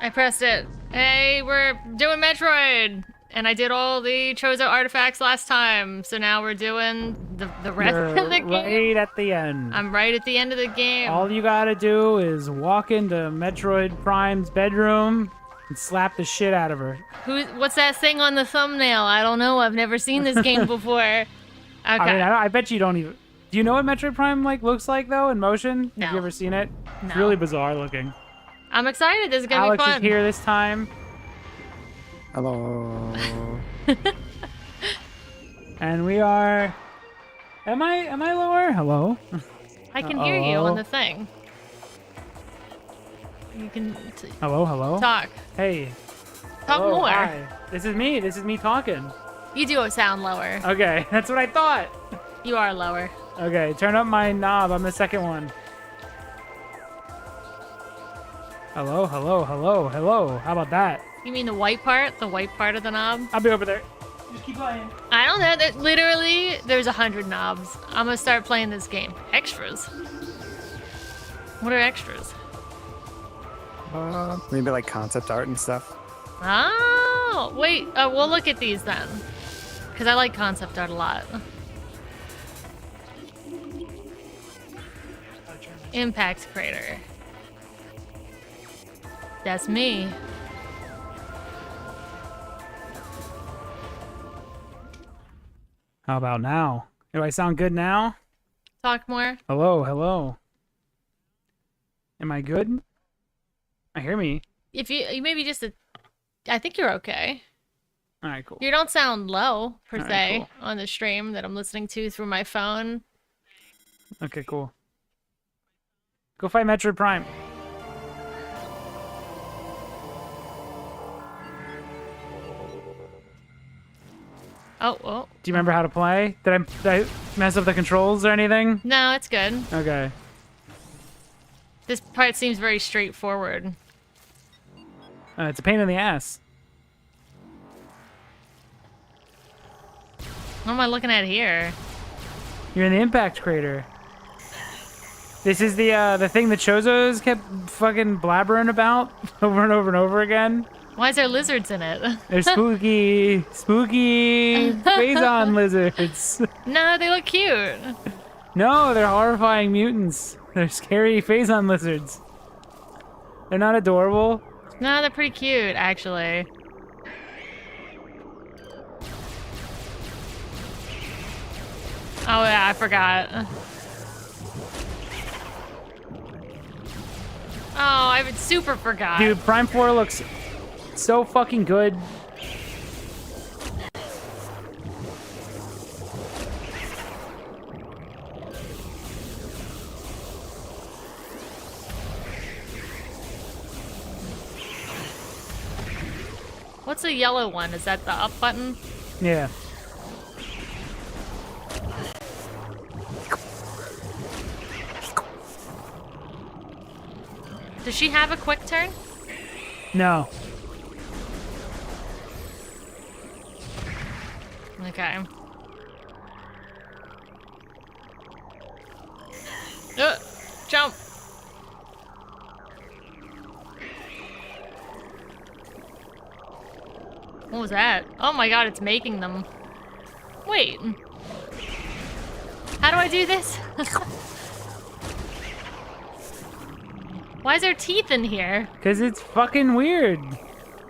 I pressed it. Hey, we're doing Metroid! And I did all the Chozo artifacts last time, so now we're doing the rest You're of the game. right at the end. I'm right at the end of the game. All you gotta do is walk into Metroid Prime's bedroom and slap the shit out of her. What's that thing on the thumbnail? I don't know. I've never seen this game before. Okay. I mean, I bet you don't even. Do you know what Metroid Prime looks like though in motion? No. Have you ever seen it? No. It's really bizarre looking. I'm excited. This is gonna Alex be fun. is here this time, Hello. and we are. Am I lower? Hello. I can hear you on Uh-oh. the thing. You can Hello. talk. Hey. Talk Hello, more. Hi. This is me. This is me talking. You do sound lower. Okay, that's what I thought. You are lower. Okay, turn up my knob on the second one. Hello. How about that? You mean the white part? The white part of the knob? I'll be over there. Just keep playing. I don't know. Literally, there's 100 knobs. I'm gonna start playing this game. Extras. What are extras? Maybe like concept art and stuff. Oh, wait. We'll look at these then. Because I like concept art a lot. Impact crater. That's me. How about now? Do I sound good now? Talk more. Hello. Am I good? I hear me. If you maybe just I think you're okay. All right, cool. You don't sound low per Alright, se cool. on the stream that I'm listening to through my phone. Okay, cool. Go fight Metroid Prime. Oh. Do you remember how to play? Did I mess up the controls or anything? No, it's good. Okay. This part seems very straightforward. It's a pain in the ass. What am I looking at here? You're in the impact crater. This is the thing that Chozos kept fucking blabbering about over and over and over again. Why is there lizards in it? They're spooky Phazon lizards. No, they look cute. No, they're horrifying mutants. They're scary Phazon lizards. They're not adorable. No, they're pretty cute, actually. Oh yeah, I forgot. Oh, I super forgot. Dude, Prime 4 looks so fucking good. What's the yellow one? Is that the up button? Yeah. Does she have a quick turn? No. Okay. Jump. What was that? Oh my god, it's making them. Wait. How do I do this? Why is there teeth in here? Cause it's fucking weird.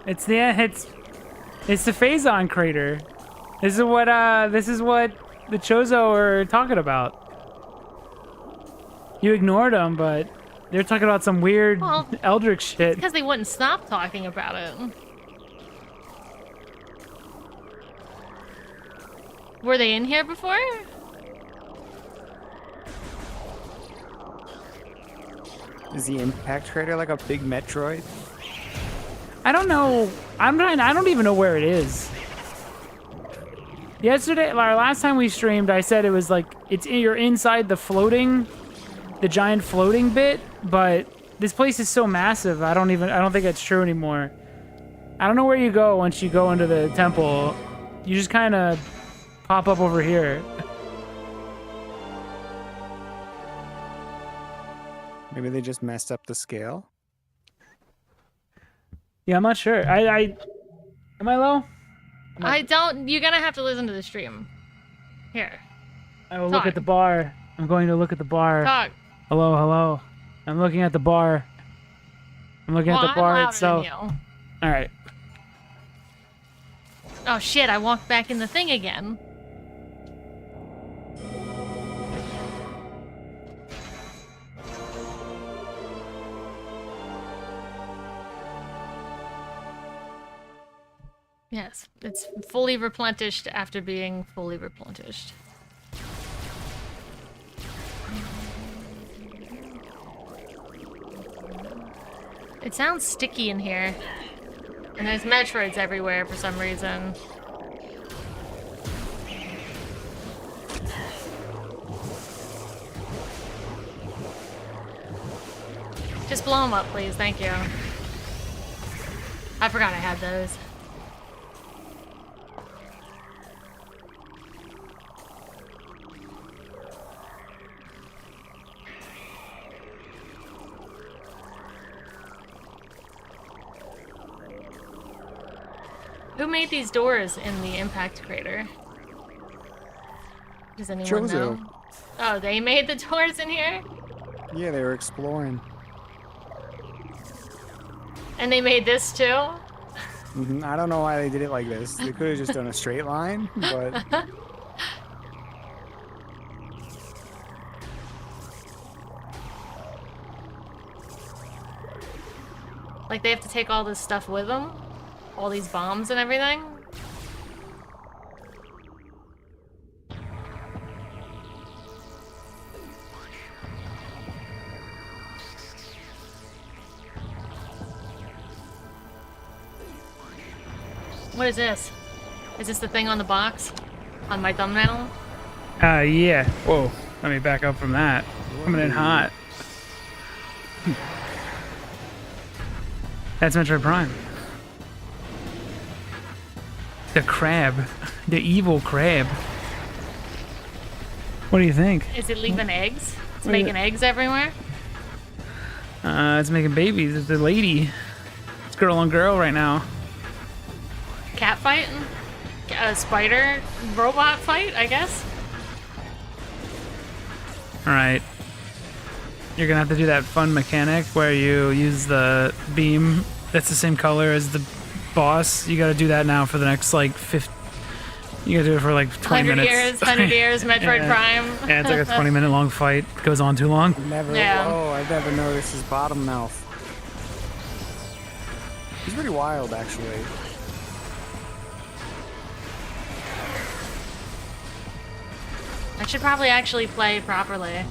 It's the Phazon crater. This is what the Chozo are talking about. You ignored them, but they're talking about some weird Well, Eldritch shit. Because they wouldn't stop talking about it. Were they in here before? Is the impact crater like a big Metroid? I don't know. I don't even know where it is. Yesterday, or last time we streamed, I said it was like you're inside the giant floating bit, but this place is so massive. I don't think that's true anymore. I don't know where you go once you go into the temple. You just kind of pop up over here. Maybe they just messed up the scale? Yeah, I'm not sure. Am I low? I don't. You're gonna have to listen to the stream. Here, I will look Talk. at the bar. I'm going to look at the bar. talk. Hello, hello. I'm looking at the bar. I'm looking Well, at the bar I'm louder itself. than you. All right. Oh shit! I walked back in the thing again. Yes, it's fully replenished after being fully replenished. It sounds sticky in here. And there's Metroids everywhere for some reason. Just blow them up, please. Thank you. I forgot I had those. Who made these doors in the impact crater? Does anyone know? Oh, they made the doors in here? Yeah, they were exploring. And they made this too? I don't know why they did it like this. They could have just done a straight line, but Like they have to take all this stuff with them? All these bombs and everything? What is this? Is this the thing on the box? On my thumbnail? Yeah. Whoa. Let me back up from that. Coming in hot. That's Metroid Prime. The crab. The evil crab. What do you think? Is it leaving eggs? It's Wait. making eggs everywhere? It's making babies. It's a lady. It's girl on girl right now. Cat fight? A spider robot fight, I guess? Alright. You're gonna have to do that fun mechanic where you use the beam that's the same color as the boss. You gotta do that now for the next, like, 50... You gotta do it for, like, 20 minutes. 100 years, Metroid Yeah. Prime. Yeah, it's like a 20-minute long fight. Goes on too long. never. Yeah. Oh, I've never noticed his bottom mouth. He's pretty wild, actually. I should probably actually play properly.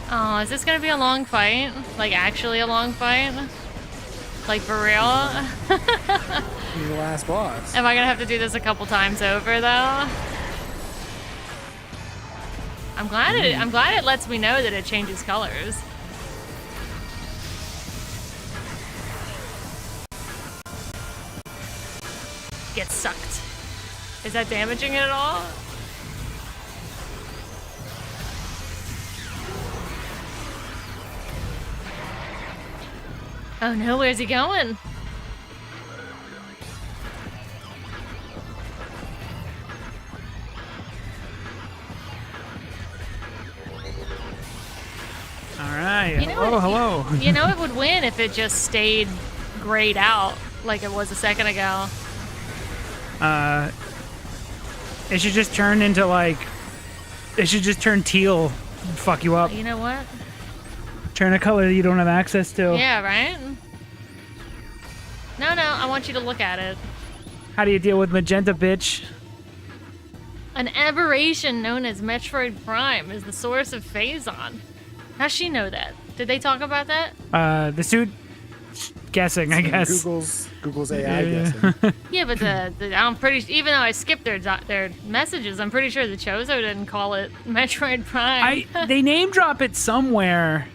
Oh, is this gonna be a long fight? Like, actually a long fight? Like, for real? He's the last boss. Am I gonna have to do this a couple times over, though? I'm glad it lets me know that it changes colors. Get sucked. Is that damaging it at all? Oh no, where's he going? Alright. You know Oh, what- hello. You know it would win if it just stayed grayed out like it was a second ago. It should just turn into, like... It should just turn teal. Fuck you up. You know what? Turn a color that you don't have access to. Yeah, right? No, I want you to look at it. How do you deal with magenta, bitch? An aberration known as Metroid Prime is the source of Phazon. How's she know that? Did they talk about that? The suit... Guessing, I guess. Google's AI Yeah. guessing. Yeah, but I'm pretty. Even though I skipped their messages, I'm pretty sure the Chozo didn't call it Metroid Prime. They name drop it somewhere.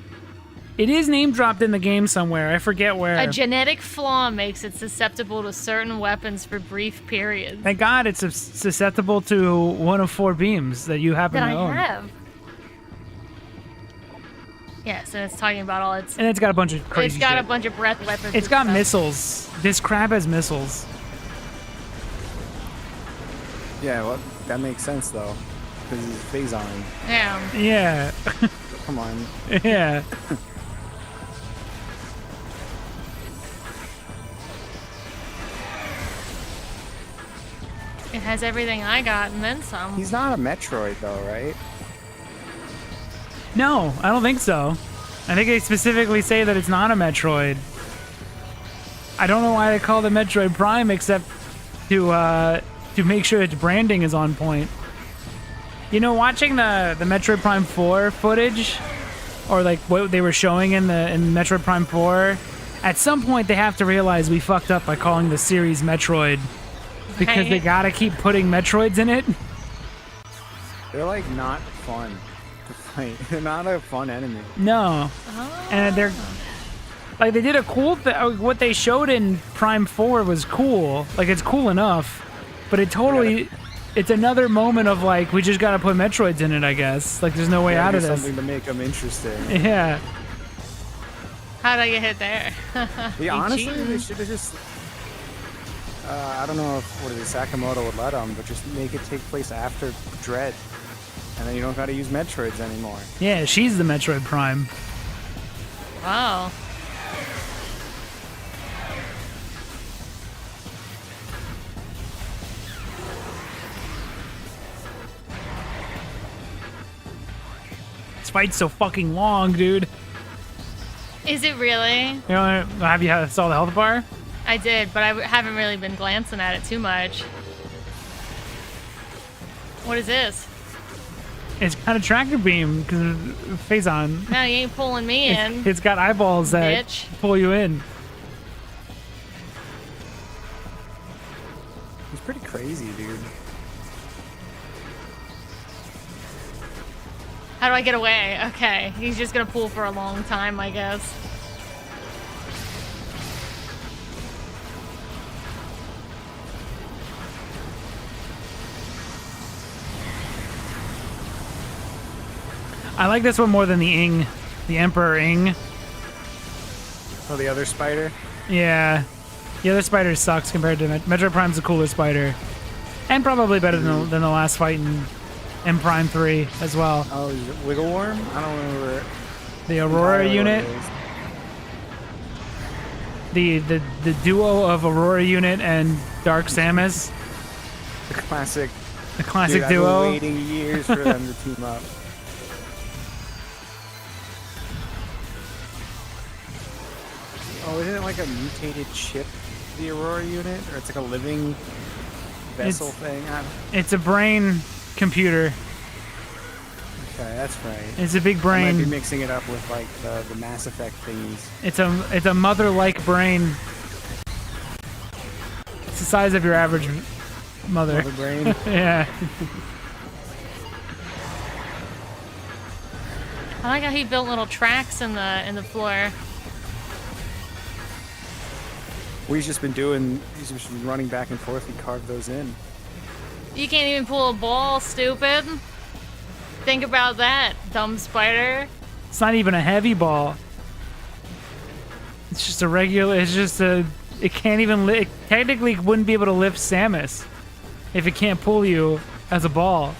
It is name dropped in the game somewhere. I forget where. A genetic flaw makes it susceptible to certain weapons for brief periods. Thank God it's susceptible to one of 4 beams that you happen That to I own. have. Yes, and it's talking about all its. And it's got a bunch of crazy It's got shit. a bunch of breath weapons. It's and got stuff. missiles. This crab has missiles. Yeah, well, that makes sense though, because he's Phazon. Yeah. Yeah. Come on. Yeah. It has everything I got and then some. He's not a Metroid though, right? No, I don't think so. I think they specifically say that it's not a Metroid. I don't know why they call it Metroid Prime except to make sure its branding is on point. You know, watching the Metroid Prime 4 footage, or like what they were showing in Metroid Prime 4, at some point they have to realize we fucked up by calling the series Metroid. Because they Right. gotta keep putting Metroids in it. They're like not fun to fight. They're not a fun enemy. No. Oh. And they're like they did a cool what they showed in Prime 4 was cool. Like it's cool enough, but it's another moment of like we just gotta put Metroids in it, I guess. Like there's no way out of this. Something to make them interesting. Yeah. How'd I get hit there? Yeah, honestly, cheating. they should have just. I don't know if Sakamoto would let them, but just make it take place after Dread, and then you don't gotta use Metroids anymore. Yeah, she's the Metroid Prime. Wow. This fight's so fucking long, dude. Is it really? You know, have you saw the health bar? I did, but I haven't really been glancing at it too much. What is this? It's got a tractor beam because Phazon. No, you ain't pulling me in. It's got eyeballs that Bitch. pull you in. He's pretty crazy, dude. How do I get away? Okay, he's just gonna pull for a long time, I guess. I like this one more than the Ing, the Emperor Ing. Oh, the other spider. Yeah, the other spider sucks compared to Metroid Prime's a cooler spider, and probably better than the last fight in Prime 3 as well. Oh, is it Wiggle Worm? I don't remember. The Aurora entirely what unit, it is. the duo of Aurora unit and Dark Samus, The classic. the classic Dude, duo. I've been waiting years for them to team up. Oh, isn't it like a mutated chip, the Aurora unit? Or it's like a living vessel It's- thing? It's a brain computer. Okay, that's right. It's a big I might be brain. mixing it up with like the Mass Effect thingies. It's a mother-like brain. It's the size of your average mother. Mother brain. Yeah. I like how he built little tracks in the floor. He's just been running back and forth. He carved those in. You can't even pull a ball, stupid. Think about that, dumb spider. It's not even a heavy ball. It's just a regular. It's just a. It can't even. It technically wouldn't be able to lift Samus if it can't pull you as a ball.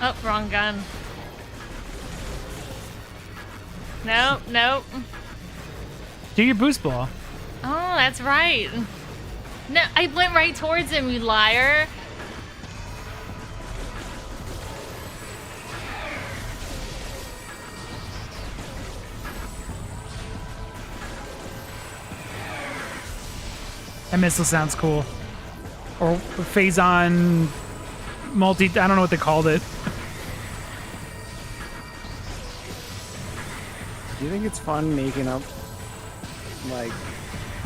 Oh, wrong gun. Nope, nope. Do your boost ball. Oh, that's right. No, I went right towards him, you liar. That missile sounds cool. Or Phazon multi. I don't know what they called it. Do you think it's fun making up, like,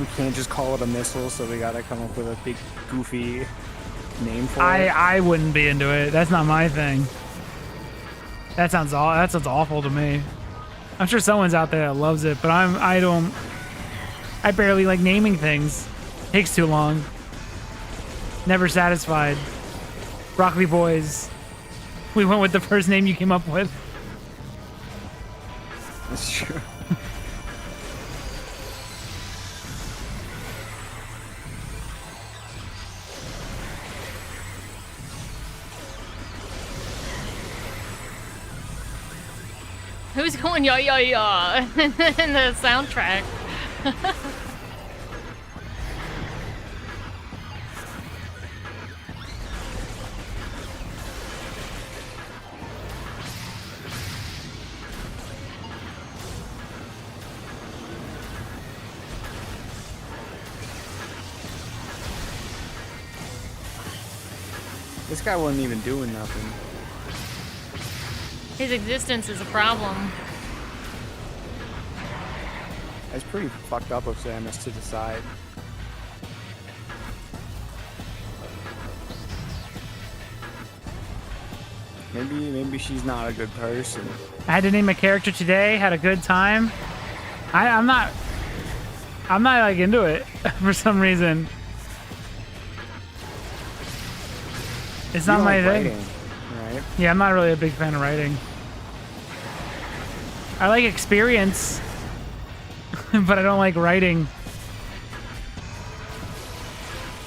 we can't just call it a missile, so we gotta come up with a big, goofy name for it. I wouldn't be into it. That's not my thing. That sounds awful to me. I'm sure someone's out there that loves it, but I barely like naming things. Takes too long. Never satisfied. Broccoli Boys. We went with the first name you came up with. That's true. Who's going ya ya ya in the soundtrack? This guy wasn't even doing nothing. His existence is a problem. It's pretty fucked up of Samus to decide. Maybe she's not a good person. I had to name a character today. Had a good time. I'm not like into it for some reason. It's You not don't my like thing. writing, right? Yeah, I'm not really a big fan of writing. I like experience, but I don't like writing.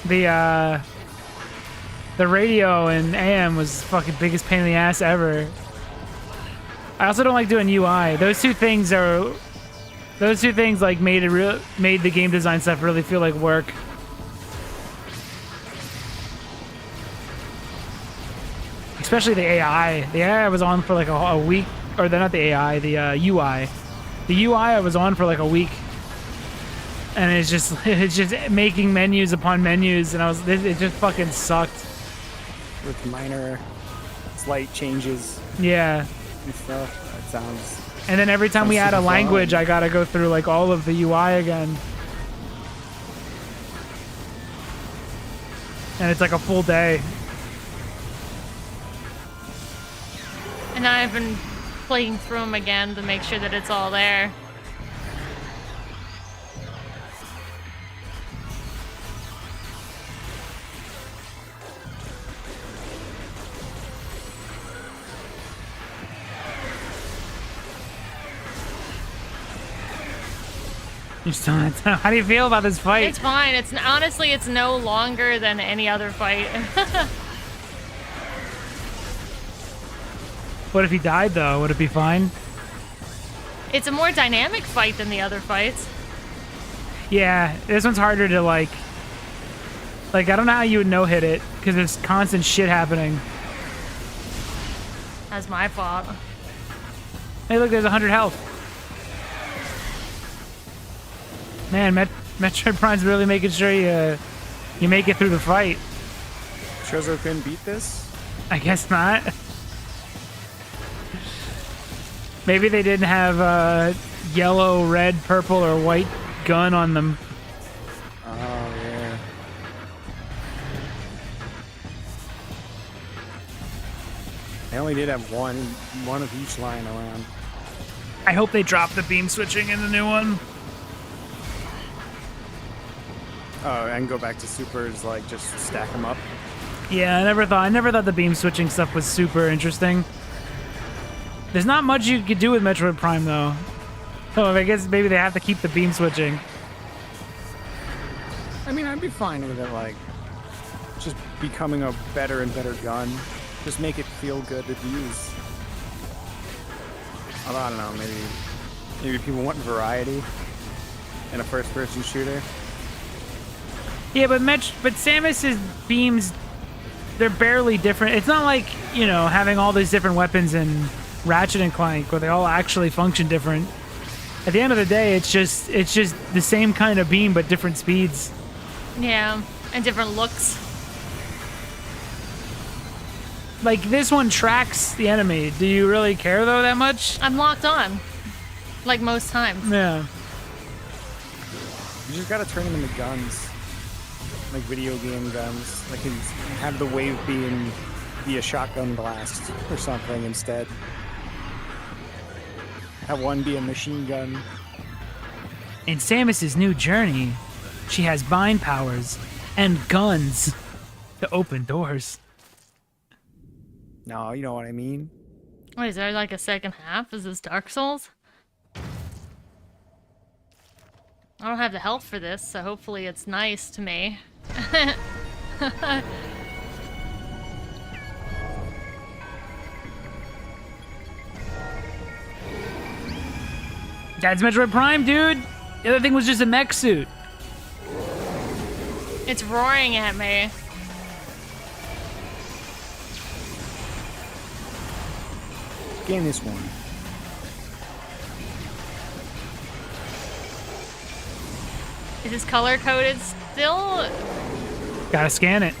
The radio in AM was fucking biggest pain in the ass ever. I also don't like doing UI. Those two things like made the game design stuff really feel like work. Especially the AI. The AI I was on for like a week, or not the AI, the UI. The UI I was on for like a week, and it's just making menus upon menus, and it just fucking sucked. With minor, slight changes Yeah. and stuff. That sounds. And then every time we Sounds add a super language, fun. I gotta go through like all of the UI again, and it's like a full day. And I've been playing through them again to make sure that it's all there. You're still not. How do you feel about this fight? It's fine. Honestly, it's no longer than any other fight. What if he died though? Would it be fine? It's a more dynamic fight than the other fights. Yeah, this one's harder to like I don't know how you would no-hit it because there's constant shit happening. That's my fault. Hey, look, there's 100 health. Man, Metroid Prime's really making sure you make it through the fight. Chozo couldn't beat this? I guess not. Maybe they didn't have a yellow, red, purple, or white gun on them. Oh, yeah. They only did have one of each lying around. I hope they drop the beam switching in the new one. Oh, and go back to supers, like, just stack them up. Yeah, I never thought the beam switching stuff was super interesting. There's not much you could do with Metroid Prime though. So I guess maybe they have to keep the beam switching. I mean, I'd be fine with it, like, just becoming a better and better gun. Just make it feel good to use. Although, I don't know, maybe people want variety in a first-person shooter. Yeah, but Samus's beams, they're barely different. It's not like, you know, having all these different weapons in Ratchet and Clank where they all actually function different. At the end of the day, it's just the same kind of beam but different speeds. Yeah, and different looks. Like this one tracks the enemy. Do you really care though that much? I'm locked on, like most times. Yeah. You just gotta turn them into guns. like video game guns. Like have the wave be a shotgun blast or something instead. Have one be a machine gun. In Samus's new journey, she has bind powers and guns to open doors. No, you know what I mean. Wait, is there like a second half? Is this Dark Souls? I don't have the health for this, so hopefully it's nice to me. That's Metroid Prime, dude. The other thing was just a mech suit. It's roaring at me. Scan this one. Is this color coded still? Gotta scan it.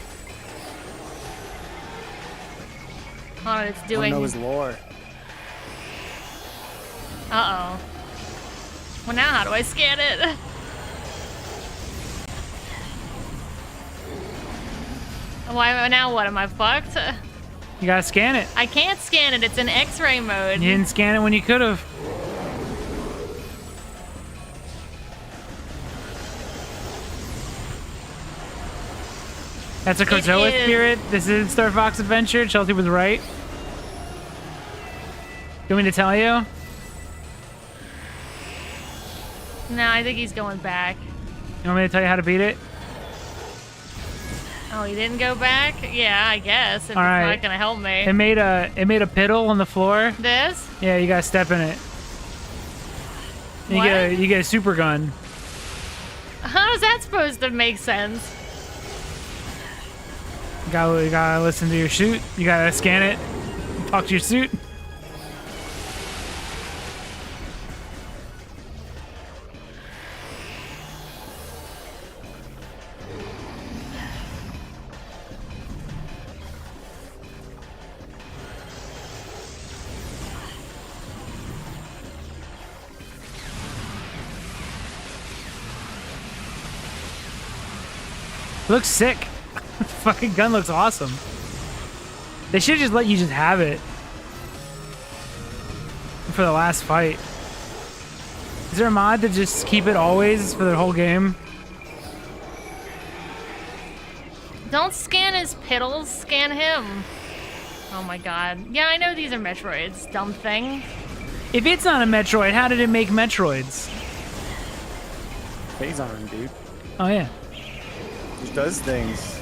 Oh, it's I doing. know his lore. Uh oh. Well, now how do I scan it? Why now? What am I fucked? You gotta scan it. I can't scan it. It's in X-ray mode. You didn't scan it when you could have. That's a Krazoa is. spirit. This is Star Fox Adventure. Chelsea was right. You want me to tell you? No, I think he's going back. You want me to tell you how to beat it? Oh, he didn't go back? Yeah, I guess. If All it's right. not gonna help me. It made a piddle on the floor. This? Yeah, you gotta step in it. And What? you get a super gun. How is that supposed to make sense? You gotta listen to your suit. You gotta scan it. Talk to your suit. Looks sick. Fucking gun looks awesome. They should just let you just have it for the last fight. Is there a mod to just keep it always for the whole game? Don't scan his piddles, scan him. Oh my god. Yeah, I know these are Metroids, dumb thing. If it's not a Metroid, how did it make Metroids? Phase on him, dude. Oh yeah. Just does things.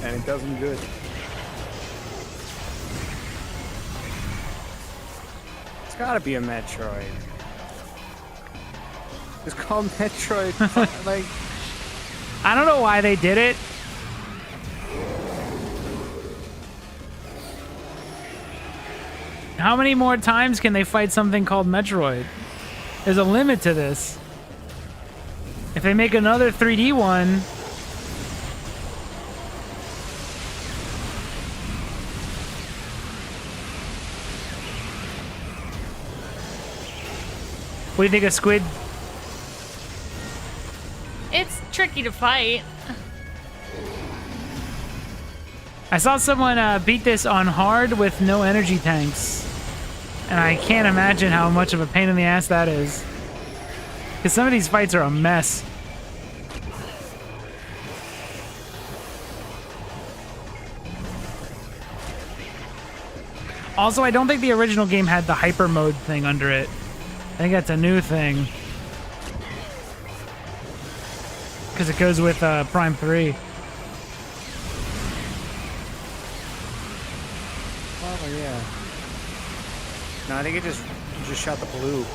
And it does them good. It's gotta be a Metroid. It's called Metroid. Like, I don't know why they did it. How many more times can they fight something called Metroid? There's a limit to this. If they make another 3D one, what do you think of Squid? It's tricky to fight. I saw someone beat this on hard with no energy tanks. And I can't imagine how much of a pain in the ass that is. Because some of these fights are a mess. Also, I don't think the original game had the hyper mode thing under it. I think that's a new thing. Because it goes with Prime 3. oh yeah. No, I think it just shot the blue.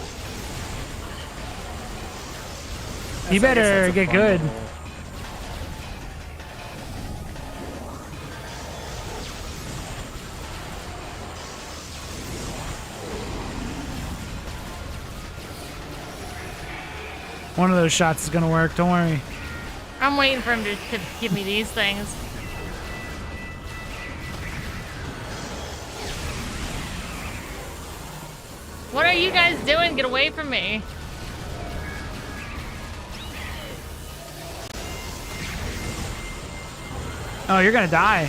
You better get good. One of those shots is gonna work, don't worry. I'm waiting for him to give me these things. What are you guys doing? Get away from me. Oh, you're gonna die.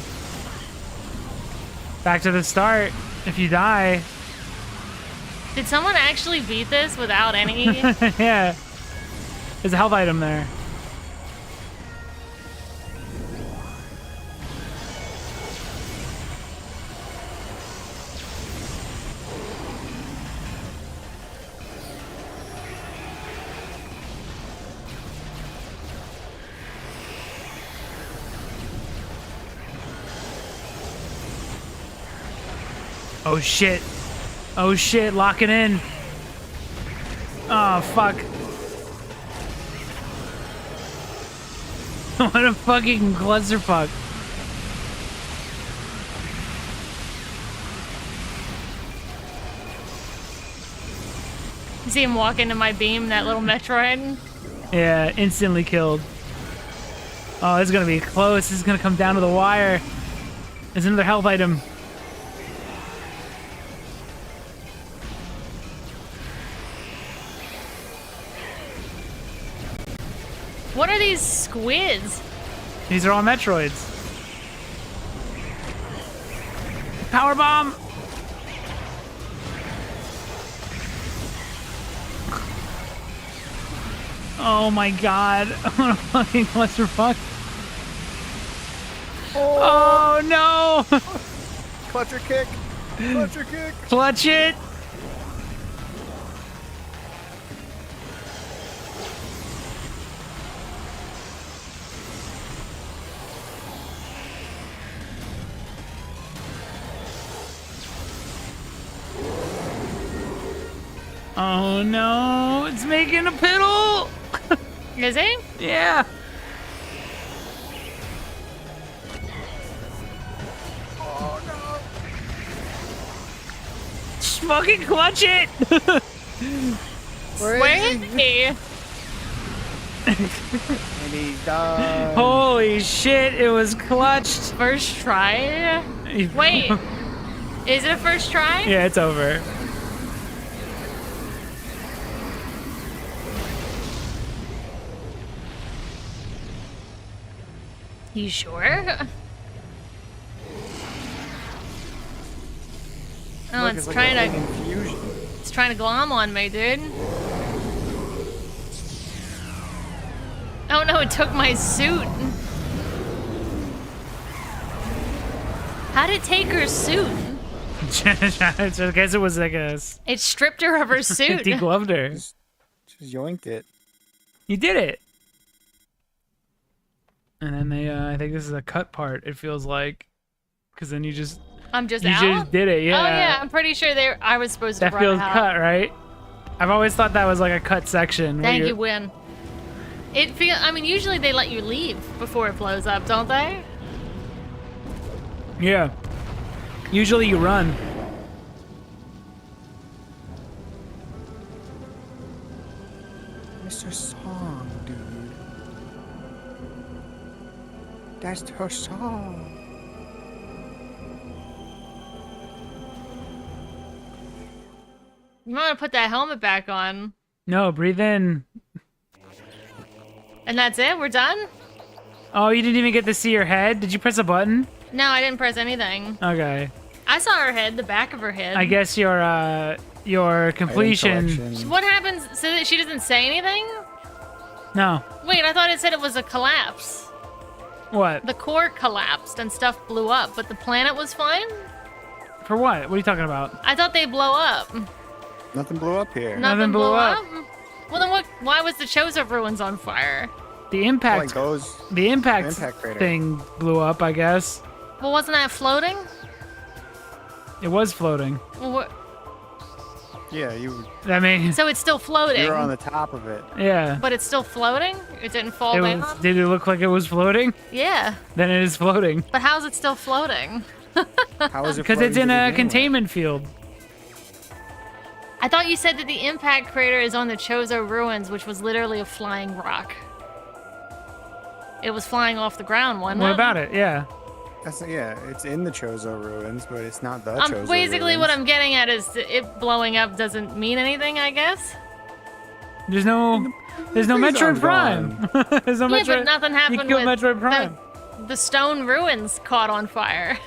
Back to the start. If you die. Did someone actually beat this without any? Yeah. There's a health item there. Oh shit. Oh shit, locking in. Oh fuck. What a fucking clusterfuck. You see him walk into my beam, that little Metroid? Yeah, instantly killed. Oh, this is gonna be close. This is gonna come down to the wire. There's another health item. What are these squids? These are all Metroids. Power bomb! Oh my god. What a fucking clusterfuck. Oh no! Clutcher kick! Clutcher kick! Clutch it! Oh no, it's making a piddle! Is he? Yeah! Oh no! Just fucking clutch it! Where is he? And he's done. Holy shit, it was clutched! First try? Wait, is it a first try? Yeah, it's over. You sure? Oh, Look, it's like trying a to infusion. it's trying to glom on me, dude. Oh no, it took my suit. How did it take her suit? I guess it was like a It stripped her of her suit. degloved her. Just yoinked it. You did it. And then they, I think this is a cut part. It feels like, because then you just I'm just you out? just did it. Yeah. Oh yeah, I'm pretty sure I was supposed to That run feels out. cut, right? I've always thought that was like a cut section. Thank you, Win. I mean, usually they let you leave before it blows up, don't they? Yeah. Usually you run. It's her song, dude. That's her song. You want to put that helmet back on. No, breathe in. And that's it? We're done? Oh, you didn't even get to see her head? Did you press a button? No, I didn't press anything. Okay. I saw her head, the back of her head. I guess your completion. collection. What happens so that she doesn't say anything? No. Wait, I thought it said it was a collapse. What? The core collapsed and stuff blew up, but the planet was fine? For what? What are you talking about? I thought they blow up. Nothing blew up here. Nothing blew blew up? up. Well then why was the Chozo ruins on fire? The impact. Like those. The impact, Impact crater. thing blew up, I guess. Well, wasn't that floating? It was floating. Well, Yeah, you I mean, so it's still floating. were on the top of it. yeah. But it's still floating? It didn't fall It down? was, did it look like it was floating? Yeah. Then it is floating. But how's it still floating? How is it? Because it's floating in to a begin with? containment field. I thought you said that the impact crater is on the Chozo ruins, which was literally a flying rock. It was flying off the ground, wasn't What it? about it? Yeah. Yeah, it's in the Chozo ruins, but it's not the Chozo Basically, ruins. what I'm getting at is it blowing up doesn't mean anything, I guess. There's no trees Metroid aren't Prime. There's no Yeah, Metroid. but nothing happened You killed with Metroid Prime. the stone ruins caught on fire.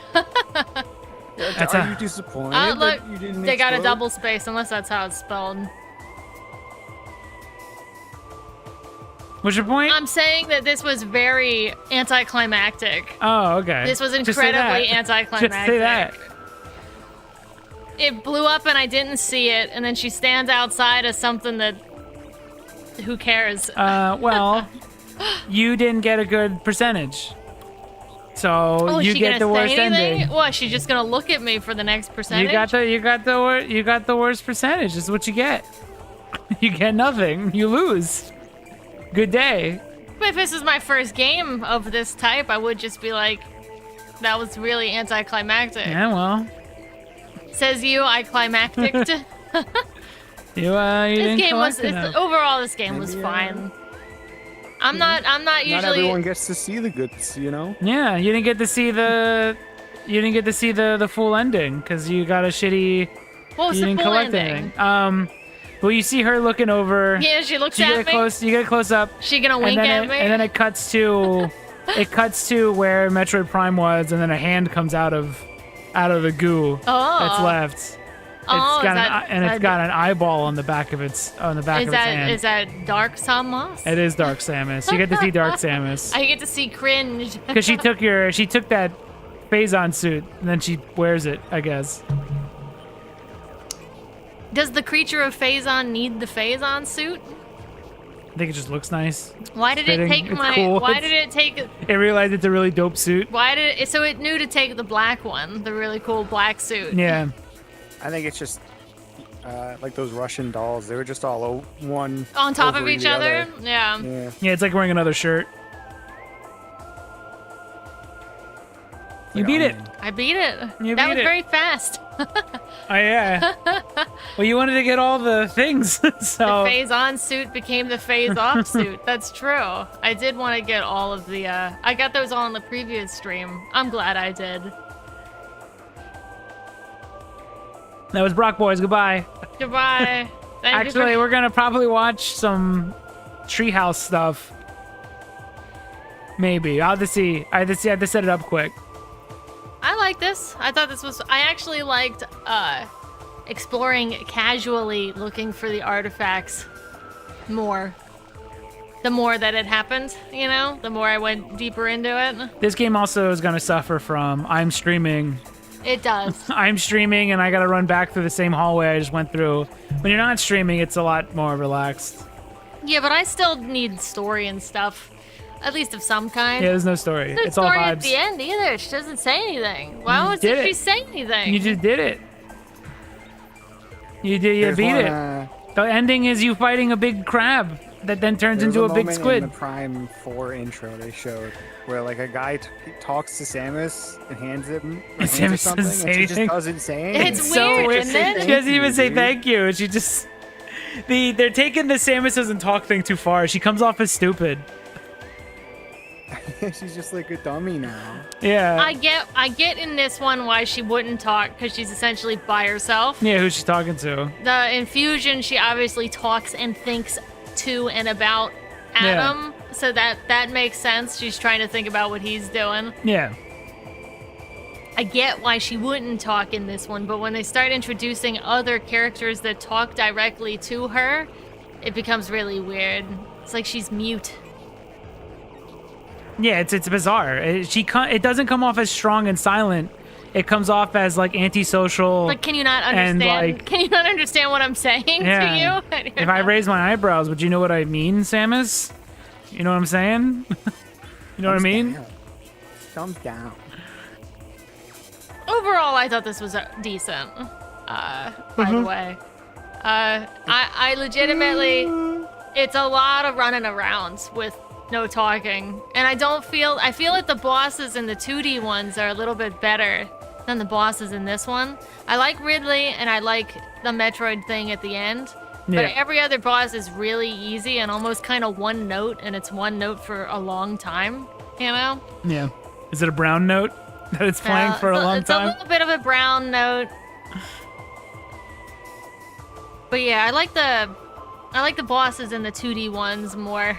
That's Are you disappointed Look, that you didn't they got a explode? double space, unless that's how it's spelled. What's your point? I'm saying that this was very anticlimactic. Oh, okay. This was Just say incredibly that. anticlimactic. Just say that. It blew up and I didn't see it, and then she stands outside as something that... Who cares? Well, you didn't get a good percentage. So is you she get gonna the say worst anything? ending. What? She's just gonna look at me for the next percentage? You got the worst percentage. This is what you get. You get nothing. You lose. Good day. If this is my first game of this type, I would just be like, that was really anticlimactic. Yeah, well, Says you, I climactic. you This didn't game was collect enough. overall. This game was Maybe, fine. I'm not Not usually. everyone gets to see the goods, you know? Yeah, you didn't get to see the full ending because you got a shitty. What was You the didn't full collect ending? anything. Well, you see her looking over. Yeah, she looks You at get me. close. You get close up. She gonna wink at me? And then it cuts to, where Metroid Prime was, and then a hand comes out of the goo that's left. It's got an eyeball on the back of its hand. Is that Dark Samus? It is Dark Samus. You get to see Dark Samus I get to see cringe. because she took that Phazon suit and then she wears it, I guess. Does the creature of Phazon need the Phazon suit? I think it just looks nice. Why did Fitting. it take It's my? cool. Why did it take? It realized it's a really dope suit. Why did it? So it knew to take the black one, the really cool black suit. Yeah. I think it's just like those Russian dolls. They were just all one On top of over each the other. Yeah. Yeah. Yeah, it's like wearing another shirt. You beat it. I beat it. You that beat was it. very fast. Oh yeah. Well, you wanted to get all the things, The so phase on suit became the phase off suit. That's true. I did want to get all of the. I got those all in the previous stream. I'm glad I did. that was Brock Boys. Goodbye. Goodbye. Thank Actually, you we're gonna probably watch some Treehouse stuff. Maybe. I'll have to see. I have to set it up quick. I like this. I thought this was. I actually liked exploring casually, looking for the artifacts more. The more that it happened, you know, the more I went deeper into it. This game also is gonna suffer from I'm streaming. It does. I'm streaming and I gotta run back through the same hallway I just went through. When you're not streaming, it's a lot more relaxed. Yeah, but I still need story and stuff. At least of some kind. Yeah, there's no story. There's It's all story vibes. at the end either. She doesn't say anything. Why You would did she it. say anything? You just did it. You did. You There's beat one, it. The ending is you fighting a big crab that then turns There was into a big moment squid. in the Prime 4 intro they showed where like a guy talks to Samus and hands him And hands her Samus something, doesn't and say she just anything. doesn't say anything. It's so weird, weird. isn't it? She doesn't even say dude. thank you. She just they're taking the Samus doesn't talk thing too far. She comes off as stupid. She's just like a dummy now. Yeah. I get in this one why she wouldn't talk, because she's essentially by herself. Yeah, who's she talking to? The infusion, she obviously talks and thinks to and about Adam, so that makes sense. She's trying to think about what he's doing. Yeah. I get why she wouldn't talk in this one, but when they start introducing other characters that talk directly to her, it becomes really weird. It's like she's mute. Yeah, it's bizarre. It doesn't come off as strong and silent. It comes off as like antisocial. Like, can you not And, understand? like- Can you not understand what I'm saying Yeah. to you? If I raise my eyebrows, would you know what I mean, Samus? You know what I'm saying? You know what I mean? Thumbs down. Overall, I thought this was decent. By the way, I legitimately, it's a lot of running around with no talking, and I feel like the bosses in the 2D ones are a little bit better than the bosses in this one. I like Ridley, and I like the Metroid thing at the end. But Yeah. every other boss is really easy and almost kind of one note, and it's one note for a long time, you know? Yeah. Is it a brown note that it's playing for a long it's time? a little bit of a brown note. But yeah, I like the bosses in the 2D ones more.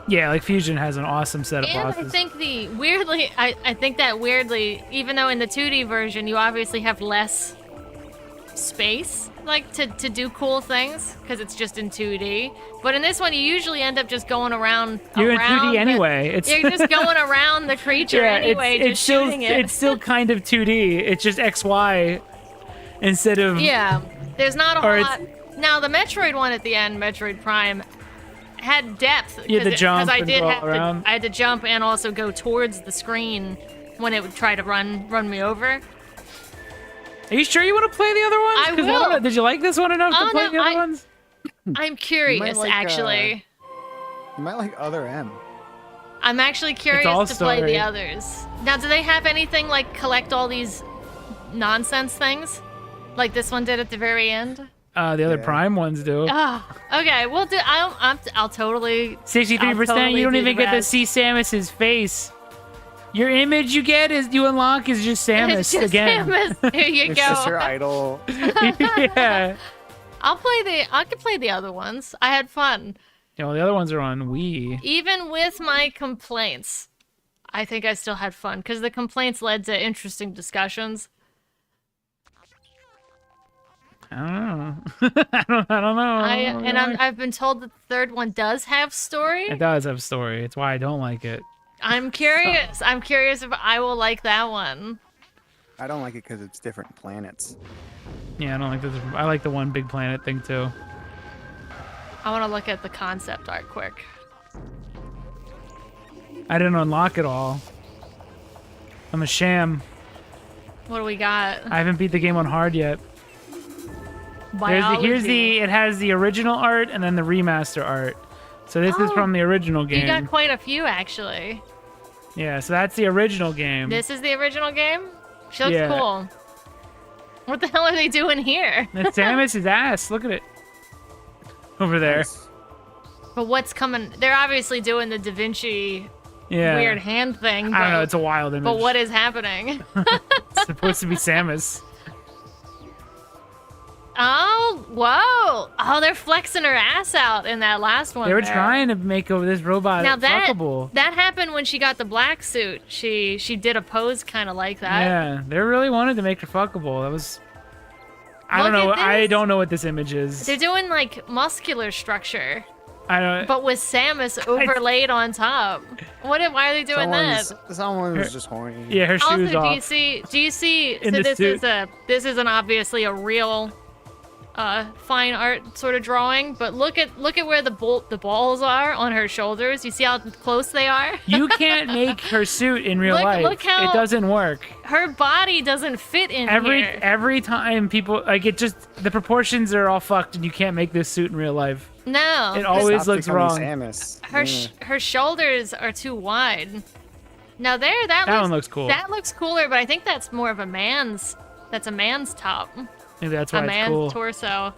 Yeah, like Fusion has an awesome set of And bosses. I think I think that weirdly, even though in the 2D version you obviously have less space, like to do cool things because it's just in 2D. But in this one, you usually end up just going around. You're in around 2D anyway. You're just going around the creature anyway, it's just still shooting it. it's still kind of 2D. It's just XY instead of Yeah, there's not a Or whole it's- lot. Now the Metroid one at the end, Metroid Prime, had depth. You had to jump I and did go have around. I had to jump and also go towards the screen when it would try to run me over. Are you sure you want to play the other ones? I 'Cause don't will. know, did you like this one enough Oh, to play no, the other ones? I'm curious, like, actually. You might like Other M. I'm actually all curious to play story. the others. Now, do they have anything like collect all these nonsense things, like this one did at the very end? The other Yeah. Prime ones do. Oh, okay. We'll do. I'll totally. 63%. I'll totally You don't do even the get to rest. see Samus's face. Your image you get is you unlock is just Samus It's just again. Samus. Here you It's just her go. idol. Yeah. I could play the other ones. I had fun. Yeah, well, the other ones are on Wii. Even with my complaints, I think I still had fun because the complaints led to interesting discussions. I don't know. I don't know. I've been told that the third one does have story. It does have story. It's why I don't like it. I'm curious. I'm curious if I will like that one. I don't like it because it's different planets. Yeah, I don't like this. I like the one big planet thing too. I want to look at the concept art quick. I didn't unlock it all. I'm a sham. What do we got? I haven't beat the game on hard yet. Biology. It has the original art and then the remaster art. So this is Oh, from the original game. You got quite a few actually. Yeah, so that's the original game. This is the original game? She looks Yeah. cool. What the hell are they doing here? That's Samus's ass. Look at it. Over there. Nice. But what's coming? They're obviously doing the Da Vinci Yeah. weird hand thing. I don't know, but- it's a wild image. But what is happening? It's supposed to be Samus. Oh, whoa. Oh, they're flexing her ass out in that last one. They were there. trying to make over this robot Now that fuckable. that happened when she got the black suit. She did a pose kind of like that. Yeah, they really wanted to make her fuckable. That was. I don't Look know. at I this. don't know what this image is. They're doing like muscular structure, I don't. but with Samus overlaid on top. Why are they doing Someone was just horny. Yeah, her that? Also, shoes do off. you see? In So the suit. this is an obviously a real fine art sort of drawing, but look at where the balls are on her shoulders. You see how close they are? You can't make her suit in real life. Look how- it doesn't work. Her body doesn't fit in here. Every time people like it, just the proportions are all fucked, and you can't make this suit in real life. No, It always Stop looks becoming wrong. Samus. her shoulders are too wide. Now that one looks cool. That looks cooler, but I think that's more of a man's. That's a man's top. Maybe that's A why it's man's cool. torso.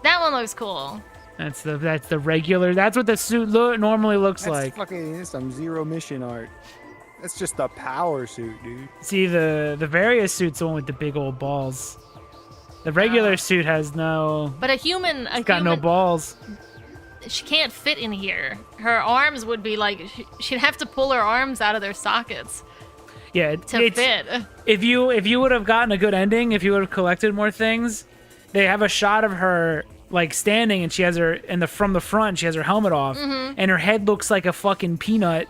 That one looks cool. That's the regular. That's what the suit normally looks That's like. fucking some zero mission art. That's just the power suit, dude. See, the various suit's the one with the big old balls. The regular suit has no. But a human, Got no balls. she can't fit in here. Her arms would be like she'd have to pull her arms out of their sockets Yeah, to fit. If you would have gotten a good ending, if you would have collected more things, they have a shot of her like standing, and she has her from the front. She has her helmet off, and her head looks like a fucking peanut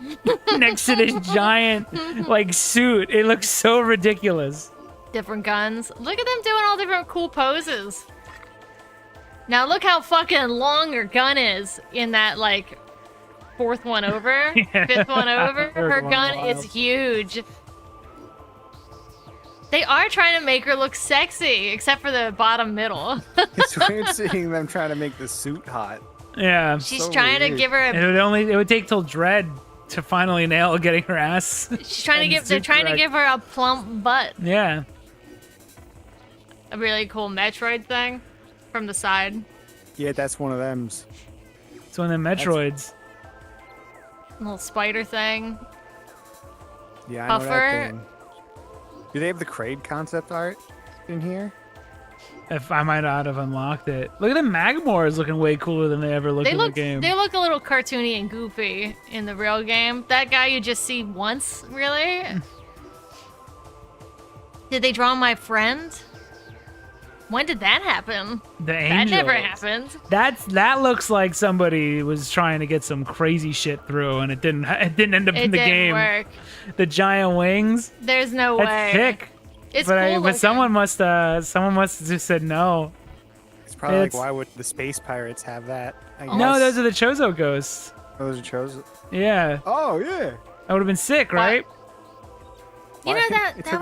next to this giant like suit. It looks so ridiculous. Different guns. Look at them doing all different cool poses. Now look how fucking long her gun is in that like fourth one over, Yeah. fifth one over. Third Her one gun wild. is huge. They are trying to make her look sexy, except for the bottom middle. It's weird seeing them trying to make the suit hot. Yeah, She's So trying to weird. give her it would take till Dread to finally nail getting her ass. she's trying to and give they're suit trying to correct. give her a plump butt. Yeah, A really cool Metroid thing from the side. Yeah, that's one of them's. it's one of them Metroids. Little spider thing. Yeah, I know Puffer. that thing. Do they have the Kraid concept art in here? If I might not have unlocked it. Look at the Magmor is looking way cooler than they ever looked in the game. They look a little cartoony and goofy in the real game. That guy you just see once, really? Did they draw my friend? When did that happen? The angels. That never happened. That looks like somebody was trying to get some crazy shit through, and it didn't end up in the game. Work. The giant wings. There's no That's way. sick. It's but cool. But someone must have just said no. It's probably like, why would the space pirates have that? I guess. No, those are the Chozo ghosts. Oh, those are Chozo. Yeah. Oh yeah. That would have been sick, right? You know that. It took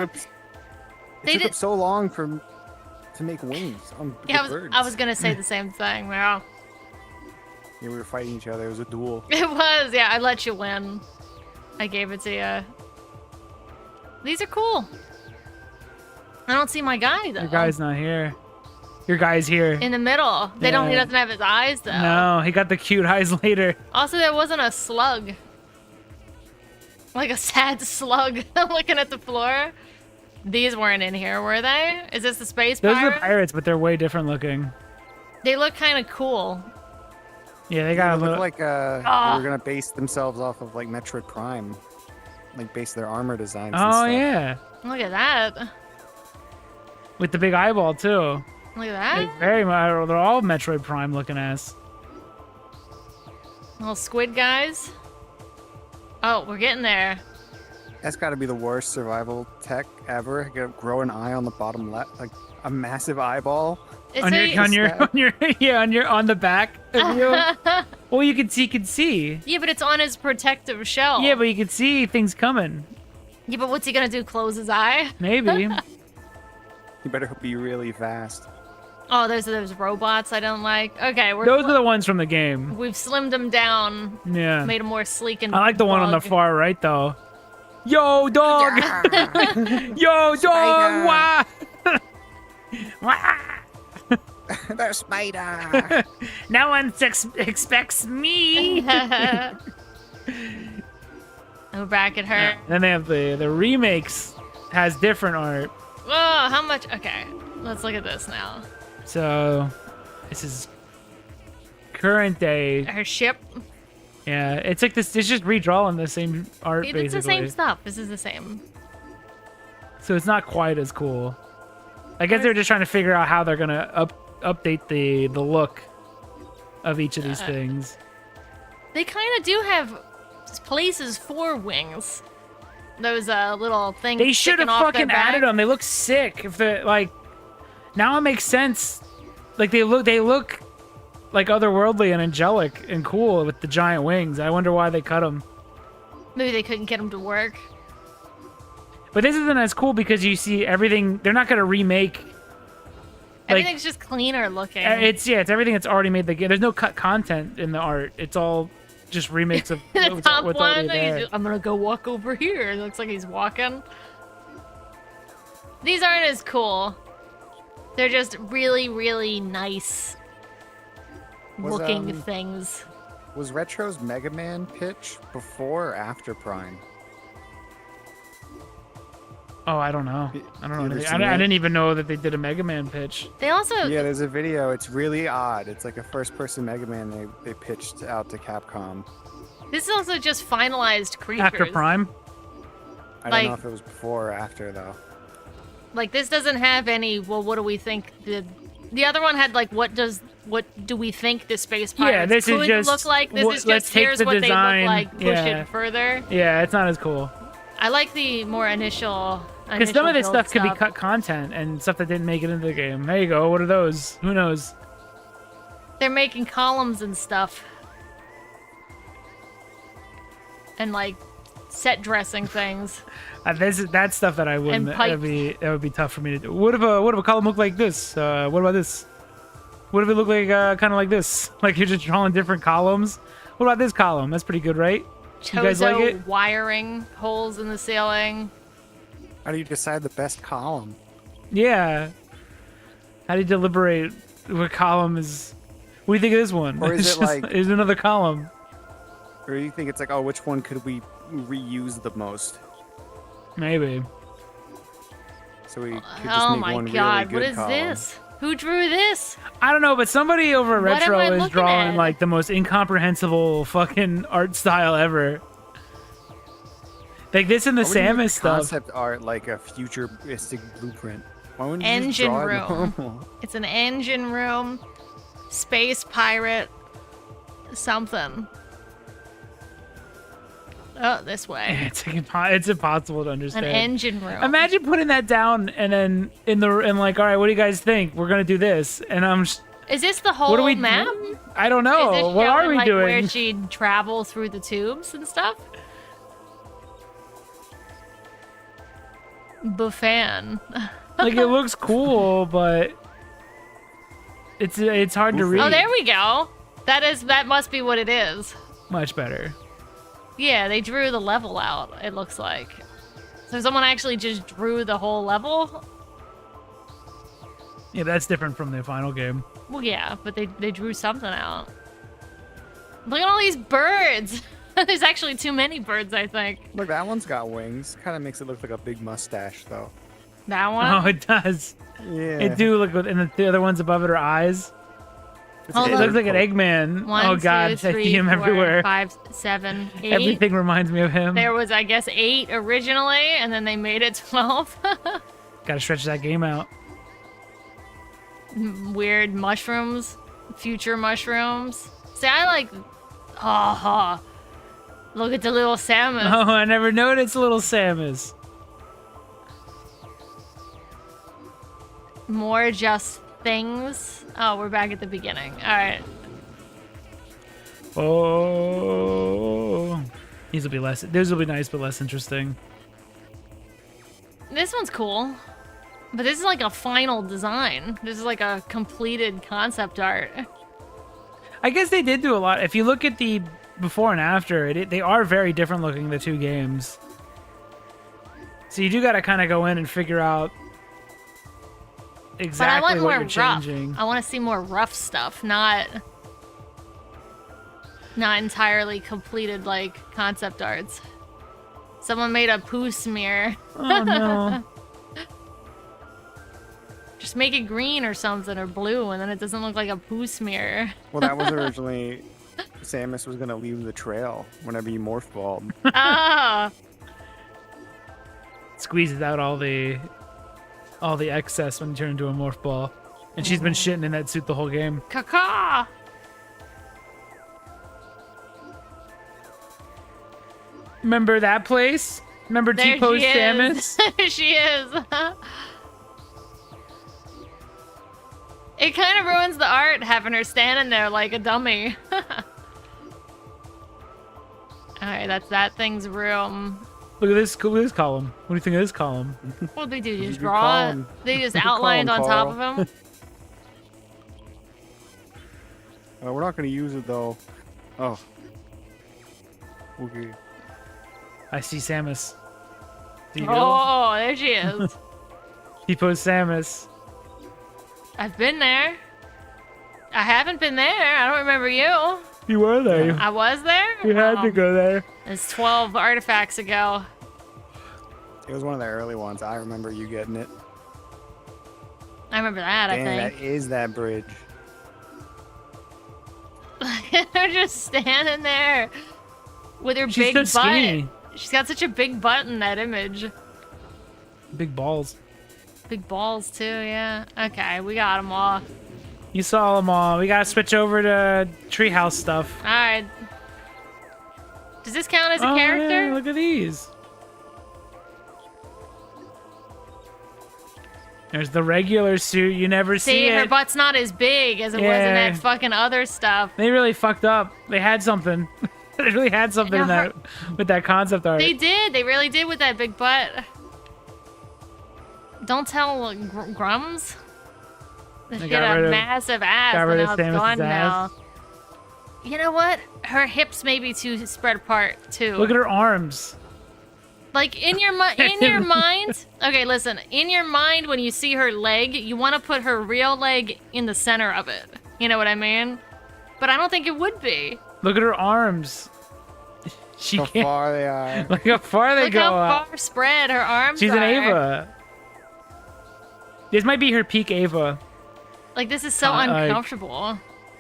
up so long to make wings on birds. I was gonna say the same thing. Wow. Yeah, we were fighting each other. It was a duel. It was. Yeah, I let you win. I gave it to you. These are cool. I don't see my guy though. Your guy's not here. Your guy's here. In the middle. He doesn't have his eyes though. No, he got the cute eyes later. Also, there wasn't a slug. Like a sad slug looking at the floor. These weren't in here, were they? Is this the space Those pirate? are pirates, but they're way different looking. They look kind of cool. Yeah, they got a little. Look like they were gonna base themselves off of like Metroid Prime, like base their armor designs. Oh and stuff. yeah. Look at that. With the big eyeball too. Look at that. Like, very much. They're all Metroid Prime looking ass. Little squid guys. Oh, we're getting there. That's got to be the worst survival tech ever. You gotta grow an eye on the bottom left, like a massive eyeball. It's On the back of you. Well, you can see. Yeah, but it's on his protective shell. Yeah, but you can see things coming. Yeah, but what's he gonna do? Close his eye? Maybe. You better be really fast. Oh, there's those robots I don't like. Okay, those are the ones from the game. We've slimmed them down. Yeah. Made them more sleek and. I like the one on the far right though. Yo, dog! Yo, dog! Wah! Wah! The spider! No one expects me! And we're back at her. Then they have the remakes has different art. Oh, how much? Okay, let's look at this now. So, this is current day. Her ship. Yeah, it's like this. It's just redrawing the same art, It's basically. the same stuff. This is the same. So it's not quite as cool. I guess they're just trying to figure out how they're gonna update the look of each of these things. They kind of do have places for wings. Those little things. They should have fucking added them. They look sick. If they like, now it makes sense. Like they look like otherworldly and angelic and cool with the giant wings. I wonder why they cut them. Maybe they couldn't get them to work. But this isn't as cool because you see everything. They're not gonna remake. Everything's just cleaner looking. It's everything that's already made the game. There's no cut content in the art. It's all just remakes of the top what's one. already there. I'm gonna go walk over here. It looks like he's walking. These aren't as cool. They're just really, really nice looking things. Was Retro's Mega Man pitch before or after Prime? Oh, I don't know. I don't know. ever Anything. seen I that? didn't even know that they did a Mega Man pitch. They also Yeah, there's a video. It's really odd. It's like a first-person Mega Man they pitched out to Capcom. this is also just finalized creatures. After Prime? I Like- don't know if it was before or after though. Like this doesn't have any. Well, what do we think? The other one had like, what do we think the space pirates this is could just look like? This is let's just take here's the what design, they look like. Push yeah. it further. Yeah, it's not as cool. I like the more initial. Because some of this build stuff could be cut content and stuff that didn't make it into the game. There you go. What are those? Who knows? They're making columns and stuff. And like set dressing things. That's stuff that I wouldn't. And pipes. That would be tough for me to do. What if a column looked like this? What about this? What if it looked like kind of like this? Like you're just drawing different columns. What about this column? That's pretty good, right? You guys like it? Wiring holes in the ceiling. How do you decide the best column? Yeah. How do you deliberate what column is? What do you think of this one? Or is It's it just- like- is another column? Or do you think it's like, oh, which one could we reuse the most? Maybe. So we could just Oh make my one god, really what good is column. this? Who drew this? I don't know, but somebody over at What am Retro I is looking drawing at? like the most incomprehensible fucking art style ever. Like this and the Why would you make Samus the stuff. Concept art like a futuristic blueprint. Why wouldn't you just Engine draw it room. normal? It's an engine room. Space pirate. Something. Oh, this way. It's impossible to An understand. engine room. Imagine putting that down and then and like, all right, what do you guys think? We're gonna do this, and I'm. Is this the whole What do we map? I don't Is know. this What are showing, we like, doing? Where she'd travel through the tubes and stuff? Buffan. Like it looks cool, but it's hard to read. Oh, there we go. That must be what it is. Much better. Yeah, they drew the level out, it looks like. So someone actually just drew the whole level? Yeah, that's different from the final game. Well, yeah, but they drew something out. Look at all these birds! There's actually too many birds, I think. Look, that one's got wings. Kind of makes it look like a big mustache, though. That one? Oh, it does. Yeah. It do look, and the other ones above it are eyes. Hold It on. looks like an Eggman. One, oh God, two, I three, see him 4, everywhere. 5, 7, 8. Everything reminds me of him. There was, I guess, 8 originally, and then they made it 12. Gotta stretch that game out. Weird mushrooms. Future mushrooms. See, I like... Oh, look at the little Samus. Oh, I never noticed little Samus. More just things. Oh, we're back at the beginning. All right. Oh, these will be less. These will be nice, but less interesting. This one's cool. But this is like a final design. This is like a completed concept art. I guess they did do a lot. If you look at the before and after, they are very different looking, the two games. So you do got to kind of go in and figure out exactly But I want what more you're rough. changing. I want to see more rough stuff, not entirely completed like concept arts. Someone made a poo smear. Oh no. Just make it green or something or blue, and then it doesn't look like a poo smear. Well, that was originally... Samus was going to leave the trail whenever you morph balled. Ah, Squeezes out all the excess when you turn into a morph ball. And she's been shitting in that suit the whole game. caca. Remember that place? Remember There T-Pose she is. Samus? There she is. It kind of ruins the art having her standing there like a dummy. Alright, that's that thing's room. Look at this column. What do you think of this column? What did they do? Just Good draw it? column. They just Good outlined on column, top of him? We're not going to use it, though. Oh. Okay. I see Samus. Do you? Oh, there she is. T-Pose Samus. I've been there. I haven't been there. I don't remember you. You were there. I was there? You had Oh, to go there. It's 12 artifacts ago. It was one of the early ones. I remember you getting it. I remember that, Dang, I that think. is that bridge. They're just standing there with her She's big so butt. skinny. She's got such a big butt in that image. Big balls. Big balls, too, yeah. Okay, we got them all. You saw them all. We gotta switch over to Treehouse stuff. Alright. Does this count as a Oh, character? yeah, look at these. There's the regular suit. You never see See, her it. butt's not as big as it was in Yeah. that fucking other stuff. They really fucked up. They had something. They really had something in Yeah, that with that concept art. They did. They really did with that big butt. Don't tell Grums. They She got had rid a of- massive ass, got and rid of now it's Samus's gone ass. now. You know what? Her hips may be too spread apart too. Look at her arms. Like in your mind. Okay, listen. In your mind, when you see her leg, you want to put her real leg in the center of it. You know what I mean? But I don't think it would be. Look at her arms. She How can't. far they are. Look how far they Look go how up. far spread her arms She's are. an Ava. This might be her peak Ava. Like, this is so Like- uncomfortable.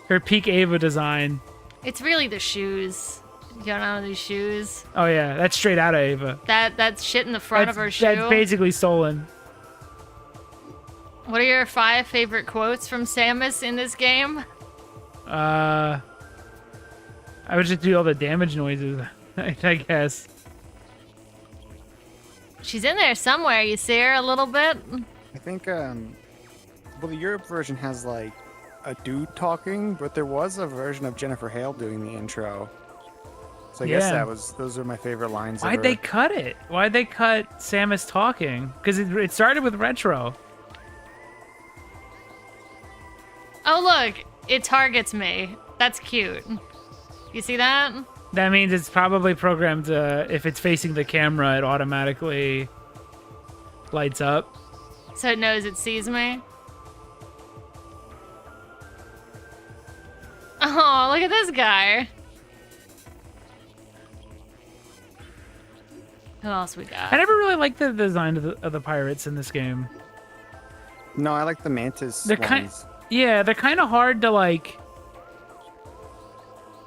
Her peak Ava design. It's really the shoes. You got on these shoes. Oh yeah, that's straight out of Ava. That shit in the front of her shoe. That's basically stolen. What are your 5 favorite quotes from Samus in this game? I would just do all the damage noises, I guess. She's in there somewhere. You see her a little bit? I think, well, the Europe version has like a dude talking, but there was a version of Jennifer Hale doing the intro. So I guess Yeah. those are my favorite lines. Why'd of they her. cut it? Why'd they cut Samus talking? Because it started with retro. Oh, look. It targets me. That's cute. You see that? That means it's probably programmed if it's facing the camera, it automatically lights up. So it knows it sees me. Oh, look at this guy. Who else we got? I never really liked the design of the pirates in this game. No, I like the Mantis They're ones. they're kind of hard to like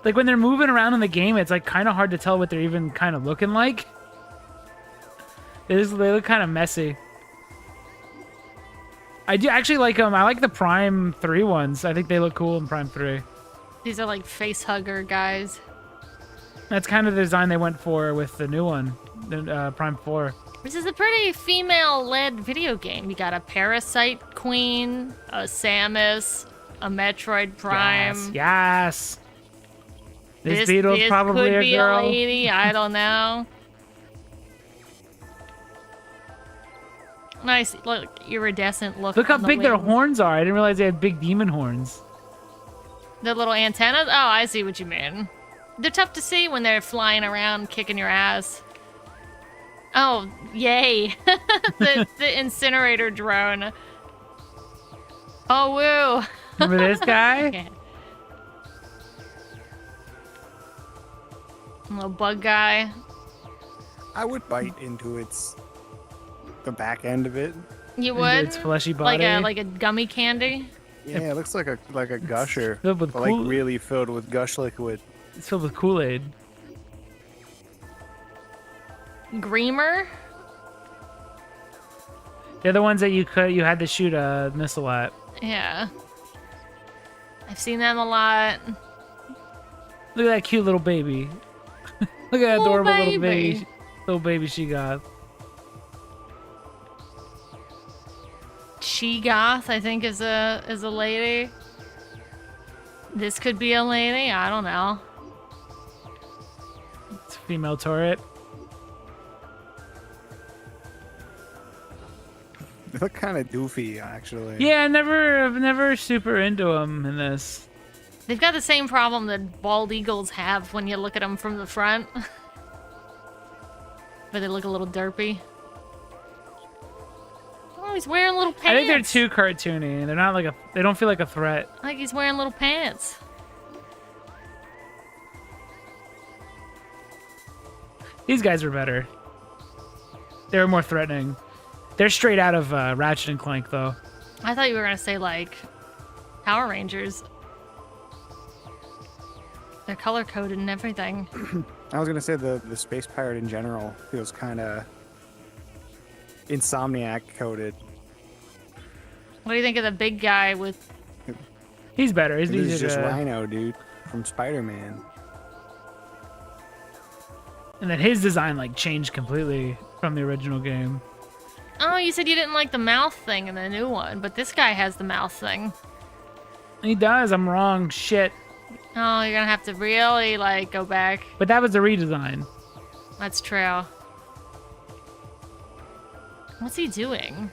when they're moving around in the game, it's like kind of hard to tell what they're even kind of looking like. They look kind of messy. I do actually like them. I like the Prime 3 ones. I think they look cool in Prime 3. These are like face hugger guys. That's kind of the design they went for with the new one, the Prime 4. This is a pretty female-led video game. You got a Parasite Queen, a Samus, a Metroid Prime. Yes. This beetle's this probably could a be girl. a lady. I don't know. Nice, look, iridescent look. Look how on the big their wings. horns are. I didn't realize they had big demon horns. The little antennas? Oh, I see what you mean. They're tough to see when they're flying around, kicking your ass. Oh, yay. the incinerator drone. Oh, woo. Remember this guy? Okay. Little bug guy. I would bite into the back end of it. You would? Its fleshy body. Like a gummy candy? Yeah, it looks like a gusher, filled with but like Kool- really filled with gush liquid. It's filled with Kool-Aid. Greamer? They're the ones that you had to shoot a missile at. Yeah. I've seen them a lot. Look at that cute little baby. Look at that Little adorable little baby. baby. Little baby she got. She-Goth, I think, is a lady. This could be a lady. I don't know. It's a female turret. They look kind of doofy, actually. Yeah, I've never super into them in this. They've got the same problem that bald eagles have when you look at them from the front. But they look a little derpy. Oh, he's wearing little pants. I think they're too cartoony. They're not they don't feel like a threat. Like he's wearing little pants. These guys were better. They were more threatening. They're straight out of Ratchet and Clank, though. I thought you were gonna say like Power Rangers. They're color coded and everything. I was gonna say the space pirate in general feels kind of Insomniac coded. What do you think of the big guy with? He's better. He's This is easier just to... Rhino, dude, from Spider-Man. And then his design like changed completely from the original game. Oh, you said you didn't like the mouth thing in the new one, but this guy has the mouth thing. He does. I'm wrong. Shit. Oh, you're gonna have to really like go back. But that was a redesign. That's true. What's he doing?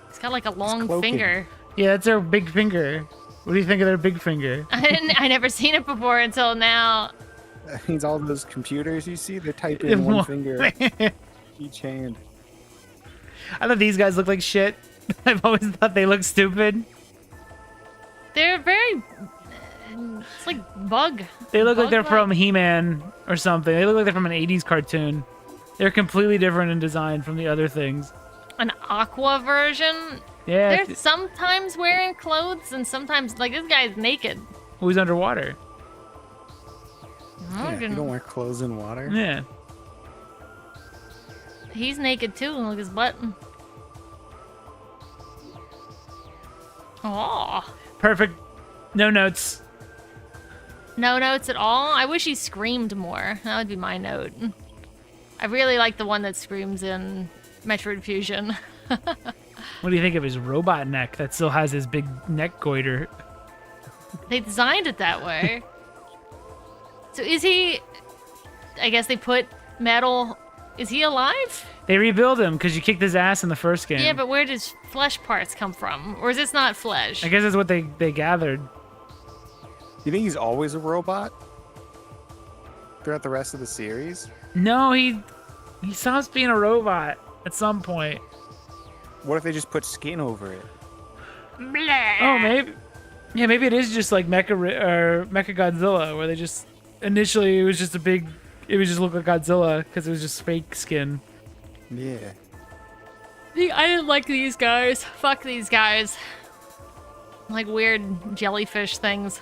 He's got like a long cloaking. finger. Yeah, that's their big finger. What do you think of their big finger? I never seen it before until now. That means all those computers you see, they type in one finger each hand. I thought these guys look like shit. I've always thought they look stupid. They're very. It's like bug. They look like they're Bug-like. from He-Man or something. They look like they're from an 80s cartoon. They're completely different in design from the other things. An aqua version. Yeah. They're sometimes wearing clothes and sometimes, like, this guy's naked. Who's underwater? Oh, Yeah, you don't wear clothes in water. Yeah. He's naked too. Look at his butt. Oh. Perfect. No notes. No notes at all? I wish he screamed more. That would be my note. I really like the one that screams in Metroid Fusion. What do you think of his robot neck that still has his big neck goiter? They designed it that way. So is he... I guess they put metal... Is he alive? They rebuild him because you kicked his ass in the first game. Yeah, but where does flesh parts come from? Or is this not flesh? I guess that's what they gathered. You think he's always a robot throughout the rest of the series? No, he stops being a robot at some point. What if they just put skin over it? Oh, maybe. Yeah, maybe it is just like Mecha Godzilla, where they just initially it was just it would just look like Godzilla because it was just fake skin. Yeah. I didn't like these guys. Fuck these guys. Like weird jellyfish things.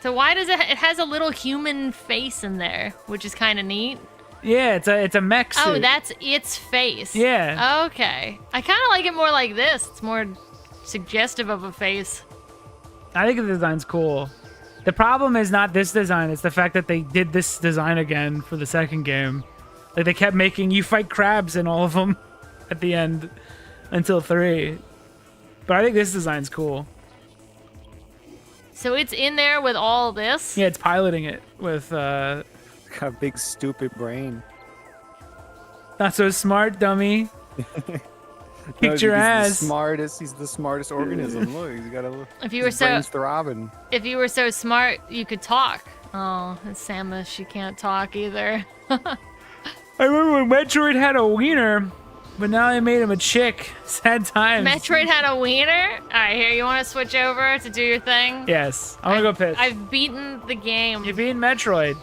So why does it has a little human face in there, which is kind of neat. Yeah, it's a mech suit. Oh, that's its face. Yeah. Okay. I kind of like it more like this. It's more suggestive of a face. I think the design's cool. The problem is not this design, it's the fact that they did this design again for the second game. Like, they kept making you fight crabs in all of them at the end until 3. But I think this design's cool. So it's in there with all this? Yeah, it's piloting it with, Got a big stupid brain. not so smart, dummy. Kicked your ass. He's the smartest organism. Look, he's got a. If you were his brain's so throbbing. if you were so smart, you could talk. Oh, and Samus, she can't talk either. I remember when Metroid had a wiener, but now they made him a chick. Sad times. Metroid had a wiener? Alright, here, you want to switch over to do your thing? Yes. I want to go piss. I've beaten the game. You beat Metroid.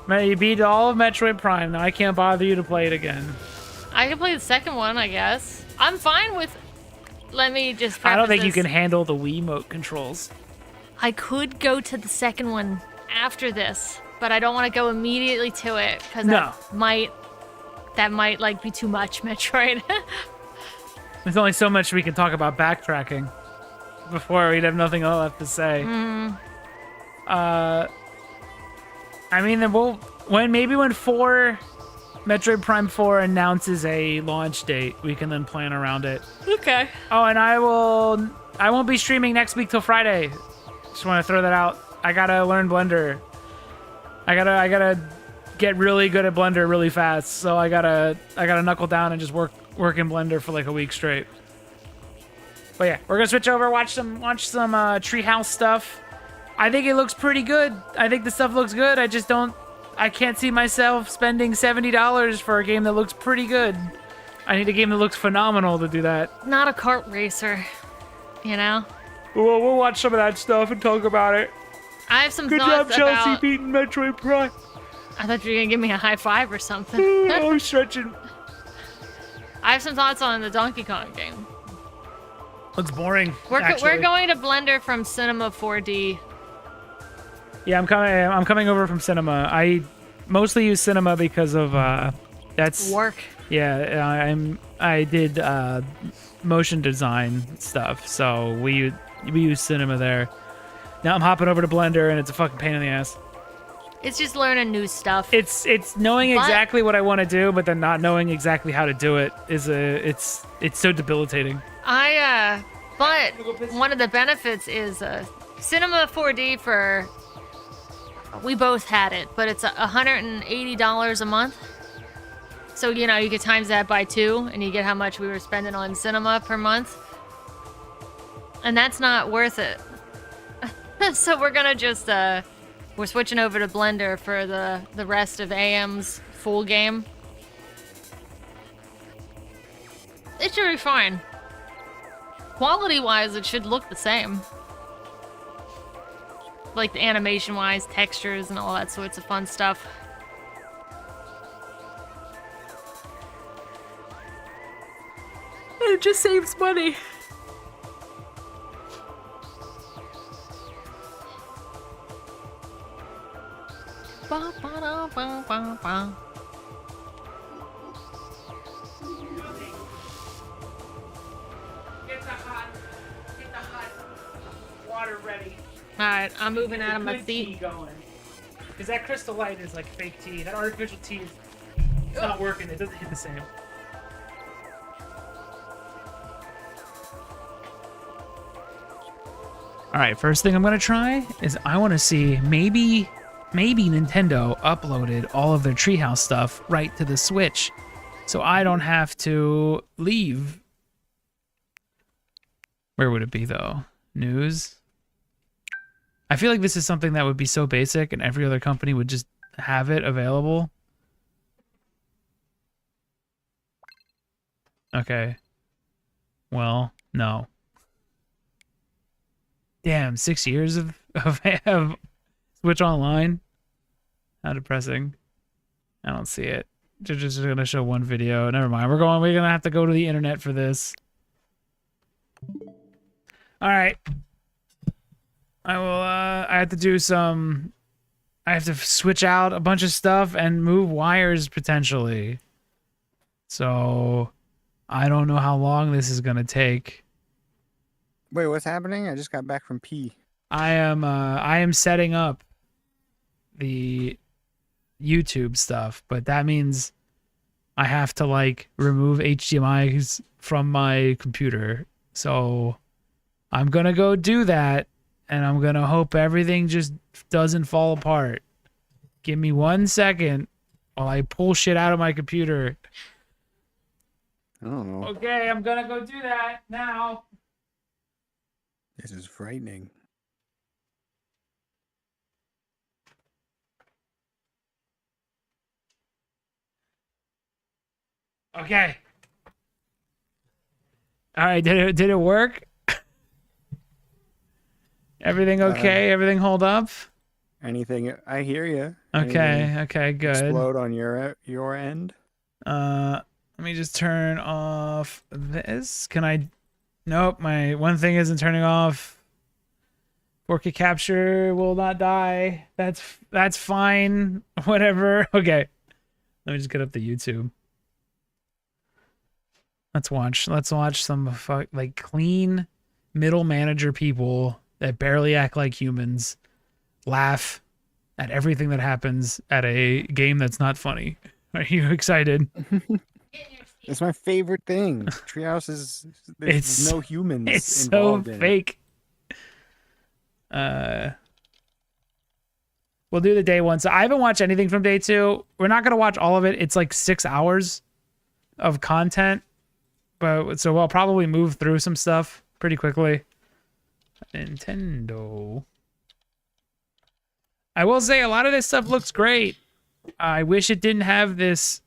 You beat all of Metroid Prime. Now I can't bother you to play it again. I can play the second one, I guess. I'm fine with... Let me just I don't preface think you this. can handle the Wiimote controls. I could go to the second one after this, but I don't want to go immediately to it because No. that might like be too much Metroid. There's only so much we can talk about backtracking before we'd have nothing else left to say. I mean, then when 4 Metroid Prime 4 announces a launch date, we can then plan around it. Okay. Oh, and I won't be streaming next week till Friday. Just want to throw that out. I gotta learn Blender. I gotta get really good at Blender really fast. So I gotta knuckle down and just work in Blender for like a week straight. But yeah, we're gonna switch over, watch some Treehouse stuff. I think it looks pretty good. I think the stuff looks good. I can't see myself spending $70 for a game that looks pretty good. I need a game that looks phenomenal to do that. Not a kart racer, you know? Well, we'll watch some of that stuff and talk about it. I have some Good job, thoughts Chelsea, about... beating Metroid Prime. I thought you were gonna give me a high five or something. I'm stretching. I have some thoughts on the Donkey Kong game. Looks boring. We're actually. going to Blender from Cinema 4D. Yeah, I'm coming over from Cinema. I mostly use Cinema because of that's Work. Yeah, I did motion design stuff, so we use Cinema there. Now I'm hopping over to Blender, and it's a fucking pain in the ass. It's just learning new stuff. It's knowing exactly what I want to do, but then not knowing exactly how to do it it's so debilitating. But one of the benefits is Cinema 4D we both had it, but it's $180 a month. So, you know, you could times that by 2, and you get how much we were spending on cinema per month. And that's not worth it. So we're gonna just, we're switching over to Blender for the rest of AM's full game. It should be fine. Quality-wise, it should look the same. Like the animation-wise, textures, and all that sorts of fun stuff. it just saves money. Ba, ba, da, ba, ba, ba. Get the hot water ready. Alright, I'm moving out of my Good tea seat. going. Because that Crystal Light is like fake tea. That artificial tea is it's not working. It doesn't hit the same. All right, first thing I'm gonna try is I want to see maybe Nintendo uploaded all of their Treehouse stuff right to the Switch, so I don't have to leave. Where would it be though? News. I feel like this is something that would be so basic, and every other company would just have it available. Okay. Well, no. Damn, 6 years of Switch Online? How depressing. I don't see it. They're just gonna show one video. Never mind. We're gonna have to go to the internet for this. Alright. I have to do some... I have to switch out a bunch of stuff and move wires potentially. So... I don't know how long this is gonna take. Wait, what's happening? I just got back from P. I am setting up the YouTube stuff, but that means I have to like remove HDMI's from my computer. So I'm gonna go do that, and I'm gonna hope everything just doesn't fall apart. Give me 1 second while I pull shit out of my computer. I don't know. Okay, I'm gonna go do that now. This is frightening. Okay. All right, did it work? Everything okay? Everything hold up? Anything? I hear you. Okay, okay, good. Explode on your end? Let me just turn off this. Can I? Nope, my one thing isn't turning off. 4K capture will not die. That's fine. Whatever. Okay. Let me just get up the YouTube. Let's watch some like clean middle manager people that barely act like humans laugh at everything that happens at a game that's not funny. Are you excited? It's my favorite thing. Treehouse is there's no humans It's involved so in fake. We'll do the day one. So I haven't watched anything from day two. We're not gonna watch all of it. It's like 6 hours of content, but so we'll probably move through some stuff pretty quickly. Nintendo. I will say a lot of this stuff looks great. I wish it didn't have this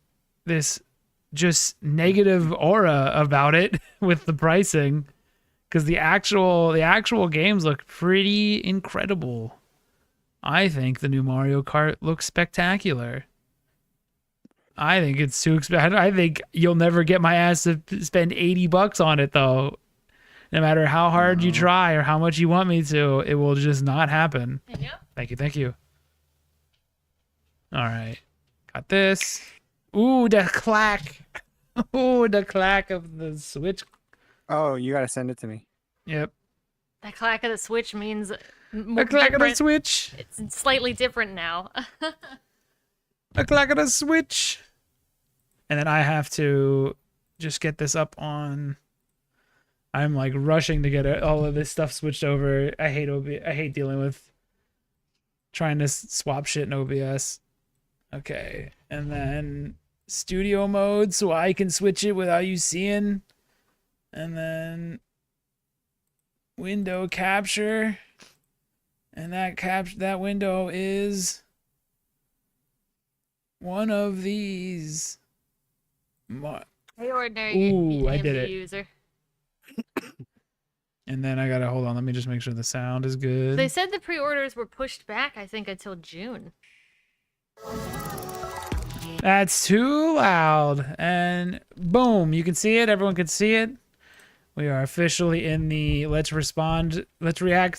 just negative aura about it with the pricing, because the actual games look pretty incredible. I think the new Mario Kart looks spectacular. I think it's too expensive. I think you'll never get my ass to spend $80 on it though. No matter how hard you try or how much you want me to, it will just not happen. Yep. Thank you. All right. Got this. Ooh, the clack. Ooh, the clack of the Switch. Oh, you gotta send it to me. Yep. That clack of the Switch means A clack of the Switch. It's slightly different now. A clack of the Switch. And then I have to just get this up on... I'm like rushing to get all of this stuff switched over. I hate dealing with trying to swap shit in OBS. Okay. And then studio mode so I can switch it without you seeing. And then window capture. And that window is one of these. Hey, ordinary Ooh, I did it. user. And then I gotta hold on. Let me just make sure the sound is good. They said the pre-orders were pushed back, I think, until June. That's too loud. And boom, you can see it. Everyone can see it. We are officially in the let's react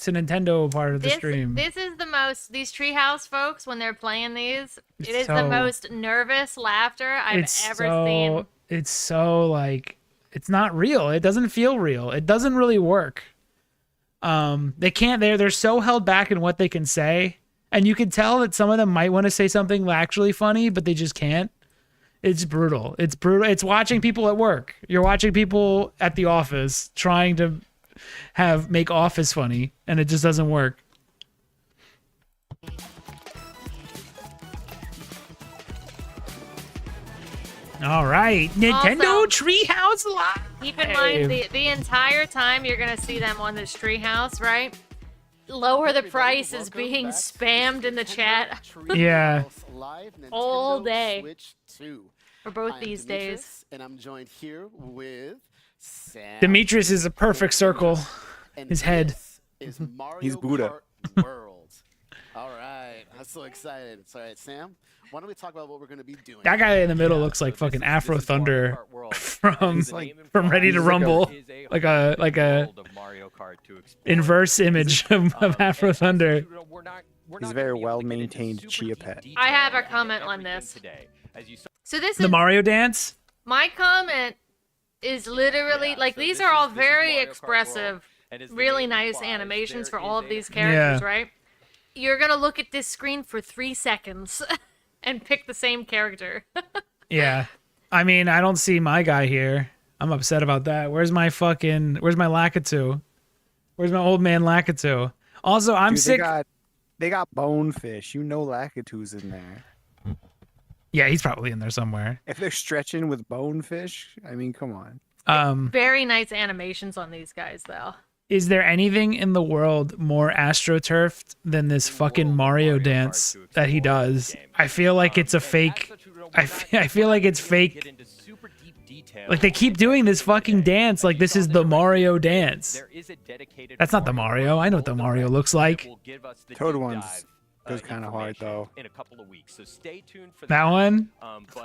to Nintendo part of the stream. This is the most, these Treehouse folks, when they're playing these, it is the so- most nervous laughter I've ever seen. It's so like, it's not real. It doesn't feel real. It doesn't really work. They're so held back in what they can say. And you can tell that some of them might want to say something actually funny, but they just can't. It's brutal. It's brutal. It's watching people at work. You're watching people at the office trying to make Office funny, and it just doesn't work. All right, Nintendo Also, Treehouse Live. Keep in mind, the entire time you're going to see them on this Treehouse, right? Lower the price is being spammed in the chat. Yeah. All day. For both these days. And I'm joined here with Sam. Demetrius is a perfect circle. And His head. this is Mario He's Buddha. Kart World. All right. I'm so excited. All right, Sam, why don't we talk about what we're going to be doing? That guy in the middle looks like fucking Afro Thunder from Ready to Rumble, like a inverse image of Afro Thunder. He's a very well-maintained chia pet. I have a comment on this. So this The is Mario dance. my comment is literally like these are all very expressive, really nice animations for all of these characters, Yeah. right? You're gonna look at this screen for 3 seconds and pick the same character. Yeah, I mean, I don't see my guy here. I'm upset about that. Where's my Lakitu? Where's my old man Lakitu? Also, I'm Dude, sick. They got bonefish. You know Lakitu's in there. Yeah, he's probably in there somewhere. If they're stretching with bonefish, I mean, come on. Very nice animations on these guys, though. Is there anything in the world more astroturfed than this fucking Mario dance that he does? I feel like it's a fake. I feel like it's fake. Like they keep doing this fucking dance like this is the Mario dance. That's not the Mario. I know what the Mario looks like. Toad one's goes kind of hard though. In a couple of weeks, so stay tuned for That one?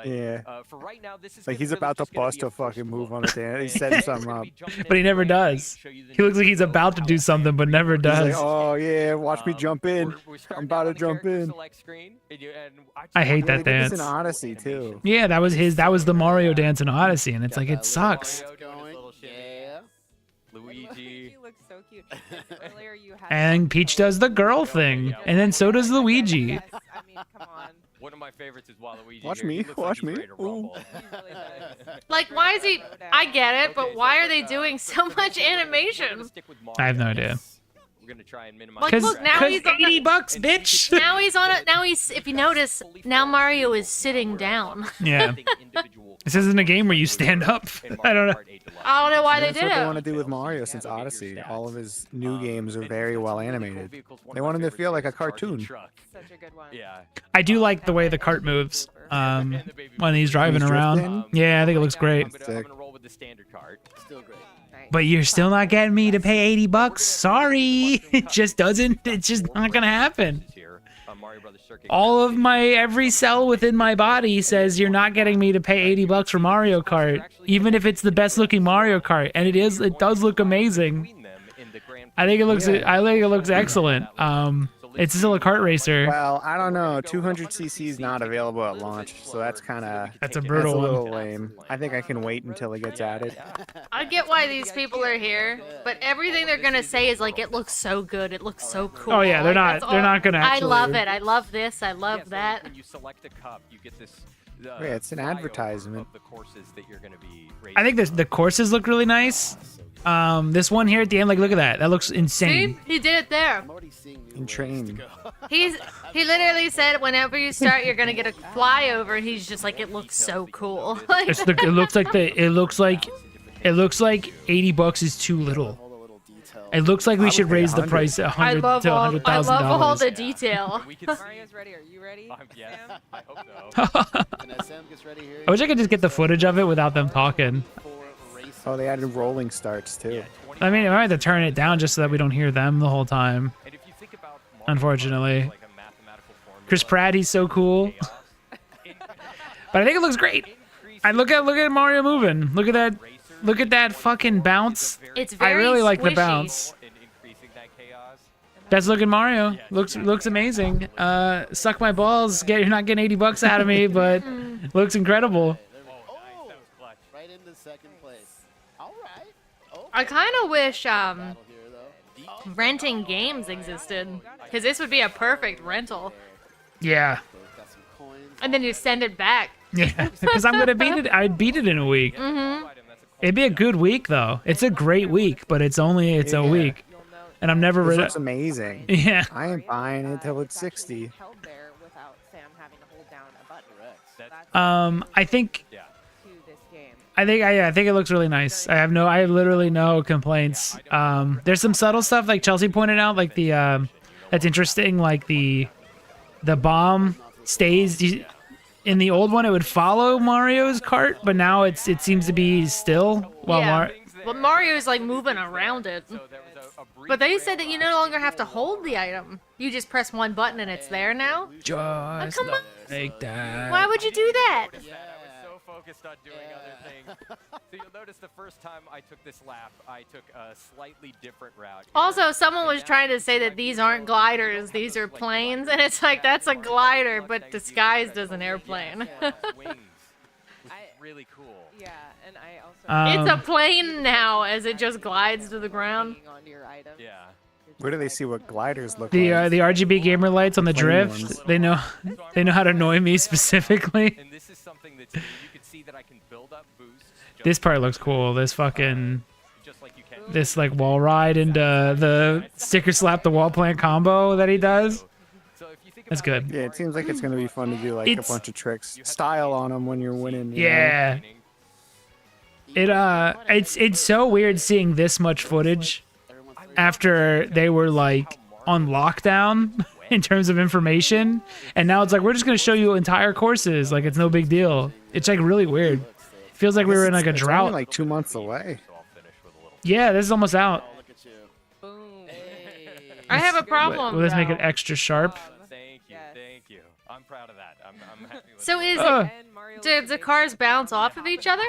Yeah. For right now, this is Like he's about to bust a fucking move on the dance. He's setting something up. But he never does. He looks like he's about to do something but never He's does. like, oh yeah, watch me jump in. I'm about to jump in. I hate that They did this dance. in Odyssey too. Yeah, that was the Mario dance in Odyssey, and it's like it sucks. Yeah. Luigi. You look so cute. Earlier you had And Peach does the girl thing, and then so does Luigi. Yes, I mean, come on. One of my favorites is Waluigi. Watch here. me, He looks watch like he's me. ready to rumble. He really does. Like, why is he? I get it, but why are they doing so much animation? I have no idea. We're gonna try and minimize. Like, Cause, look, now 'cause he's on $80, the- bitch. Now he's on it. Now he's. If you notice, now Mario is sitting down. Yeah. This isn't a game where you stand up. I don't know. I don't know why they That's did what they want to it. do with Mario since Odyssey. All of his new games are very well animated. They want him to feel like a cartoon. Such a good one. Yeah. I do like the way the cart moves when he's driving He's around. drifting? Yeah, I think it looks great. I'm Sick. gonna roll with the standard card. Still great. But you're still not getting me to pay $80. Sorry, it just doesn't. It's just not gonna happen. All of every cell within my body says you're not getting me to pay $80 for Mario Kart, even if it's the best looking Mario Kart, and it is. It does look amazing. I think it looks. I think it looks excellent. It's still a kart racer. Well, I don't know. 200cc is not available at launch, so that's kind of That's a that's a brutal little one. lame. I think I can wait until it gets added. I get why these people are here, but everything they're gonna say is like, it looks so good. It looks so cool. Oh yeah, they're Like, not. that's They're all- not gonna. I Actually, love it. I love this. I love that. When you select a cup, you get this. Yeah, it's an flyover advertisement. Of the courses that you're gonna be I think the courses look really nice. This one here at the end, like look at that. That looks See, insane. he did it there. I'm already seeing new In train. He literally said whenever you start, you're gonna get a flyover, and he's just like, it looks so cool. Like, It looks like $80 is too little. all the little details. It looks like we would should pay raise the 100. price I 100 love to all. I love all $100,000. the detail. We can see. Mario's ready. Are you ready? Yeah, Sam? I hope so. And as Sam gets ready here, I wish I could just get the footage of it without them talking. for racing. Oh, they added rolling starts too. I mean, I might have to turn it down just so that we don't hear them the whole time. And if you think about Unfortunately. like a mathematical formula, Chris Pratt, he's so cool. But I think it looks great. I look at Mario moving. Look at that. Look at that fucking bounce. It's I very really like the squishy. bounce. And increasing that chaos. Best looking Mario. Looks amazing. Suck my balls. You're not getting $80 out of me, but looks incredible. Oh, nice. That was clutch. Right into second place. All right. Oh, I kind of wish battle here, though. renting games existed, because this would be a perfect rental. Yeah. Got some coins. And then you send it back. Yeah. Because I'm gonna beat it. I'd beat it in a week. It'd be a good week though. It's a great week, but it's a week, You'll know. and I'm never. This looks amazing. Yeah. I ain't buying it till it's 60. Held there without Sam having to hold down a button. Correct. That's I think. Yeah. to this game. I think it looks really nice. I have literally no complaints. There's some subtle stuff like Chelsea pointed out, like the that's interesting. Like the bomb stays in the old one. It would follow Mario's cart, but now it seems to be still while Yeah. But Mario's like moving around it. So there was a brief But they said that you no longer have to hold the item. You just press one button and it's there now. just come on. like that. Why would you do that? that. I was so focused on doing other things. So you'll notice the first time I took this lap, I took a slightly different route. here. Also, someone was trying to say that these aren't gliders, these are planes, and it's like, that's a glider, but disguised as an airplane. Wings. I, Really cool. yeah, and I also. It's a plane now as it just glides to the ground. hanging onto your item. Yeah. Where do they see what gliders look The like? the RGB gamer lights on the Plain drift. ones. They know how to annoy me specifically. And this is something that's you can see that I can build up boosts. just This part looks cool. This fucking just like you can. this like wall ride and the sticker slap the wall plant combo that he does. So if you think That's about, good. Yeah, it seems like it's gonna be fun to do like It's- a bunch of tricks, style on them when you're winning. you know? Yeah. It's so weird seeing this much footage after they were like on lockdown in terms of information, and now it's like we're just gonna show you entire courses like it's no big deal. It's like really weird. Feels like we were in like a It's only drought. like 2 months away. so I'll finish with a little. Yeah, this is almost out. Look at you. Boom. I have a problem. Will this make it though. extra sharp? Thank you, Yes. thank you. I'm proud of that. I'm happy with So that. is Uh. And Mario do the cars bounce off of each other?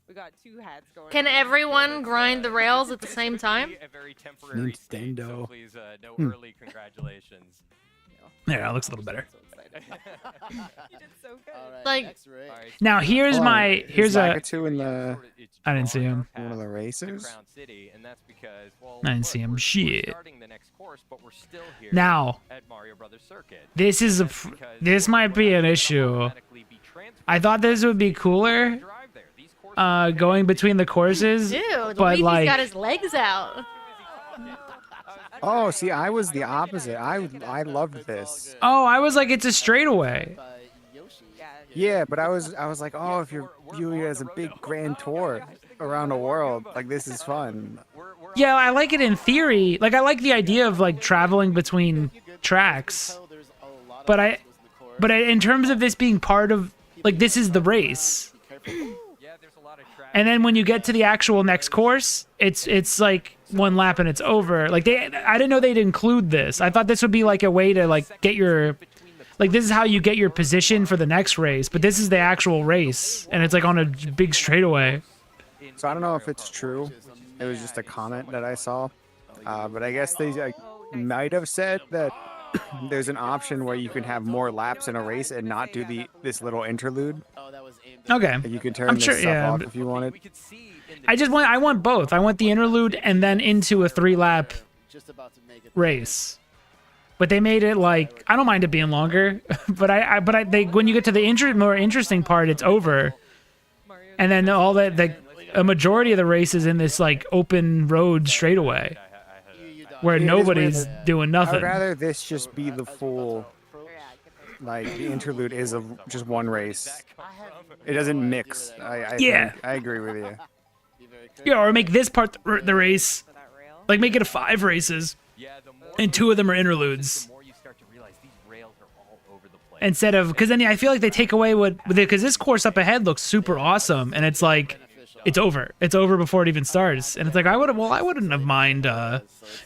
We got two hats going. Can on. everyone grind the rails at the same time? A very temporary state, so Nintendo. please, no early congratulations. There, that looks a little better. So excited. You did so good. All right. Like- X-ray. All right, Now here's Oh, my is here's a Lakitu in the I didn't see him. one of the races. Crown City, and that's because, well, I didn't look, see him. we're Shit. starting the next course, but we're still here Now at Mario Brothers Circuit. this is this might be an issue. I thought this would be cooler going between the courses, Dude, but Luigi's like got his legs out. Oh, see, I was the opposite. I loved this. oh, I was like it's a straightaway. By Yoshi. Yeah, but I was like, oh, if you're viewing it as a big grand tour around the world, like this is fun. Yeah, I like it in theory. Like I like the idea of like traveling between tracks. So there's a lot of But obstacles in the course. But in terms of this being part of like this is the race. Be careful. Yeah, there's a lot of traffic. And then when you get to the actual next course, it's like one lap and it's over. Like I didn't know they'd include this. I thought this would be like a way to like get your like this is how you get your position for the next race, but this is the actual race and it's like on a big straightaway. So I don't know if it's true. It was just a comment that I saw, but I guess they might have said that there's an option where you can have more laps in a race and not do this little interlude. Oh, that was aimed at Okay. Like you can turn I'm this sure- stuff yeah, off but- if you wanted. We could see in the I want both. I want the interlude and then into a 3-lap just about to make it. race. But they made it like I don't mind it being longer, but they when you get to the more interesting part, it's over, Mario and then all a majority of the race is in this like open road straightaway You dodged. where It is nobody's weird. doing I nothing. would rather this just be the full, Yeah, I can like the interlude is just one race. It doesn't mix. I Yeah. think, I agree with you. Be very careful. Yeah, or make this part the race, for that rail. like make it a 5 races, yeah, the more and 2 of them are interludes. the more you start to realize these rails are all over the place. Instead of because then I feel like they take away because this course up ahead looks super awesome, and it's like it's over before it even starts, and it's like I wouldn't have mind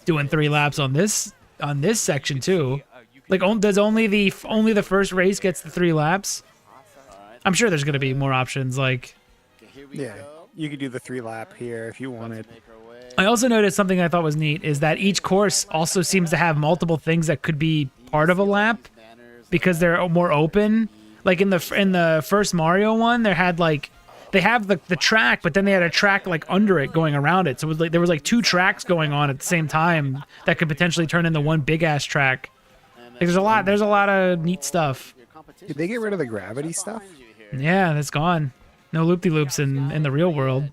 doing 3 laps on this section too. Like does only the first race gets the 3 laps? I'm sure there's gonna be more options like Okay, here we Yeah. go. You could do the 3-lap here if you wanted. Make our way. I also noticed something I thought was neat is that each course also seems to have multiple things that could be part of a lap because they're more open. Like in the first Mario one, they have the track, but then they had a track like under it going around it. So it was like there was like 2 tracks going on at the same time that could potentially turn into one big ass track. Like there's a lot of neat stuff. Did they get rid of the gravity stuff? Yeah, that's gone. No loop-de-loops in the real world.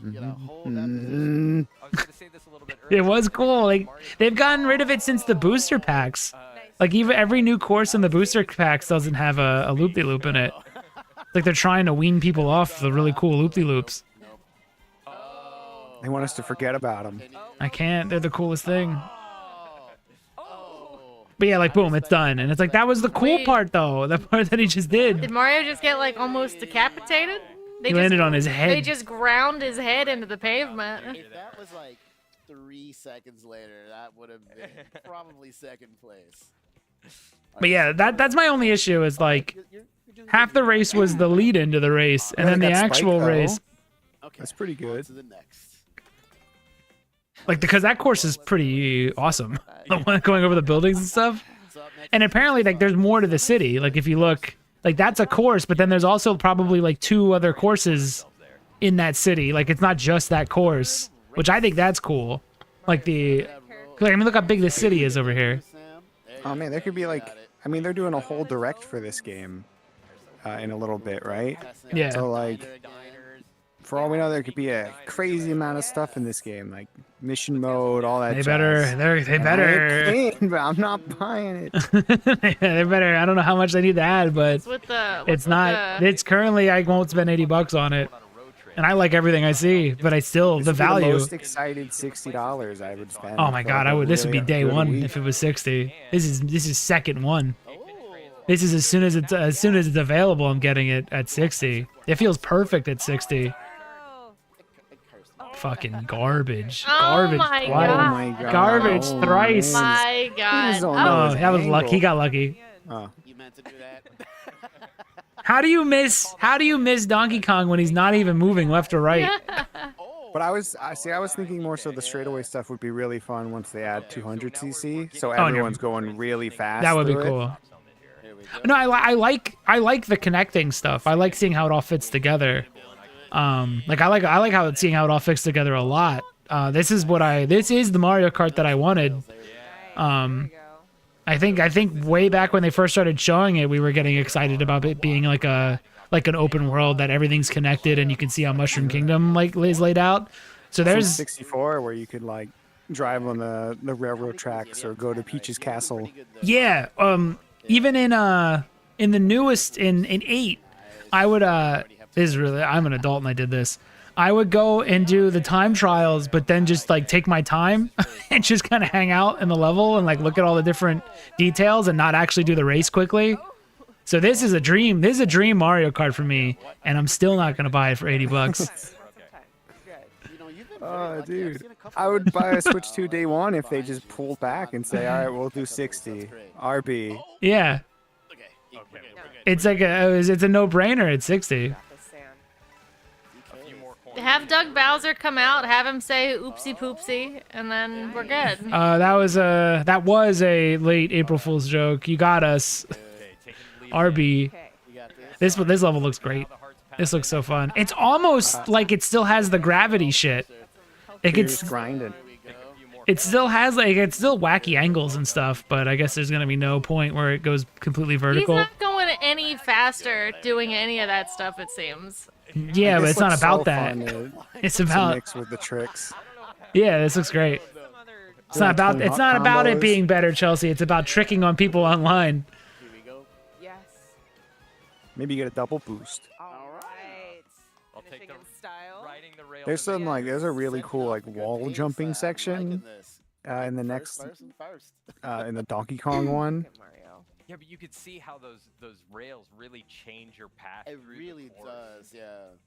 Mm. I was going to say this a little bit earlier. It was cool. Like they've gotten rid of it since the booster packs. Like even every new course in the booster packs doesn't have a loop-de-loop in it. Like they're trying to wean people off the really cool loop-de-loops. They want us to forget about them. I can't. They're the coolest thing. But yeah, like boom, it's done. And it's like that was the cool Wait. part though. The part that he just did. Did Mario just get like almost decapitated? He landed on his head. They just ground his head into the pavement. If that was like 3 seconds later, that would have been probably second place. But yeah, that's my only issue is like half the race was the lead into the race, and Yeah, then the they got Spike, actual though. race, Okay, That's pretty on good. to the next. like because that course is pretty awesome. The one going over the buildings and stuff. So up next And apparently, like, there's more to the city. Like, if you look, like, that's a course, but then there's also probably like 2 other courses in that city. Like, it's not just that course, which I think that's cool. Like like, I mean, look how big this city is over here. Sam, there you Oh man, there could be got like, it. I mean, they're doing a whole direct for this game in a little bit, right? Yeah. So like, Diners. for all we know, there could be a crazy amount of stuff in this game, like mission mode, all that. They jazz. better, they And better, I can, but I'm not buying it. they better. I don't know how much they need to add, but What's with the? it's not. It's currently I won't spend $80 on it, and I like everything I see, but I still This the would be value. The most excited $60 I would spend. Oh my for, god, like, I a would. This would be really day good one week. if it was 60. This is second one. Oh. This is as soon as it's available. I'm getting it at 60. It feels perfect at 60. Fucking garbage. Oh Garbage. my twice. Oh God. my god. Garbage Oh, thrice. man. My God. just don't know. Oh, his that was lucky. He angle. got lucky. Oh. You meant to do that? How do you miss Donkey Kong when he's not even moving left or right? But I was thinking more so the straightaway stuff would be really fun once they add 200cc, so and you're- everyone's going really fast. That would be through it. cool. Here we go. No, I like the connecting stuff. I like seeing how it all fits together. Like I like how seeing how it all fits together a lot. This is the Mario Kart that I wanted. I think way back when they first started showing it, we were getting excited about it being like an open world that everything's connected and you can see how Mushroom Kingdom like is laid out. So From there's 64 where you could like drive on the railroad tracks or go to Peach's Castle. yeah. Even in the newest in 8, I would this is really I'm an adult and I did this. I would go and do the time trials, but then just like take my time and just kind of hang out in the level and like look at all the different details and not actually do the race quickly. So this is a dream. This is a dream Mario Kart for me, and I'm still not gonna buy it for $80. You know, you've been very Oh, lucky. I've dude. seen a couple I of would buy a Switch 2 races day one if they behind just you. pulled back and say, all right, we'll do 60. RB. Yeah, Okay, we're good, we're good. it's like it's a no-brainer at 60. A few more corners. Have Doug Bowser come out, have him say "oopsie poopsie," and then we're good. That was a late April Fool's joke. You got us, Okay, taking the lead. RB. Okay. You got this. This level looks great. This looks so fun. It's almost like it still has the gravity shit. It You're gets just grinding. There we go. it still has like it's still wacky angles and stuff, but I guess there's gonna be no point where it goes completely He's vertical. not going any faster doing any of that stuff. It seems. Yeah, but This it's not looks about so that. fun to- It's to about mix with the tricks. yeah, this looks great. It's not about Doing it's not about it combos. being better, Chelsea. It's about tricking on people online. Here we go. Yes. Maybe you get a double boost. All right. I'll take Finishing the in style. riding the rail. There's some like there's a really cool like Good wall pace, jumping I'm section liking this. in the next First. in the Donkey Kong one. Look at Mario. Yeah, but you could see how those rails really change your path. It through really the course. does, yeah.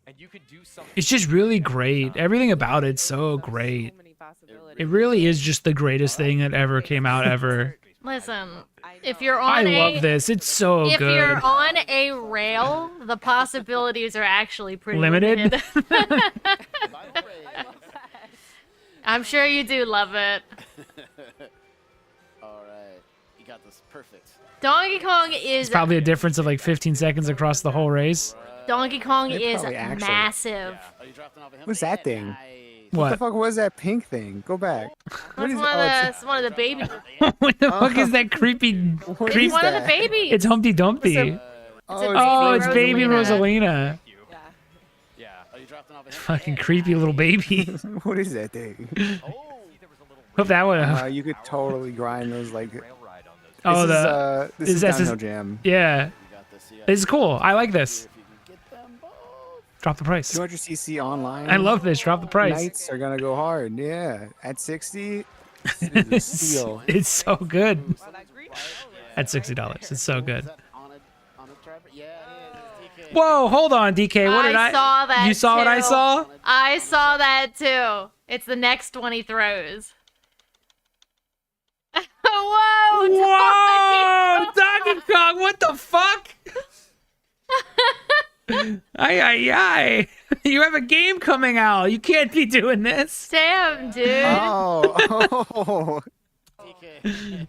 And you could do something. It's just really great. Everything about it's so great. So many possibilities. It really is just the greatest thing that ever came out ever. Listen, I if know. you're I on a love this. It's so if good. you're on a rail, the possibilities are actually pretty Limited? limited. By the way, I love that. I'm sure you do love it. all right, you got this perfect. Donkey Kong is It's probably a difference of like 15 seconds across the whole race. Donkey Kong It is probably actually- massive. Oh, you dropped it off of him? What's that Yeah, thing? nice. What the What? fuck was that pink thing? Go back. What That's is one of oh, the it's- it's one of the baby. What the fuck is that creepy? what It's is one of the that? babies. It's Humpty Dumpty. It's Oh, Oh, it's Rosalina. baby Rosalina. Yeah. Yeah. Oh, you dropped it off of him? Fucking creepy little baby. what is that thing? Oh, There was a little Hope that one. You could totally grind those like. rail ride on those. Oh, this is is that- Downhill Jam. Yeah, you got this. Yeah. this is cool. I like this. If you can get them both. Drop the price. 200cc online. I love this. Drop the price. Nights are gonna go hard. Yeah, at 60, this is a steal. It's so good. Wow, that green. At $60, it's so good. Is that on a driver? Yeah, it is. DK. Whoa, hold on, DK. What did I? saw that You saw what I too. saw? I saw that too. It's the next one he throws. Whoa! Whoa, Donkey Kong! What the fuck? Ay. You have a game coming out. You can't be doing this. Damn, dude. Oh, DK.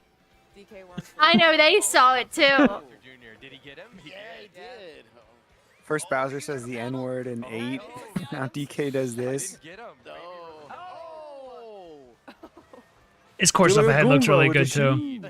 DK wants. I know they saw it too. Junior, did he get him? Yeah, he did. First Bowser says the N word in 8. Now DK does this. Didn't get him. No. Oh. This course up ahead looks really good too.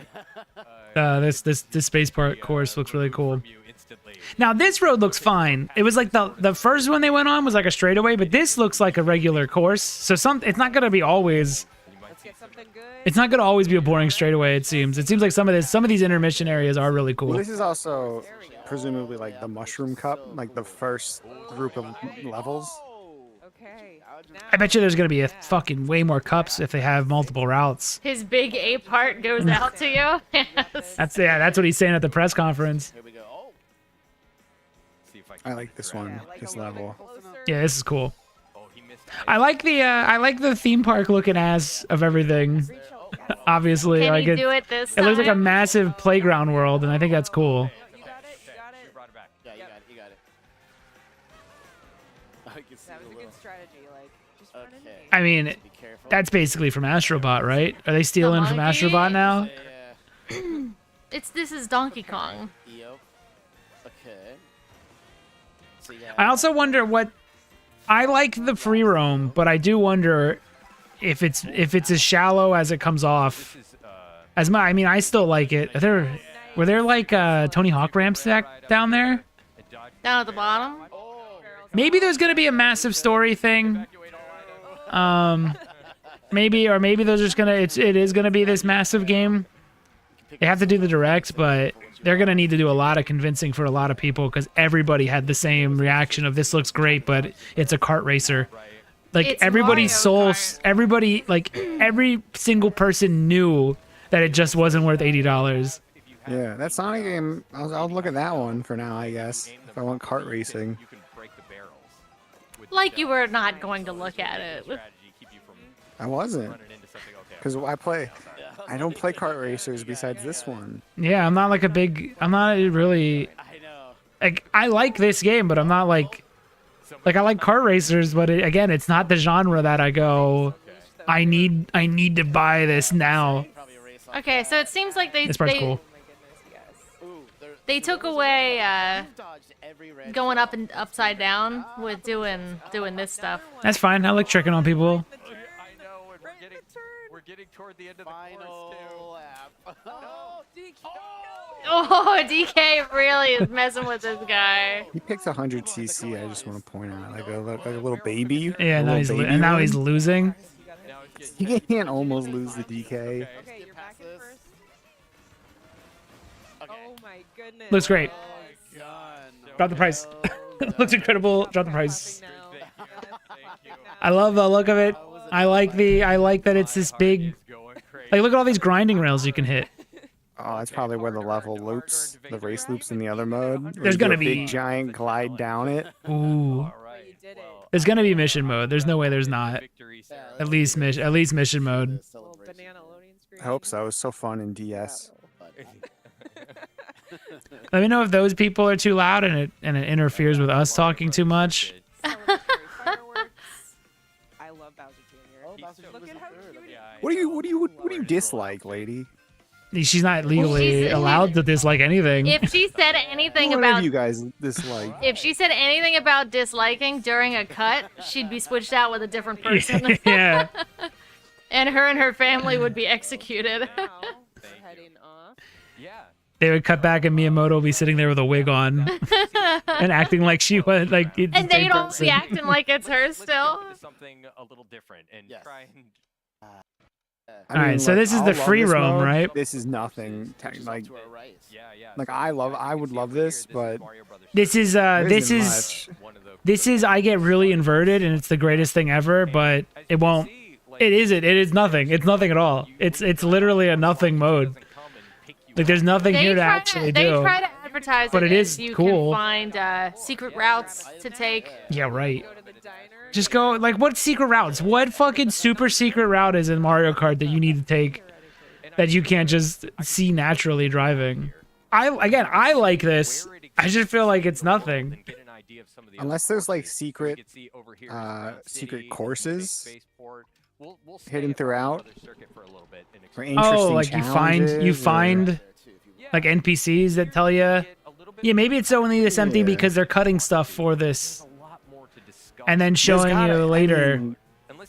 too. This space part course looks really cool. From you instantly. Now this road looks fine. It was like the first one they went on was like a straightaway, but this looks like a regular course. So it's not gonna be always. Let's get something good. It's not gonna always be a boring straightaway. It seems. It seems like some of these intermission areas are really Well, cool. this is also presumably like the Mushroom Cup, like the first group of levels. Okay. I bet you there's gonna be a fucking way more cups if they have multiple routes. His big ape heart goes out to you. Yes. That's what he's saying at the press conference. Here we go. Oh. See if I I like this one, this level. Yeah, this is cool. Oh, he missed. I like the theme park looking ass of everything. Obviously, Can like you do it this time? it looks like a massive playground world, and I think that's cool. You got it. You got You it. brought it back. Yeah, you got it. You got it. I can see That was the a little. good strategy. Like, just run in Okay. there. I mean, Be careful. that's basically from Astrobot, right? Are they stealing from monkey? Astrobot now? Yeah. This is Donkey Kong. Yep. Okay. So yeah. I also wonder what. I like the free roam, but I do wonder if it's as shallow as it comes off. This is I mean, I still like it. Were there like Tony Hawk ramps down there? a dodge. Down at the bottom. Maybe there's gonna be a massive story thing. Evacuate all items. Maybe those are just gonna. It is gonna be this massive game. They have to do the direct, but they're gonna need to do a lot of convincing for a lot of people because everybody had the same reaction of this looks great, but it's a kart racer. Like It's everybody's Mario soul, Kart. every single person knew that it just wasn't worth $80. Yeah, that Sonic game, I'll look at that one for now, I guess, if I want kart racing. You can break the barrels. with Like you the were stealth. not going to look at it. Strategy keep you from I wasn't, running into something. Okay. because I don't play kart racers besides this one. Yeah, I'm not really I know. like I like this game, but I'm not like I like kart racers, but again, it's not the genre that I go. I need to buy this now. Probably a race Okay, so it seems like This part's cool. Oh my goodness, yes. Ooh, they took away dodged every red going up and upside down with doing this stuff. That's fine. I like tricking on people. I know, and we're getting toward the end of the course final lap. Oh, DK. Oh, DK really is messing with this guy. He picked 100cc. I just want to point out, like a little baby. Yeah, a now little baby now one. he's losing. too. Now it's getting You can't almost lose the DK. Okay, you're Get back past in this. first. Okay. Oh my goodness. Looks great. Yes. Done. Drop the price. Looks incredible. Drop the price. Clapping now. Thank you. Thank you. I love the look of it. I like that it's this big. It's going crazy. Like, look at all these grinding rails you can hit. Oh, that's probably where the level loops, the race loops in the other mode. where There's you do gonna a be- big giant glide down it. Ooh. All right. you did it. well, There's gonna be mission mode. There's no way there's not. victory Yeah, ceremony. At least mission mode. Little banana loading screen. I hope so. It was so fun in DS. Let me know if those people are too loud and it interferes with us talking too much. Celebratory fireworks. I love Bowser Jr. Oh, Bowser Look was at the how third. cute he Yeah, is. What do you dislike, lady? She's not legally she's- allowed to dislike anything. If she said anything What about have you guys dislike? if she said anything about disliking during a cut, she'd be switched out with a different person, Yeah. and her family would be executed. Now, we're heading off. Yeah. They would cut back and Miyamoto would be sitting there with a wig on and acting like she was like it's the And same they'd all person. be acting like it's her Let's still. go into something a little different and Yes. try and I All right, mean, so look, this is I'll the love free this roam, mode. right? This is nothing. Like, To our right. yeah. Like, so I as you would can see love over here, this, is but Mario Brothers This is there this isn't is much. one of the this is I get really inverted and it's the greatest thing ever, but as you it can won't. see, like, It isn't. It is nothing. It's nothing at all. It's literally a nothing mode. doesn't come and pick you Like there's up. nothing They here to try actually they do. try to advertise But it it as is you cool. can find secret routes to take. Yeah, right. Go to the diner. Just go like what secret routes? What fucking super secret route is in Mario Kart that you need to take that you can't just see naturally driving? I like this. I just feel like it's nothing. Unless there's, like, secret courses hidden throughout. Or interesting Oh, like you challenges or- find like NPCs that tell you. Yeah, maybe it's only this empty Yeah. because they're cutting stuff for this and then There's showing gotta- you I later. mean,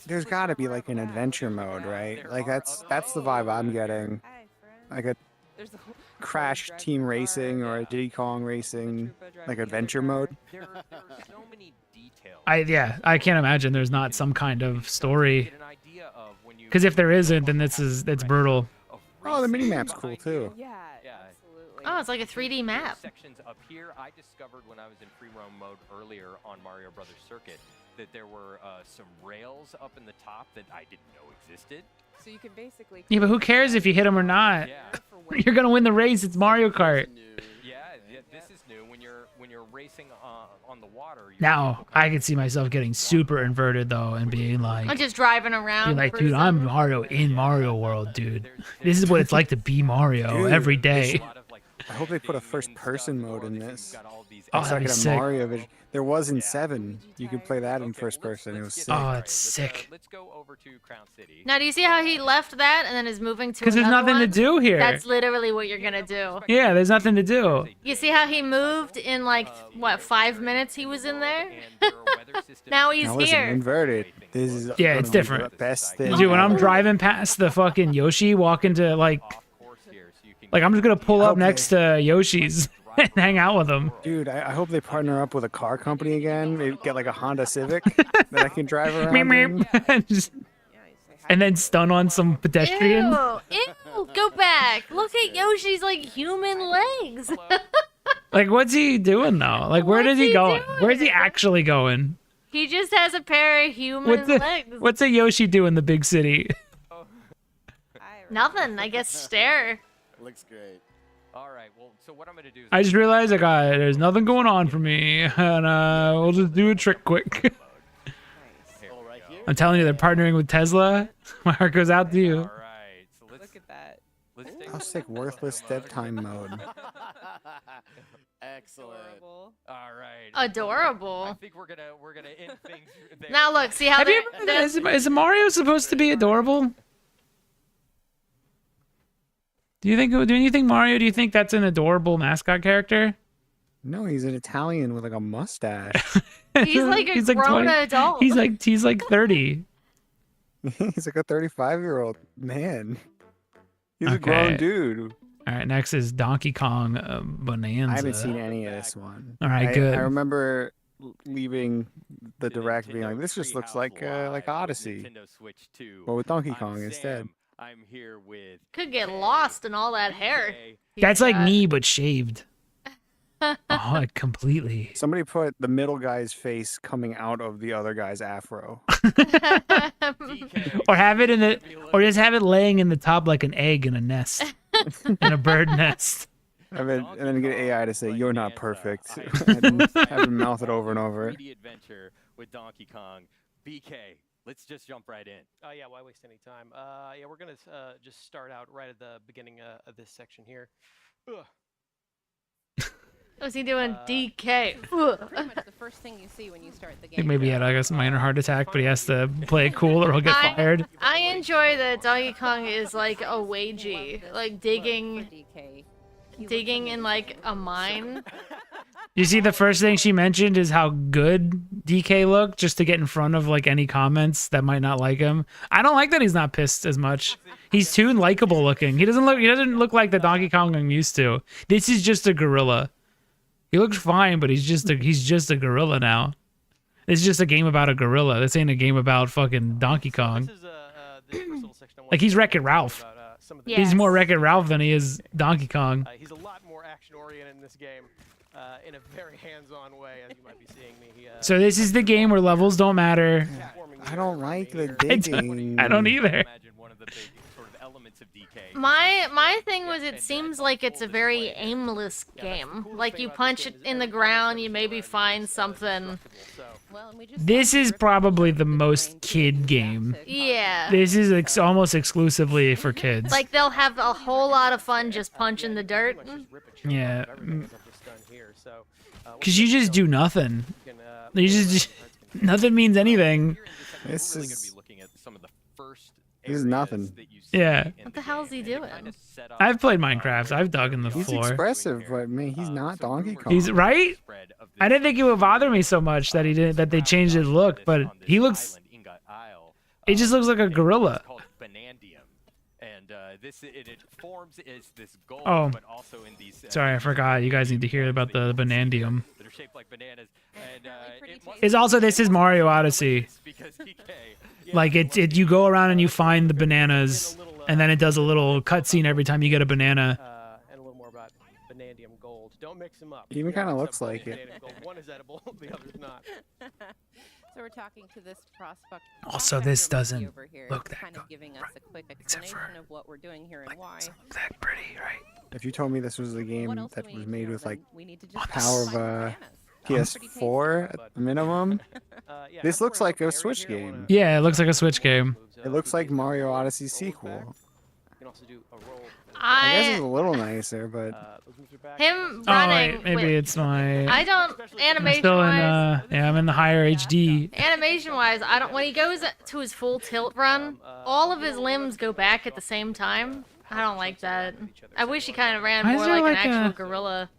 there's got to be like an adventure mode, right? Like that's the vibe I'm getting. Hi, friend. Like a There's the whole Crash Drive Team the car, Racing or a yeah. Diddy Kong Racing, Troopa driving like the adventure car. mode. There are so many details. I can't imagine there's not some kind of story. Get an idea of when you- Because if there isn't, then that's brutal. of Oh, the racing mini-map's cool, behind you. too. Yeah, Yeah. absolutely. Oh, it's like a 3D map. Sections up here, I discovered when I was in free roam mode earlier on Mario Brothers Circuit that there were some rails up in the top that I didn't know existed. So you can basically. Yeah, but who cares if you hit them or not? Yeah, For when You're gonna win the race. It's Mario Kart. yeah, this is new. When you're racing on the water. You're Now able to I could see myself getting super inverted though and being I'm like, just driving around. dude, cruising. I'm Mario in Mario World, dude. This is what it's like to be Mario Dude, every a day. lot of, like, I hope they put a drifting and first-person stuff, mode or in if you've this. got all these Oh, It's that'd like be a sick. Mario vision. There was in 7. You could play that in Okay, first well, let's- person. It was let's get sick. Oh, started. it's sick. Let's go over to Crown City. Now, do you see how he left that and then is moving to? Because there's another nothing to one? do here. That's literally what you're gonna do. Yeah, there's nothing to do. You see how he moved in like what 5 minutes he was in there? Now he's Now listen, here. inverted. This is Yeah, gonna it's be different. The best thing. Dude, when I'm ever. driving past the fucking Yoshi, walking to like I'm just gonna pull up Okay. next to Yoshi's and hang out with them. Dude, I hope they partner up with a car company again. Maybe get like a Honda Civic that I can drive around Meep, in. meep. And just- Yeah, you say hi. and then stun on some pedestrians. Ew! Go back. Look at Yoshi's like human legs. Like, what's he doing though? Like, where What's is he he going? doing? Where's he actually going? He just has a pair of human legs. What's a Yoshi do in the big city? Hi, Nothing. I guess stare. Looks great. All right. Well, so what I'm gonna do is I just realized there's nothing going on for me, and we'll just do a trick quick. nice. Oh, right here. I'm telling you, they're partnering with Tesla. My heart goes out to you. All right. So let's Look at that. let's take How sick, worthless dev time mode. Excellent. Adorable. All right. Adorable. I think we're gonna end things there. Now look, see how Have they. you ever, is Mario supposed to be adorable? Do you think Mario? Do you think that's an adorable mascot character? No, he's an Italian with like a mustache. He's like a grown 20 adult. He's like 30. He's like a 35-year-old man. He's a Okay. grown dude. All right, next is Donkey Kong Bonanza. I haven't seen any of this one. All right, good. I remember leaving the To direct being Nintendo like, this just looks Treehouse like Live, Odyssey. Nintendo Switch 2. But with Donkey I'm Kong instead. Sam. I'm here with. Could get lost in all that hair. Jay. That's like got. me, but shaved. Oh, like completely. Somebody put the middle guy's face coming out of the other guy's afro. DK. Or have it or just have it laying in the top like an egg in a nest. in a bird nest. And then get AI to say, "You're not perfect," and have him mouth it over and over. 3D adventure with Donkey Kong. BK, let's just jump right in. Yeah, why waste any time? Yeah, we're gonna just start out right at the beginning of this section here. Ugh. What's he doing? DK. Pretty much the first thing you see when you start the I think game. maybe he had, I guess, a minor heart attack, but he has to play it cool or he'll get fired. I enjoy that Donkey Kong is like a wagey, like digging in like a mine. You see, the first thing she mentioned is how good DK looked, just to get in front of like any comments that might not like him. I don't like that he's not pissed as much. He's too likable looking. He doesn't look like the Donkey Kong I'm used to. This is just a gorilla. He looks fine, but he's just a gorilla now. It's just a game about a gorilla. This ain't a game about fucking Donkey Kong. Like, he's Wreck-It Ralph. Yes. He's more Wreck-It Ralph than he is Donkey Kong. He's a lot more action-oriented in this game, in a very handsome way, as you might be seeing me. So this is the game where levels don't matter. I don't like the digging. I don't either. Imagine one of the big sort of elements of DK. My thing was, it seems like it's a very aimless game. Like, you punch it in the ground, you maybe find something. This is probably the most kid game. Yeah. This is almost exclusively for kids. Like, they'll have a whole lot of fun just punching the dirt. Yeah. Because you just do nothing. You just nothing means anything. This Really gonna is be looking at some of the first This is areas nothing. that you see Yeah. in What the hell is he doing? I've played Minecraft. I've dug in the he's floor. expressive, but man, he's not Donkey Kong. He's right. I didn't think it would bother me so much that they changed his look, but he looks. It just looks like a gorilla. It's called Banandium, and it forms as this gold, Oh. but also in these. Sorry, I forgot. You guys need to hear about the Banandium. That are shaped like bananas, and It's also, this is Mario Odyssey. because DK. Like you go around and you find the bananas, and then it does a little cutscene every time you get a banana. And a little more about Banandium Gold. Don't mix them up. He even kinda looks like it. Banandium Gold. One is edible, the other's not. So we're talking to this prospect. Also, this doesn't over here, look that kind good, of giving us a quick except for, explanation of what we're doing here and why. That pretty, right? If you told me this was a What game else that do we was need to made know with then? like We need to just power of find bananas. PS4 at the minimum, this looks like a Switch game. Yeah, it looks like a Switch game. It looks like Mario Odyssey sequel. You can also do a roll. I guess it's a I little nicer, but Those moves are back. him Oh running. wait, maybe with, it's my. I don't I'm animation still in. wise. Yeah, I'm in the higher HD. Animation wise, I don't. When he goes to his full tilt run, all of his limbs go back at the same time. I don't like that. I wish he kind of ran Why is more there like, like an a- actual gorilla.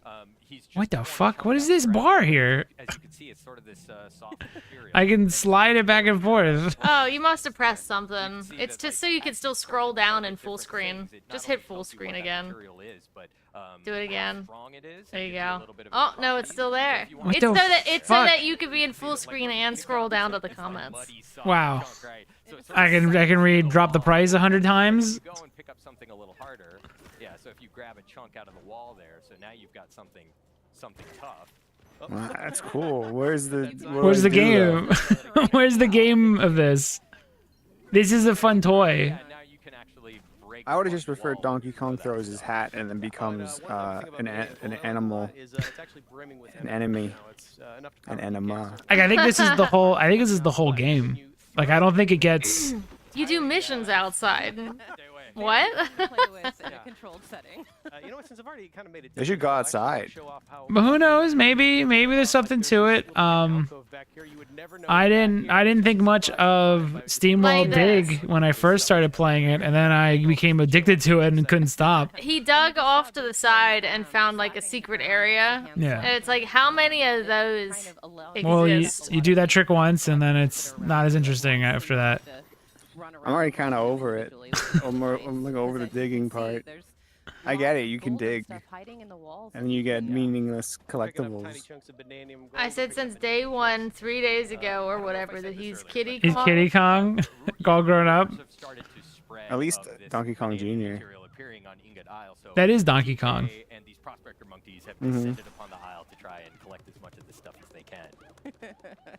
What the fuck? What is this bar here? As you can see, it's sort of this soft material. I can slide it back and forth. Oh, you must have pressed something. It's just so you can still scroll down in full screen. Just hit full screen again. Do it again. There you go. Oh no, it's still there. What It's the so that fuck? you could be in full screen and scroll down to the comments. Wow. I can read drop the price 100 times. You go and pick up something a little harder. Yeah, so if you grab a chunk out of the wall there, so now you've got something tough. well, that's cool. Where's the Where's the game? Where's the game of this? This is a fun toy. Yeah, now you can actually break I would have one just preferred wall. Donkey Kong throws his hat and then becomes an animal, an enemy, an enema. Like, I think this is the whole. I think this is the whole game. Like, I don't think it gets. You do missions outside. What? Play with in a controlled setting. You know what? Since I've already kind of made it. They should go outside. But who knows? Maybe there's something to it. I didn't think much of Steamroll Like this. Dig when I first started playing it, and then I became addicted to it and couldn't stop. He dug off to the side and found like a secret area. Yeah. And it's like, how many of those Well, exist? you do that trick once, and then it's not as interesting after that. I'm already kind of over it. I'm like over the digging part. I get it. You can dig, and you get meaningless collectibles. I said since day one, 3 days ago or whatever, that he's Kitty Is Kong. Kitty Kong all grown up? At least Donkey Kong Jr. That is Donkey Kong. And these prospector monkeys have Mhm. descended upon the isle to try and collect as much of this stuff as they can.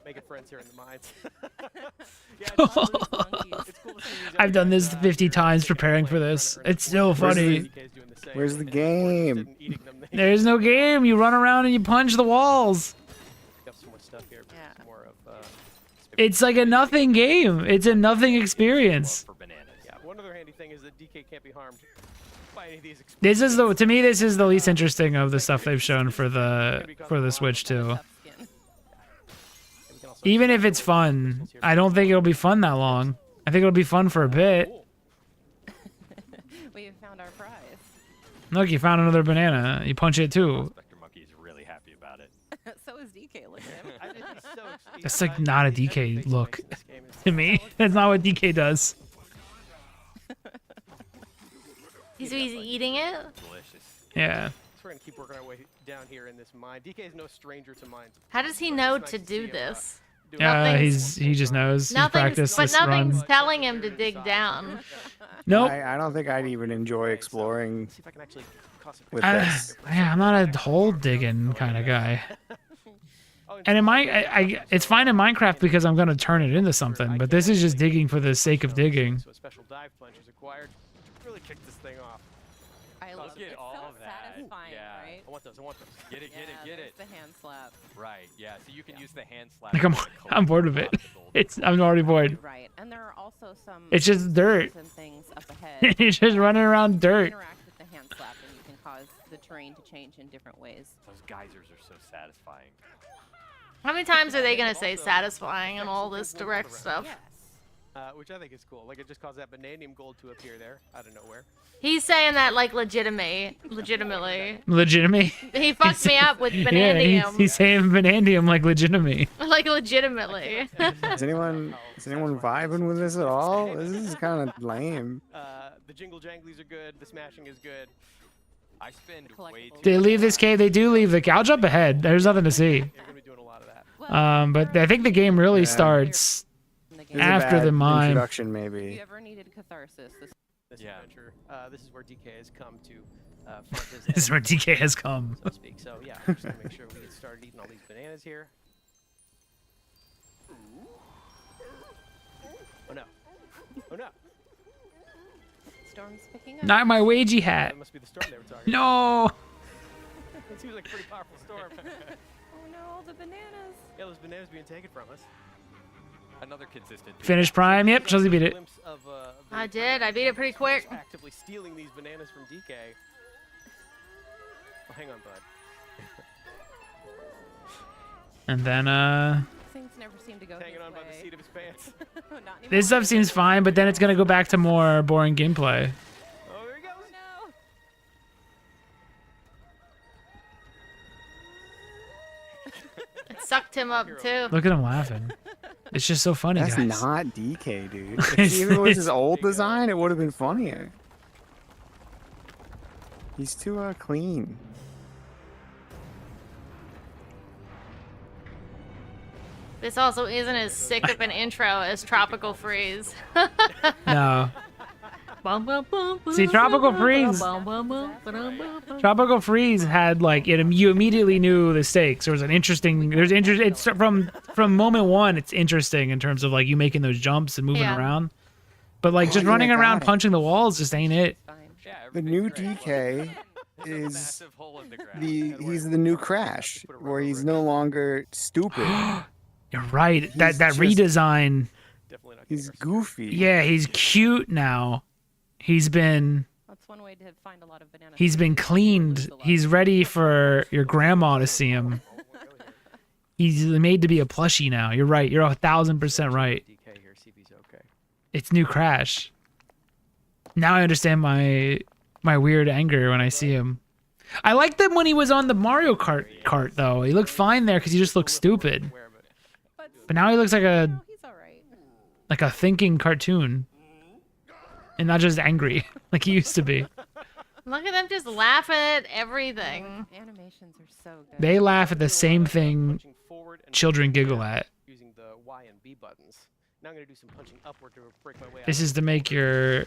Making friends here in the mines. I've done this 50 times preparing for this. It's so funny. say. Where's the if you're more interested game? in eating them, they There's no game. You run around and you punch the walls. have some more stuff here. Yeah. Some more of, It's like a nothing game. It's a nothing experience. For bananas. yeah. One other handy thing is that DK can't be harmed by any of these. This is the to me this is the least interesting of the stuff they've shown for the Switch too. Tough skin. We can also Even if it's fun, I don't think it'll be fun that long. I think it'll be fun for a bit. We have found our prize. Look, you found another banana. You punch it too. Spectre Monkey is really happy about it. So is DK. Look at him. I think he's so ex- That's he's like not a every DK face look in this game is- to me. That's not what DK does. He's eating it. Delicious. Yeah. So we're gonna keep working our way down here in this mine. DK is no stranger to mines. How does he It's know nice to see do him, this? doing Yeah, it. he just knows. He's practiced this Nothing's run. telling him to dig down. Nope. I don't think I'd even enjoy exploring See if I can actually cause some with I, this. yeah, I'm not a hole digging kind of guy. And in it's fine in Minecraft because I'm gonna turn it into something. But this is just digging for the sake of digging. So a special dive plunge is acquired. Really kick this thing off. I love get it. It's all so of that. satisfying, Yeah. right? I want those. I want those. Get it, get Yeah, it, get it. there's the hand slap. Right, yeah. So you can use the hand slap. Like to collect I'm bored of it. a lot the gold. I'm already bored. Right, and there are also some. It's just dirt. And things up ahead. You're just running around dirt. Interact with the hand slap, and you can cause the terrain to change in different ways. Those geysers are so satisfying. How many times are they gonna say satisfying and all this direct stuff? Yes. Which I think is cool. Like it just caused that vanadium gold to appear there out of nowhere. He's saying that like legitimately. Legitimate. He fucked me up with Yeah, vanadium. he's saying vanadium like legitimate. Like legitimately. Is anyone vibing with this at all? This is kind of lame. The jingle janglies are good. The smashing is good. I spend way too They leave this cave. They do leave the. I'll jump ahead. There's nothing to see. You're gonna be doing a lot of that. But I think the game really Yeah. starts In the This game. is a after bad the mine. introduction, If maybe. you ever needed catharsis, this Yeah. Adventure. This is where DK has come to find his This is where end, DK has come. so to speak. So yeah, we're just gonna make sure we get started eating all these bananas here. Oh no! Oh no! storm's picking up. Not my wagey That hat. must be the storm they were talking. No. It seems like a pretty powerful storm. Oh no, all the bananas. Yeah, those bananas being taken from us. Another consistent. Finish Prime. Yep, Chelsea beat it. Glimpse of, the I did. I beat it pretty quick. actively stealing these bananas from DK. Oh, hang on, bud. And then Things never seem to go Hanging his on by the way. seat of his pants. Not anymore. this stuff seems fine, but then it's gonna go back to more boring gameplay. Oh, there he goes. Oh, no. It sucked him up too. Look at him laughing. It's just so funny, That's guys. not DK, dude. If he even was his old design, it would have been funnier. He's too clean. This also isn't as sick of an intro as Tropical Freeze. No. See, Tropical Freeze. Tropical Freeze had like you immediately knew the stakes. There was an interesting. It's from moment one. It's interesting in terms of like you making those jumps and moving Yeah. around. But like just yeah, running got around it. punching the walls just ain't it. Fine. Yeah, The everything's new great. DK There's a is massive hole in the ground. he's the new Crash, where he's no longer stupid. You're right. That just- redesign. Definitely not. He's getting goofy. Yeah, he's cute now. He's been That's one way to find a lot of bananas. cleaned. He's ready for your grandma to see him. He's made to be a plushie now. You're right. You're 1,000% right. DK here. See if he's okay. It's new Crash. Now I understand my weird anger when I see him. I liked him when he was on the Mario Kart though. He looked fine there because he just looked stupid. Aware of it. But now he looks like No, he's all right. a thinking cartoon, and not just angry like he used to be. Look at them just laughing at everything. Animations are so good. They laugh at the same thing Punching forward and children punching giggle back at. Using the Y and B buttons. Now I'm gonna do some punching upward to break my way out. This of is the to make forward. your.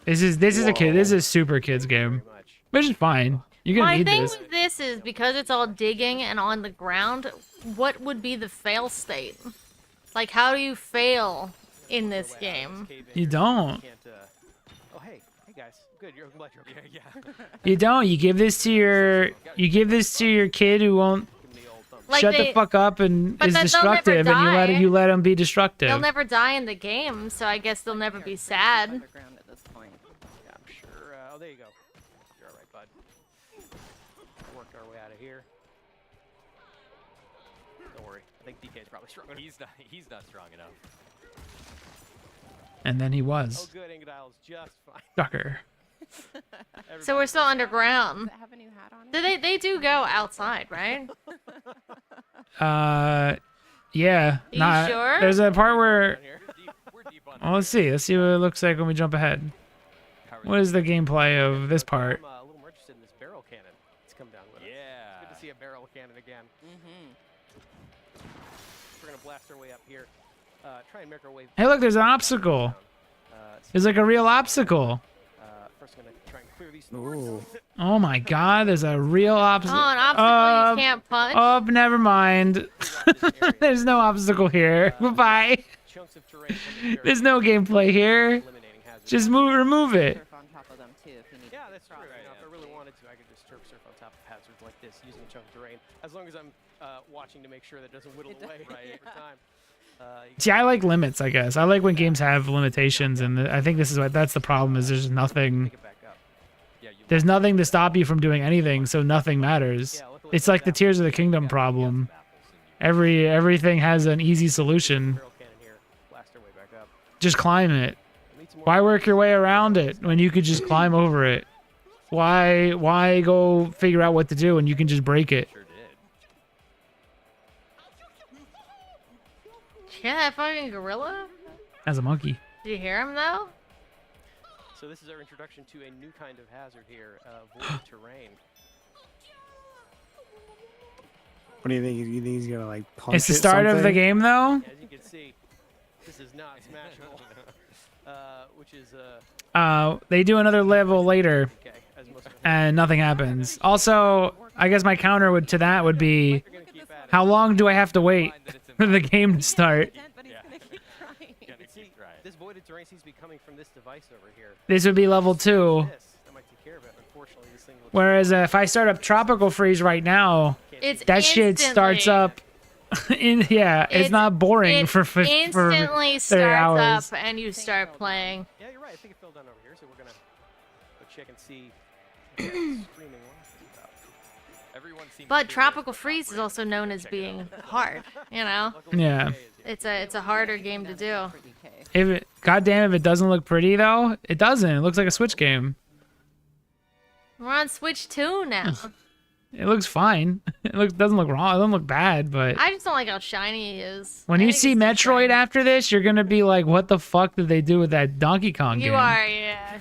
This is a kid. This is a super kids game, Very much. which is fine. You're gonna My need thing this. with this is because it's all digging and on the ground, what would be the fail state? Like, how do you fail in this game? Cave in You here. don't. Can't, oh hey guys, good. I'm glad you're okay. Yeah. You don't. You give this to your kid who won't Give me the old thumb. Like shut they- the fuck up and but is then they'll never destructive, and die. you let him be destructive. They'll never die in the game, so I guess they'll never be sad. Underground at this point. Yeah, I'm sure. Oh, there you go. You're all right, bud. Worked our way out of here. Don't worry. I think DK's probably strong enough. He's not strong enough. And then he Oh, was. good. Ingodile's just fine. Sucker. So we're still underground. Does it have a new hat on it? Do they do go outside, right? Yeah. You sure? There's a part where. Down here. We're deep on. Well, let's see. Let's see what it looks like when we jump ahead. What is the gameplay of this part? I'm a little more interested in this barrel cannon. It's come down with us. Yeah. Good to see a barrel cannon again. We're gonna blast our way up here. Try and make our way. Hey, look, there's an obstacle. There's like a real obstacle. First, gonna try and clear these. Ooh. Oh my god, there's a real Oh, obstacle. an obstacle you can't punch. Oh, never mind. There's no obstacle here. Goodbye. Chunks of terrain from the There's no gameplay here. eliminating hazards. Just remove it. Surf on top of them too if you need Yeah, to that's true. cross You know, if I really wanted to, I could just turf surf on top of hazards like this using a chunk of terrain. As long as I'm watching to make sure that it doesn't whittle away over time. See, I like limits, I guess. I like when games have limitations, and I think this is what that's the problem. Is there's nothing. Pick it back up. Yeah, you There's nothing to stop you from doing anything, so nothing matters. It's like the Tears of the Kingdom problem. Everything has an easy solution. Barrel cannon here. Blast our way back up. Just climb it. Need some more Why work your way around it when you could just climb over it? Why go figure out what to do when you can just break it? sure did. Yeah, that fucking gorilla? As a monkey. Did you hear him though? So this is our introduction to a new kind of hazard here, void terrain. What do you think? You think he's gonna like punch It's the it start of the something? game, though. As you can see, this is not smashable, which is They do another level later, okay. As most of and nothing happens. Also, I guess my counter to that would be, You're gonna keep at it. how long do I have to wait Find that it's for the game to start? But he's gonna keep trying. Gotta See, keep trying. this voided terrain seems to be coming from this device over here. This would be level 2. That might take care of it. Unfortunately, this thing looks Whereas if I start up Tropical Freeze right now, It's that shit starts instantly- up. It's not boring It for instantly 30 starts hours. up and you start playing. Yeah, you're right. I think it fell down over here, so we're gonna go check and see. what that streaming live is about. Everyone seems But curious Tropical about Freeze is operating. also known as Check it being out. hard, you know? Luckily, Yeah. DK is here. It's a harder game to do. For DK. If it, goddamn, if it doesn't look pretty though, it doesn't. It looks like a Switch game. We're on Switch 2 now. It looks fine. It doesn't look wrong. It doesn't look bad, but I just don't like how shiny he is. when I you think see it's too Metroid shiny. after this, you're gonna be like, "What the fuck did they do with that Donkey Kong game?" You are, yeah.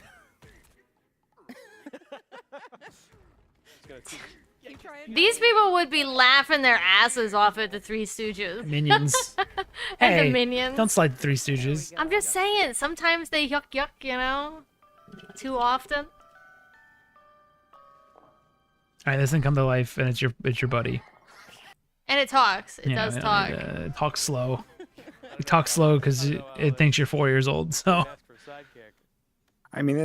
Just gonna keep- Keep trying. These people would be laughing their asses off at the Three Stooges. Minions. And Hey, the Minions. don't slide the Three Stooges. I'm just saying, sometimes they yuck, you know? Too often. All right, this thing come to life, and it's your buddy. And it talks. It does and, talk. Talk slow. It talks slow because it thinks you're 4 years old. So ask for a sidekick. I mean,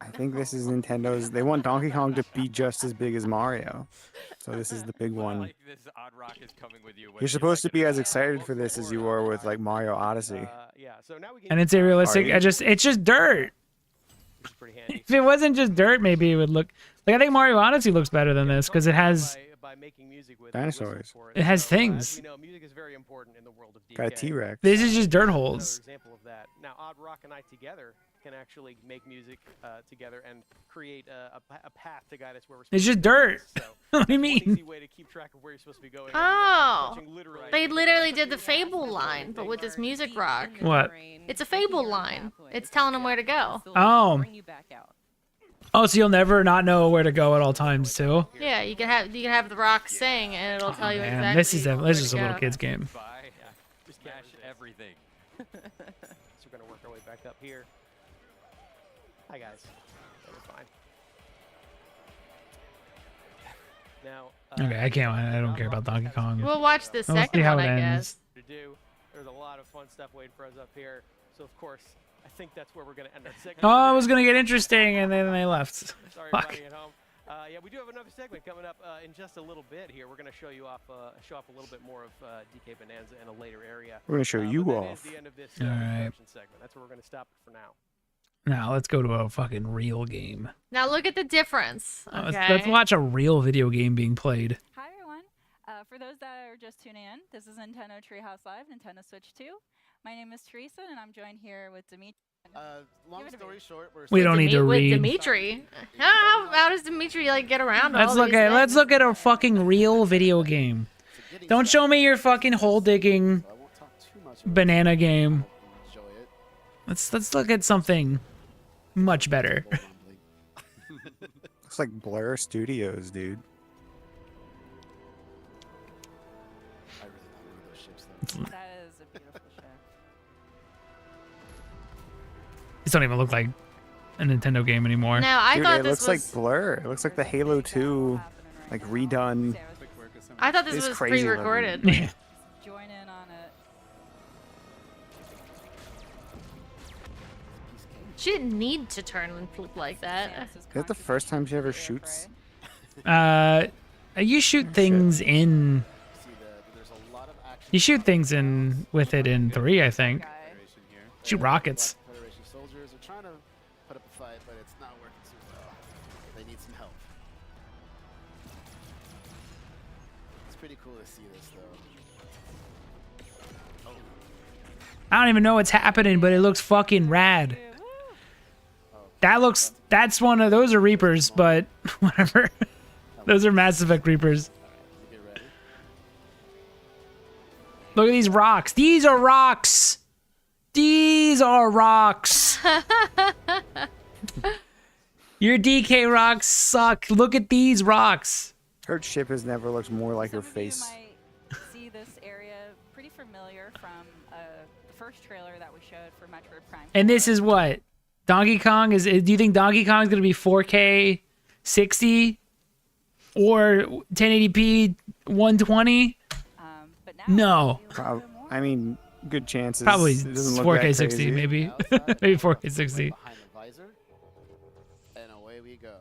I think this is Nintendo's. They want Donkey Kong to be just as big as Mario, so this is the big I one. like this Odd Rock is coming with you. whether You're you supposed to like it be or as not. excited for this as you were with like Mario Odyssey. Yeah. So now we can. and it's a realistic. Are you? It's just dirt. Which is pretty handy. If it wasn't just dirt, maybe it would look like. I think Mario Odyssey looks better than this because it has. by making music with Dinosaurs. for It has So, things. As we know, music is very important in the world of DK. Got a T-Rex. This is just dirt Another holes. example of that. Now, Odd Rock and I together can actually make music together and create a path to guide us where we're supposed It's to just be going. dirt. So, What do you one mean? easy way to keep track of where you're supposed to be going. Oh. Watching literally They literally did the Fable line, but with this music rock. What? It's a Fable line. It's telling them where to go. Oh. Bring you back out. Oh, so you'll never not know where to go at all times too. Yeah, you can have the rock sing, and it'll tell you Man, exactly. this is where just to a little go. kid's game. Bye. Just Smash can't resist. everything. So we're gonna work our way back up here. Hi guys. That was fine. Now. Okay, I can't. I don't care about Donkey Kong. We'll watch the We'll see second how one, it I ends. guess. To do. There's a lot of fun stuff waiting for us up here. So of course, I think that's where we're going to end our segment. Oh, it was gonna get interesting, and then they left. Sorry, Fuck. everybody at home. Yeah, we do have another segment coming up in just a little bit here. We're going to show you off, show off a little bit more of DK Bonanza in a later area. We're gonna show you but that is off. the end of this All right. introduction segment. That's where we're going to stop it for now. Now let's go to a fucking real game. Now look at the difference. Okay. Let's watch a real video game being played. Hi everyone. For those that are just tuning in, this is Nintendo Treehouse Live, Nintendo Switch 2. My name is Teresa, and I'm joined here with Dimitri. Long Give it a story read. short, we're We don't need to With read. Dimitri. How does Dimitri like get around Let's all look these at let's things? look at a fucking real video game. Don't show me your fucking hole digging I won't talk too much about banana it. game. Enjoy it. Let's look at something much better. Looks like Blur Studios, dude. I really want one of those ships though. That is a beautiful show. These don't even look like a Nintendo game anymore. No, I Dude, thought it this looks was. like Blur. It looks like the Halo 2, like redone. I thought this It's was crazy pre-recorded. Yeah. Join in on it. She didn't need to turn and flip like that. Samus's Is that the first time she ever contribution to shoots? the You shoot things in. See, there's a lot of action. You shoot things in with it in 3, I think. fray. Shoot rockets. Federation soldiers are trying to put up a fight, but it's not working too well. They need some help. It's pretty cool to see this, though. I don't even know what's happening, but it looks fucking rad. That's one of those are Reapers, but whatever. Those are Mass Effect Reapers. You get ready. Look at these rocks. These are rocks. These are rocks. Your DK rocks suck. Look at these rocks. Her ship has never looked more like her Some of face. you might see this area pretty familiar from the first trailer that we showed for Metroid Prime. And this 4. is what? Donkey Kong is. Do you think Donkey Kong is going to be 4K 60 or 1080p 120? But now No. it's a little bit more. I mean, good chances. Probably It doesn't look 4K that 60, crazy. maybe. Outside, Maybe right 4K 60. behind the visor, and away we go. All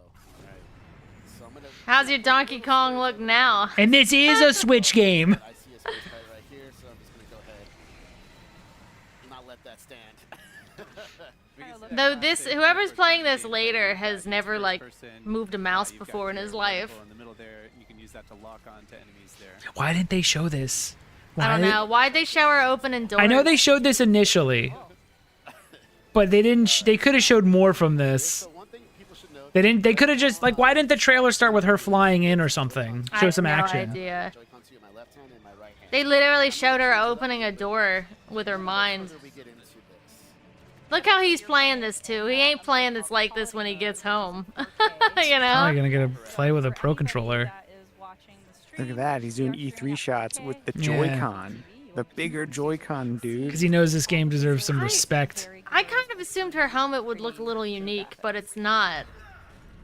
right. So I'm gonna. How's your Donkey Kong look now? And this is a Switch game. I see a space fight right here, so I'm just gonna go ahead and not let that stand. Kinda look Though like this, whoever's playing this later has never like moved a mouse before in his life. In the middle there, you can use that to lock on to enemies there. Why didn't they show this? I don't Why- know. Why'd they show her opening doors? I know they showed this initially, but they didn't. They could have showed more from this. So one thing people should know. They didn't. They could have just like. Why didn't the trailer start with her flying in or something? I Show have some no action. idea. Joy-Con 2 in my left hand and my right hand. They literally showed her opening a door with her mind. Further we get into this. Look how he's playing this too. He ain't playing this like this when he gets home. you Probably know? gonna get to play with a For pro anybody controller. that is watching the Look stream, at that. He's doing we are E3 streaming shots at with the 4K. Yeah. Joy-Con. The bigger Joy-Con, dude. Because he knows this game deserves some respect. Very I good. kind of assumed her helmet would look a little unique, but it's not.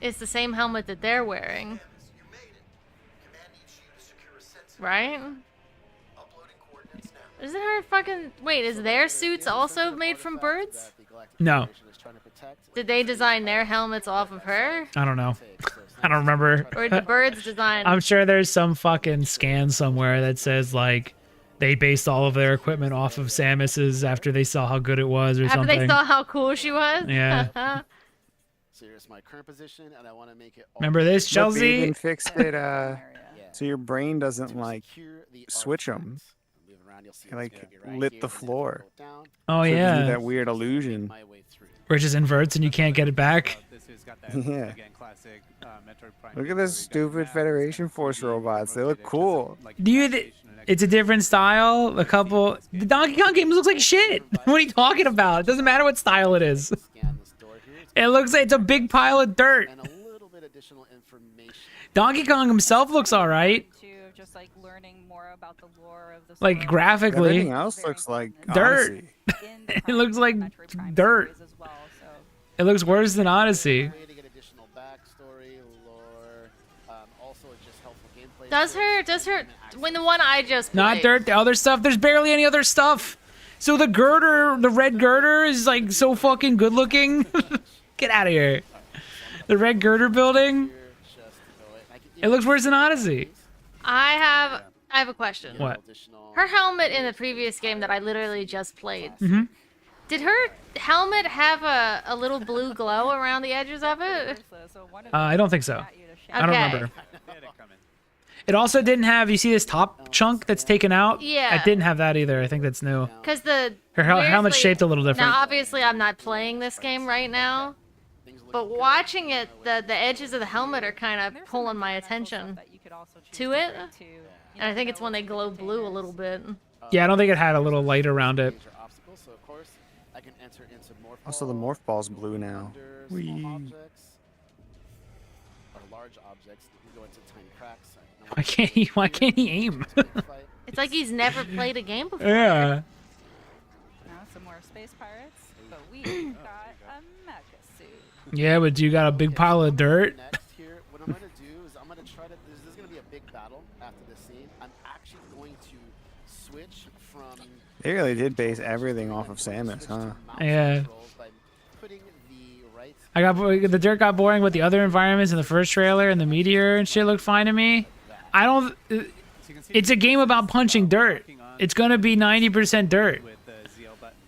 It's the same helmet that they're wearing. Right? Isn't her fucking... Wait, is their suits also made from birds? That the Galactic No. Federation is trying to protect. Did they design their helmets off of her? I don't know. So it's I don't remember. Or did the birds design... I'm sure there's some fucking scan somewhere that says like they based all of their equipment off of Samus's after they saw how good it was or After something. they saw how cool she was? Yeah. So here's my current position, and I want to make it. all Remember this, Look, they Chelsea? even fixed it, Area. Yeah. so your brain doesn't To like secure the switch 'em. artifacts. Move around, you'll see It, it's like, gonna be right lit here, the and then floor. go down, Oh so it gives you yeah. that weird make illusion. my way through. Where it just inverts and you can't get it back. This has got that, Yeah. again, classic Metroid Prime. Look at this stupid Federation Force robots. They look cool. Do you? It's a different style. A couple. The Donkey Kong game looks like shit. What are you talking about? It doesn't matter what style it is. Scan this door here. It looks like it's a big pile of dirt. And a little bit additional information. Donkey Kong himself looks all right. To just like learning more about the lore of the Like story. graphically. Everything else looks like Dirt. Odyssey. In the It Prime- looks like Metroid Prime dirt. series as well, so. It looks worse than Odyssey. Way to get additional backstory, lore, also just helpful gameplay. Does tips, her... and When the one I just played... Not dirt. The other stuff. There's barely any other stuff. So the girder, the red girder is like so fucking good looking. Get out of here. The red girder building. It looks worse than Odyssey. I have a question. What? Her helmet in the previous game that I literally just played. Mm-hmm. Did her helmet have a little blue glow around the edges of it? I don't think so. I don't Okay. remember. It also didn't have. You see this top chunk that's taken out? Yeah. It didn't have that either. I think that's new. Because the Her helmet's weirdly- shaped a little different. Now, obviously, I'm not playing this game right now, but watching it, the edges of the helmet are kind of pulling my attention to it, and I think it's when they glow blue a little bit. Yeah, I don't think it had a little light around it. Also, the morph ball's blue now. Large objects can go into tiny cracks. Why can't he aim? It's like he's never played a game before. Yeah. Now some more space pirates, but we got a mecha suit. Yeah, but you got a big pile of dirt. Next here, what I'm gonna do is I'm gonna try to. There's gonna be a big battle after this scene. I'm actually going to switch from. They really did base everything off of Samus, huh? Yeah. By putting the right. The dirt got boring with the other environments in the first trailer, and the meteor and shit looked fine to me. I don't. It's a game about punching dirt. It's gonna be 90% dirt.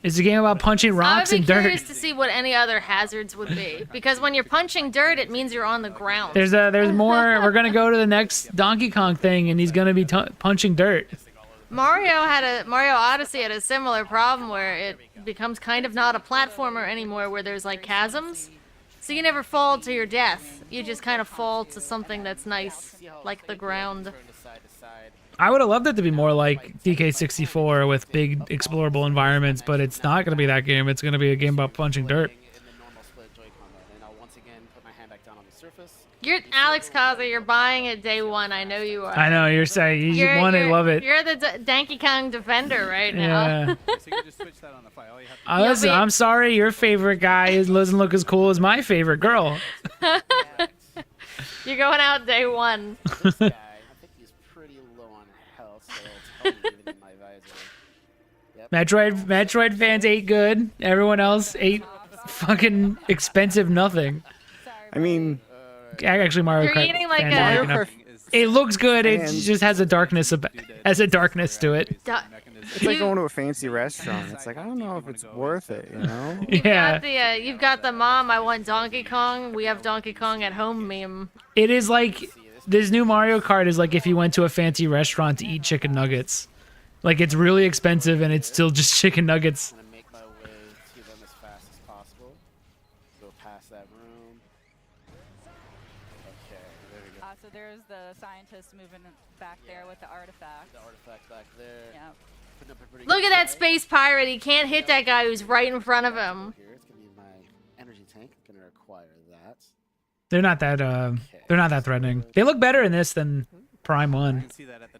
It's a game about punching rocks I would and be dirt. curious to see what any other hazards would be, because when you're punching dirt, it means you're on the ground. There's more. We're gonna go to the next Donkey Kong thing, and he's gonna be punching dirt. Mario Odyssey had a similar problem where it becomes kind of not a platformer anymore, where there's like chasms. So you never fall to your death. You just kind of fall to something that's nice, like the ground. I would have loved it to be more like DK64 with big explorable environments, but it's not going to be that game. It's going to be a game about punching dirt. You're Alex Kaza. You're buying it day one. I know you are. I know, you're saying you want to love it. You're the Donkey Kong defender right now. Yeah. Listen, I'm sorry, your favorite guy doesn't look as cool as my favorite girl. You're going out day one. This guy, I think he's pretty low on health, so I'll leave it in my visor. Yep. Metroid fans ate good. Everyone else ate fucking expensive nothing. I mean, actually, Mario You're Kart eating like fans a- aren't enough. It looks good. It And- just has a darkness to it. it's like going to a fancy restaurant. It's like, I don't know if it's worth it, you know? Yeah. You've got the mom. I want Donkey Kong. We have Donkey Kong at home meme. It is like this new Mario Kart is like if you went to a fancy restaurant to eat chicken nuggets. Like it's really expensive and it's still just chicken nuggets. I'm gonna make my way to them as fast as possible. Go past that room. Okay, there we go. So there's the scientist moving back there with the artifact. The artifact back there. Yep. Putting up a pretty Look good at that fight. space pirate. He can't hit that guy who's right in front of him. Here, it's gonna be my energy tank. Gonna require that. They're not that threatening. They look better in this than Prime 1.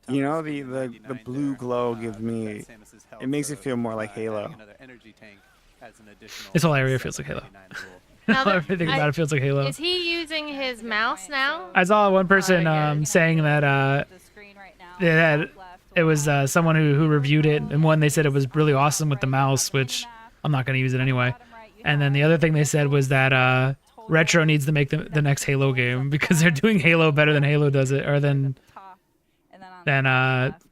You know, the blue glow gives me, it makes it feel more like Halo. This whole area feels like Halo. Now that- Everything about it feels like Halo. Is he using his mouse now? I saw one person okay. saying that The screen right now. that it was someone who reviewed it, and one they said it was really awesome with the mouse, which I'm not going to use it anyway. And then the other thing they said was that Retro needs to make the next Halo game because they're doing Halo better than Halo does it, or than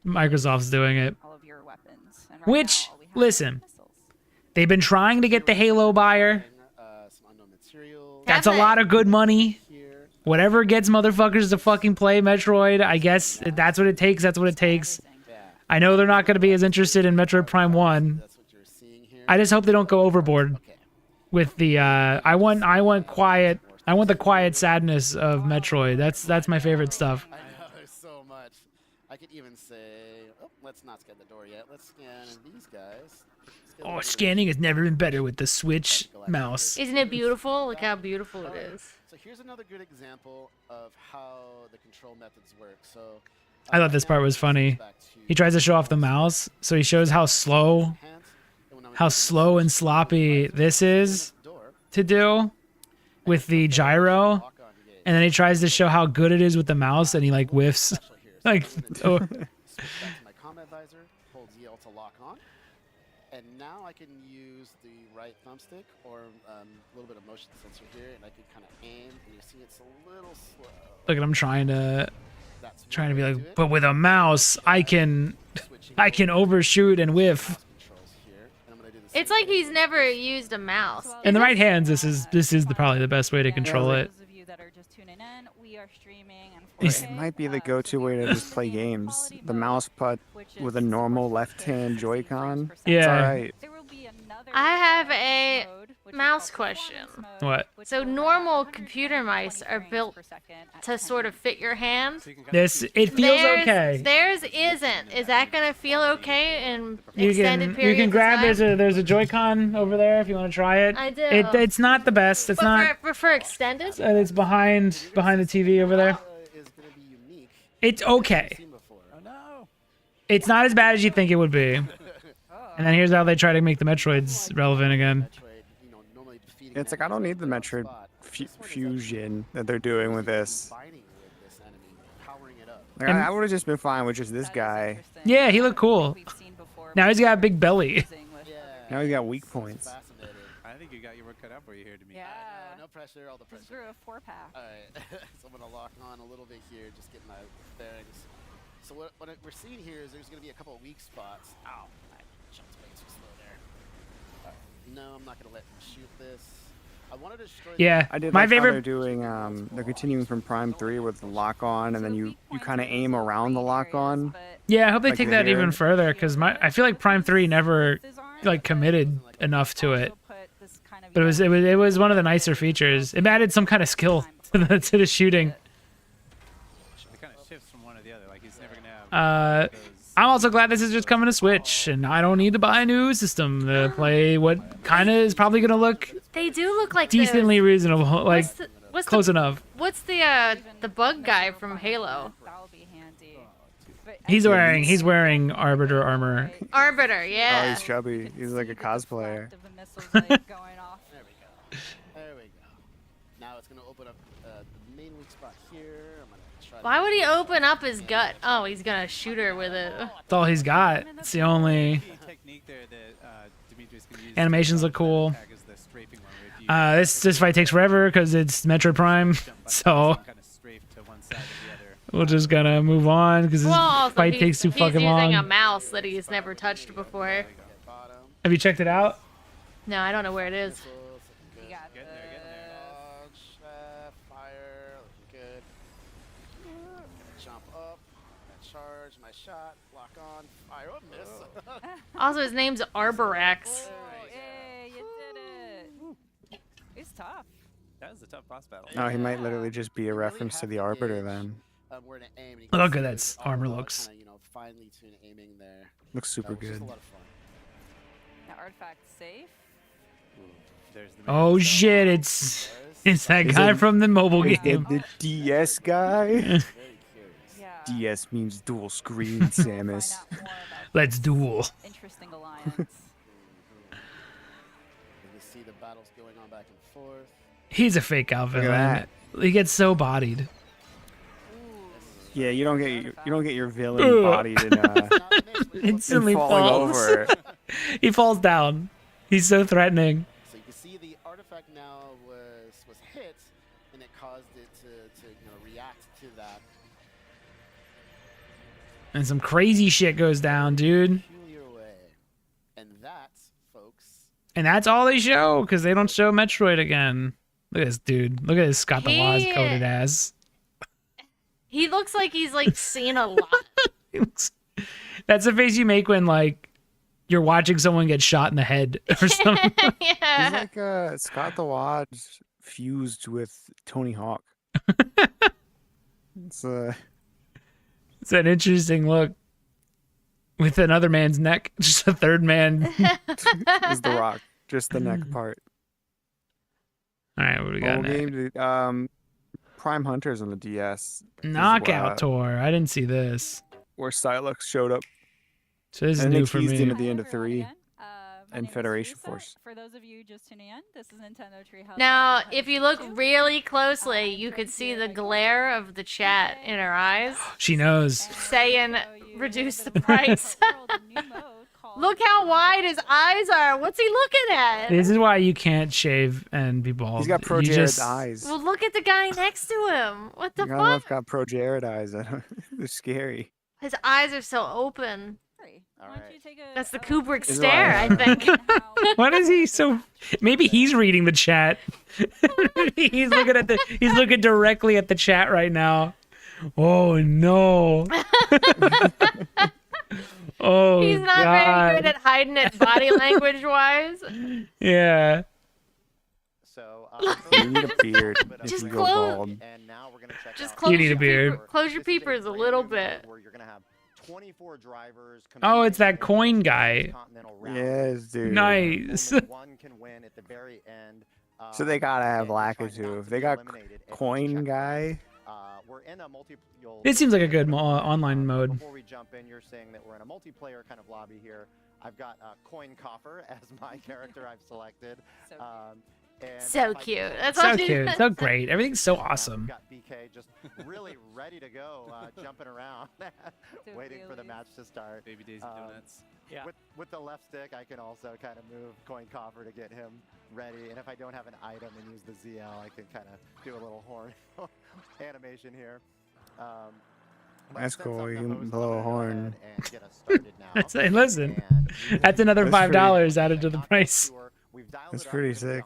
Microsoft's doing it. All of your weapons. And right Which, now, all we have listen, is missiles. they've been trying to get the Halo buyer. Some unknown material. That's a lot of good money. Here. Whatever gets motherfuckers to fucking play Metroid, I guess if that's what it takes. That's what it takes. Yeah, I know they're not going to be as interested in Metroid Prime 1. that's what you're seeing here. I just hope they don't go overboard Okay. with the I want quiet. I want the quiet sadness of Metroid. That's my favorite stuff. I know there's so much. I could even say, let's not scan the door yet. Let's scan these guys. Oh, scanning has never been better with the Switch mouse. Isn't it beautiful? Look how beautiful it is. So here's another good example of how the control methods work. So I thought this part was funny. He tries to show off the mouse, so he shows how slow and sloppy this is to do with the gyro, and then he tries to show how good it is with the mouse, and he like whiffs. Like, oh. Back to my combat visor, hold ZL to lock on. And now I can use the right thumbstick or a little bit of motion sensor here, and I can kind of aim, and you see it's a little slow. Look at him trying to That's be one way to do like, it. but with a mouse, I can overshoot and whiff. Mouse controls here, and I'm gonna do the It's same like thing he's with never this. used a mouse. In the Is right it- hands, this is probably the best way to control it. For those of you that are just tuning in, we are streaming and It's- It might be the go-to way to just play games. The mouse pad with a normal left-hand Joy-Con. It's Yeah. alright. I have a mouse question. What? So normal computer mice are built to sort of fit your hand. This it feels okay. Theirs isn't. Is that gonna feel okay in You extended can periods you can grab. of time? There's a Joy-Con over there if you want to try it. I do. It's not the best. It's But not. for extended. It's behind the TV over there. Is gonna be unique. It's okay. Seen before. Oh no! It's not as bad as you think it would be. And then here's how they try to make the Metroids relevant again. Metroid, you know, normally defeating It's like, an I don't enemy need the in one Metroid spot. fu- This one is fusion that they're doing with this. combining with this enemy, powering it up. Like, I would have just been fine with just this guy. Yeah, he looked cool. Now he's got a big belly. Yeah. Now he's got weak It's points. fascinating. I think you got your work cut out for you here to me. Yeah. No pressure, all the Just pressure. grew a 4-pack. All right, so I'm gonna lock on a little bit here, just get my bearings. So what we're seeing here is there's gonna be a couple of weak spots. Ow, I jumped way too slow there. No, I'm not gonna let him shoot this. I wanted to destroy. Yeah, I did my like how favorite. they're doing, they're continuing from Prime 3 with the lock on, and then you kind of aim around the lock on. Yeah, I hope they like take the that even hair. further because I feel like Prime 3 never like committed enough to it. But it was one of the nicer features. It added some kind of skill to the shooting. It kind of shifts from one to the other. Like he's never gonna have. I'm also glad this is just coming to Switch, and I don't need to buy a new system to play what kind of is probably gonna look They do look like decently reasonable, like what's close the, enough. What's the bug guy from Halo? That'll be handy. But He's wearing Arbiter armor. Arbiter, Oh, yeah. he's chubby. He's like a cosplayer. of the missiles like going off. There we go. There we go. Now it's gonna open up the main weak spot here. I'm gonna try. Why would he open up his gut? Oh, he's gonna shoot her with it. That's all he's got. It's the only. The technique there that Dimitri's gonna use. Animations look cool. Attack is the strafing one, where if you This fight takes forever because it's Metroid Prime, jump by so kind of strafe to one side or the other. we're just gonna move on because this Well, also, fight he's, takes too he's fucking using a long. mouse that he's never touched before. Bottom. Have you checked it out? No, I don't know where it is. Missiles, looking You good. got Getting there, getting there. Dodge, fire, looking good. Gonna jump up, gonna charge my shot, lock on, fire, oh, miss. Also, his name's Arbarax. Oh, hey, you did it. It's tough. That was a tough boss battle. No, he might literally just be a reference to the Arbiter then. Where to aim, and you Look can how see good there's that armor all looks. kinda, you know, finely tuned aiming there. Looks super That was just good. a lot of fun. Now, artifact safe. There's the Oh shit! It's that guy from the mobile Is game. that the DS guy? Very curious. Yeah. DS means dual screen, We'll find Samus. out more about Let's duel. this interesting alliance. You can see the battles going on back and forth. He's a fake out Look at villain. He gets so bodied. Yeah, you don't get your villain bodied in Instantly falling falls. over. He falls down. He's so threatening. So you can see the artifact now was hit, and it caused it to react to that And some crazy shit goes down, dude. peculiar way. And that, folks, And that's all they show because they don't show Metroid again. Look at this dude. Look at his Scott the Woz He- coated ass. He looks like he's like seen a lot. He looks- That's the face you make when like you're watching someone get shot in the head or something. He's Yeah. like Scott the Woz fused with Tony Hawk. It's It's an interesting look. With another man's neck, just a third man. is the Rock, just the neck part. All right, what do we got Mobile next? game, Prime Hunters on the DS. This is Knockout what- tour. I didn't see this. where Silex showed up. So this is And new they for teased me. him at the end of Hi, everyone 3. again. My and name is Federation Teresa. Force. For those of you just tuning in, this is Nintendo Treehouse. Now, Live if you look 102. really closely, you could see the glare of the chat in her eyes She knows. saying, reduce the price. World, a new mode called Look how wide his eyes are. What's he looking at? This is why you can't shave and be bald. He's got Pro You Jared just- eyes. Well, look at the guy next to him. What the I've fuck? got Pro Jared eyes. They're scary. His eyes are so open. Why don't you take a, That's the Kubrick This is stare, why- I think. What is he so? Maybe he's reading the chat. He's looking directly at the chat right now. Oh no. Oh He's not God. very good at hiding it body language wise. Yeah. So, You need a beard if Just you go close- bald. and now we're gonna check Just out close You need your a beard. Close your This is peepers a brand little new bit. mode where you're gonna have 24 drivers Oh, it's that competing coin in guy. the Continental round. Yes, dude. Nice. Only one can win at the very end. So they gotta have and you're trying Lakitu. not If to they be got eliminated at each coin checkpoint. guy. We're in a This seems like a good online mode. Before we jump in, you're saying that we're in a multiplayer kind of lobby here. I've got Coin Coffer as my character I've selected. So And So if I cute. go- That's So all she cute. said. So great. Everything's so We've awesome. got BK just really ready to go, jumping around, So waiting for the wheelies. match to start. Baby Daisy Donuts. Yeah. With the left stick, I can also kind of move Coin Coffer to get him ready. And if I don't have an item and use the ZL, I can kind of do a little horn animation here. But That's since cool, I'm you the can host, blow I'm a gonna go horn. ahead and get us started now. That's hey, listen. And we That's will- another That's $5 added to the Knockout price. Tour. We've dialed That's it up. pretty It's gonna be sick.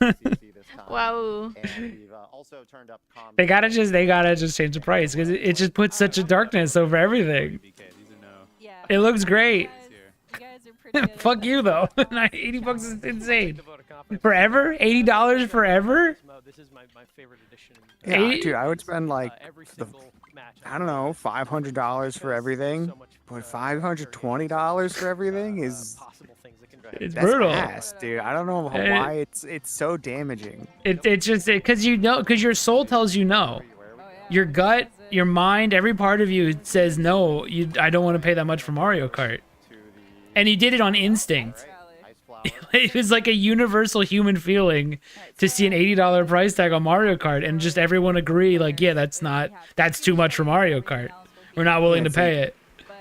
150cc this time. Wow. And we've also turned up combat. They gotta just change the price because it just puts such a darkness over everything. BK, these are no. Yeah. It looks great. You guys are pretty good at Fuck that. you though. $80 is insane. The vote of confidence. Forever? $80 forever? This is my favorite edition. Yeah, 80? dude, I would spend like Every the single match. I don't know, $500 for everything. But $520 for everything is possible things that can It's that's brutal. ass, dude. I don't know why it's so damaging. It's just because your soul tells you no. Your gut, your mind, every part of you says no. I don't want to pay that much for Mario Kart. And he did it on instinct. It was like a universal human feeling to see an $80 price tag on Mario Kart and just everyone agree like, yeah, that's too much for Mario Kart. We're not willing to pay it. But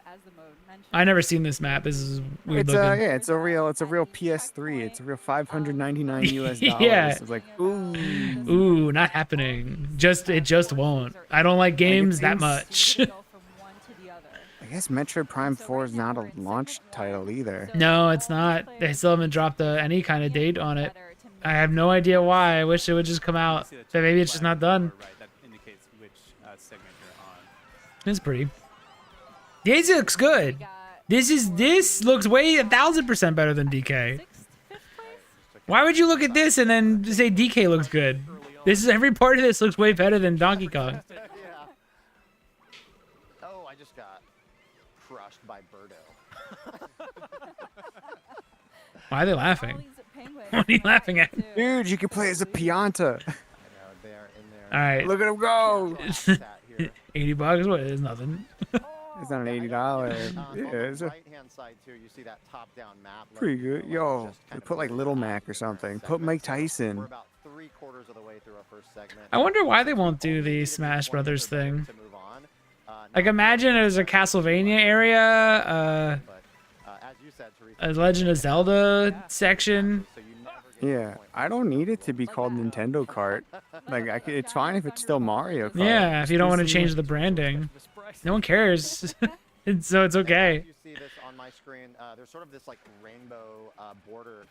as the mode mentioned, I never seen this map. This is weird It's looking. yeah, it's a real PS3. It's a real $599 US. Yeah. It's like ooh. Ooh, not happening. It just won't. I don't like games that much. go from one to the other. I guess Metroid Prime 4 is not a launch title either. No, it's not. They still haven't dropped any kind of date on it. I have no idea why. I wish it would just come out. But maybe it's just not done. Right, that indicates which segment you're on. It's pretty. Daisy looks good. This looks way 1,000% better than DK. Why would you look at this and then say DK looks good? Every part of this looks way better than Donkey Kong. Yeah. Oh, I just got crushed by Birdo. Why are they laughing? What are you laughing at? Dude, you can play as a Pianta. I know they're in there. All right. Look at him go. Sat here. $80? What? It's nothing. It's not an $80. On Yeah, it's the a right-hand side too, you see that top-down map. pretty good. Yo, they put like Little Mac or something. Put Mike We're Tyson. about 3/4 of the way through our first segment. I wonder why they won't do the Smash Brothers thing. Like, imagine there's a Castlevania area, as you said, Teresa, a Legend of Zelda section. so you never get Yeah, I don't need it to be called Nintendo Kart. Like, it's fine if it's still Mario Kart. Yeah, if Just you don't do want to some- change the branding. No one cares. So it's okay. You see this on my screen. There's sort of this like rainbow border.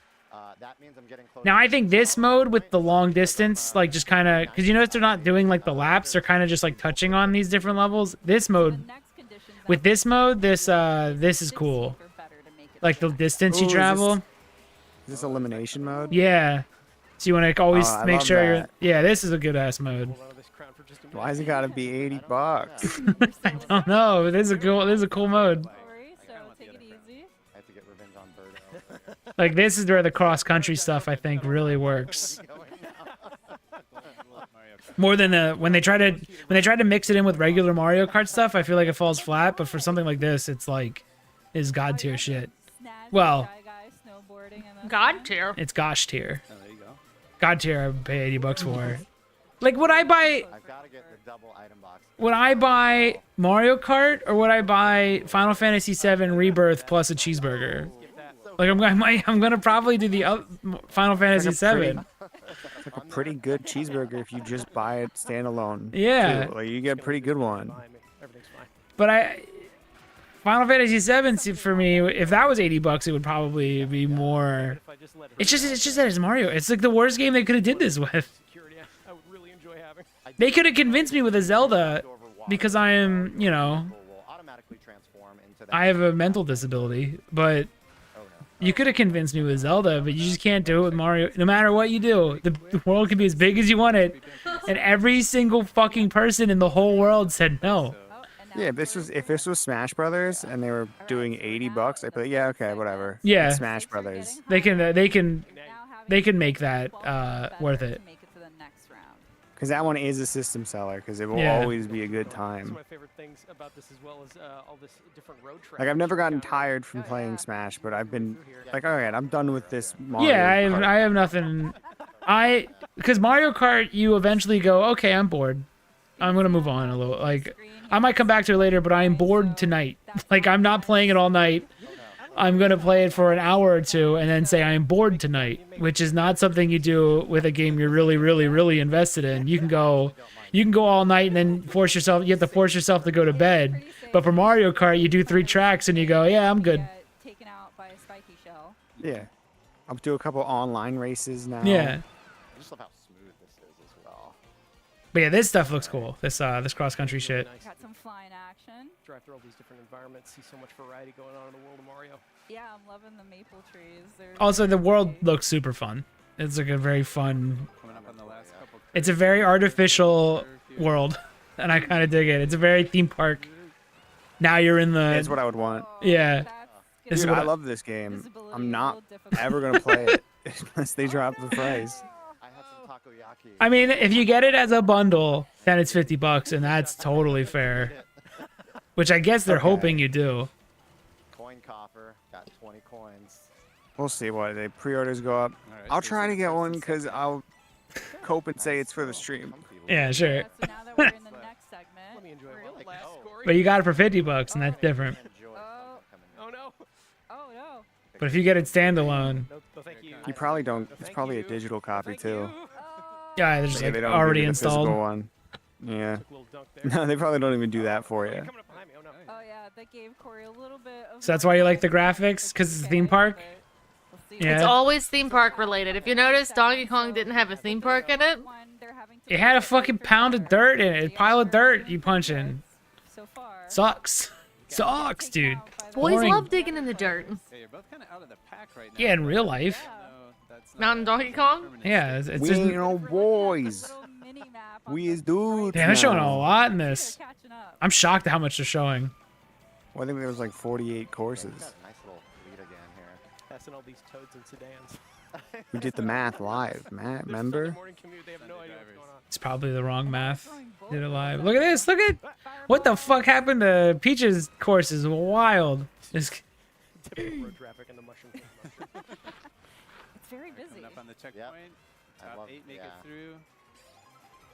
That means I'm getting close. Now, I think this mode with the long distance, like, just kind of... Because you notice they're not doing, like, the laps. They're kind of just, like, touching on these different levels. This mode... With this mode, this is cool. Like, the distance Ooh, you is travel. Is this elimination mode? Yeah. So you want to always Oh, I make love sure you're... that. Yeah, this is a good-ass mode. Why's it gotta be $80? I don't know. This is a cool mode. Don't worry, so take it easy. I have to get revenge on Birdo. Like, this is where the cross-country stuff, I think, really works. More than when they try to mix it in with regular Mario Kart stuff, I feel like it falls flat. But for something like this, it's like is god tier shit. Well, God tier. it's gosh tier. Oh, there you go. God tier, I would pay $80 for. Like, would I buy I've got to get the double item box. would I buy Mario Kart or would I buy Final Fantasy VII Rebirth plus a cheeseburger? Like, I'm gonna probably do the Final Fantasy VII. It's like a pretty good cheeseburger if you just buy it standalone. Yeah. too. Like you get a pretty good one. Everything's fine. But Final Fantasy VII for me, if that was $80, it would probably be more. If I just let it It's just that it's Mario. It's like the worst game they could have did this with. security, I would really enjoy having. They could have convinced me with a Zelda because I am, Will automatically transform into that. I have a mental disability, but you could have convinced me with Zelda, but you just can't do it with Mario. No matter what you do, the world can be as big as you want it, and every single fucking person in the whole world said no. Yeah, if this was Smash Brothers and they were doing $80, I'd be like, yeah, okay, whatever. Yeah. It's Smash Brothers. They can make that worth it. Because that one is a system seller. Because it will Yeah. always be a good That's time. one of my favorite things about this, as well as all this different road traffic. Like I've never gotten tired from playing Smash, but I've been like, all right, I'm done with this Mario. Yeah, Kart. I have nothing. Because Mario Kart, you eventually go, okay, I'm bored. I'm gonna move on a little. Like, I might come back to it later, but I am bored tonight. Like, I'm not playing it all night. I'm gonna play it for an hour or two and then say I am bored tonight, which is not something you do with a game you're really, really, really invested in. You can go all night and then you have to force yourself to go to bed. But for Mario Kart, you do 3 tracks and you go, yeah, I'm good. Taken out by a spiky shell. Yeah, I'll do a couple online races now. Yeah. I just love how smooth this is as well. But yeah, this stuff looks cool. This cross country shit. Got some flying action. Drive through all these different environments, see so much variety going on in the world of Mario. Yeah, I'm loving the maple trees. Also, the world looks super fun. It's like a very fun. Coming up on the last couple It's a very artificial world, and I kind of dig it. It's a very theme park. Now you're in the. That's what I would want. Yeah. This is Dude, what I love this game. I'm not ever gonna play it unless they drop the price. I had some takoyaki. I mean, if you get it as a bundle, then it's $50, and that's totally fair. Which I guess they're hoping you do. Coin coffer, got 20 coins. We'll see what the pre-orders go up. Alright, I'll so try to this get is one the because second. I'll cope and say it's for the stream. Yeah, sure. Yeah, so now that we're in the next segment, Let me enjoy we're- one last score. But you got it for $50, and that's different. Oh no. oh no. But if you get it standalone, No, thank you. You probably don't. It's probably a digital copy Thank too. you. yeah, there's Yeah, like they don't already give you the physical installed. one. Yeah. Took a little dunk there. No, they probably don't even do that for you. Coming up behind me. Oh no. Oh yeah, that gave Corey a little bit of. So that's why you like the graphics, 'cause it's a theme park? We'll see. Yeah. It's always theme park related. If you notice, Donkey Kong didn't have a theme park in it. It had a fucking pound of dirt in it, a pile of dirt you punch in. So far. Sucks. Sucks, dude. Boys Boring. love digging in the dirt. Yeah, you're both kind of out of the pack right now. Yeah, in real life. No, that's Not in Donkey Kong? Yeah, it's We just. ain't no boys. We is dudes. Damn, they're showing a now. lot in this. Catching up. I'm shocked at how much they're showing. Well, I think there was like 48 courses. Got a nice little lead again here. Passing all these toads and sedans. We did the math live, Matt. Remember? Morning commute, they have no idea what's going on. It's probably the wrong math. Did it live. Look at this. Look at what the fuck happened to Peach's course is wild. This, Typical road traffic in the mushroom. It's very busy. coming up on the checkpoint. I Top love- 8 make yeah. it through.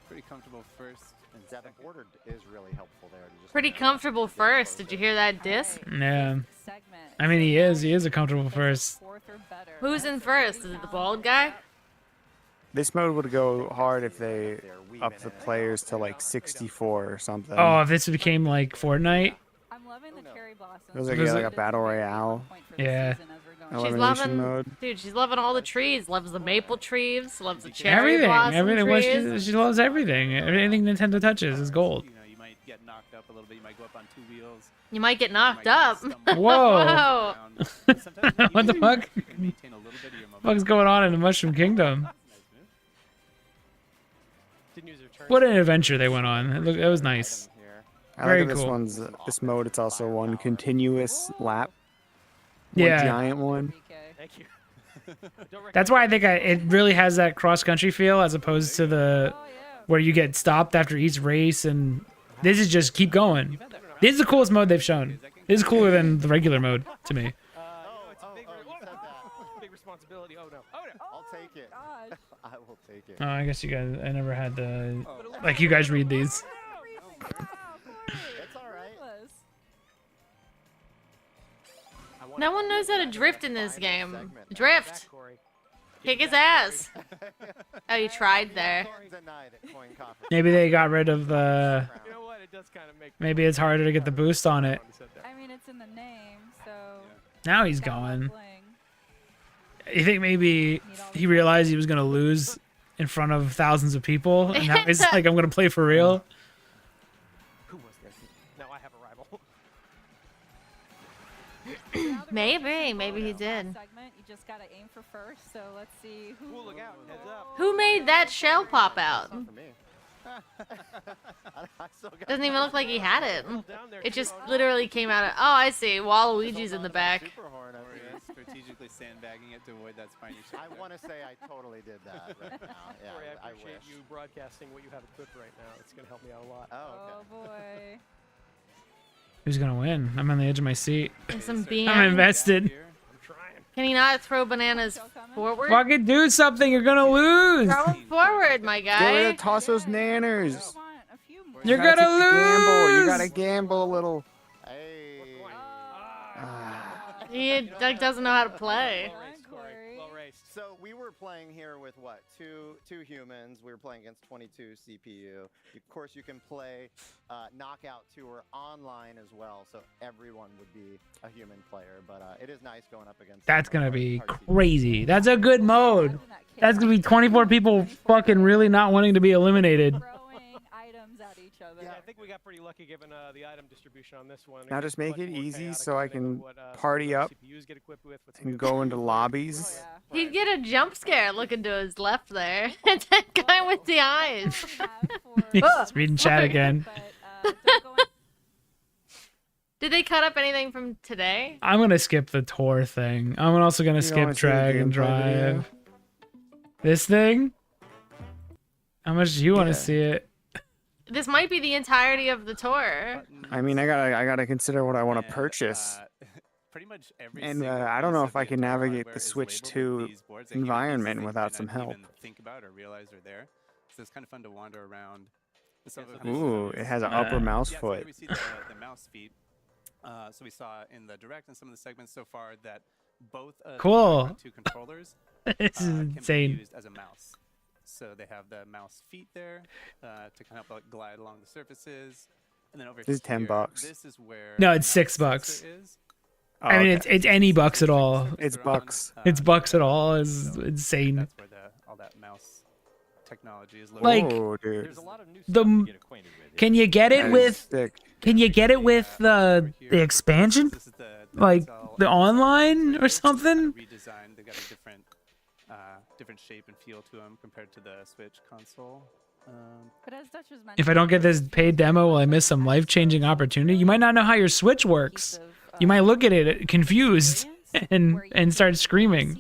Pretty comfortable first and Devin second. ordered is really helpful there. To just Pretty know comfortable get first. closer. Did you hear that disc? yeah. Segment. I mean, he is a comfortable first. Fourth or better. Who's in first? Is it the bald guy? This mode would go hard if they They're weaving up the it. players to like 64 or something. Oh, if this became like Fortnite. I'm loving the cherry blossoms. It was like, Was yeah, it- like a battle royale. Yeah. She's elimination loving, mode. dude. She's loving all the trees. Loves the maple trees. Loves the cherry Everything. blossom Everything. Well, trees. she loves everything. Anything Nintendo touches is gold. You know, you might get knocked up a little bit. You might go up on 2 wheels. You might get you knocked might up. stumble Whoa. Whoa. around. Sometimes you What the can fuck? maintain a little bit of your What's momentum. going on in the Mushroom Kingdom? Nice move. Didn't use her turn. What an adventure they went on. It was nice. Item here. I Very like that this cool. one's this mode. It's also one continuous lap. One Yeah. giant one. Thank you. That's why I think it really has that cross country feel as opposed to the Oh yeah. where you get stopped after each race, and this is just keep going. This is the coolest mode they've shown. This is cooler than the regular mode to me. No, it's a big, you said that. big responsibility. responsibility. Oh no. Oh no. I'll take it. Gosh. I will take it. Oh, I guess you guys. I never had the. Oh. Like you guys read these. It's all right. No one knows how to drift in this game. segment. Drift. Back, Corey. Kick his ass. Oh, you tried there. Can't deny that Coin Coffer. Maybe they got rid of the. You know what? It does kind of make. Maybe it's harder to get the boost on it. I mean, it's in the name, so. Now he's going. You think maybe he realized he was gonna lose in front of thousands of people, and now he's like, "I'm gonna play for real." Who was this? Now I have a rival. Maybe he did. Segment, you just gotta aim for first. So let's see who. Ooh, look out! Heads up. Who made that shell pop out? Not for me. I still got Doesn't even look like he had it. Down there, It just T-Bone. literally came out of. Oh, I see. Waluigi's in the back. Super horn over Or here. yeah, strategically sandbagging it to avoid that spiny shape. I want to say I totally did that right now. Yeah, Corey, I I appreciate wish. you broadcasting what you have equipped right now. It's gonna help me out a lot. Oh, Oh boy. Who's gonna win? I'm on the edge of my seat. And some I'm beans. invested. Here. I'm trying. Can he not throw bananas forward? Fucking do something. You're gonna lose. Throw him forward, my Get ready guy. to toss those nanners. I want a few more. You're Gotta gonna take the gamble. You lose. gotta gamble a little. Hey. He like doesn't know how to play. Well raced, Corey. Corey. Well raced. So we were playing here with what? Two humans. We were playing against 22 CPU. Of course, you can play Knockout Tour online as well, so everyone would be a human player. But it is nice going up against. That's some gonna be hard CPU. crazy. That's a good mode. That's gonna be 24 people fucking really not wanting to be eliminated. Throwing items at each other. Yeah, I think we got pretty lucky given the item distribution on this one. Now It's just make much it more each chaotic so I depending on can what, some of party the up CPUs get equipped with, what and CPUs go into Oh lobbies. yeah. He'd get a jump scare looking to his left there. It's that guy with the eyes. He's reading chat again. But, don't go in- Did they cut up anything from today? I'm gonna skip the tour thing. I'm also gonna You skip wanna see the drag and gameplay video? drive. This thing? How much do you want to Yeah. see it? This might be the entirety of the tour. I mean, I gotta consider what I want to And, purchase. pretty much every And, single I don't piece know of if I the can entire navigate hardware the is Switch labeled 2 with these boards, and even pieces environment that you without might some not help. even think about or realize are there. So it's kind of fun to wander around. Some of Ooh, it has an Uh, upper mouse yeah, so foot. here we see the mouse feet. So we saw in the direct and some of the segments so far that both Cool. the two controllers This is can be insane. used as a mouse. So they have the mouse feet there to kind of like glide along the surfaces. And then over This is $10 bucks. This is where No, the it's mouse $6 bucks. sensor is. Oh, I mean, okay. it's any bucks at all. It's bucks. It's bucks at all. Is insane. That's where all that mouse technology is Like, located. Oh, dude. There's a lot of new The stuff to get acquainted with. Can you get it That is with? sick. Can you get it with the expansion? This is the Like XL the online or It's something? redesigned. They got a different shape and feel to them compared to the Switch console. But as Dutch was mentioning, If I don't get this paid demo, will I miss some life-changing opportunity? You might not know how your Switch works. You might look at it confused and start screaming.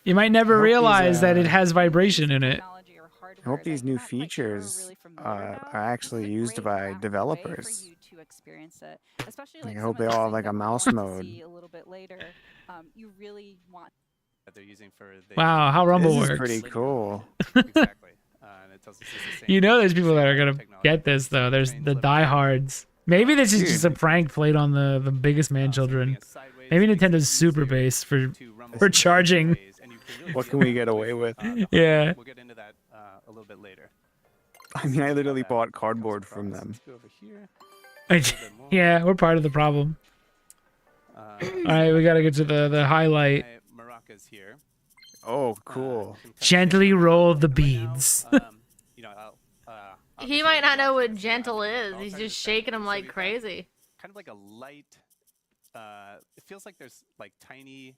You might never I hope these, realize that it has vibration in it. I hope these new features are actually used by developers. Like, I hope they all have like a mouse mode. A little bit later, you really want That they're using for the Wow, how Rumble This is works. pretty cool. exactly. And it tells us it's the same You know there's people that are gonna technology. get this though. There's Trains the live diehards. Maybe this is Dude. just a prank played on the biggest man children. Maybe Nintendo's super base for charging. What can we get away with? Yeah. We'll get into that a little bit later. I mean, I literally bought cardboard from them. Let's go over here. Yeah, we're part of the problem. All right, we gotta get to the highlight. Maracas here. Oh, cool. Gently roll the beads. You know, He might not know what gentle is. He's just shaking them like crazy. kind of like a light. It feels like there's like tiny,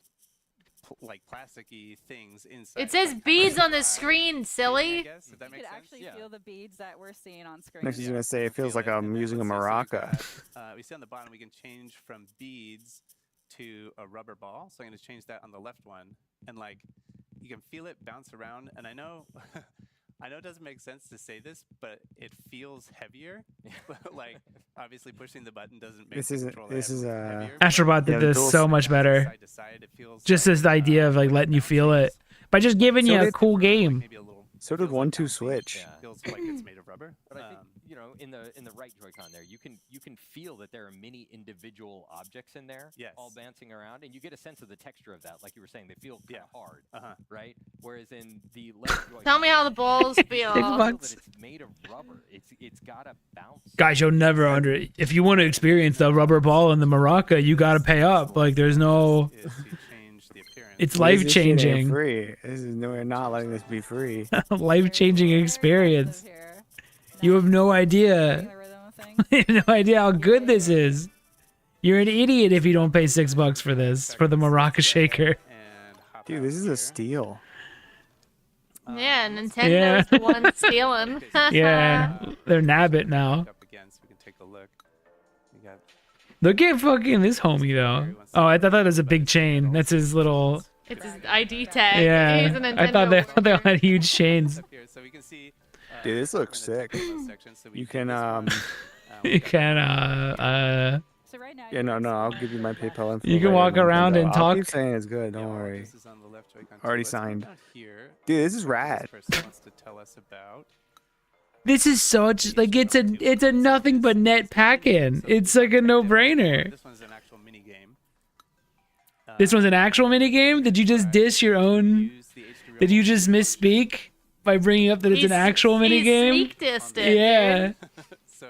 like plasticky things inside. It says beads on the screen, I silly. guess, if that you makes could sense. actually feel the beads that we're seeing on screen. Next, he's gonna say it feels like Feel it, I'm and then using a let's say- so we've maraca. got, we see on the bottom we can change from beads to a rubber ball. So I'm gonna change that on the left one, and like you can feel it bounce around. And I know I know it doesn't make sense to say this, but it feels heavier. Like obviously pushing the button doesn't make the controller heavier, Astrobot did this so much better. side to side, it feels Just this idea of like letting you feel it by just giving you a cool game. maybe a little. So did 1-2 Switch. Yeah. Feels like it's made of rubber. But I think in the right Joy-Con there, you can feel that there are many individual objects in there, Yes. all bouncing around, and you get a sense of the texture of that. Like you were saying, they feel kind of hard, right? Whereas in the left Joy-Con, Tell me how the balls feel. Big feel bucks. that it's made of rubber. It's got a bounce. Guys, you'll never if you want to experience the rubber ball and the maraca, you got to pay up. Like there's no, Is to change the appearance. it's This life shit ain't changing, Free. This is we're not letting this be free. life changing experience. You have no idea. You have no idea how good this is. You're an idiot if you don't pay $6 for this, for the maraca shaker. And hop Dude, out this is a here. steal. Yeah, Nintendo's Yeah. the one stealing. Yeah, they're nabbit now. Up again so we can take a look. We got Look at fucking this homie though. Oh, I thought that was a big chain. That's his little. It's his ID tag. He's a Yeah, Nintendo I thought they all had huge chains. up here so we can see. Dude, this looks sick. You can You can So right now, Yeah, no, I'll give you my PayPal info. You can later, walk around Nintendo. and I'll talk. keep saying it's good. Don't worry. This is on the left Joy-Con. Already So let's come signed. down here. Dude, this is rad. This person wants to tell us about. This is such like it's a nothing but net pack-in. It's like a no-brainer. This one's an actual mini game. This one's an actual mini game. Did you just dish your own? Use the HD Did you remote just misspeak by bringing up that it's an actual mini game? Sneak dissed it, Yeah. dude. So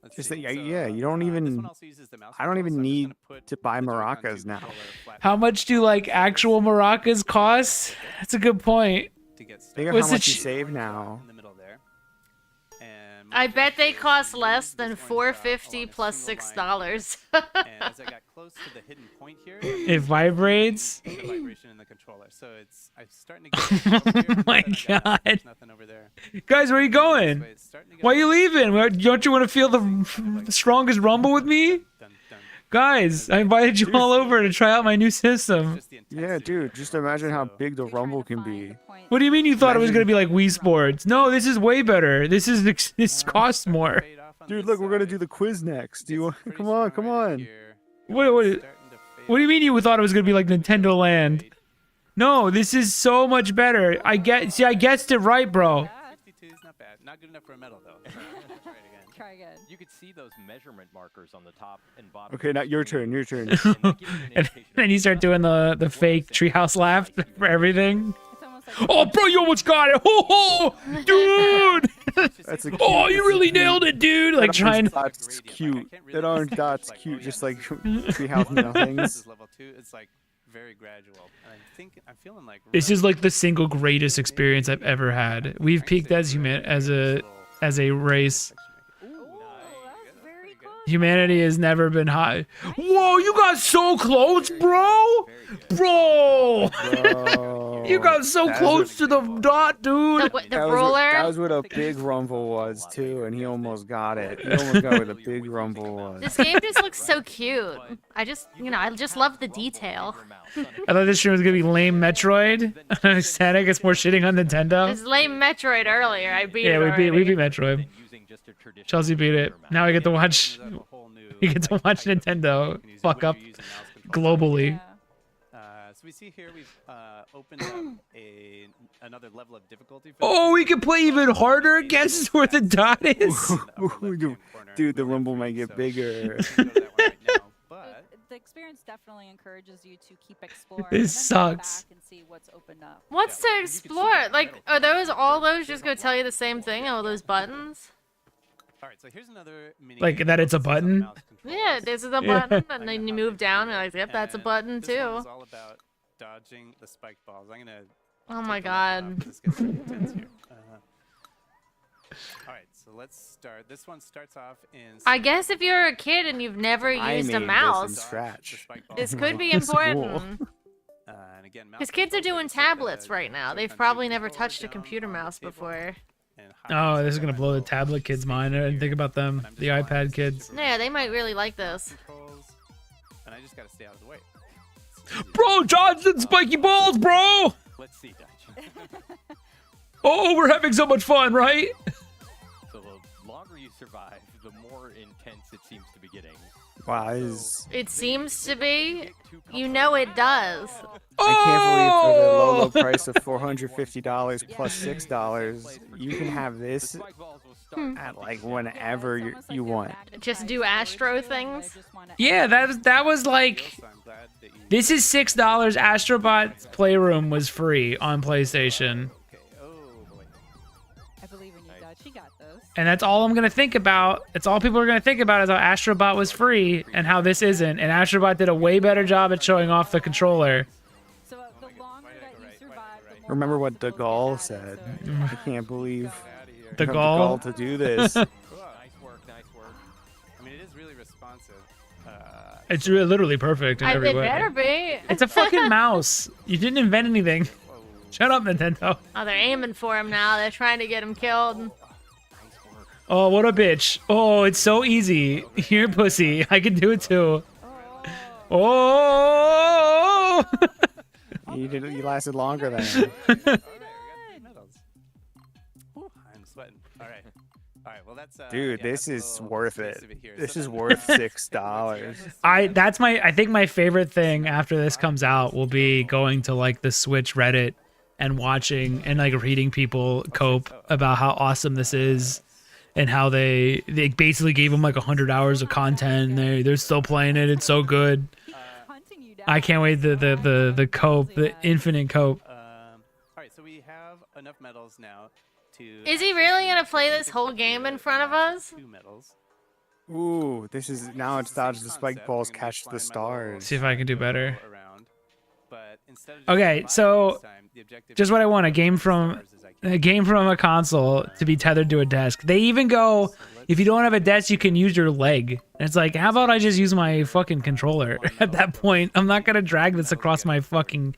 let's Just see. that, So, yeah, you don't this even. one also uses the mouse I don't control, even so I'm just need gonna put to buy the Joy-Con maracas 2 now. controller flat How much do like actual maracas cost? That's a good point. to get Think of started. What's how the much you ch- save now. In the middle there. And I bet they cost less than this one's, $4.50 along a plus single $6. line. And as I got close to the hidden point here, It vibrates. the vibration in the controller. So I'm starting to get Oh my God. There's nothing over there. Guys, where are you going? It's starting to get Why are you leaving? Don't you want to feel the strongest rumble with me? dun, dun. Guys, I invited you all over to try out my new system. Just the Yeah, intensity dude, of it. just imagine how So- big the you're trying rumble to can find be. the point What do you mean you thought it was Imagine- gonna be like Wii Sports? No, this is way better. This costs more. Fade off on Dude, this look, we're gonna side. do the quiz next. Do you It's want? pretty Come on, strong come right on. here. What Starting to fade what do you mean you thought it was gonna be like Nintendo Land? fade. No, this is so much better. I guessed it right, bro. that. 62 is not bad. Not good enough for a medal though. So let's try it again. Try again. You could see those measurement markers on the top and bottom. Okay, of now the your screen, turn. Your turn. and that gives you an And indication of then you start doing the fake treehouse laugh for everything. It's almost like Oh, bro, you almost got it. Oh, dude. That's a. Oh, you really nailed it, dude. Like That orange trying. dot's cute. That orange dot's cute, just like Treehouse This nothings. is level 2. It's like very gradual. And I'm feeling like This is like the single greatest experience I've ever had. We've peaked as a race. oh, that's very good. Humanity has never been high. Whoa, you got so close, bro. Bro, Bro, you got so that close was- to the dot, dude. The That was, roller. that was what a big rumble was too, and he almost got it. He almost got where the big rumble was. This game just looks so cute. I just love the detail. I thought this stream was gonna be lame Metroid. I'm ecstatic. It's more shitting on Nintendo. This lame Metroid earlier. I beat it Yeah, we already. beat Metroid. Chelsea beat it. Now we get to watch. We get to watch Nintendo fuck up globally. Yeah. So we see here we've opened up another level of difficulty. For Oh, we can play even harder. Guess where the dot is. Dude, the rumble might get bigger. But The experience definitely encourages you to keep exploring. This and then go sucks. back and see what's opened up. What's to explore? Like, are all those just gonna tell you the same thing? All those buttons? all right, so here's another mini Like game that it's a focused on button? mouse controls. Yeah, this is a Yeah. button, and then you move down, and like, yep, that's a And button this one too. is all about dodging the spike balls. I'm gonna. Oh my take the left god. off. This gets intense here. All right, so let's start. This one starts off in. I guess if you're a kid and you've never I used made a this in mouse, Scratch. this could be That's cool. important. And again, mouse Because kids are controls, doing just like the tablets right now. They've Joy-Con probably 2 never controller touched a down computer on the mouse table before. and Oh, hop this is inside gonna my blow the little tablet kids' stick mind. I here. didn't think about them. And I'm The just iPad flying kids. super Yeah, they fast might with really the like this. controls, and I just gotta stay out of the way. It's easy. Bro, Johnson, spiky balls, bro. Let's see, Dutch. Oh, we're having so much fun, right? So the longer you survive, the more intense it seems to be getting. Wow, It seems to be. You know it does. I can't believe for the low, low Oh! price of $450 plus $6, you can have this at like whenever you want. Just do Astro things. Yeah, that was like. This is $6. Astrobot's Playroom was free on PlayStation. I believe in you, Dad. She got this. And that's all I'm gonna think about. It's all people are gonna think about is how Astrobot was free and how this isn't. And Astrobot did a way better job at showing off the controller. So the longer that you survive, the more Remember what De valuable you Gaulle get. said. So- I can't believe De you have Gaulle? to do this. Nice work, nice work. I mean, it is really responsive. It's literally perfect in every It way. better be. It's a fucking mouse. You didn't invent anything. Shut up, Nintendo. Oh, they're aiming for him now. They're trying to get him killed. Oh, what a bitch. Oh, it's so easy. Here, pussy. I can do it too. Oh! You lasted longer than All right, we got 2 medals. Whew, I'm sweating. All right. All right, well, that's... Dude, yeah, this that's a is little worth taste it. of here. This So is then- worth $6. I think my favorite thing after this comes out will be going to like the Switch Reddit and watching and like reading people cope about how awesome this is and how they basically gave them like 100 hours of content and they're still playing it. It's so good. Hunting you down. I can't wait the cope, the infinite cope. All right, so we have enough medals now to... Is he really gonna play this whole game in front of us? 2 medals. Ooh, this is now it's dodge the spike balls, catch the stars. See if I can do better. Around, but instead of just Okay, surviving so this time, the objective just is what I to want, a get game as from many stars as I can. a console to be tethered to a desk. They even go, if you don't have a desk, you can use your leg. And it's like, how about I just use my fucking controller? At that point, I'm not gonna drag this across my fucking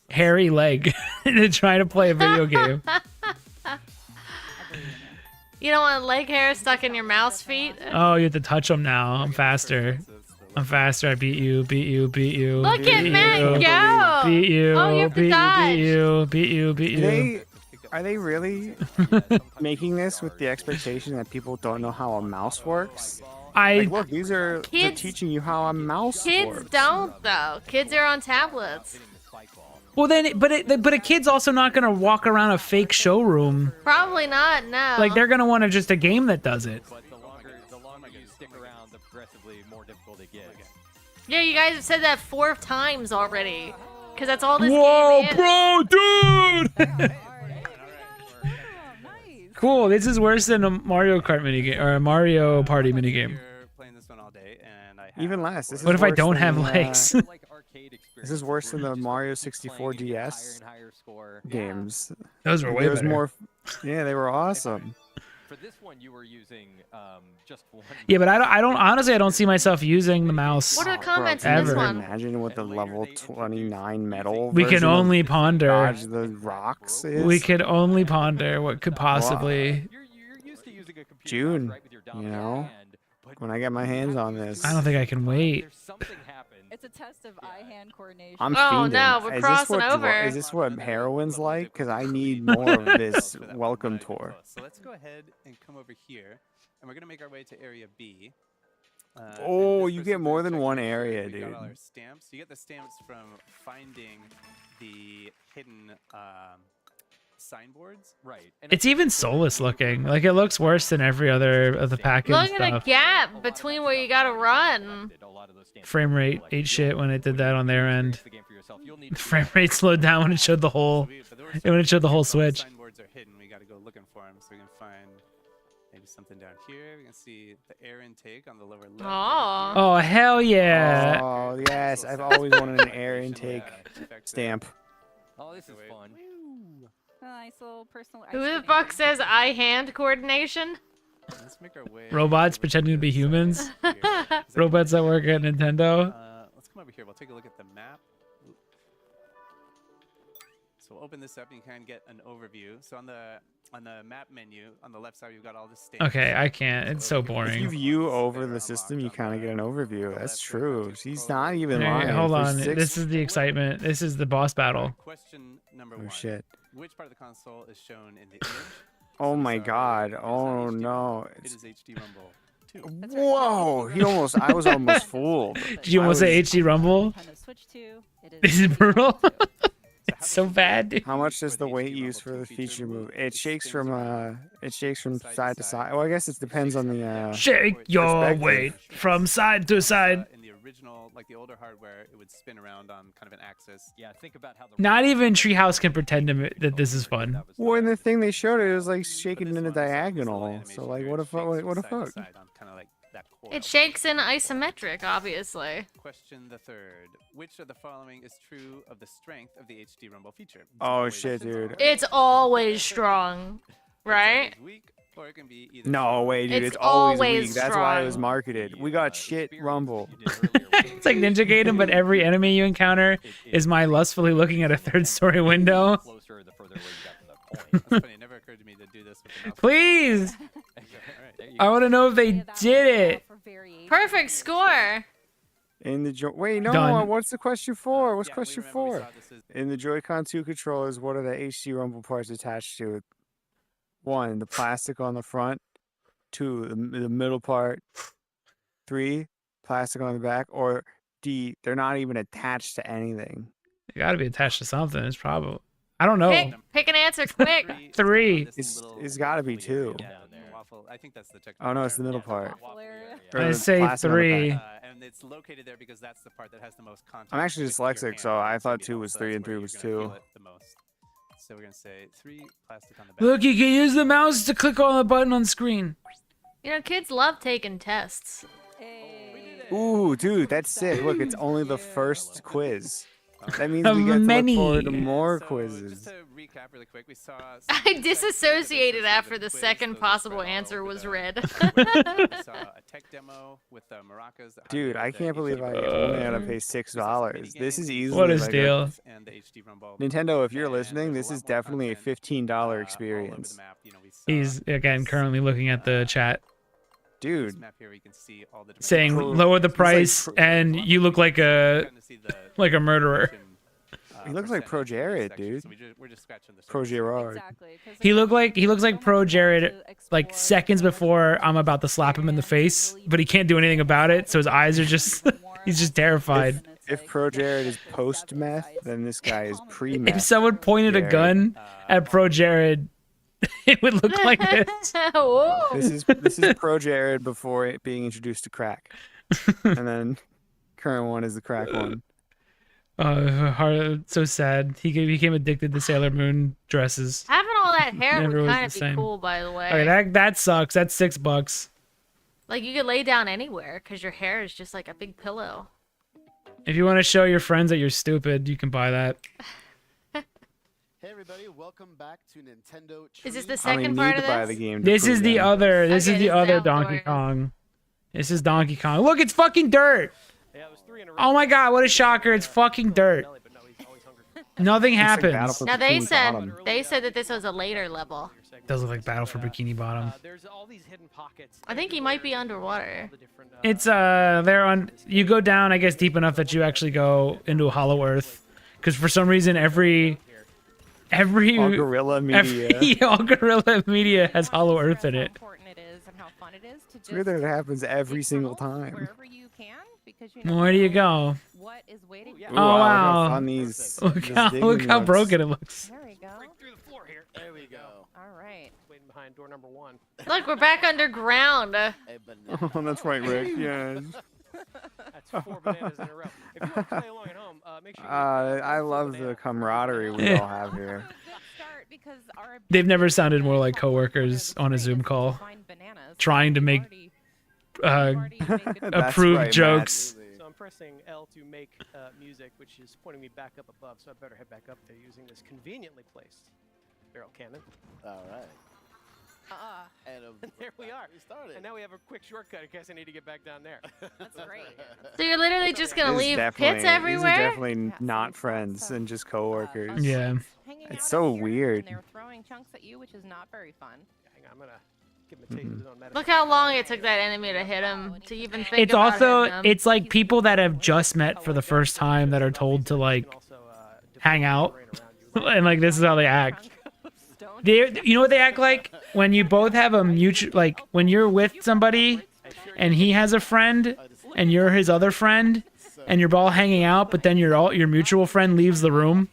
hairy leg to try to play a video game. You don't want leg hair stuck in your mouse feet? Oh, you have to touch them now. I'm faster. I'm faster. I beat you. Beat you. Beat you. Look beat at you, Matt go! Beat you. Oh, you have to beat dodge. you. Beat you. Beat you. Are they really making this with the expectation that people don't know how a mouse works? Like, look, they're Kids- teaching you how a mouse Kids works. don't though. Kids are on tablets. Well, but a kid's also not gonna walk around a fake showroom. Probably not. No. Like they're gonna want just a game that does it. But the longer you stick around, the progressively more difficult it gets. Yeah, you guys have said that 4 times already. Because that's all this Whoa, game is. bro, dude! Cool. This is worse than a Mario Kart minigame or a Mario Party minigame. Playing this one all day, and I Even less. This What is if I worse don't than, have legs? This is worse than the Mario 64 DS games. Those were way There was better. more. Yeah, they were awesome. For this one, you were using just one. Yeah, but I don't honestly. I don't see myself using the mouse. What are the comments Bro, in can this you one? imagine what the level 29 metal We can version of only ponder. Dodge the Rocks is? We could only ponder what could possibly. June, you know, when I get my hands on this. I don't think I can wait. It's a test of eye-hand coordination. I'm Oh, fiending. no, we're Is this crossing what over. Is this what heroin's like? Because I need more of this welcome tour. So let's go ahead and come over here, and we're gonna make our way to Area B. Oh, you get more than one area, We dude. got all our stamps. You get the stamps from finding the hidden signboards. Right. It's even soulless looking. Like it looks worse than every other of the package Look at the stuff. gap between where you gotta run. Frame rate ate shit when it did that on their end. The frame rate slowed down when it showed the whole. When it showed the whole switch. Signboards are hidden. We got to go looking for them, so we can find maybe something down here. We can see the air intake on the lower left. Aw. Oh hell yeah! Oh yes, I've always wanted an air intake stamp. Oh, this is fun. A nice little personal. Who the fuck says eye-hand coordination? Let's make our way. Robots pretending to be humans. Robots that work at Nintendo. Let's come over here. We'll take a look at the map. So we'll open this up and you can get an overview. So on the map menu on the left side, you've got all the stamps. Okay, I can't. It's so If you boring. view over the system, you kind of get an overview. That's true. She's not even Hey, lying. hold For on. six- This is the excitement. This is the boss battle. Question number Oh one. shit. which part of the console is shown in the image? Oh So my these are- God. it is Oh HD no. Rumble. It It's- is HD Rumble 2. Whoa! I was almost fooled. Did you almost say HD Rumble? Nintendo Switch 2. This is brutal. how It's so does it bad, dude. How much does for the the weight HD use for Rumble the 2 feature move? It shakes spins around from side to side. Well, I guess it depends on the Shake your perspective. weight from side to side. In the original, like the older hardware, it would spin around on kind of an axis. Yeah, think about how the Not even Treehouse can pretend that this is fun. Well, in the thing they showed it was like But shaking this in a one, it's diagonal. animation So like, where what it a fuck? shakes What a from fuck? side to side on kind of like that coil. It shakes in isometric, obviously. Question the third. Which of the following is true of the strength of the HD Rumble feature? It's Oh, always- shit, dude. It's always strong, It's right? always weak, or it can be either No strong- way, dude. It's It's always always weak. That's why it was strong. marketed. We got shit Rumble. It's like Ninja Gaiden, but every enemy you encounter is my lustfully looking at a third-story window. closer, the further away you got from the point. That's funny. It never occurred to me to do this with the mouse. Please, All right, there you I go. want to know if they did it. Perfect score. In the wait, no. Done. What's the question for? What's Yeah, we question remember we for? saw this as- In the Joy-Con 2 controllers, what are the HD Rumble parts attached to it? 1, the plastic on the front. 2, the middle part. 3, plastic on the back. Or D, they're not even attached to anything. They got to be attached to something. It's probably. I don't know. Pick an answer quick. Three. It's gotta be 2. Yeah, waffle. I think that's the Oh no, it's the middle Yeah, part. waffle area, Or I the say plastic on the 3. back. and it's located there because that's the part that has the most contact. I'm actually with your dyslexic, hand. so I It's gonna thought be 2 the- was so 3 that's and 3 where was you're gonna 2. feel it the most. So we're gonna say 3, plastic on the back. Look, you can use the mouse to click on the button on screen. You know, kids love taking tests. Ooh, dude, that's sick. Look, it's only the first quiz. That means Of we get to many. look forward to more So, quizzes. Just to recap really quick, we saw. I disassociated after the second possible answer was read. We saw a tech demo with maracas. that Dude, highlighted I the can't believe I HD only had to Rumble. pay We saw some $6. mini This is games, easily What a like steal. and the HD Rumble. Nintendo, if you're And listening, there's this a is lot more definitely a content, $15 all over the experience. map. You know, we saw He's again currently looking at the chat, this Dude, map here, we can see all the different saying Pro- lower the he's like price, pro- and you look like a like a murderer. He looks like Pro Jared, dude. We're just scratching the Pro surface. Gerard. He looks like Pro Jared like seconds before I'm about to slap him in the face, but he can't do anything about it, so his eyes are just he's just terrified. If Pro Jared is post-meth, then this guy is pre-meth. If someone pointed a Jared. gun at Pro Jared, it would look like this. Whoa. This is Pro Jared before it being introduced to crack. And then current one is the crack one. So sad. He became addicted to Sailor Moon dresses. Having all that hair Never would was kind the of be same. cool, by the way. Okay, that sucks. That's $6. Like, you could lay down anywhere because your hair is just like a big pillow. If you want to show your friends that you're stupid, you can buy that. Hey everybody, welcome back to Nintendo. Is this the I don't even second part need of to buy this? the game. to This prove is the them. other. This Okay, is the this is other outdoors. Donkey Kong. This is Donkey Kong. Look, it's fucking dirt. Yeah, it was 3 in a row. Oh my god, what a shocker! It's fucking dirt. But no, he's always hungry. Nothing Looks like happens. Battle for Now, they Bikini said Bottom. that this was a later level. Does look like Battle for Bikini Bottom. There's all these hidden pockets. I think he might be underwater. It's they're on. You go down, I guess, deep enough that you actually go into a hollow earth. Because for some reason, every All Gorilla Media. all Gorilla Media has hollow earth in it. important it is and how fun it is to It's weird that it happens every single tunnels time. wherever you can because you Where do you go? what is waiting Ooh, for Oh, look how wow. fun these. Look this how digging looks. broken it looks. There we go. Through the floor here. There we go. All right. Waiting behind door number 1. Look, we're back underground. A banana. Oh, that's right, Rick. Yeah. That's 4 bananas in a row. If you want to play along at home, make sure you I full love banana. the camaraderie we Yeah. all have here. Start because our They've never sounded more like coworkers on a Zoom call, find bananas. trying to make Already made good That's approved right, Matt. jokes. So I'm pressing L to make music, which is pointing me back up above. So I better head back up there using this conveniently placed barrel cannon. All right. And There we are. We started. And now we have a quick shortcut in case I need to get back down there. That's great. So you're literally just gonna This is leave definitely- pits These everywhere? are definitely not friends and just coworkers. Yeah. Hanging It's out so up here, weird. And they were throwing chunks at you, which is not very fun. Hang on, I'm gonna give him a taste of his own medicine. Look how long it took that enemy to hit him to even think It's about also hitting him. it's like people that have just met for the first time that are told to like You can also, deflect hang the out. terrain around you And like this is how they act. You know what they act like when you both have a mutual, like when you're with somebody and he has a friend and you're his other friend and you're all hanging out, but then your mutual friend leaves the room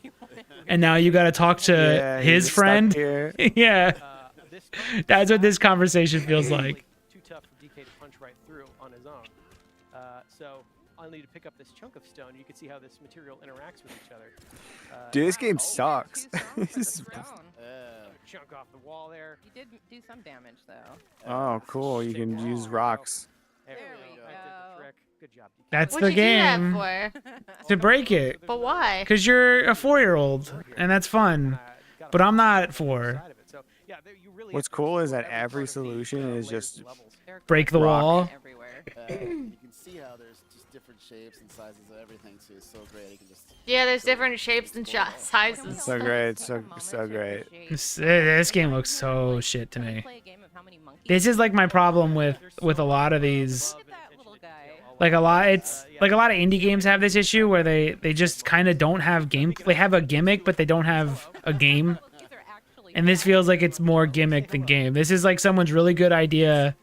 and now you got to talk to his friend. Yeah, that's what this conversation feels like. Too tough for DK to punch right through on his own. So I'll need to pick up this chunk of stone. You can see how this material interacts with each other. Dude, this game sucks. Chunk off the wall there. You did do some damage though. Oh, cool. You can use rocks. There we go. That did the trick. Good job, DK. That's What'd the you game. do that for? To break it. But why? Because you're a 4-year-old and that's fun. But I'm not 4. What's cool is that every solution is just Break the rock. wall. You can see how there's just different shapes and sizes of everything, too. It's so great. You can just Yeah, there's different shapes and sizes. So great, so great. This game looks so shit to me. This is like my problem with a lot of these. Like a lot of indie games have this issue where they just kind of don't have game. They have a gimmick, but they don't have a game. And this feels like it's more gimmick than game. This is like someone's really good idea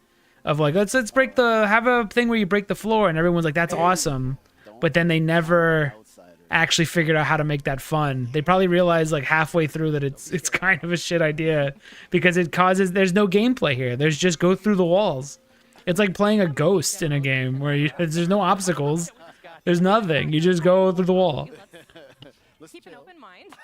of like let's have a thing where you break the floor and everyone's like that's awesome, but then they never actually figured out how to make that fun. They probably realized like halfway through that it's kind of a shit idea because there's no gameplay here. There's just go through the walls. It's like playing a ghost in a game where there's no obstacles. There's nothing. You just go through the wall. Keep an open mind.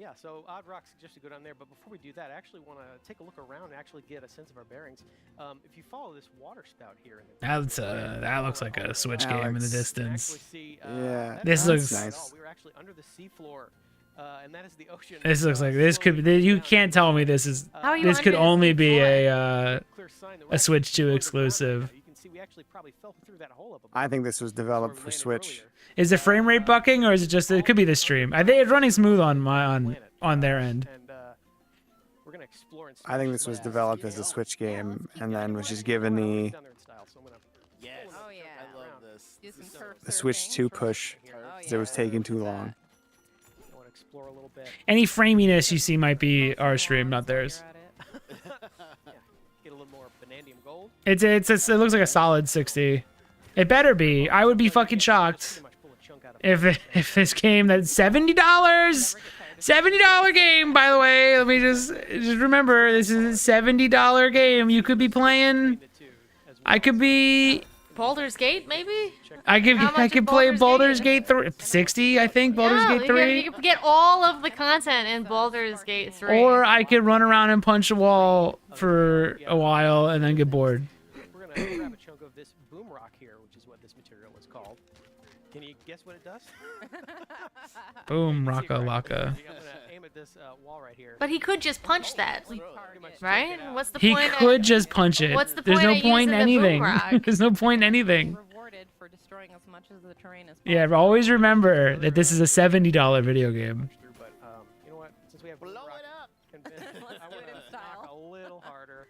Yeah, so Odd Rock suggests to go down there, but before we do that, I actually want to take a look around and actually get a sense of our bearings. If you follow this water spout here, That looks like a Switch game in the distance. Yeah, This looks nice. We were actually under the seafloor, and that is the ocean. This looks like this could be. You can't tell me this is. How are you This could under the only be seafloor? a Switch 2 exclusive. You can see we actually probably fell through that hole up above. I think this was developed for Switch. Is the frame rate bucking or is it just? It could be the stream. I think it's running smooth on their end. And we're gonna explore and I think this was developed as a Switch game and then was just given the Yes. Oh yeah. I love this. Do some turf the Switch surfing. 2 push because it was taking too long. I want to explore a little bit. Any framiness you see might be our stream, not theirs. Get a little more vanadium gold. It looks like a solid 60. It better be. I would be fucking shocked if this game that's $70. $70 game, by the way. Let me just remember this is a $70 game. You could be playing. I could be. Baldur's Gate, maybe? I much could is play Baldur's Baldur's Gate? Gate 3. 60, I think. Baldur's Gate 3. You can get all of the content in Baldur's Gate 3. Or I could run around and punch a wall for a while and then get bored. We're gonna grab a chunk of this boom rock here, which is what this material is called. Can you guess what it does? Boom, raka laka. I'm gonna aim at this wall right here. But he could just punch that, right? What's the He point? could just punch it. What's the There's point no of point in using the boom anything. rock? There's no point in anything. Rewarded for destroying as much of the terrain as Yeah, but always remember that this is a $70 video game. But you know what? Since we have boom rock, I want to knock a little harder.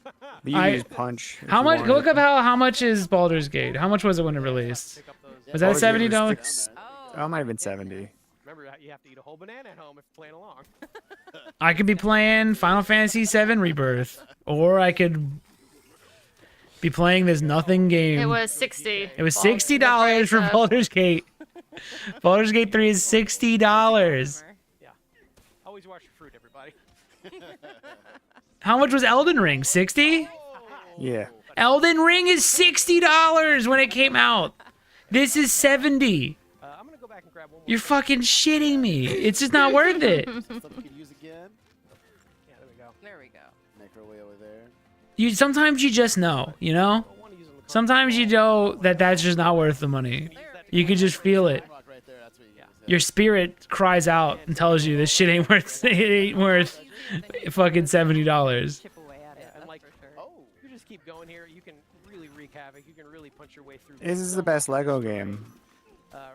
But you can just punch. if How you much? wanted. Look up how much is Baldur's Gate? How much was it when it released? Was that Baldur's Gate was $70? Oh, it might have been 70. Remember, you have to eat a whole banana at home if you're playing along. I could be playing Final Fantasy VII Rebirth, or I could be playing this nothing game. It was 60. It was $60 for Baldur's Gate. Baldur's Gate 3 is $60. Yeah. Always watch your fruit, everybody. How much was Elden Ring? 60? Yeah. Elden Ring is $60 when it came out. This is 70. I'm gonna go back and grab one more. You're fucking shitting me. It's just not worth it. Stuff we could use again. Yeah, there we go. There we go. Make our way over there. Sometimes you just know, you know? Sometimes you know that that's just not worth the money. You can just feel it. Rock right there. That's what you use. Your spirit cries out and tells you this shit ain't worth fucking $70. Chip away at it. And like, for sure. you just keep going here. You can really wreak havoc. You can really punch your way through. This is the best Lego game.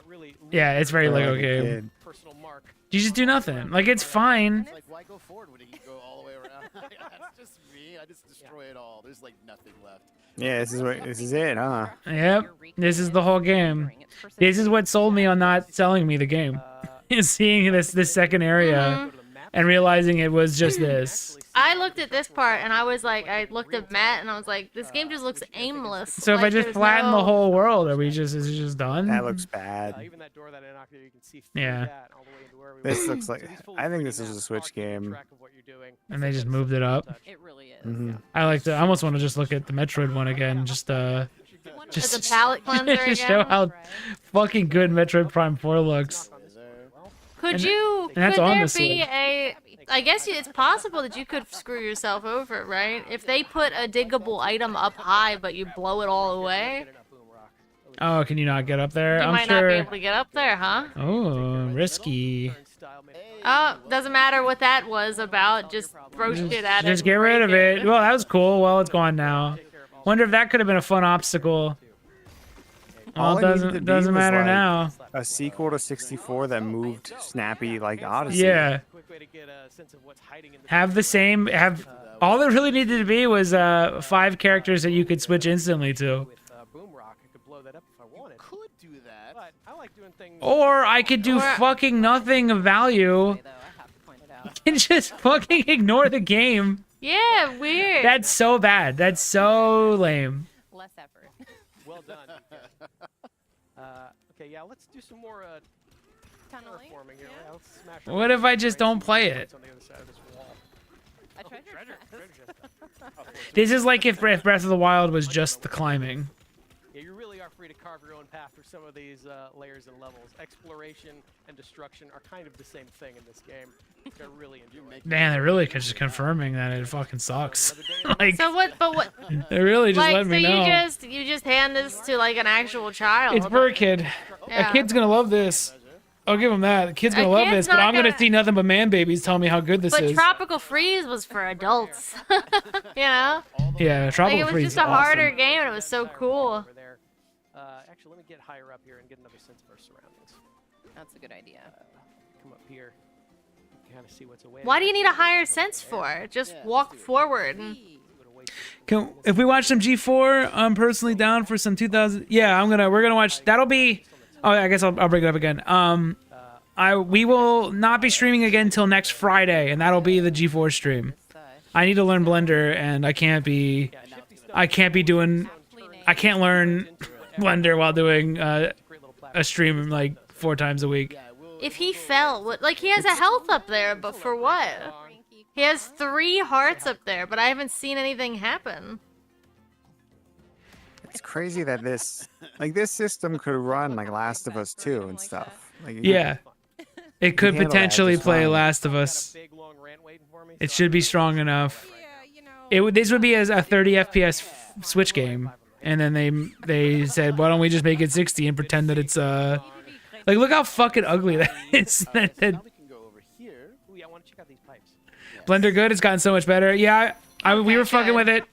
really. Yeah, it's very Like Lego a game. kid. Personal mark. You just do nothing. Like, it's fine. It's like, why go forward when you can go all the way around? That's just me. I just destroy it all. There's like nothing left. Yeah, this is it, huh? Yep. This is the whole game. This is what sold me on not selling me the game. Is seeing this second area and realizing it was just this. I looked at this part and I was like, I looked at Matt and I was like, this game just looks aimless. So if I Like, just there's flatten the no- whole world, is it just done? That looks bad. Even that door that I knocked there, you can see through Yeah. that all the way into where we This were. looks like. So these fully I think 3D this is a maps Switch are keeping game. track of what you're doing. And they just moved it up. It really is. Mhm. I like to. I almost want to just look at the Metroid one again. Just As a palate cleanser just show again. how fucking good Metroid Prime 4 looks. Could and- you? and that's could on there the be Switch. a? I guess it's possible that you could screw yourself over, right? If they put a diggable item up high, but you blow it all away, Oh, can you not get up there? you I'm might sure. not be able to get up there, huh? Oh, risky. Oh, doesn't matter what that was about. Just throw shit at it. Just and get rid of break it. Well, that was cool. Well, it's gone now. Wonder if that could have been a fun obstacle. All Well, it it needed to be doesn't was, matter like, now. A sequel to 64 that moved snappy like Odyssey. Yeah. Have the same. Have all that really needed to be was 5 characters that you could switch instantly to. Could do that. But I like doing things. Or I could do Or- fucking nothing of value and just fucking ignore the game. Yeah, weird. That's so bad. That's so lame. Less effort. Well done. Okay, yeah, let's do some more Tunneling. terraforming here. Yeah, let's smash What if I just don't play it? on the other side of this wall. A treasure chest. This is like if Breath of the Wild was just the climbing. Yeah, you really are free to carve your own path through some of these layers and levels. Exploration and destruction are kind of the same thing in this game, which I really enjoy. Man, they're really just confirming that it fucking sucks. Like, So what? But what? they really just Like, let so me know. you just hand this to like an actual child. It's for a kid. Yeah. A kid's gonna love this. I'll give him that. The kid's A gonna love kid's this, but not I'm gonna gonna- see nothing but man babies tell me how good this But is. Tropical Freeze was for adults. You know? Yeah, Like, Tropical it was Freeze just is a harder awesome. game and it was so cool. Over there. Actually, let me get higher up here and get another sense of our surroundings. That's a good idea. Come up here. Kind of see what's away. Why do you need a higher sense for? Just walk forward. And... If we watch some G4, I'm personally down for some 2000. Yeah, we're gonna watch. That'll be. Oh, I guess I'll bring it up again. We will not be streaming again until next Friday, and that'll be the G4 stream. I need to learn Blender, and I can't be doing. I can't learn Blender while doing a stream like 4 times a week. If he fell, like he has a health up there, but for what? He has 3 hearts up there, but I haven't seen anything happen. It's crazy that this system could run like Last of Us 2 and stuff. Like, Yeah, it could handle that potentially just play fine. Last of Us. It should be strong enough. This would be as a 30 FPS Switch game, and then they said, why don't we just make it 60 and pretend that it's like, look how fucking ugly that is. Now we can go over here. Ooh, yeah, I want to check out these pipes. Blender good. It's gotten so much better. Yeah, we were fucking with it.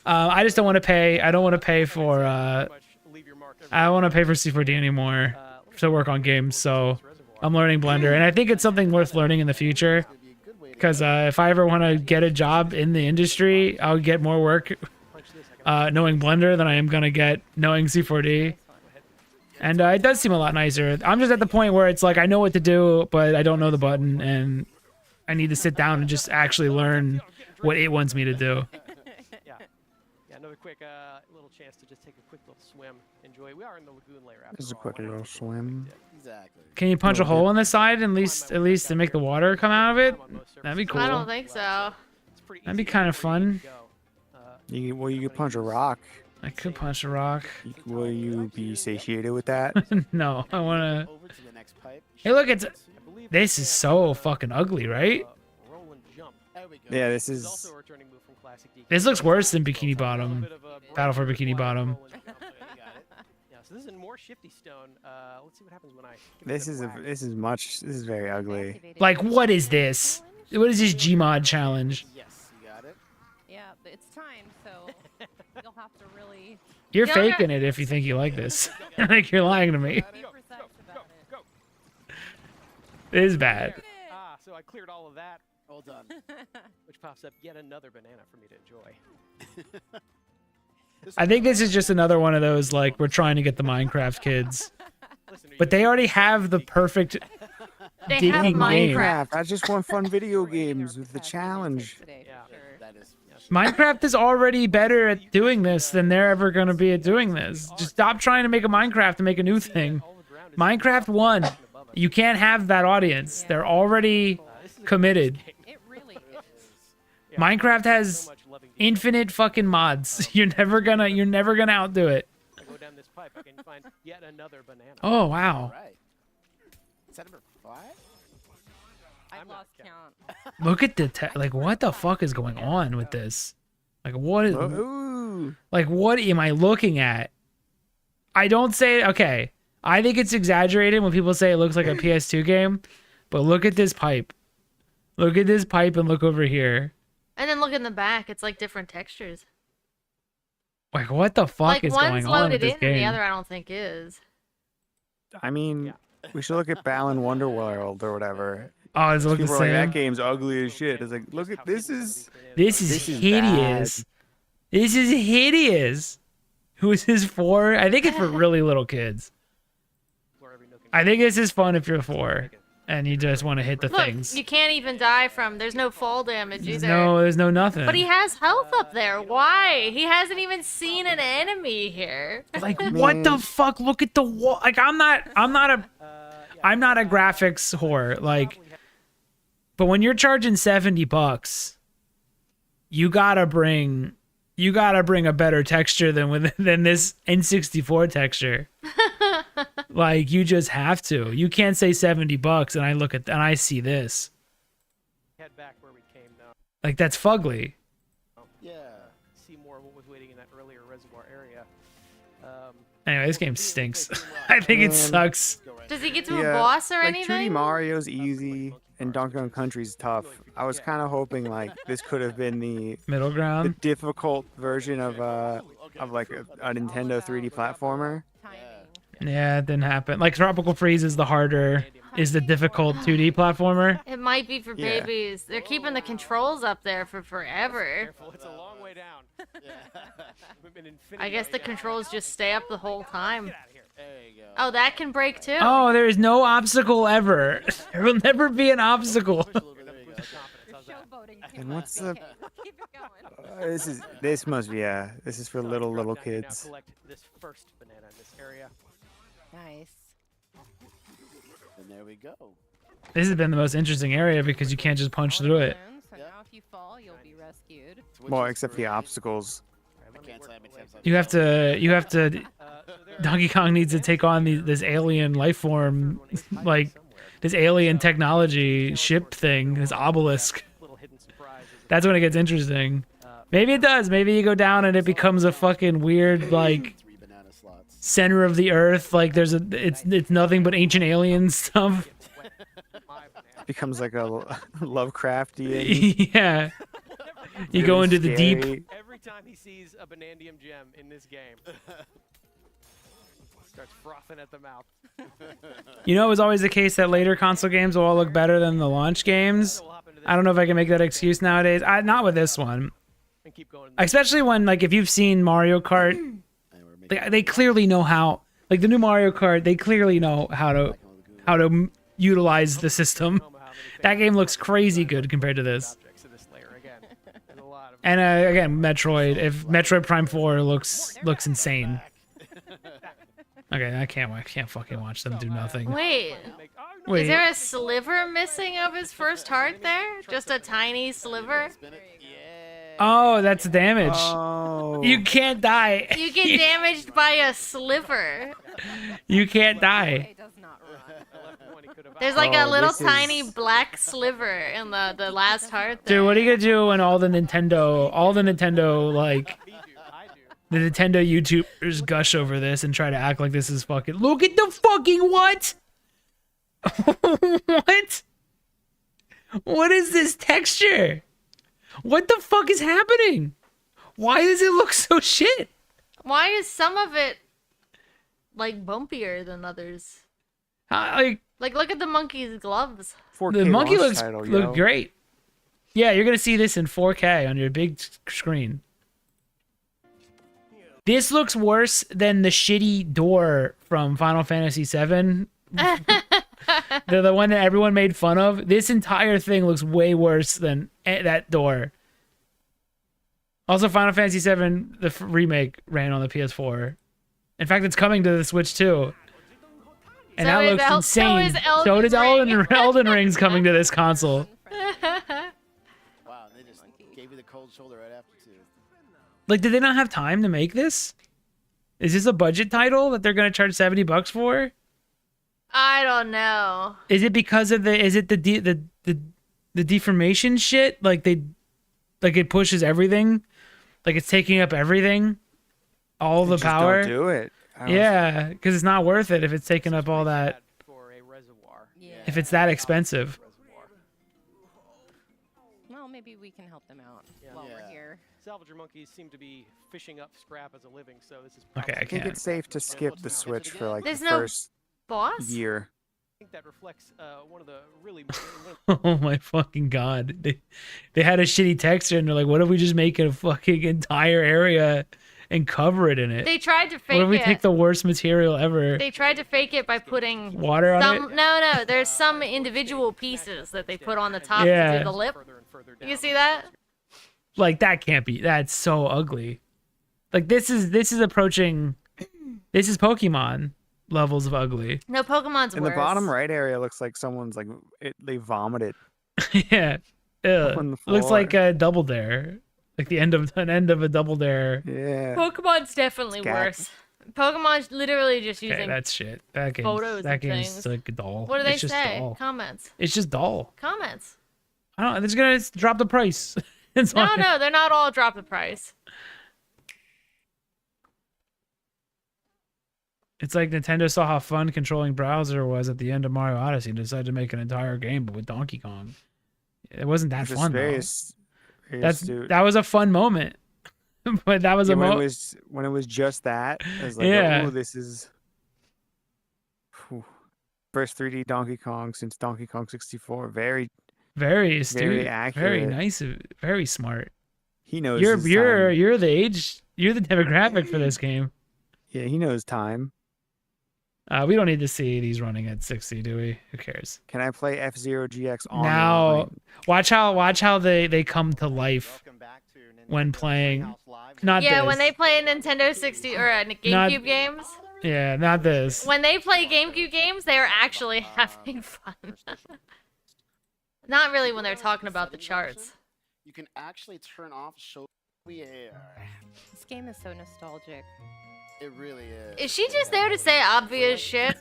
I just don't want to pay. I don't want to pay for. I don't want to pay for C4D anymore to work on games. So I'm learning Blender, and I think it's something worth learning in the future. Because if I ever want to get a job in the industry, I'll get more work knowing Blender than I am gonna get knowing C4D. And it does seem a lot nicer. I'm just at the point where it's like I know what to do, but I don't know the button, and I need to sit down and just actually learn what it wants me to do. Yeah, another quick little chance to just take a quick little swim. Enjoy. We are in the lagoon layer. This is a quick little swim. Exactly. Can you punch a hole in the side at least to make the water come out of it? That'd be cool. I don't think so. That'd be kind of fun. You could punch a rock. I could punch a rock. Will you be satiated with that? No, I wanna. Over to the next pipe. Hey, look, this is so fucking ugly, right? Roll and jump. There we go. Yeah, this This is is. also a returning move from Classic DK. This looks worse than Bikini Bottom. Battle for Bikini Bottom. Yeah, so this is in more shifty stone. Let's see what happens when I. give it a This bit is of whack. This is very ugly. Like, what is this? What is this Gmod challenge? Yes, you got it. Yeah, it's time, so you'll have to really You're Yeah. faking it if you think you like this. Like you're lying to me. be precise about it. It is bad. Ah, so I cleared all of that, All done. which pops up yet another banana for me to enjoy. I think this is just another one of those like we're trying to get the Minecraft kids, Listen to but they already have the perfect. They Digging have game. Minecraft. I just want fun video games with the challenge. Today, for Yeah. sure. That is. Minecraft is already better at doing this than they're ever going to be at doing this. Just stop trying to make a Minecraft and make a new thing. Minecraft won. You can't have that audience. They're already committed. It really is. Minecraft has infinite fucking mods. You're never gonna outdo it. I go down this pipe, I can find yet another banana. Oh wow. All right. Is that number 5? I've I'm not lost count. Look at the like what the fuck is going on with this? Like what is Ooh. like what am I looking at? I don't say okay. I think it's exaggerated when people say it looks like a PS2 game, but look at this pipe. Look at this pipe and look over here. And then look in the back. It's like different textures. Like what the fuck Like is one's going on with loaded this in, and the game? other I don't think is. I mean, we should look at Balan Wonderworld or whatever. Oh, it's look the People are like, that same. game's ugly as shit. It's like, look at this is. This is This is hideous. This is hideous. Who is this for? I think it's for really little kids. I think this is fun if you're 4 and you just want to hit the Look, things. you can't even die from. There's no fall damage either. There's no nothing. But he has health up there. Why? He hasn't even seen an enemy here. Like what the fuck? Look at the wall. Like I'm not a graphics whore. Like, but when you're charging $70, you gotta bring a better texture than this N64 texture. Like you just have to. You can't say $70 and I look at and I see this. Head back where we came now. Like that's fugly. Yeah. See more of what was waiting in that earlier reservoir area. Anyway, this game stinks. I think it sucks. Does he get to a Yeah, boss or like 2D anything? Mario's easy and Donkey Kong Country's tough. I was kind of hoping like this could have been the Middle ground. difficult version of like a Nintendo 3D platformer. Timing. Yeah, it didn't happen. Like Tropical Freeze is the difficult 2D platformer. It might be for Yeah. babies. They're keeping the controls up there for forever. Careful, it's a long way down. We've been infinity I guess the way down. controls just stay up the whole time. Get out of here. There you go. Oh, that can break too. Oh, there is no obstacle ever. There will never be an obstacle. Push a little bit, there you go. You're showboating too And much. what's the- Okay, keep it going. This must be this is for little Now you kids. Now collect this first banana in this area. Nice. And there we go. This has been the most interesting area because you can't just punch through it. So now if you fall, you'll be rescued. Which Well, is except the great. obstacles. I can't say how many times I've You have to. Donkey Kong needs to take on this alien life form, like this alien technology ship thing, this obelisk. Little hidden surprises. That's when it gets interesting. Maybe it does. Maybe you go down and it becomes a fucking weird like 3 banana slots. center of the earth. Like it's nothing but ancient alien stuff. Becomes like a Lovecraftian. Yeah. You go into the deep. scary. Every time he sees a Banandium gem in this game, starts frothing at the mouth. You know, it was always the case that later console games will all look better than the launch games. I don't know if I can make that excuse nowadays. Not with this one. And keep going. Especially when, like, if you've seen Mario Kart, And we're making they clearly know how. Like the new Mario Kart, they clearly know how to utilize the system. That game looks crazy good compared to this. objects in this layer again. There's a lot of And again, Metroid. If Metroid Prime 4 looks insane. Okay, I can't fucking watch them do nothing. Wait, Wait. is there a sliver missing of his first heart there? Just a tiny sliver? spin it. Yeah. Oh, that's damage. Oh. You can't die. You get damaged by a sliver. You can't die. It does not run. There's like Oh, a little this tiny is- black sliver in the last heart there. Dude, what are you gonna do when all the Nintendo like the Nintendo YouTubers gush over this and try to act like this is fucking look at the fucking what? What? What is this texture? What the fuck is happening? Why does it look so shit? Why is some of it like bumpier than others? Like look at the monkey's gloves. 4K the monkey launch looks title, look yo. great. Yeah, you're gonna see this in 4K on your big screen. This looks worse than the shitty door from Final Fantasy VII. the one that everyone made fun of. This entire thing looks way worse than that door. Also, Final Fantasy VII, the remake, ran on the PS4. In fact, it's coming to the Switch too. And So that is looks so insane. is Elden So does Ring. Elden Ring's coming to this console. Wow, they just gave you the cold shoulder right after too. Like, did they not have time to make this? Is this a budget title that they're gonna charge $70 for? I don't know. Is it because of the deformation shit? Like it pushes everything, like it's taking up everything, all the Just power. Don't do it. I don't- Yeah, because it's not worth it if it's taking up all that. For a reservoir. If it's that expensive. Well, maybe we can help them out while we're here. Salvager monkeys seem to be fishing up scrap as a living, so this is Okay, I I think can't. it's safe to skip the Switch for like There's the no first boss? year. I think that reflects one of the really Oh my fucking god! They had a shitty texture and they're like, "What if we just make it a fucking entire area and cover it in it? They tried to fake What if we it. take the worst material ever? They tried to fake it by putting Water on some. it? No, there's some individual pieces that they put on the top Yeah. to do the lip. You see that? Like that can't be. That's so ugly. Like this is approaching. This is Pokemon levels of ugly. No, Pokemon's In worse. the bottom right area looks like someone's like they vomited. Yeah. Ugh. On the Looks floor. like a Double Dare. Like the end of a Double Dare. Yeah. Pokemon's definitely Scat. worse. Pokemon's literally just Okay, using that's shit. That game. photos That and game's things. like dull. What do they It's just say? dull. Comments. It's just dull. Comments. I don't. They're just gonna drop the price. It's No, fine. no, they're not all drop the price. It's like Nintendo saw how fun controlling Bowser was at the end of Mario Odyssey and decided to make an entire game, but with Donkey Kong. It wasn't that Which is fun very though. very That's astute. that was a fun moment, but that was Yeah, a when it moment. was when it was just that. It was like, Yeah. oh, this is Whew. First 3D Donkey Kong since Donkey Kong 64. Very astute, very accurate. nice, very smart. He knows. You're his time. you're the age, you're the demographic for this game. Yeah, he knows time. We don't need to see these running at 60, do we? Who cares? Can I play F-Zero GX on Now, watch how they come to life Welcome back to Nintendo when playing. Treehouse Live. Not Yeah, this. when they play Nintendo 60 or GameCube games. Yeah, not this. When they play GameCube games, they are actually having fun. Not really when they're talking about the charts. You can actually turn off show we air. This game is so nostalgic. It really is. Is she just there to say obvious shit?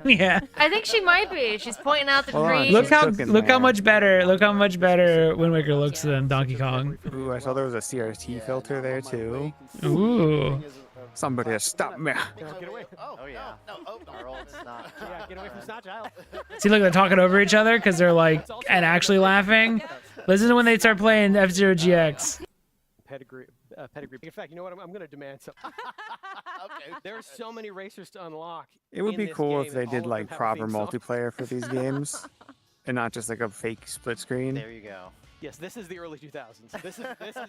Yeah. I think she might be. She's pointing out the Hold on, trees. Look how cooking look how there. much better Wind Waker looks than Donkey Kong. Ooh, I saw there was a CRT filter there too. Ooh. Somebody has stopped me. Get away. Oh yeah. Our old snot. Yeah, get away from Snot Child. See, look, they're talking over each other because they're like and actually laughing. Listen to when they start playing F-Zero GX. Pedigree. In fact, you know what? I'm going to demand something. Okay. There are so many racers to unlock. It would in be this cool game, if they and did all of like them have a proper theme song. multiplayer for these games, and not just like a fake split screen. There you go. Yes, this is the early 2000s. This is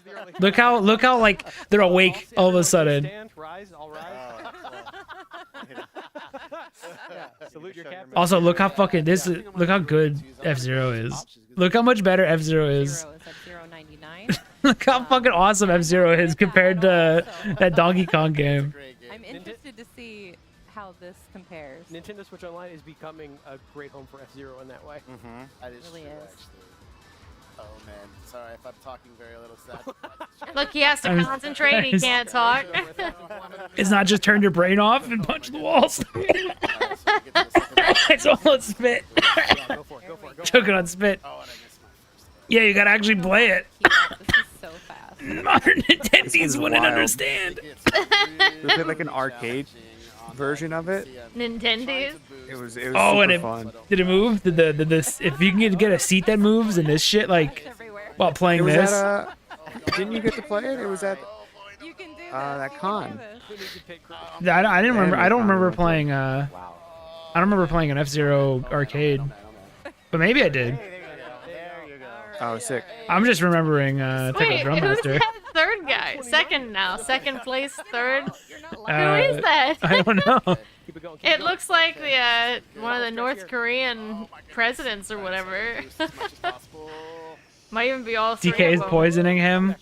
the early. Look how like they're awake all of a sudden. Stand, rise, all rise. Yeah, salute your captain. Also, look how fucking look how good F-Zero is. Look how much better F-Zero is. Zero is at 0.99. Look how fucking awesome F-Zero is compared to that Donkey Kong game. Great game. I'm interested to see how this compares. Nintendo Switch Online is becoming a great home for F-Zero in that way. That is really true, is. actually. Oh man, sorry if I'm talking very little. Sad. Look, he has to concentrate. He can't talk. It's not just turn your brain off and punch the walls. It's all on spit. Yeah, go for it. Go for it. Go for it. Choking on spit. Oh, and I missed my first. Yeah, you gotta actually play it. Keep up. This is so fast. Modern Nintendos is wouldn't wild. understand. We did like an arcade version of it. Nintendos. It was Oh, super and it fun. did it move? Did the if you can get a seat that moves and this shit like Everywhere. while playing It was this. at didn't you get to play it? It was at You can do this. that You can con. do this. Who needs to pick Chris? I didn't remember. I don't remember Wow. playing. I don't remember playing an F-Zero arcade, but maybe I did. There you go. Oh, sick. I'm just remembering Techno Wait, Drum who's Master. that third guy? Second now. Second place, third. Who Uh, is that? I don't know. Keep it going. Keep It going. looks like the one of the North Korean presidents or whatever. Boost as much as possible. Might even be all three DK is of them. poisoning him.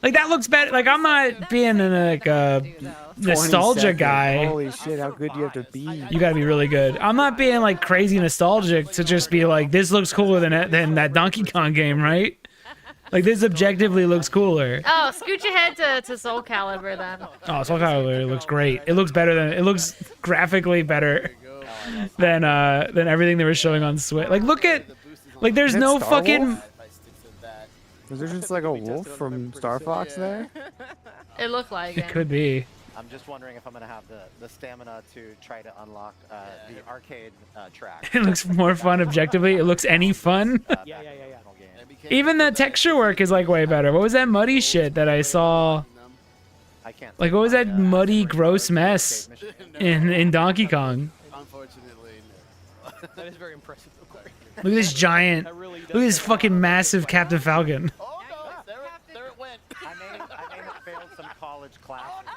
Like that looks better. Like I'm not being like a 20 nostalgia seconds. guy. Holy shit, how good do you have to be? You gotta be really good. I'm not being like crazy nostalgic to just be like this looks cooler than that Donkey Kong game, right? Like this objectively looks cooler. Oh, scoot your head to Soul Calibur then. Oh, Soul Calibur looks great. It looks better than it looks graphically better than everything they were showing on Switch. Like look at like there's Is that no Star fucking. Wolf? If I stick to that. Was there just like a wolf from Star Fox there? It looked like It it. could be. I'm just wondering if I'm gonna have the stamina to try to unlock the arcade track. It looks more fun objectively. It looks any fun. Yeah. Even the texture work is like way better. What was that muddy shit that I saw? I can't. Like what was that muddy, gross mess in Donkey Kong? Unfortunately, no. That is very impressive. Of course. Look at this giant. That really Look does at this look fucking massive Captain Falcon. Oh no, there it went. I may have failed some college classes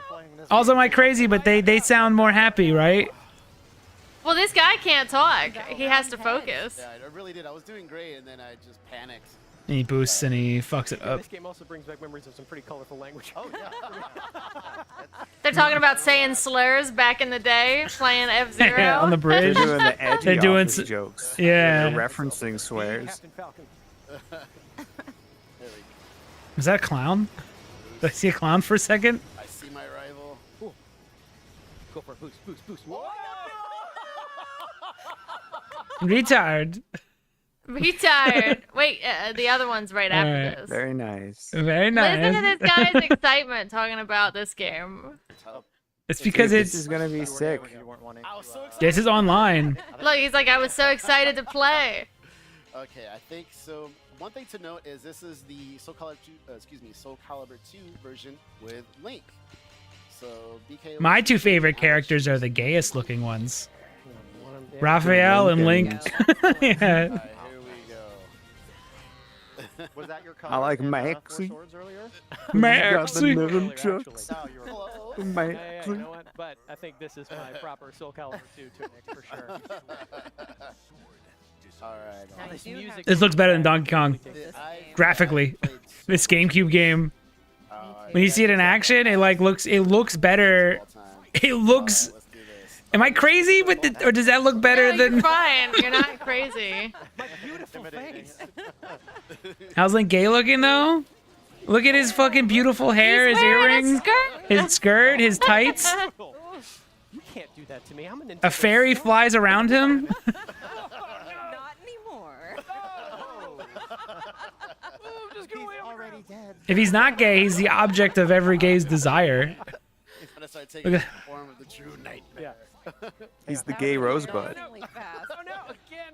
playing this. Also, am I crazy? But they sound more happy, right? Well, this guy can't talk. He has to focus. Yeah, I really did. I was doing great, and then I just panicked. And he boosts and he fucks it Yeah, up. this game also brings back memories of some pretty colorful language. Oh yeah. They're talking about saying slurs back in the day, playing F-Zero. On the They're bridge. doing the edgy They're doing office s- jokes. Yeah. They're referencing swears. Captain Falcon. There we go. Was that a clown? Did I see a clown for a second? I see my rival. Go for a boost, boost, boost. Whoa! Retard. Retired. Wait, the other one's right after Alright. this. Very nice. Very nice. Listen to this guy's excitement talking about this game. It's because This it's is gonna be sick. You weren't wanting I was so excited. this is online. Look, he's like, I was so excited to play. Okay, I think so. One thing to note is this is the Soul Calibur 2, Soul Calibur 2 version with Link. So BK. My two favorite characters are the gayest looking ones. Yeah. Raphael and Link. Link Yeah. Alright, here we go. Was that your I like color in, Maxie. Four Swords earlier? Maxie. Got the little Earlier, actually. trucks. Oh, you were Hello. You Maxie. know what? But I think this is my proper Soul Calibur 2 tunic for sure. Alright. This music. This looks better than Donkey Kong. I Graphically. played This GameCube game. When you see it in action, it looks better. all time. It looks. Let's do this. Am I crazy with the, or does that look better Yeah, you're than? fine. You're not crazy. My beautiful face. How's Link gay looking though? Look at his fucking beautiful hair, his He's wearing a earrings, skirt. his skirt, his tights. You can't do that to me. I'm an A fairy flies around him. Not anymore. already dead. If he's not gay, he's the object of every gay's desire. He's gonna start taking Look the form of the true nightmare. Yeah. He's the gay rosebud. Really fast. Oh no! Again.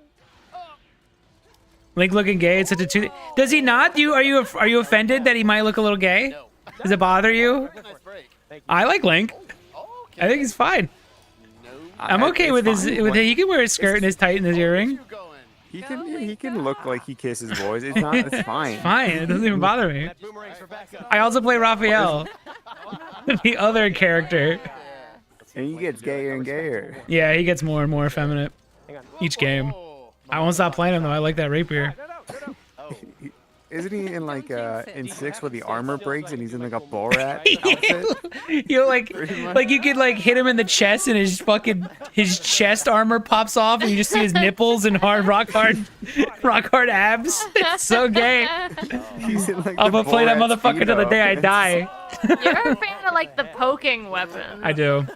Link looking gay. It's such a two. Does he not? Are you offended that he might look a little gay? No. Does it bother you? Nice break. I like Link. Oh, okay. I think he's fine. No. I'm okay with his. With he can wear his skirt and his tight and his earring. You going? He can look like he kisses boys. It's not. It's fine. Fine. It doesn't even bother me. That boomerang's for backup. I also play Raphael, the other character. And he gets gayer and gayer. Yeah, he gets more and more effeminate Hang on. each game. Oh. I won't stop playing him though. I like that rapier. No. Oh, Isn't he in like in 6 where the armor breaks and he's in like a Borat Yeah. outfit? You know, like you could like hit him in the chest and his chest armor pops off and you just see his nipples and rock hard abs. It's so gay. He's in, like, I'm the gonna play that Borat motherfucker till the Speedo. day I die. You're a fan of like the poking weapon. I do.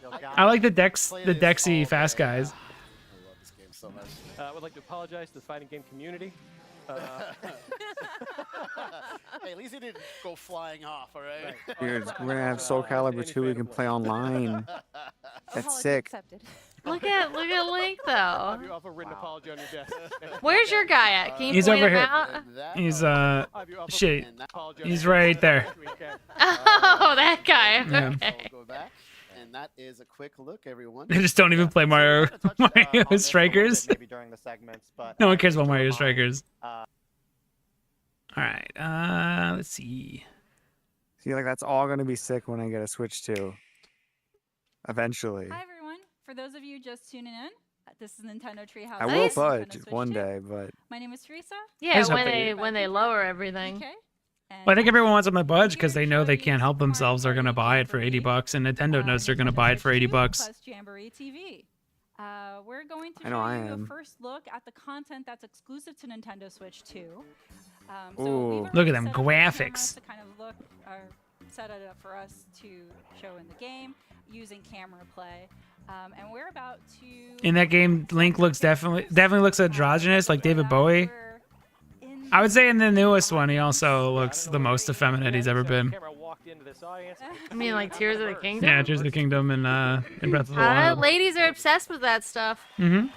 you'll I like the Dexy fast guys. I love this game so much. I would like to apologize to the fighting game community. Hey, at least he didn't go flying off, all right? Dude, we're gonna have Soul Calibur 2 we can play online. That's Apology sick. accepted. Look at Link though. Have you offer written apology on your desk? Where's your guy at? Can you He's point over him here. out? He's Have you offer shit. written apology on He's your right desk there. next week? Okay. Oh, that guy. Yeah. Okay. We'll go back, and that is a quick look, everyone. They just don't even play Mario Touch, on Mario this a Strikers. little bit maybe during the segments, but No one cares just about to Mario remind, Strikers. uh, All right. Let's see. See, like that's all gonna be sick when I get a Switch 2. Eventually. Hi everyone. For those of you just tuning in, this is Nintendo Treehouse. I Live, will Nintendo budge Switch one 2. day, but My name is Teresa. Yeah, just when hope they they- when they lower everything. Okay. Well, I think everyone wants them to budge because they know they can't help themselves. They're gonna buy it for $80, and Nintendo knows they're gonna buy it for $80. Plus Jamboree TV. We're going to I know show I you am. a first look at the content that's exclusive to Nintendo Switch 2. Ooh. Look at them we've already set up the cameras graphics. To kind of look or set it up for us to show in the game using camera play. And we're about to. In that game, Link looks definitely looks androgynous, like David Bowie. I would say in the newest one, he also looks the most effeminate he's ever been. Camera walked into this audience. I mean, like Tears of the Kingdom. Yeah, Tears of the Kingdom and in Breath of the I don't know, Wild. ladies are obsessed with that stuff. Mm-hmm.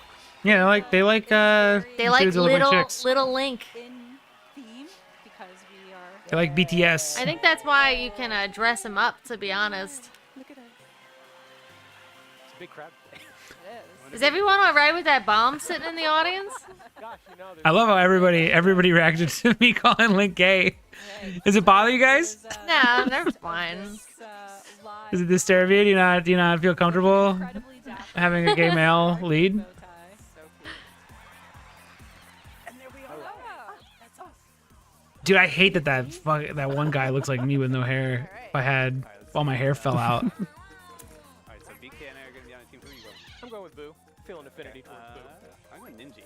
Yeah, they like They like dudes that look little chicks. little Link. In theme because we are. They like BTS. I think that's why you can dress him up. To be honest, Look at us. It's a big crowd. It is. is everyone all right with that bomb sitting in the audience? Gosh, you know, I love how everybody reacted to me calling Link gay. Does it bother you guys? No, they're fine. Does it disturb you? Do you not feel comfortable having a gay male lead? Dude, I hate that one guy looks like me with no hair. If I had, all my hair fell out. All right, so BK and I are gonna be on a team. Who are you going? I'm going with Boo. Feeling affinity towards Boo. I'm going Ninja.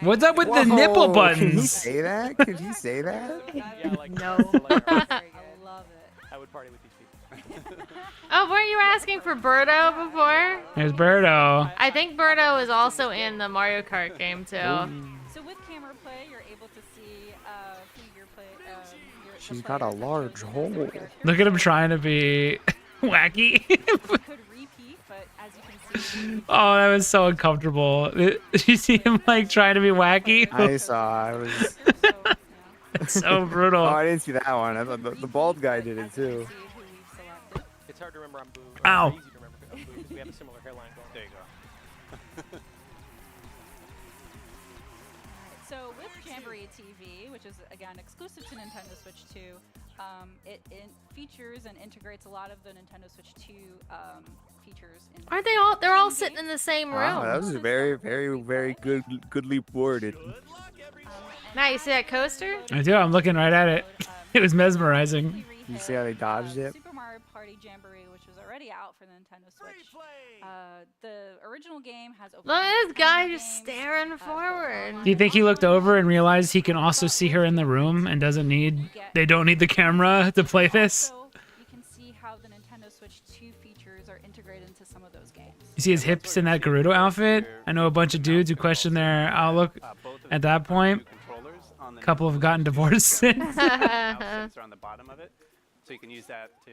What's up with the nipple Whoa, Can he buttons? say that? Could he say that? Yeah, like No. I love it. I would party with these people. Oh, weren't you asking for Birdo before? There's Birdo. I think Birdo is also in the Mario Kart game too. So with camera play, you're able to see who you're playing. She's got a large hole. Look at him trying to be wacky. could repeat, but as you can see, Oh, that was so uncomfortable. Did you see him like trying to be wacky? I saw. I was. so, you know, It's so Oh, brutal. I didn't see that one. I thought the bald guy did it too. see who we've selected. It's hard to remember I'm Boo. Ow. Easy to remember I'm Boo because we have a similar hairline going. There you go. So with Jamboree TV, which is again exclusive to Nintendo Switch 2, it features and integrates a lot of the Nintendo Switch 2 features. Aren't they all? They're all sitting in the same Wow, room. that was very goodly worded. Matt, you see that coaster? I do. I'm looking right at it. It was mesmerizing. You see how they dodged it? Super Mario Party Jamboree, which was already out for the Nintendo Switch. The original game has. Look at this guy just staring forward. Do you think he looked over and realized he can also see her in the room and they don't need the camera to play this? Also, you can see how the Nintendo Switch 2 features are integrated into some of those games. You see his hips in that Gerudo outfit? I know a bunch of dudes who question their outlook Both of at them that point. have controllers on the A couple have gotten divorced. mouse sensor on the bottom of it, so you can use that to,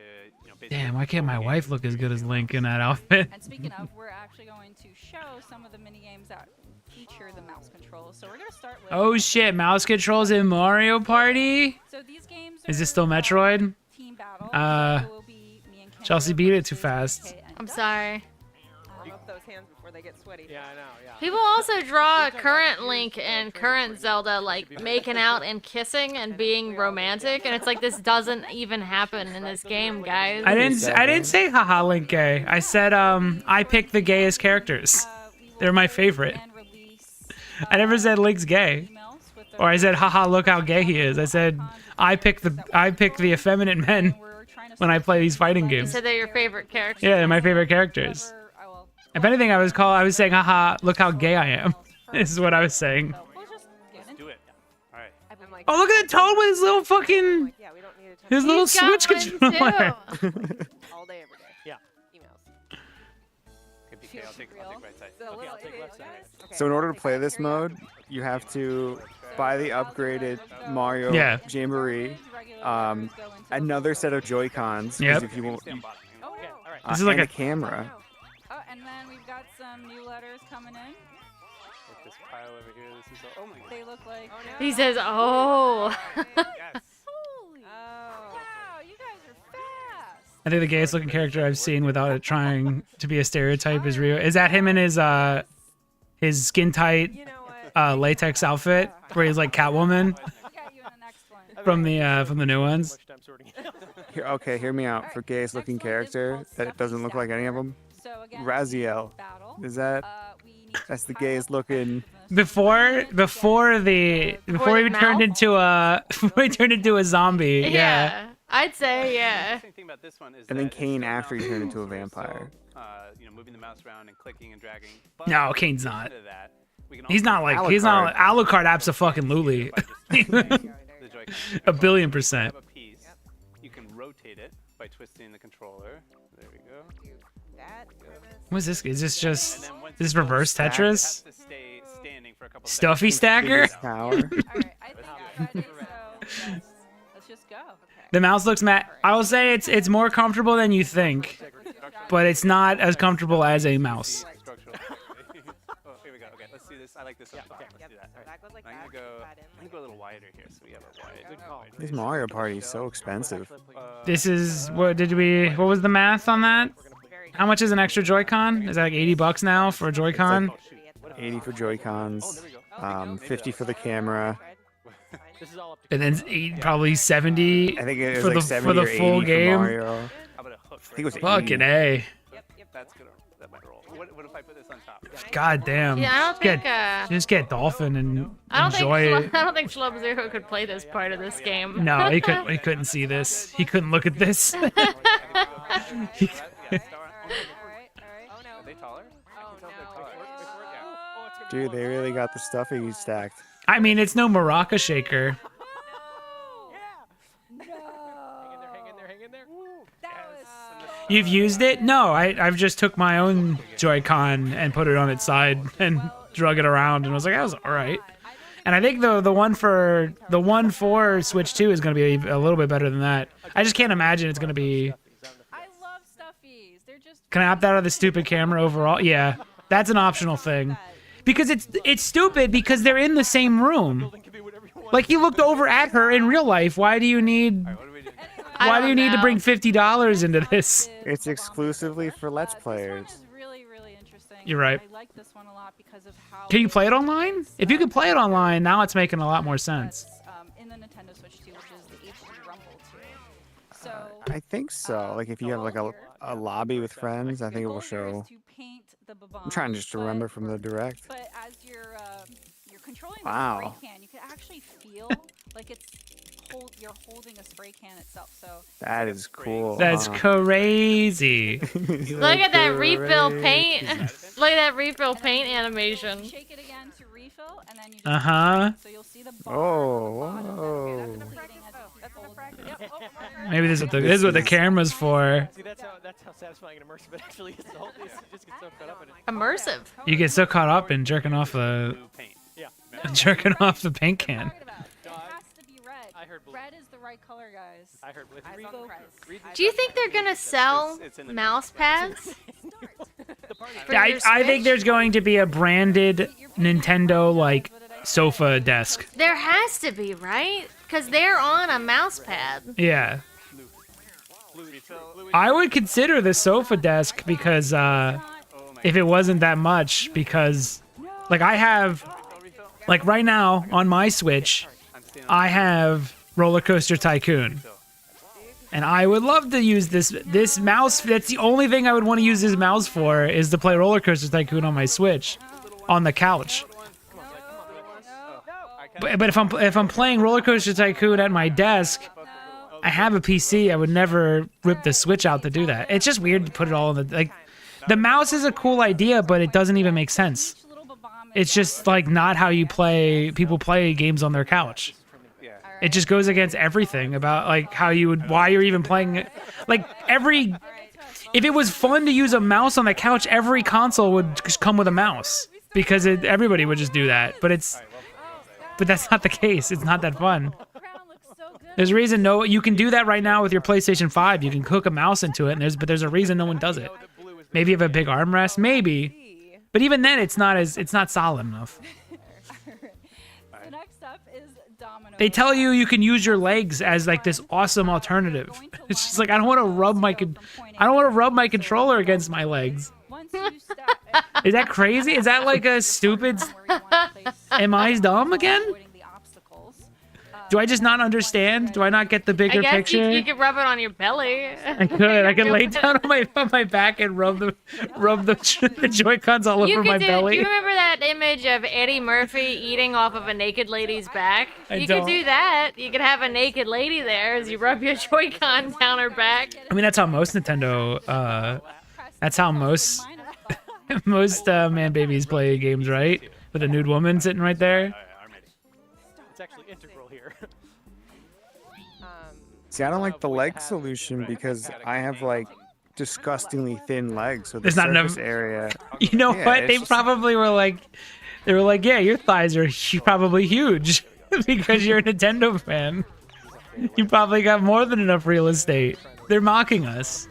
basically Damn, why can't my control wife games. look as good as Link in that outfit? And speaking of, we're actually going to show some of the mini games that feature the mouse controls. So we're going to start with. Oh shit, mouse controls in Mario Party? So these games Is this are, still Metroid? Team battle. Uh, So it will be me and Kendra Chelsea beat it too versus fast. BK and I'm Dust. sorry. Warm up those hands before they get sweaty. Yeah, I know. Yeah. People also draw current Link and current Zelda like making out and kissing and being romantic, and it's like this doesn't even happen in this game, guys. I didn't say haha Link gay. I said I picked the gayest characters. We will They're my first favorite. and release, I never said Link's gay. emails with the Or I said haha look how gay he is. I said I pick the effeminate men we're trying to when I play these fighting You games. said they're your favorite characters. Yeah, they're my favorite characters. cover, well, If anything, I was saying haha look how gay I am. This is what I was saying. so we'll just get into Do it. All right. I'm like, Oh, look at the Toad with his little fucking yeah, we don't need a ton his little He's got Switch one, controller. too. all day, every day. Yeah. Emails. Okay, BK, I'll take right side. So Okay, little I'll take idiot, left side. guys. Okay. So in order to play this mode, you have to buy the upgraded Mario Yeah. Jamboree, another set of Joy-Cons. Yep. If you want, Oh, Okay, all right. This is like and a- a camera. oh, and then we've got got some new letters coming in. Like this pile over here. This is all, oh my god. They look like. He says, "Oh." Yes. Holy. Wow, you guys are fast. I think the gayest looking character I've seen without it trying to be a stereotype is Rio. Is that him in his skin tight You know what? latex outfit where he's like Catwoman We'll get you in the next one. from the new ones? Much time sorting it out. Okay, hear me out. For gayest looking character that doesn't look like any of them, So again, Raziel. battle. Is that We need to that's the pile gayest up looking? Before he turned into a zombie. Yeah. I'd say yeah. Interesting thing about this one is And then that it's Kane still after he not turned into a exclusive, vampire. So, you know, moving the mouse around and clicking and dragging. But No, in Kane's addition not. to that, we can He's also not like Alucard. he's not Alucard abso-fucking-lutely. by just twisting the Joy-Con. A billion percent. Grab a piece. You can rotate it by twisting the controller. There we go. That. What's this? Is this And just then once this it's reverse stacked, it Tetris? has to stay standing for a couple Stuffy seconds. stacker? Tower. All right, I think I'm ready. So let's just go. The mouse looks I will say it's more comfortable than you think, but it's not as comfortable as a mouse. Structural. Oh, here we go. Okay, let's do this. I like this one. okay. Let's do that. All right. That goes like I'm that. gonna go. That in, I'm gonna go a little wider here, so we have a wide. Good call. This Mario Party is so expensive. This is what was the math on that? very How much is an extra Joy-Con? Is that like $80 now for a Joy-Con? 80 for Joy-Cons, 50 for the camera. This is all up to And then probably 70 I think it was for like the 70 for the or 80 full for game. Mario. How about a hook? I think it was Fucking 80. A. Yep, yep. That's gonna. That might roll. What if I put this on top? God damn. Yeah, I don't think. Just get Dolphin and I don't think. enjoy it. I don't think Schlub Zero could play this part of this game. No, he couldn't see this. He couldn't look at this. Yeah, star. All right. Oh no. Are they taller? Oh no. Dude, they really got the stuffy stacked. I mean, it's no maraca shaker. hang in there, hang in there. That was You've used it? No, I've just took my own Joy-Con and put it on its side and drug it around and was like, that was all right. And I think the one for Switch 2 is going to be a little bit better than that. I just can't imagine it's going to be. I love stuffies. They're just. Can I opt out of the stupid camera overall? Yeah, that's an optional thing. Because it's stupid because they're in the same room. Like you looked over at her in real life. Why do you need? What do we do? Why do you need to know. bring $50 into this? It's exclusively for Let's This one Players. is really, really interesting. You're right. I like this one a lot because of how. Can you play it online? If you could play it online, now it's making a lot more sense. In the Nintendo Switch 2, which is the HD Rumble 2. So. I think so. Like if you have like a lobby with friends, I think it will show. I'm trying just to remember from the direct. But as you're controlling Wow. the spray can, you can actually feel like you're holding a spray can itself. So That is cool. That's huh? crazy. Look at that refill paint. Look at that refill paint animation. shake it again to refill, and then you just Uh-huh. so you'll see the bar Oh, at the bottom whoa. that's depleting as you That's hold enough practice. it. Yep. Oh, Maybe this is what the camera's for. See, that's how satisfying and immersive it actually is. The whole thing, you just get so caught up in it. Immersive. You get so caught up in jerking off the Blue paint. Yeah. jerking off the paint can. Talking about. It has to be red. I heard blue. Red is the right color, guys. I heard with Eyes read, on the prize. read Do you think they're gonna sell It's in the mouse pads? For I your think Switch? there's going to be a branded Nintendo like sofa desk. There has to be, right? Because they're on a mouse pad. Yeah. Blue refill. I would consider the sofa desk because if it wasn't that much, because like I have like right now on my Switch, I'm staying on I have Roller Coaster Tycoon. And I would love to use this mouse. That's the only thing I would want to use this mouse for is to play Roller Coaster Tycoon on my Switch, on the couch. But if I'm playing Roller Coaster Tycoon at my desk, I have a PC. I would never rip the Switch out to do that. It's just weird to put it all in the like. The mouse is a cool idea, but it doesn't even make sense. It's just like not how you play. People play games on their couch. It just goes against everything about like how you would, why you're even playing it. Like if it was fun to use a mouse on the couch, every console would just come with a mouse because everybody would just do that. But that's not the case. It's not that fun. There's a reason you can do that right now with your PlayStation 5. You can hook a mouse into it, but there's a reason no one does it. Maybe you have a big armrest, maybe. But even then, it's not solid enough. So next up is dominoes. They tell you can use your legs as like this awesome alternative. It's just like I don't want to rub my controller against my legs. Once you step, Is that crazy? Is that like a stupid? Am I dumb again? Do I just not understand? Do I not get the bigger I guess picture? you could rub it on your belly. I could. I could lay down on my back and rub the Joy-Cons all over my belly. Do you remember that image of Eddie Murphy eating off of a naked lady's back? You could do that. You could have a naked lady there as you rub your Joy-Con down her back. I mean, that's how most Nintendo. That's how most man babies play games, right? With a nude woman sitting right there. It's actually integral here. See, I don't like the leg solution because I have like disgustingly thin legs, so the There's not surface enough area. You know Yeah, what? it's They just- probably were like, yeah, your thighs are probably huge because you're a Nintendo fan. You probably got more than enough real estate. They're mocking us.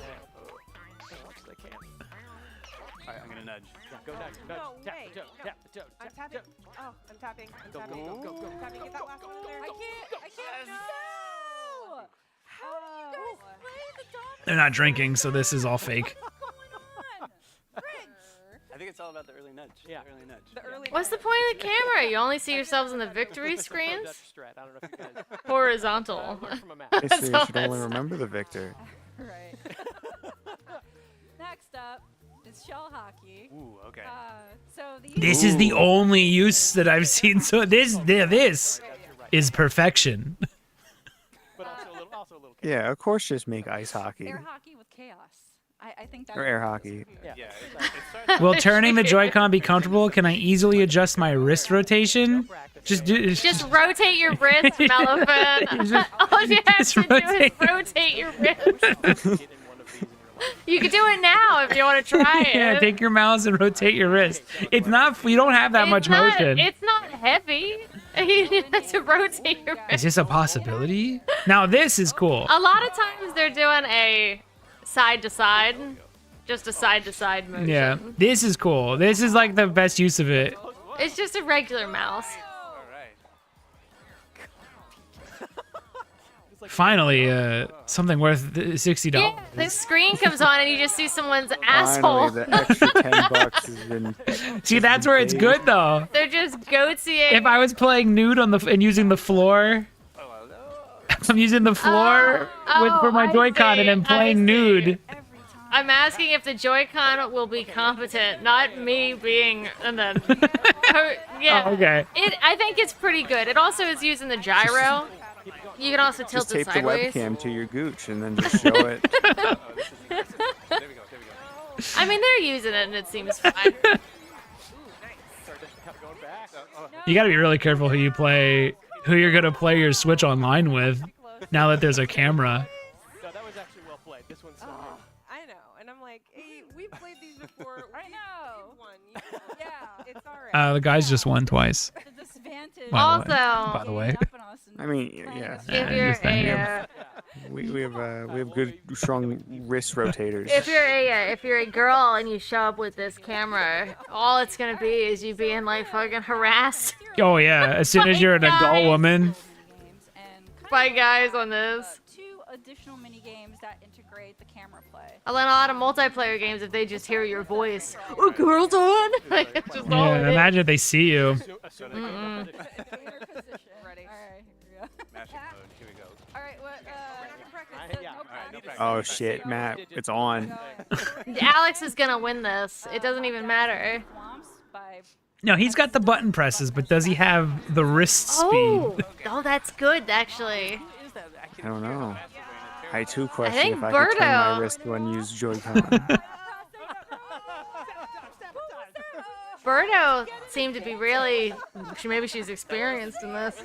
Alright, I'm gonna nudge. Go nudge. No Tap way. the toe. Tap the toe. I'm tapping. Oh, I'm tapping. I'm Go, tapping. go, go, go, go. I'm tapping. Get that last one in there. I can't. No! How do you guys play the dominoes? They're not drinking, so this is all fake. I think it's all about the early nudge. Yeah. The early nudge. The early What's the point of the camera? You only see yourselves in the victory This is my Dutch screens? strat. I don't know if you guys Horizontal. learned from a map. History That's all should only that's- remember the victor. Right. Next up is shell hockey. Ooh, okay. So the This is the only use that I've seen. So this is perfection. But also a little Yeah, of course, just make ice hockey air hockey with chaos. I think that's or air hockey. Yeah. Yeah, it starts Will turning the Joy-Con be comfortable? Can I easily adjust my wrist rotation? Just do. Just rotate your wrist, Elephant. Just- All you have just to do rotate. is rotate your wrist. get in one of these in your life. You can do it now if you want to try it. Yeah, take your mouse and rotate your wrist. It's not. You don't have that It's much not- motion. It's not heavy. You have to rotate your wrist. Is this a possibility? Now this is cool. A lot of times they're doing a side to side, just a side to side motion. Yeah, this is cool. This is like the best use of it. It's just a regular mouse. Finally, something worth $60. Yeah, the screen comes on and you just see someone's asshole. Finally, the extra $10 has been. See, that's where it's good though. They're just goatsy. If I was playing nude on and using the floor, I'm using the floor for my I Joy-Con and see, I'm I playing see. nude. I'm asking if the Joy-Con will be competent, not me being. And then, yeah. Oh, okay. I think it's pretty good. It also is using the gyro. You can also tilt Just it tape the sideways. webcam to your gooch and then just show it. I mean, they're using it and it seems fine. You gotta be really careful who you're gonna play your Switch online with. Now that there's a camera. No, that was actually well played. This one's so good. I know, and I'm like, hey, we've played these before. I know. We've won. Yeah, it's alright. The guys just won twice. The disadvantage. Also, By the way. I mean, yeah. if you're understand. We have good, strong wrist rotators. if you're a girl and you show up with this camera, all it's gonna be is you being like fucking harassed Oh yeah, as soon as you're an adult woman. by guys on this. 2 additional mini games that integrate the camera play. And then a lot of multiplayer games, if they just hear your voice, oh, girls on. Like, it's just all Yeah, it is. imagine if they see you. Assume they can Position. Ready. All right, here we go. Mashing mode. Here we go. All right, what? Yeah. No All right, no practice. Oh shit, Matt, it's on. Alex is gonna win this. It doesn't even matter. Swamps by No, he's got the button presses, but does he have the wrist Oh, speed? oh, that's good actually. I don't know. I too question think if I could turn my Birdo- wrist one use Joy-Con. Birdo seemed to be really. Maybe she's experienced in this.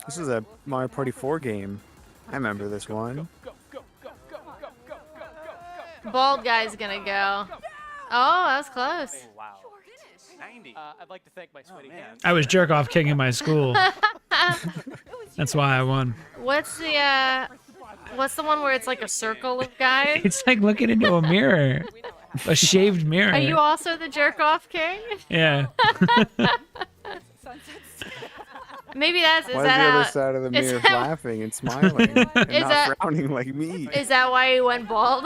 This is a Mario Party 4 game. I remember this one. Bald guy's gonna go. Oh, that was close. Wow. 90. I'd like to thank my sweaty hands. I was jerk off king in my school. That's why I won. What's the one where it's like a circle of guys? It's like looking into a mirror. A shaved mirror. Are you also the jerk off king? Yeah. Maybe that's is Why is that the other how, side of the is mirror that- laughing and smiling and Is not that- frowning like me? is that why you went bald?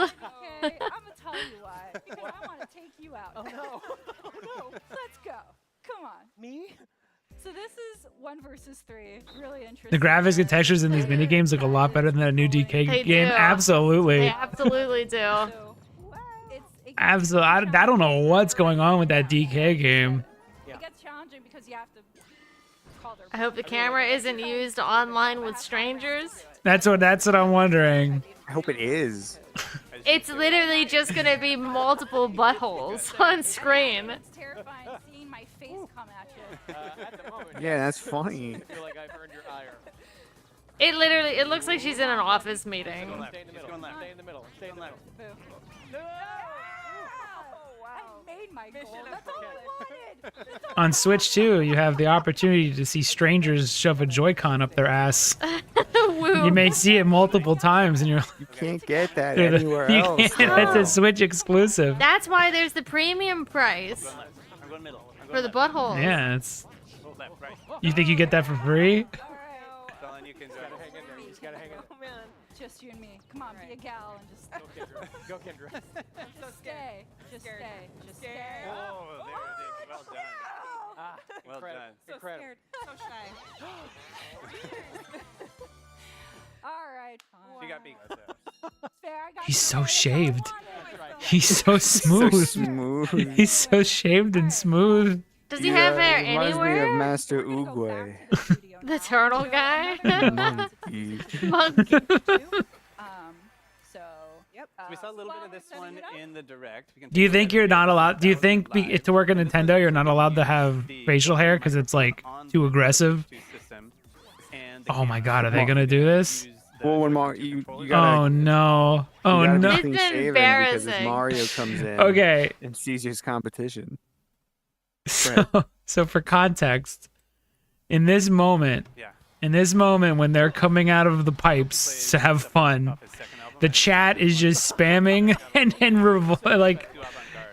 Okay, I'm gonna tell you why. Because I want to take you out. Oh no! Oh no! Let's go. Come on. Me? So this is 1 versus 3. Really interesting. The graphics and textures in these mini games look a lot better than that new DK They game. do. Absolutely. They absolutely do. So, it Absolutely. I don't know what's going on with that DK game. It gets challenging because you have to call their I hope the camera isn't used online with strangers. That's what I'm wondering. I hope it is. It's literally just gonna be multiple buttholes on screen. It's terrifying seeing my face come at you. At the moment, Yeah, that's funny. I feel like I've earned your ire. It looks like she's in an office meeting. Stay in the middle. Stay in the middle. Stay in the middle. Boo. No! I made my goal. That's all I wanted. On Switch 2, you have the opportunity to see strangers shove a Joy-Con up their ass. Woo. You may see it multiple times, and you're You can't get that like, anywhere you else. can't. That's a Switch exclusive. That's why there's the premium price I'm going middle. I'm for the butthole. Yeah, it's. Go left, right. You think you get that for free? Colin, you can drive. Hang in there. You just gotta hang in there. Just you and me. Come on, be a gal and just, Go, Kendra. Go, Kendra. just stay. Just stay. Just stay. Oh, there it is. Well done. Ah, Well incredible. done. Incredible. So shy. All right, fine. She got beat. Fair, I got He's you so there. That's all I shaved. wanted. He's so So smooth. smooth. He's so shaved and smooth. Does he have hair It reminds me of anywhere? Master We're gonna go Oogway. back to the studio The now. turtle So guy? another Monkey. Monkey. So, Yep. We saw a little bit of this setting one it up. in the direct. We can Do you take a think look you're at not it allowed? Do you think live. to work at Nintendo, you're not allowed to have facial hair because it's like too aggressive? Oh my God, are they gonna do this? Well, when you gotta, Oh no! Oh you gotta no! be clean It's shaven because if embarrassing. Mario comes in Okay, and sees his competition. so for context, in this moment, when they're coming out of the pipes to have fun, the chat is just spamming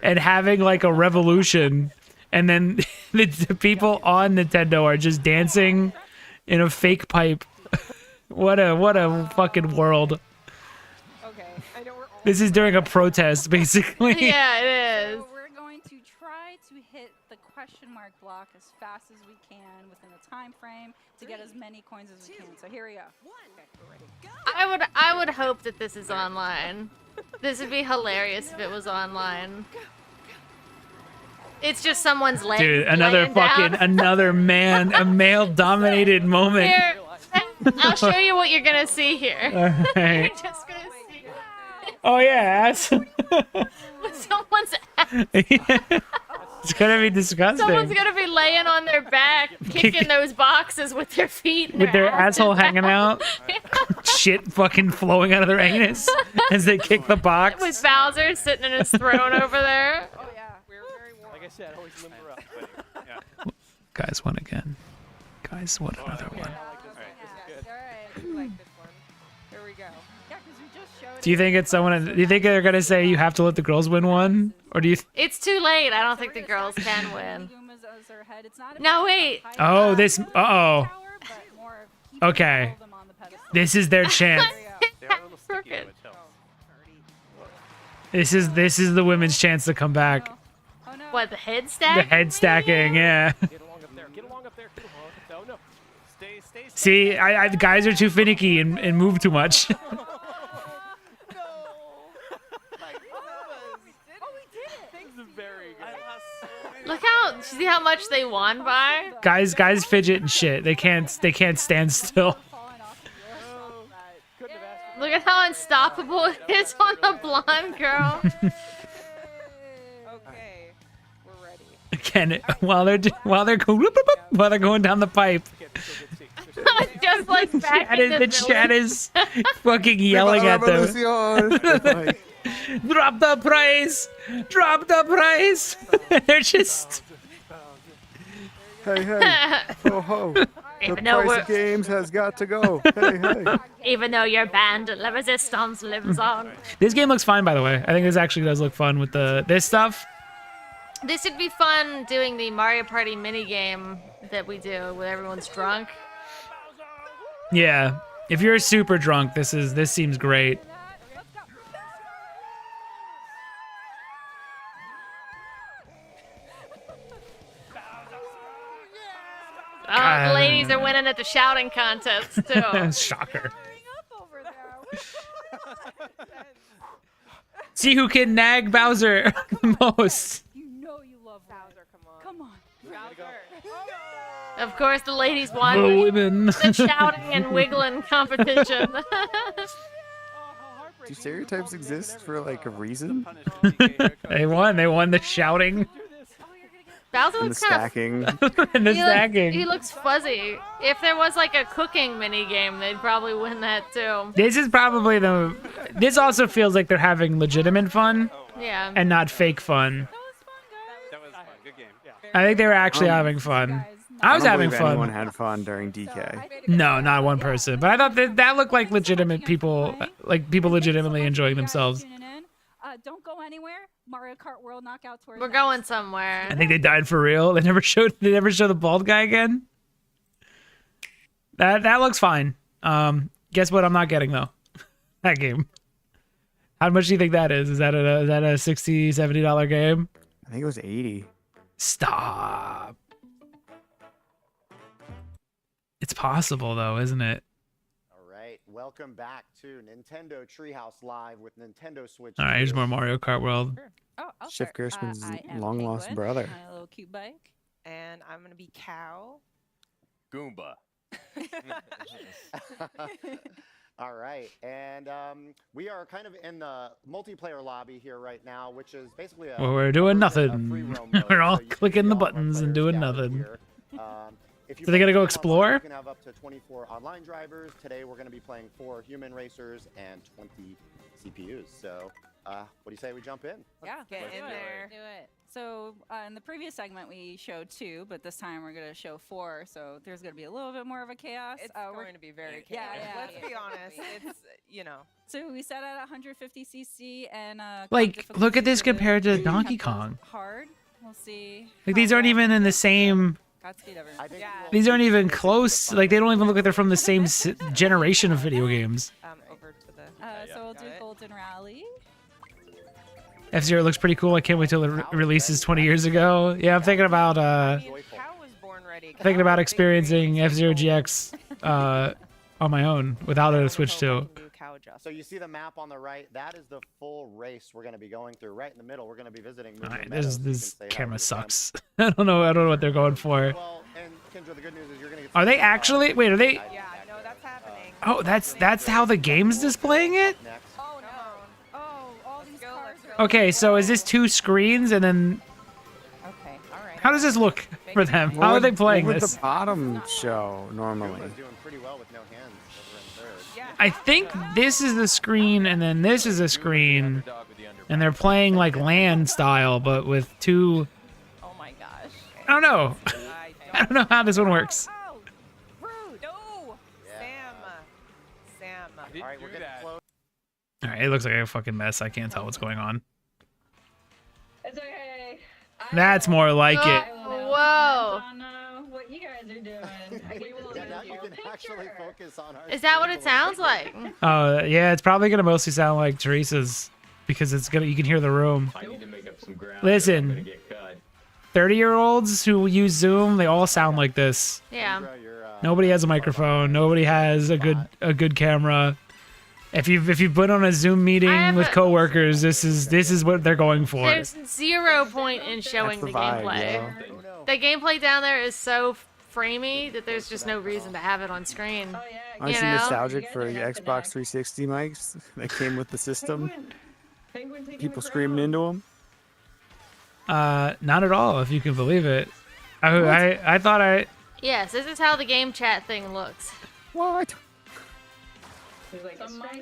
and having like a revolution, and then the people on Nintendo are just dancing in a fake pipe. What a fucking world! Okay. I know we're all. This is during a protest, basically. Yeah, it is. So we're going to try to hit the question mark block as fast as we can within a time frame to get as many coins as we can. So here we go. Okay, we're ready. I would hope that this is online. This would be hilarious if it was online. It's just someone's leg. Dude, another a male-dominated moment. Here, I'll show you what you're gonna see here. All right. You're just gonna see Oh yeah, ass. someone's It's gonna be disgusting. someone's gonna be laying on their back, kicking those boxes with their feet, and With their ass asshole back. hanging out, shit fucking flowing out of their anus as they kick the box. With Bowser sitting in his throne over there. Oh yeah, we're very warm. Like I said, always limber up. Guys won again. Guys won another one. All right. I like this one. Here we go. Yeah, because we just showed. Do you think it's someone? Do you think they're gonna say you have to let the girls win one, or do you? It's too late. I don't think the girls can win. No, No, wait. Oh, this. Okay. This is their chance. Crooked. This is the women's chance to come back. What, the head stack? The head stacking, yeah. Get along up there. Get along up there. Get along up there. Oh, no. Stay. See, the guys are too finicky and move too much. Look how, see how much they won by? guys fidget and shit. They can't stand still. Look at how unstoppable it is on the blonde girl. Okay, we're ready. Again, while they're going down the pipe. Just like back in The chat is fucking yelling at them. Like, Drop the price! Drop the price! They're just. Hey, hey. Ho, ho. The Even though price of games has got to go. Hey, hey. Even though your band La Resistance lives on. This game looks fine, by the way. I think this actually does look fun with this stuff. This would be fun doing the Mario Party minigame that we do when everyone's drunk. Yeah. If you're super drunk, this seems great. Oh, the ladies are winning at the shouting contest too. Shocker. See who can nag Bowser the most. You know you love Bowser. Come on. Of course, the ladies won The women. the shouting and wiggling competition. Do stereotypes exist for like a reason? They won the shouting Bowser And the looks kind of stacking. and the stacking. he looks fuzzy. If there was like a cooking mini game, they'd probably win that too. This is probably this also feels like they're having legitimate fun Yeah. and not fake fun. That was fun. Good game. Yeah. I think they were actually having fun. I was don't having believe anyone fun. had fun during DK. No, not one person. But I thought that looked like legitimate people, like people legitimately enjoying themselves. Don't go anywhere. Mario Kart World Knockout Tour. We're going somewhere. I think they died for real. They never showed the bald guy again. That looks fine. Guess what I'm not getting though? That game. How much do you think that is? Is that a $60, $70 game? I think it was 80. Stop. It's possible though, isn't it? All right, welcome back to Nintendo Treehouse Live with Nintendo Switch. All right, here's 2. more Mario Kart World. Oh, I'll Chef start. Gershman's I am long-lost Penguin, brother. My little cute bike. And I'm gonna be Cow. Goomba. All right, and we are kind of in the multiplayer lobby here right now, which is basically Well, we're doing version of nothing. free roam mode, We're all so you can clicking see the all of our buttons and players doing scattered nothing. here. If you So they gotta play go online, explore? You can have up to 24 online drivers. Today we're going to be playing 4 human racers and 20 CPUs. So, what do you say we jump in? Yeah, get let's in do it. there. Do it. So in the previous segment we showed 2, but this time we're gonna show 4. So there's gonna be a little bit more of a chaos. It's we're- going to be very Yeah, chaotic. yeah, Let's yeah. be honest. It's So we set at 150 cc and Like, look at this difficulty compared to for Donkey the Kong. hard. We'll see. Like these aren't even in the same. Godspeed, everyone. I think Yeah. we'll These aren't see even if it's close. fun. Like they don't even look like they're from the same generation of video games. over to the. So we'll Got do it. Golden Rally. F-Zero looks pretty cool. I can't wait till it releases 20 years ago. Yeah, I'm thinking about I mean, Cow was born ready. thinking Cow about was big experiencing dreams. F-Zero GX on my own without I a would Switch hope I 2. can do Cow justice. So you see the map on the right? That is the full race we're going to be going through. Right in the middle, we're going to be visiting. All Moonlight right, Meadows, this so you can this say hi camera to the fam. sucks. I don't know what they're going for. Well, and Kendra, the good news is you're going to get. Are they some, actually? Wait, are they? Yeah, no, that's happening. Oh, that's how the game's displaying it. Next. Oh no. Oh, all these go, cars let's are. Okay, so is this 2 screens and then Okay. All right. how does this look for them? What How are would- they playing what would this? the bottom show normally? Goomba's doing pretty well with no hands over in third. Yeah. I think this is the screen and then this is a screen, and they're playing like land style, but with 2. Oh my gosh. I don't know. I don't know how this one works. Oh, rude. No. Sam. All right, we're getting close. All right, it looks like a fucking mess. I can't tell what's going on. It's okay. That's more like it. Whoa. I don't know what you guys are doing. I can Yeah, now you can actually focus on our. Is that what it screen a little sounds like? Yeah, it's probably gonna mostly sound like Teresa's because you can hear the room. I need to make up some ground. Listen. I'm gonna get cut. 30-year-olds who use Zoom, they all sound like this. Yeah. bit. You're, Nobody has a microphone. Nobody has a good camera. If you've been on a Zoom meeting have with a- coworkers, this is what they're going for. There's 0 point in showing That's the the vibe, gameplay. yo. Oh, no. The gameplay down there is so framey that there's just no reason to have it on screen. Oh yeah. Aren't you know? nostalgic for your Xbox 360 mics that came with the system? People screaming into them? Not at all, if you can believe it. I thought Yes, this is how the game chat thing looks. What?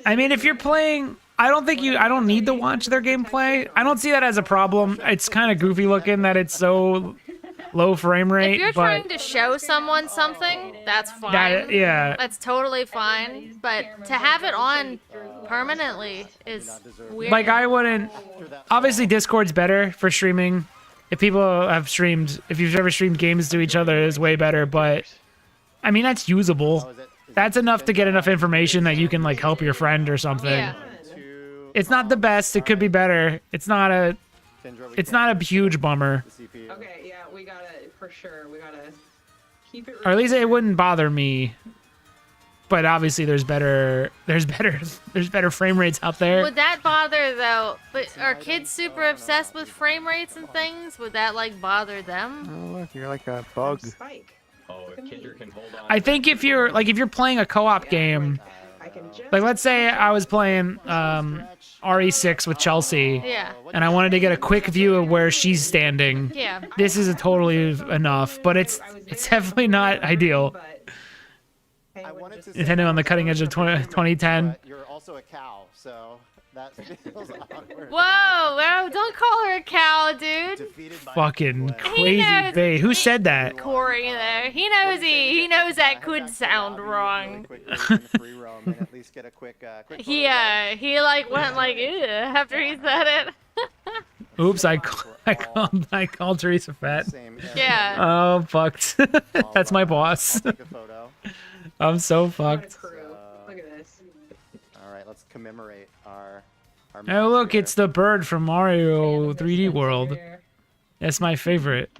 I mean, if you're playing, I don't need to watch their gameplay. I don't see that as a problem. It's kind of goofy looking that it's so low frame rate. If you're but trying to show someone something, that's fine. yeah. That's totally fine. But to have it on permanently is weird. Like I wouldn't. Obviously, Discord's better for streaming. If people have streamed, if you've ever streamed games to each other, it's way better. But I mean, that's usable. That's enough to get enough information that you can like help your friend or something. Yeah. It's not the best. It could be better. It's not a huge bummer. Okay, yeah, we gotta, for sure, we gotta keep it. Or at least it wouldn't bother me. But obviously, there's better frame rates out there. Would that bother though? But are kids super obsessed with frame rates and things? Would that like bother them? Oh look, you're like a bug. Spike. Oh, if Kinder can hold on. I think if you're playing a co-op game, like let's say I was playing RE6 with Chelsea, Yeah. and I wanted to get a quick view of where she's standing. Yeah. This is totally enough, but it's definitely not ideal. Nintendo on the cutting edge of 2010. But you're also a cow, so that feels awkward. Whoa, don't call her a cow, dude. Fucking crazy bait. Who said that? Corey there. He knows that could sound wrong. He like went like ew after he said it. Oops, I called Teresa fat. Yeah. Oh, fucked. That's my boss. I'm so fucked. Look at this. All right, let's commemorate our Oh, look, it's the bird from Mario 3D World. That's my favorite.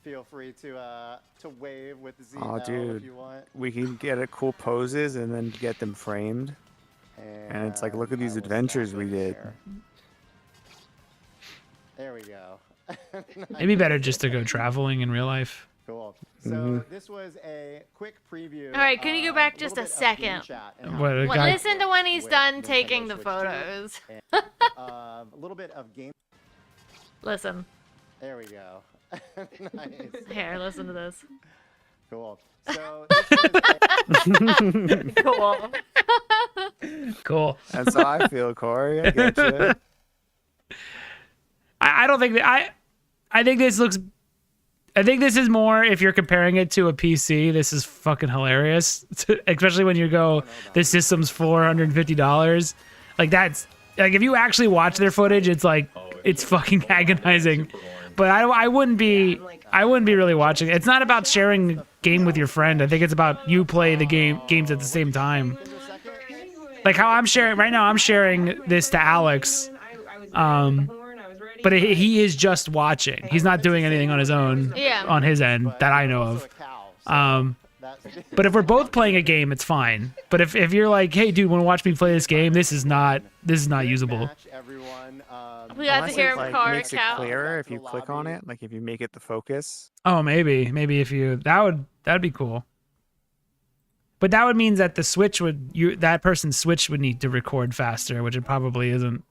Feel free to wave with the Z Oh, if dude, you want. we can get a cool poses and then get them framed. And it's like, look at these adventures we did. There we go. It'd be better just to go traveling in real life. Cool. So this was a quick preview. All right, can you go back just a second? What, a guy- Listen to when he's done taking the photos. A little bit of game. Listen. There we go. Nice. Here, listen to this. Cool. So this was Cool. Cool. That's how I feel, Corey. I get you. I don't think that I think this looks. I think this is more if you're comparing it to a PC. This is fucking hilarious, especially when you go, the system's $450. Like that's like if you actually watch their footage, it's like it's fucking agonizing. But I wouldn't be really watching it. It's not about sharing a game with your friend. I think it's about you play the games at the same time. Like how I'm sharing right now. I'm sharing this to Alex. But he is just watching. He's not doing anything on his own, on his end, that I know of. But if we're both playing a game, it's fine. But if you're like, hey, dude, want to watch me play this game? This is not usable. We got to hear him call her a Makes it cow. clearer if you click on it, like if you make it the focus. Oh, maybe if you that'd be cool. But that would mean that the Switch that person's Switch would need to record faster, which it probably isn't.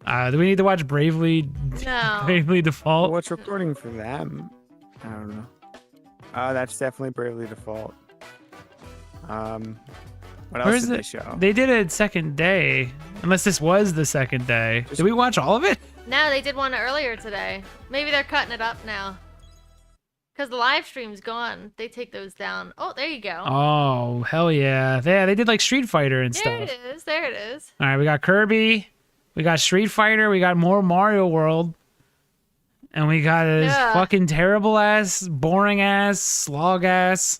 Do we need to watch Bravely Default? What's recording for them? I don't know. That's definitely Bravely Default. What else did they show? They did it second day. Unless this was the second day. Did we watch all of it? No, they did one earlier today. Maybe they're cutting it up now. Because the live stream's gone. They take those down. Oh, there you go. Oh, hell yeah. Yeah, they did like Street Fighter and stuff. There it is. There it is. All right, we got Kirby. We got Street Fighter. We got more Mario World. And we got this fucking terrible ass, boring ass, slog ass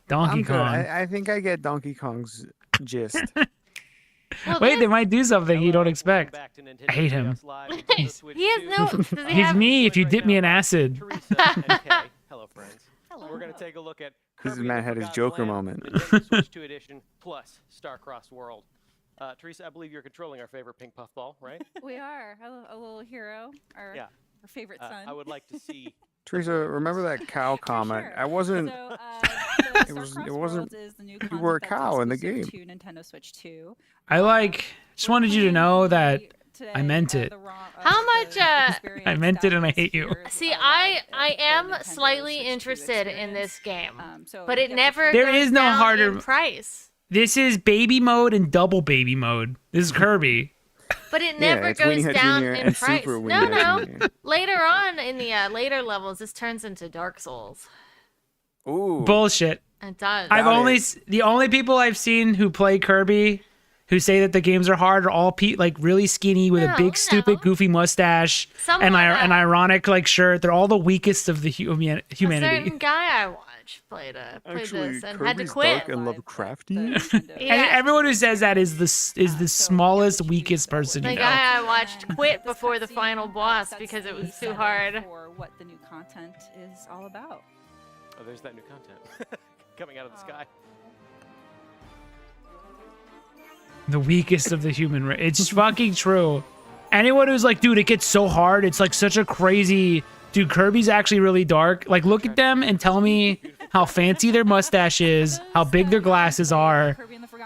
Donkey Kong. I think I get Donkey Kong's gist. Well, wait, they might do something you don't expect. I hate him. He has no. Does he He's have, me if you dip me in acid. Hello, friends. We're gonna take a look at This Kirby man the had his Forgotten Joker Land, moment. Nintendo Switch 2 Edition plus Star-Crossed World. Teresa, I believe you're controlling our favorite pink puffball, right? We are a little hero, our favorite son. I would like to see. Teresa, remember that cow comment? I wasn't. So, It wasn't. Worlds is the new You were a concept that's cow in the game. exclusive to Nintendo Switch 2. Just wanted you to know that I meant it. How much? I meant it and I hate you. See, I am slightly interested in this game, but it never. There goes is no down harder in price. This is baby mode and double baby mode. This is Kirby. but it Yeah, never it's goes Weenie Hut down Jr. in and price. Super Weenie No, Hut no. Jr. Later on in the later levels, this turns into Dark Souls. Ooh. Bullshit. It does. I've Doubt only it. the only people I've seen who play Kirby who say that the games are hard are all like really skinny with a No, big stupid no. goofy mustache Someone, and an ironic like shirt. They're all the weakest of the A humanity. certain guy I watched played Actually, this and Kirby's had to quit. dark and Lovecrafty. And Yeah. everyone who says that is the smallest, weakest person The you know. guy I watched quit This before the cutscene, final boss sets because it the was too setting hard. For what the new content is all about. Oh, there's that new content coming out of the sky. The weakest of the human race. It's fucking true. Anyone who's like, dude, it gets so hard. It's like such a crazy. Dude, Kirby's actually really dark. Like, look at them and tell me how fancy their mustache is, how big their glasses are,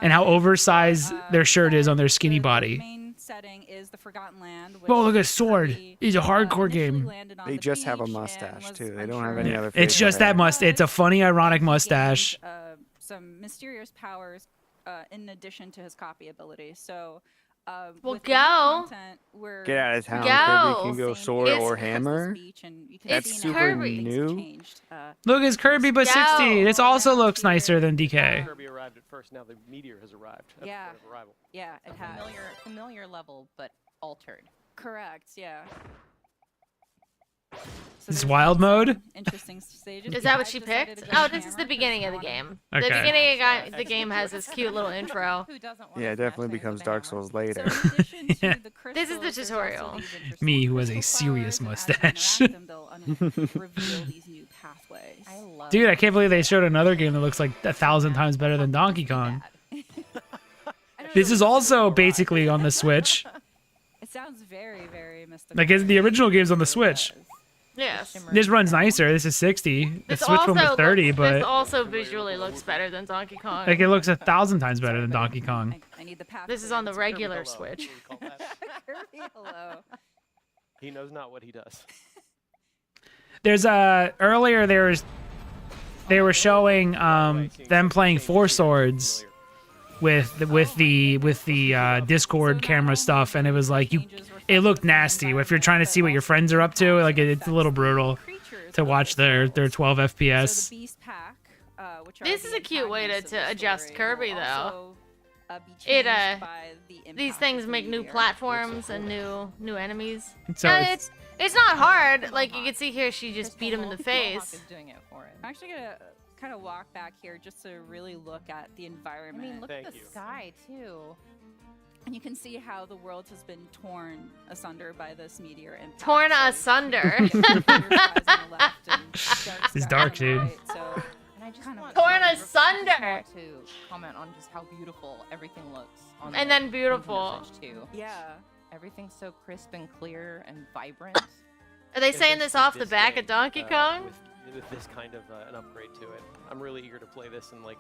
and how oversized their shirt is on their skinny body. Main setting is the Forgotten Land. Whoa, look at Sword. It's a hardcore game. They just have a mustache too. They don't have any other. It's facial just hair. that mustache. It's a funny, ironic mustache. Some mysterious powers in addition to his copy ability. So, Well, with the new go. content, we're Get out of town. Go. Kirby can go same sword It's- or because the hammer. speech and you can That's see super now things have new. changed. Look, it's Kirby, but Go. 60. This also looks nicer than DK. Kirby arrived at first. Now the meteor has arrived. At Yeah. the point of arrival. Yeah, it has. Familiar level, but altered. Correct. Yeah. So This there's wild some mode? Interesting stages. Is that I've what she decided picked? to go Oh, this is the hammer beginning of because the I wanna- game. The Okay. beginning of the game has this cute little intro. Who doesn't want Yeah, it definitely becomes Dark Souls So later. in addition to Yeah. the This is the crystals, there's tutorial. also these interesting Me, who has a crystal serious flowers, and as you mustache. interact them, they'll reveal these new pathways. I love Dude, I can't believe they showed another game that looks like 1,000 times better than Donkey Kong. This is also basically on the Switch. It sounds very, very mystical. Like, the original game's on the Switch. Yes. This runs nicer. This is 60. The This Switch one was also 30, looks, this but also visually looks better than Donkey Kong. like it looks 1,000 times better than Donkey Kong. I need the pathway. This is on the to regular Hello, Switch. what do we call that? Kirby, hello. He knows not what he does. There's earlier they were showing them playing Four Swords with the Discord camera stuff, and it was like it looked nasty. If you're trying to see what your friends are up to, like it's a little brutal to watch their 12 So FPS. the Beast Pack, which are This the is a cute way antagonists to of the adjust story, Kirby, will though. also, be It, changed by the These impact things of the make new meteor. platforms and new enemies. So Yeah, it's- it's not hard. Like you can see here, she just beat him in the Mohawk face. is doing it for him. I'm actually gonna kind of walk back here just to really look at the I environment. mean, look Thank at the you. sky too. And you can see how the world has been torn asunder by this meteor impact. Torn So asunder. you get clear skies on the left and dark It's skies dark, on the dude. right, so And I just Kind of want torn I just asunder. want to comment on just how beautiful everything looks. On And the then beautiful. Nintendo Switch too. yeah. Everything's so crisp and clear and vibrant. Are they saying This this off the this back game, of Donkey Kong? With this kind of an upgrade to it, I'm really eager to play this and like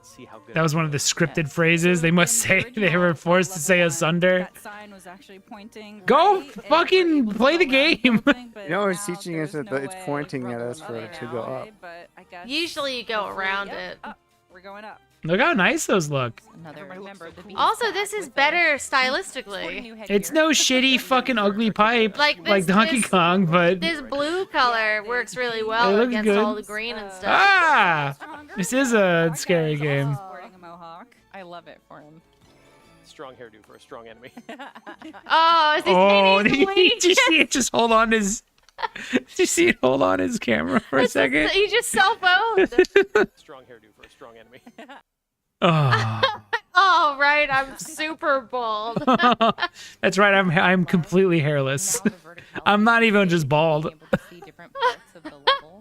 see how good. That was one of the scripted phrases. They must say they were forced to say asunder. That sign was actually pointing Go right, and we're fucking able to play go the around game. building, but You know, it's now teaching us there's that no it's way pointing at us other for it to go way, up. But I guess Usually you go hopefully- around yep, it. up. We're going up. Look how nice those look. Another member of the Beast Also, Pack this is with better a stylistically. new It's headgear. no shitty fucking ugly pipe Like like this- Donkey this- Kong, but This blue color works really well It looks against good. all the green and stuff. ah, Stronger. this is a Our scary guy is game. also sporting a mohawk. I love it for him. strong hairdo for a strong enemy. Oh, is he Oh, painting did you just see it just hold on his? Did you see it hold on his camera for a second? He just self-owned. strong hairdo for a strong enemy. Oh, Oh, right. I'm super bald. that's right. I'm completely hairless. Now the verticality I'm not even of just being bald. able to see different parts of the level.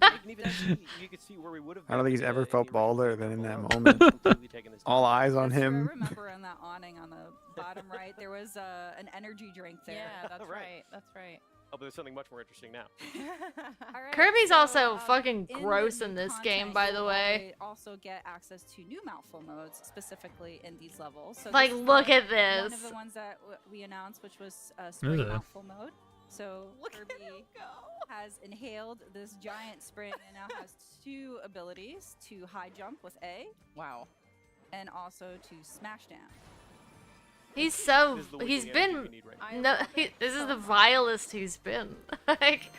You could see where we would have. I don't think he's been, ever if felt he balder really than in that felt moment. completely taken his All time. eyes on That's what him. I remember on that awning on the bottom right, there was an energy drink there. Yeah, that's Right. right. That's right. Oh, but there's something much more interesting now. All right, Kirby's so, also fucking in the gross new in this content, game, by the you'll way. Also get access to new mouthful modes, specifically in these levels. So Like, this is look at One of this. the ones that we announced, which was spring Ugh. mouthful mode. So Kirby has inhaled this giant spring and now has two abilities: to high jump with A, Wow. and also to smash down. He's so. This is the weekend He's energy been. we need right now. No, this is the vilest he's been. Like.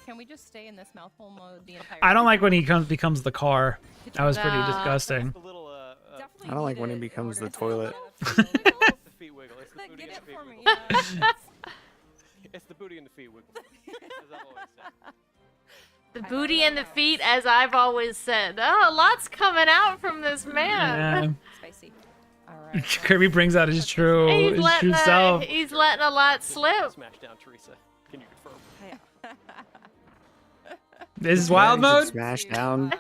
Can we just stay in this mouthful mode the entire I don't time? like when he becomes the car. That was pretty Nah. disgusting. The little, Definitely I don't like need when he it in becomes the order to toilet. it's the feet wiggle. It's the Like, booty get and it the feet for me. wiggle. Yeah. It's the booty and the feet wiggle. As I've always said. The booty and the feet, as I've always said. Oh, lots coming out from this man. Yeah. Spicy. All right. Kirby brings out his true self. He's letting a lot slip. Smash down, Teresa. Can you confirm? This is wild Yeah, you mode? should smash down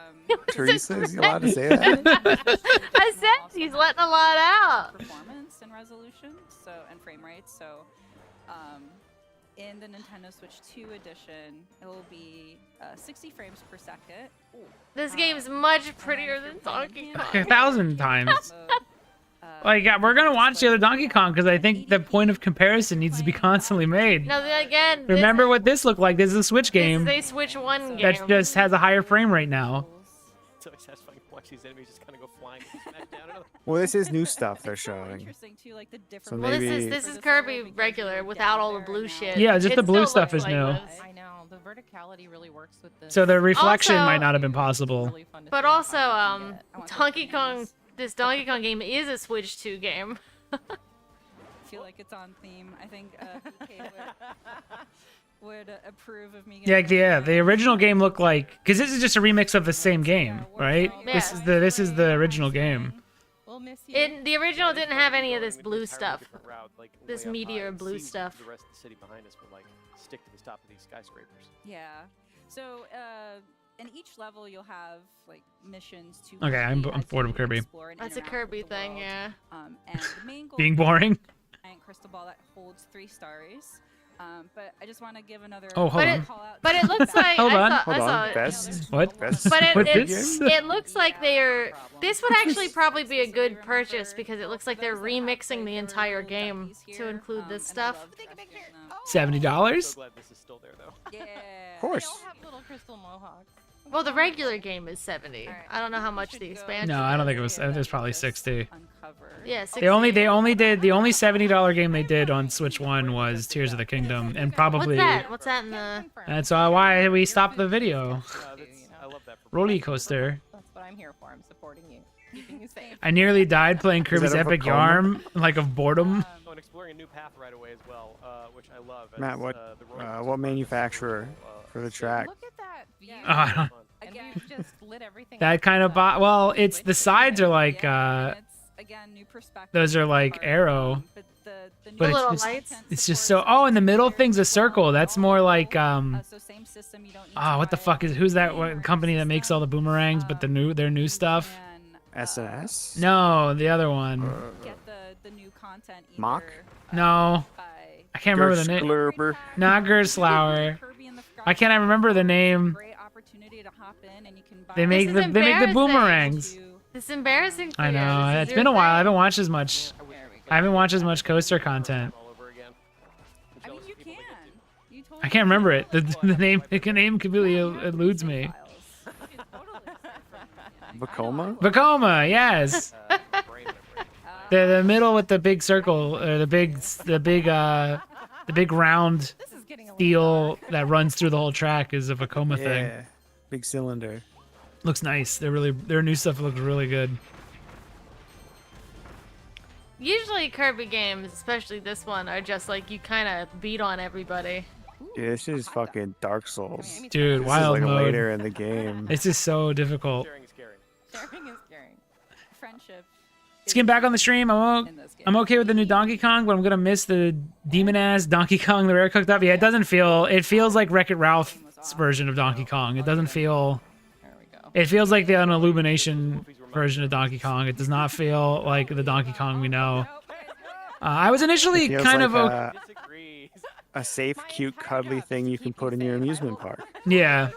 Teresa. Is he allowed to say that? I said he's letting a lot out. Performance and resolution, so and frame rates. So, in the Nintendo Switch 2 edition, it will be 60 frames per second. This game's much prettier than Donkey Kong. 1,000 times. Like, yeah, we're gonna watch the other Donkey Kong because I think the point of comparison needs to be constantly made. Now then again, Remember what this looked like? This is a Switch this game is a Switch 1 game. that just has a higher frame rate now. It's so satisfying to watch these enemies just kind of go flying and smash down another. Well, this is new stuff they're showing. Interesting too, like the So different. Well, maybe this is Kirby regular without all the blue shit. Yeah, just It the blue still stuff looks is like new. this. I know the verticality really works with this. So the reflection Also- might not have been possible. Really fun to But see how also, far you can get. Donkey Kong. This Donkey Kong game is a Switch 2 game. I feel like it's on theme. I think BK would approve of me. Yeah, getting yeah. The original game looked like because this is just a remix of the same game, right? This is the original game. We'll miss you. The original didn't have any of this Going blue an entirely stuff. different route, like, This way up meteor high and blue see stuff. The rest of the city behind us, but like stick to the top of these skyscrapers. Yeah. So in each level, you'll have like missions to. Okay, I'm complete as bored you of Kirby. explore and That's a interact Kirby with the thing, world. yeah. And the main goal Being boring. is a giant crystal ball that holds 3 stars. But I just want to give another. Oh, hold on. call out But to it the looks back- like Hold on. I Hold saw on. it. Best. What? Best. But What it this? looks like they're. This would actually probably be a good purchase because it looks like they're remixing the entire game to include this stuff. $70. So glad this is still there though. Yeah. Of course. They all have little crystal mohawks. Well, the regular game is 70. I don't know how much the expansion. No, I don't is. think it was. It was probably 60. Yeah, 60. The only $70 game they did on Switch 1 was Tears of the Kingdom, and probably What's that? What's that in the? that's why we stopped the video. I love that. For Roller coaster. That's what I'm here for. I'm supporting you, keeping you safe. I nearly died playing Kirby's a Epic Vekoma? Yarn, like of boredom. Oh, and exploring a new path right away as well, which I love. as, Matt, what the roller coaster what manufacturer uh, for the so track? Look at that view. Oh, I don't- And we've just lit everything That up kind of with well, the it's the Switch sides are video. like Again, new perspective. those are like arrow, But the but little it's just lights. it's just so. Oh, and the middle thing's a circle. That's more like So same system. You don't need oh, what the fuck is who's that what company that makes all the boomerangs, but their new stuff? SNS? No, the other one. Get the new content. Mock? No, I can't remember the name. Gerstlurber. Not Gerstlauer. I can't remember the name. Great opportunity to hop in and you can buy. They make the embarrassing. boomerangs. It's embarrassing. For I you. know. This is It's your been a while. I thing. haven't watched as much. I haven't watched as much coaster content. all over again. I mean, you can. You totally I can't remember it. The name completely eludes me. Vekoma? Vekoma, yes. The middle with the big circle, or the big round steel that runs through the whole track is a Vekoma thing. Yeah. Big cylinder. Looks nice. Their new stuff looks really good. Usually Kirby games, especially this one, are just like you kind of beat on everybody. Dude, this is fucking Dark Souls. Dude, This wild is like mode. later in the game. This is so difficult. Sharing is caring. Sharing is caring. Friendship. Let's get back on the stream. I'm okay with the new Donkey Kong, but I'm gonna miss the demon ass Donkey Kong, the rare cooked up. Yeah, it doesn't feel. It feels like Wreck-It Ralph's version of Donkey Kong. It doesn't feel. There we go. It feels like the Illumination version of Donkey Kong. It does not feel like the Donkey Kong we know. I was initially It feels kind like of okay. Disagrees. a safe, cute, cuddly thing you can put in your amusement park. Yeah.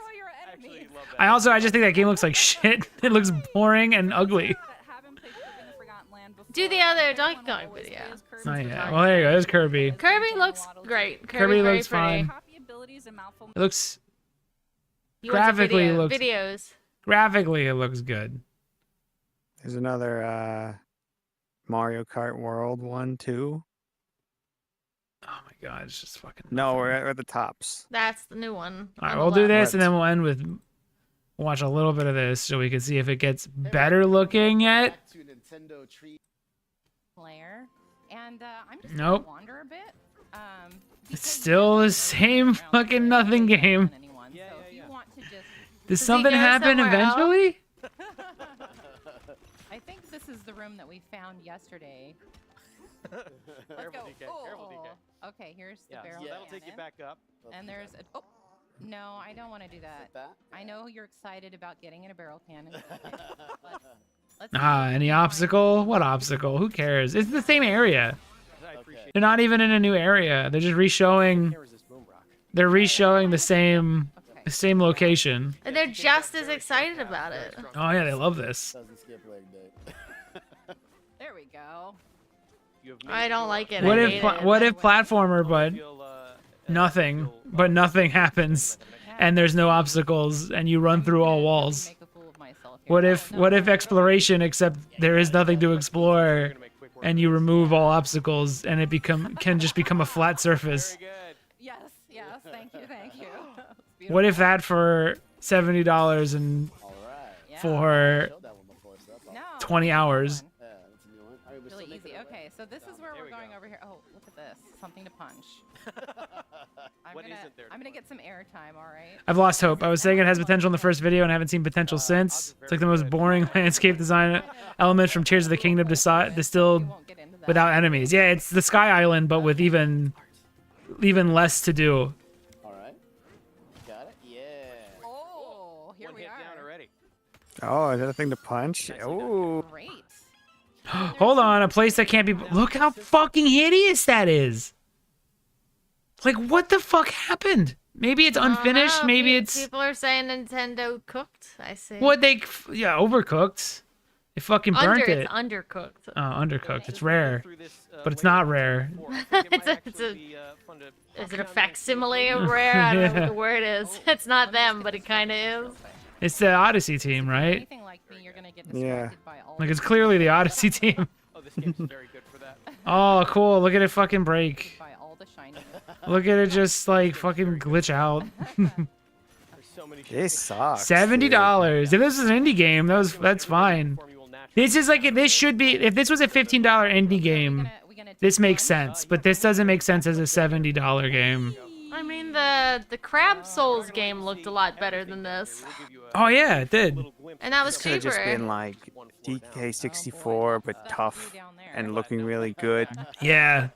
Actually, love that. I just think that game looks like shit. It looks boring and ugly. Do the other Donkey Kong video. Oh yeah. Well, there you go. There's Kirby. Kirby looks great. Kirby very looks pretty. fine. It looks You went to graphically looks videos. graphically it looks good. There's another Mario Kart World 1, 2. Oh my god, it's just fucking. No, nothing. we're at the tops. That's the new one. All right, on the we'll do left. this, and then we'll end with watch a little bit of this, so we can see if it gets better looking yet. Back to Nintendo Tree. Player, and I'm just Nope. gonna wander a bit. It's still the same fucking nothing game. Anyone, so if you want to just, Does Does he something go happen somewhere else? eventually? I think this is the room that we found yesterday. Let's Careful, go. DK. Careful, DK. Oh, okay, here's the Yeah, barrel. so that'll take you cannon. back up. And there's a. Oh, no, I don't want to do that. That? I know you're excited about getting in a barrel cannon. Let's Any obstacle? What obstacle? Who cares? It's the same area. I appreciate They're not even in a new area. They're just re-showing. Can't resist boom rock. They're re-showing the same location. And they're just as excited about it. Oh yeah, they love this. Doesn't skip leg day. There we go. You have I don't like it. What I if hate pla- it. what if platformer, but feel, nothing, but nothing happens, and there's no obstacles, and you run through all walls? Make a fool of myself here. What No, if no, what no, if no. exploration, except there is nothing to explore, and you remove all obstacles, and it can just become a flat surface? Very good. Yes, yes. Thank you, thank you. What if that for $70 and All right. Yeah. for Showed that one before, so that's all. No, 20 hours? Yeah, that's a new one. All right, we're really still making easy. our way. Okay, so this is where There we're we going go. over here. Oh, look at this. Something to punch. What isn't there to I'm gonna get some airtime, all right? I've lost hope. I was saying it has potential in the first video and haven't seen potential since. It's like the most boring landscape design element from Tears of the Kingdom distilled We won't get into that. without enemies. Yeah, it's the Sky Island, but with even less to do. All right. Got it? Yeah. Oh, here One we hit are. down already. Oh, is that a thing to punch? Oh, Great. Hold on, a place that can't be. Look how fucking hideous that is. Like, what the fuck happened? Maybe it's I don't unfinished. know. Maybe Pe- it's People are saying Nintendo cooked. I see. what they. Yeah, overcooked. They fucking burnt it. It's undercooked. Oh, undercooked. It's rare. Through this, But it's layer not one rare. before. I think it It's might a- it's actually a- be, fun to Is hop it a down there and facsimile see of rare? I don't know Yeah. what the word is. It's not them, but it kind of is. It's the Odyssey team, right? Anything like me, you're gonna get Yeah. distracted by all. Like, it's clearly the Odyssey team. Oh, this game's very good for that. Oh, cool. Look at it fucking break. by all the shiny. Look at it just, like, fucking glitch out. There's so many this sucks. $70. If this was an indie game, that's fine. form you will naturally This is like this should be if this was a $15 indie game, We gonna take this makes one? sense. But this doesn't make sense as a $70 game. I mean, the Crab Souls game looked a lot better than this. We'll give you a Oh yeah, it did. little glimpse. And that was Could have just cheaper. been like DK64, but tough and looking really good. Yeah.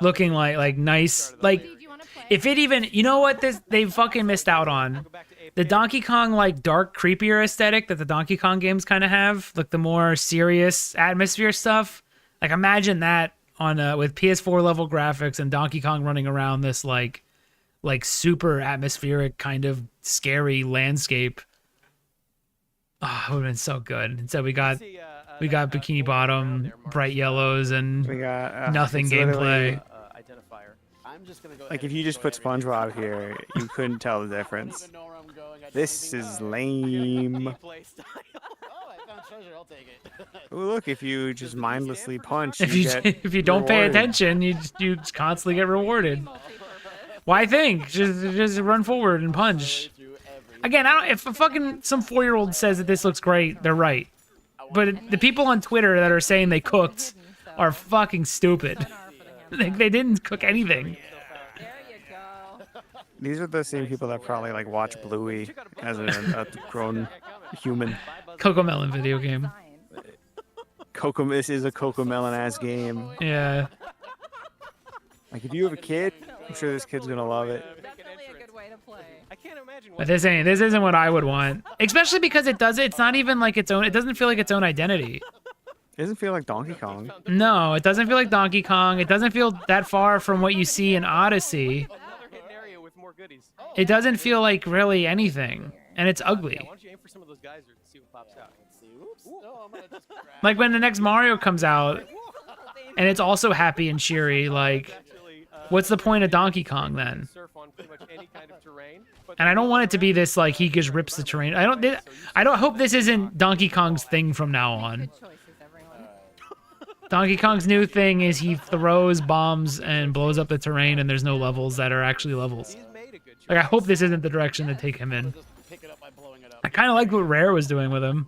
Looking like nice. Like Do you wanna play? if it even you know what they fucking missed out on. Go back to Ape The Game. Donkey Kong like dark creepier aesthetic that the Donkey Kong games kind of have, like the more serious atmosphere stuff. Like imagine that on with PS4 level graphics and Donkey Kong running around this like super atmospheric kind of scary landscape. Oh, it would have been so good. Instead we got See, Bikini Bottom, bright yellows, and We got nothing it's literally- gameplay. Identifier. I'm just gonna go Like ahead if and you just enjoy put everything. SpongeBob here, you couldn't tell the I don't difference. even know where I'm going. I just This leave is it. lame. Play style. Oh, I found treasure. I'll take it. Oh, look, if you just mindlessly punch, If you you get if you don't pay rewarded. attention, you just constantly get rewarded. Why think? Just run forward and punch. Through every Again, I don't. If a fucking some 4-year-old says that this looks great, they're right. But the people on Twitter that are saying they cooked are fucking stupid. Like they didn't cook anything. There you go. These are the same people that probably like watch Bluey as a grown human. Cocomelon video game. This is a Cocomelon ass game. Yeah. Like if you have a kid, I'm sure this kid's gonna love it. Definitely a good way to play. I can't imagine But what this isn't what I would want. Especially because it's not even like its own. It doesn't feel like its own identity. It doesn't feel like Donkey Kong. No, it doesn't feel like Donkey Kong. It doesn't feel that far from what you see in Odyssey. another hidden area with more goodies. It doesn't feel like really anything, and it's ugly. Yeah, why don't you aim for some of those geysers and see what pops out? Let's see. Oops. No, I'm gonna just grab. Like when the next Mario comes out, and it's also happy and cheery. Like, Actually, what's the point of Donkey Kong then? surf on pretty much any kind of terrain. But And I don't want it to be this like he just rips the terrain. I don't hope this isn't Donkey Kong's thing from now on. Good choices, everyone. Donkey Kong's new thing is he throws bombs and blows up the terrain, and there's no levels that are actually levels. Like, I hope this isn't the direction to take him in. I kind of liked what Rare was doing with him.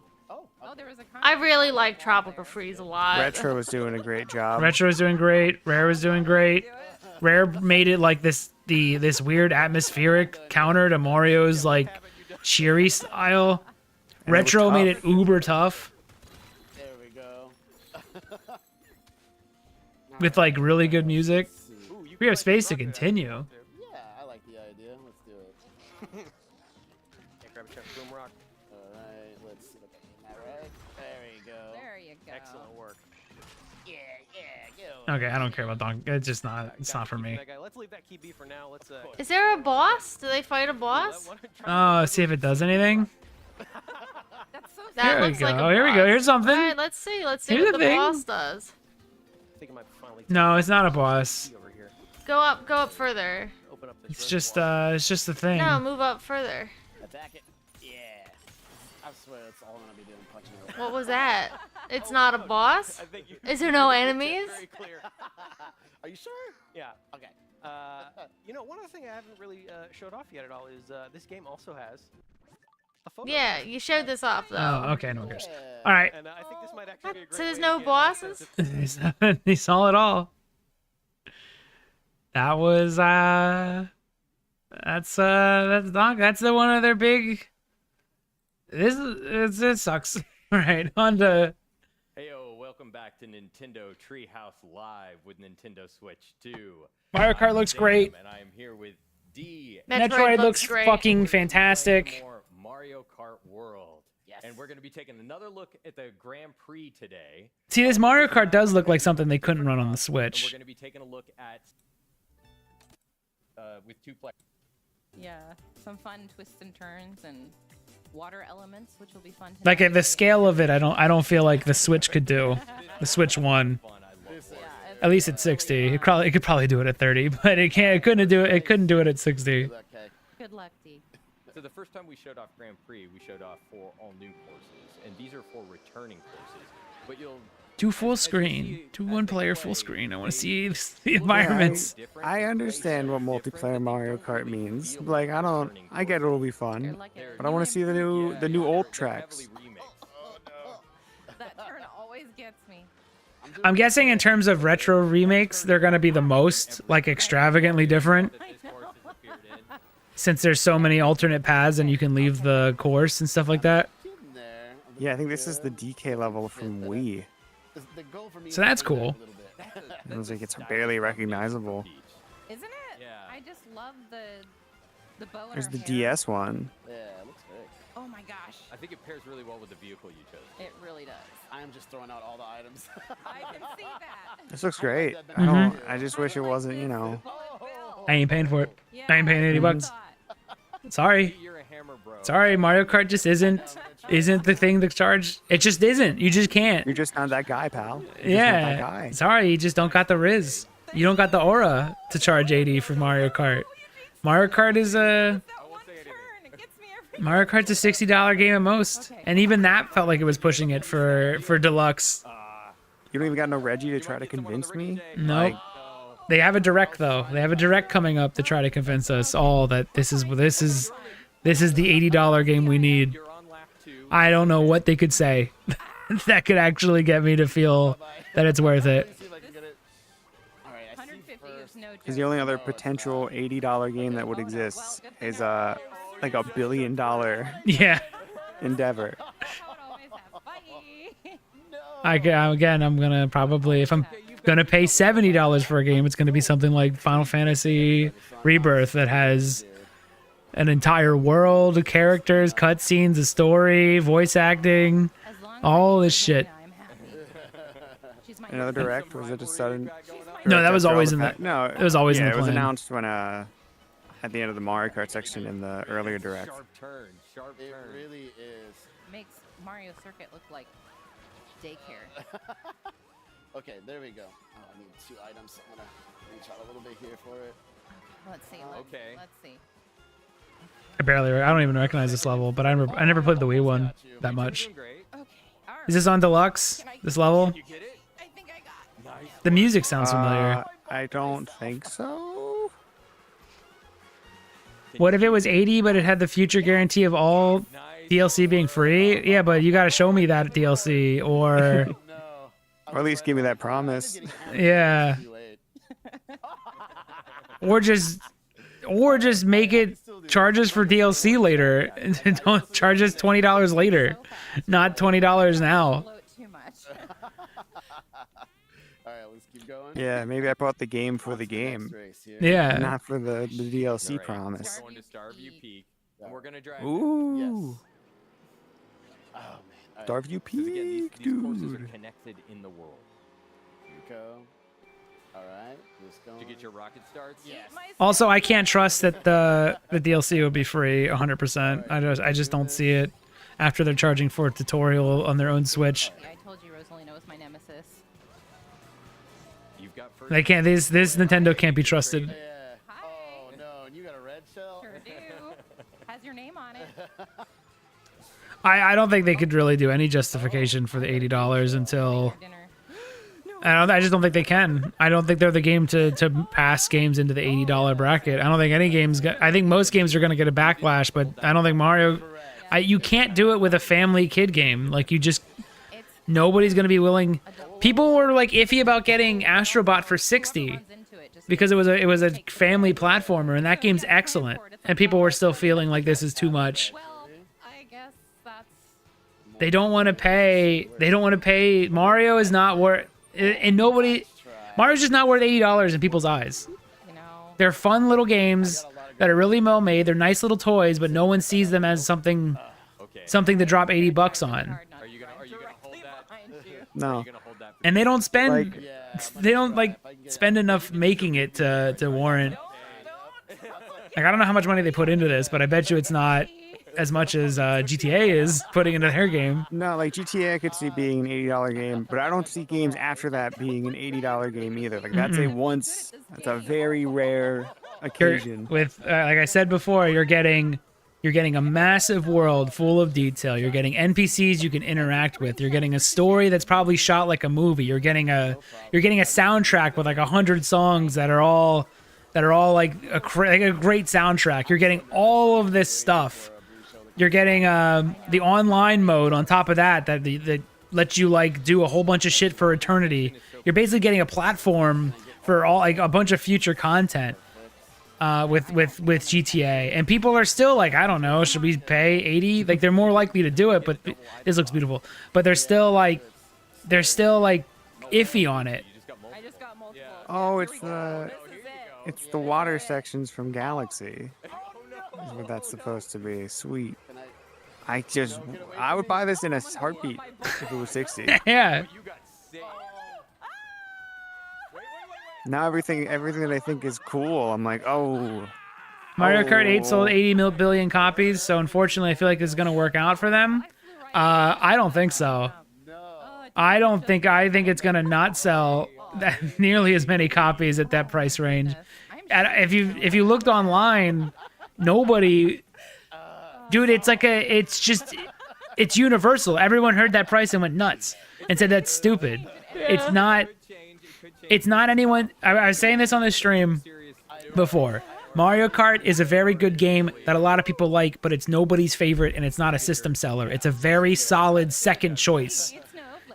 I really like Tropical Freeze a lot. Retro was doing a great job. Retro was doing great. Rare was doing great. Rare made it like this weird atmospheric counter to Mario's like cheery style. And Retro it was made tough. it uber tough There we go. with like really good music. We have space to continue. Yeah, I like the idea. Let's do it. Yeah, grab a chunk of boom rock. All right, let's see if I can get that right. There we go. There you go. Excellent work. Yeah, go. Okay, I don't care about Donkey. It's just not. It's not for me. That guy. Let's leave that key B for now. Let's Is there a boss? Do they fight a boss? Oh, see if it does anything. That's so That Here we looks go. like a Here we go. boss. Here's something. All right, let's see. Let's see Here's what the the thing. boss does. I think it might finally No, it's not a boss. over here. Go up further. Open up this It's just a thing. No, move up further. Attack it. Yeah. I swear that's all I'm gonna be doing, punching it. What was that? It's not a boss? I think you Is there no enemies? very clear. Are you sure? Yeah. Okay. You know, one other thing I haven't really showed off yet at all is this game also has a photo. Yeah, you showed this off though. Oh, okay, no one cares. All right. And I think this might actually be a great So there's way no to get bosses? access to- He saw it all. That was that's the one of their big. It sucks. All right, on to Heyo, welcome back to Nintendo Treehouse Live with Nintendo Switch 2. Mario Kart looks Sam, great. And I am here with D. Metroid looks great. fucking fantastic. More Mario Kart World. Yes. And we're going to be taking another look at the Grand Prix today. See, this Mario Kart does look like something they couldn't run on the And we're Switch. going to be taking a look at with 2 players. Yeah, some fun twists and turns and water elements, which will be fun. To Like at the navigate. scale of it, I don't feel like the Switch could do. The Switch One, Fun. I love Yeah, at least at 60. It could probably do it at 30, but it couldn't do it at 60. Okay. Good luck, D. So the first time we showed off Grand Prix, we showed off 4 all new courses, and these are 4 returning courses. But you'll Do full screen. Do one player full screen. I want to see the environments. I understand what multiplayer Mario Kart means. Like, I get it'll be fun, but I want to see the new old tracks. That turn always gets me. I'm guessing in terms of retro remakes, they're gonna be the most like extravagantly different, since there's so many alternate paths and you can leave the course and stuff like that. Getting there. Yeah, I think this is the DK level from Wii. The goal for me So is to that's bring it cool. up a little bit. It looks like it's barely recognizable. Isn't it? Yeah. I just love the bow in There's her the hair. DS one. Yeah, it looks great. Oh my gosh, I think it pairs really well with the vehicle you chose. it really does. I am just throwing out all the items. I can see that. This looks great. I don't. I just wish it wasn't, you know. I ain't paying for it. Yeah, I ain't paying 80 bucks. Sorry. You're a hammer, bro. Sorry, Mario Kart just isn't the thing to charge. It just isn't. You just can't. You're just not that guy, pal. You're just not that Yeah. guy. Sorry, you just don't got the Riz. You don't got the aura to charge 80 for Mario Kart. Mario Kart is a Mario Kart's a $60 game at most, and even that felt like it was pushing it for deluxe. You don't even got no Reggie to try to convince me? Nope. They have a direct though. They have a direct coming up to try to convince us all that this is the $80 game we need. I don't know what they could say that could actually get me to feel that it's worth it. See if I can get it. All right, I see 150 first. is no Because the joke. only other potential $80 game that would exist is like $1 billion Yeah. endeavor. Again, I'm gonna probably, if I'm gonna pay $70 for a game, it's gonna be something like Final Fantasy Rebirth that has an entire world, characters, cutscenes, a story, voice acting, As long as all I this can shit. win, I'm happy. She's my Another hero. direct? Was it a sudden? No, that direct was after all always the in the- fact- No, it was always in yeah, the it was plan. announced when at the end of the Mario Kart section in the earlier direct. Sharp turn. Sharp It turn. really is. Makes Mario Circuit look like daycare. Okay, there we go. Oh, I need 2 items. I'm gonna reach out a little bit here for it. Let's see. Okay. Let's see. I don't even recognize this level, but I never played the Wii one that much. Doing great. Okay. All right. Is this on deluxe? This level? You get it? I think I got The music sounds familiar. I don't think so. What if it was 80, but it had the future guarantee of all DLC being free? Yeah, but you got to show me that DLC, or Or at least give me that promise. yeah, or just make it charges for DLC later. Don't charge us $20 later, not $20 now. Bloat too much. All right, let's keep going. Yeah, maybe I bought the game for the game, Race here. Yeah. not for the DLC Right. promise. We're going to Starview Peak, and we're gonna drive. Ooh, Oh man. All right, Starview Because again, Peak, these courses are dude. connected in the world. here we go. All right, just going. To get your rocket starts. Yes. Also, I can't trust that the DLC will be free 100%. I just don't see it after they're charging for a tutorial on their own Switch. Yeah, I told you Rosalina was my nemesis. You've got first. They can't. This Nintendo can't be trusted. Yeah. Hi. Oh no, and you got a red shell. Sure do. Has your name on it. I don't think they could really do any justification for the $80 until. Dinner. I just don't think they can. I don't think they're the game to pass games into the $80 bracket. I don't think any games. I think most games are going to get a backlash, but I don't think Mario. You can't do it with a family kid game. Like you just. Nobody's going to be willing. People were like iffy about getting Astrobot for 60 because it was a family platformer, and that game's excellent. And people were still feeling like this is too much. Well, I guess that's. They don't want to pay. They don't want to pay. Mario is not worth. And nobody. Mario's just not worth $80 in people's eyes. You know. They're fun little games that are really well made. They're nice little toys, but no one sees them as something to drop $80 on. Are you gonna hold that? No. Are you gonna hold that? And they don't spend. Like- They don't like spend enough making it to warrant. Like I don't know how much money they put into this, but I bet you it's not as much as GTA is putting into their game. No, like GTA I could see being an $80 game, but I don't see games after that being an $80 game either. Like that's a very rare occasion. With like I said before, you're getting a massive world full of detail. You're getting NPCs you can interact with. You're getting a story that's probably shot like a movie. You're getting a soundtrack with like 100 songs that are all like a great soundtrack. You're getting all of this stuff. You're getting the online mode on top of that lets you like do a whole bunch of shit for eternity. You're basically getting a platform for all like a bunch of future content with GTA, and people are still like, I don't know, should we pay 80? Like they're more likely to do it, but this looks beautiful. But they're still like iffy on it. I just got multiple. Oh, This is it. it's the water sections from Galaxy. Is what that's supposed to be. Sweet. I would buy this in a heartbeat if it was 60. Yeah. You got sick. Now everything that I think is cool, I'm like, oh. Mario Kart 8 sold 80 billion copies, so unfortunately I feel like this is going to work out for them. I don't think so. I think it's going to not sell that nearly as many copies at that price range. If you looked online, nobody, dude, it's universal. Everyone heard that price and went nuts and said that's stupid. It's not anyone. I was saying this on the stream before. Mario Kart is a very good game that a lot of people like, but it's nobody's favorite, and it's not a system seller. It's a very solid second choice.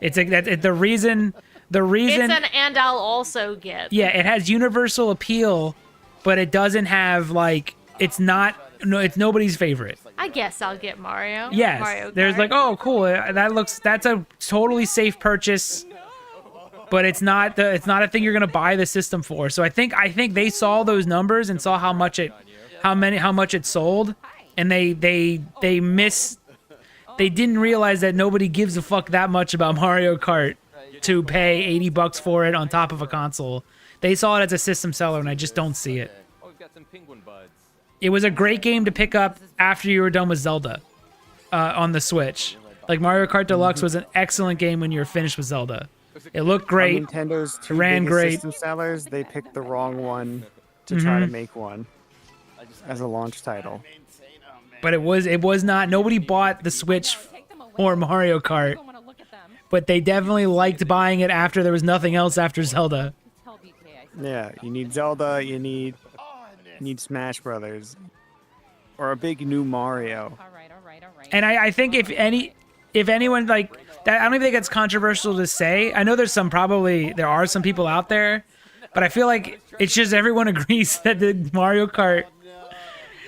It's like that. The reason. It's an and I'll also get. Yeah, it has universal appeal, but it doesn't have like. It's nobody's favorite. I guess I'll get Mario. Yes, Mario there's Kart. like, oh, cool. That's a totally safe purchase. But it's not a thing you're gonna buy the system for. So I think they saw those numbers and saw how much it sold, and they didn't realize that nobody gives a fuck that much about Mario Kart to pay $80 for it on top of a console. They saw it as a system seller, and I just don't see it. Oh, we've got some penguin buds. It was a great game to pick up after you were done with Zelda on the Switch. Like Mario Kart Deluxe was an excellent game when you were finished with Zelda. It looked great. Nintendo's two ran biggest great. system sellers, they picked the wrong one to try to make one as a launch title. But it was not. Nobody bought the Switch for Mario Kart. but they definitely liked buying it after there was nothing else after Zelda. Tell BK I said Yeah, you need Zelda, you need Smash Brothers, or a big new Mario. all right, all right, all right. And I think if anyone like that, I don't even think it's controversial to say. I know there are some people out there, but I feel like it's just everyone agrees that the Mario Kart.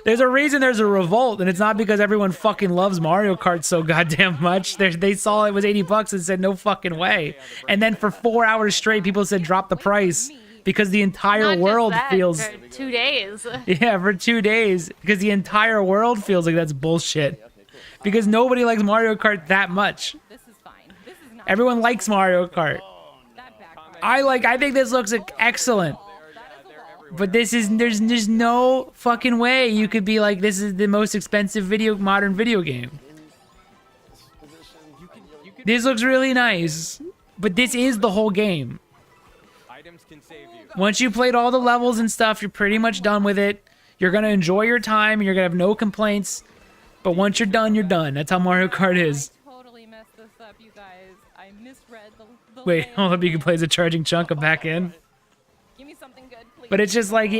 There's a reason there's a revolt, and it's not because everyone fucking loves Mario Kart so goddamn much. They saw it was $80 and said no fucking way. And then for 4 hours straight, people said drop the price because the entire Not just world that, feels. for 2 days. Yeah, for 2 days, because the entire world feels like that's bullshit. Because nobody likes Mario Kart that much. This is fine. This is not Everyone likes Mario Kart. that backfired. I think this looks excellent. But there's no fucking way you could be like, this is the most expensive modern video game. This looks really nice, but this is the whole game. Items can save you. Once you played all the levels and stuff, you're pretty much done with it. You're gonna enjoy your time, and you're gonna have no complaints. But once you're done, you're done. That's how Mario Kart is. I totally messed this up, you guys. I misread the Wait, layout. hold up, you can play as a charging chunk of back in. Give me something good, please. But it's just like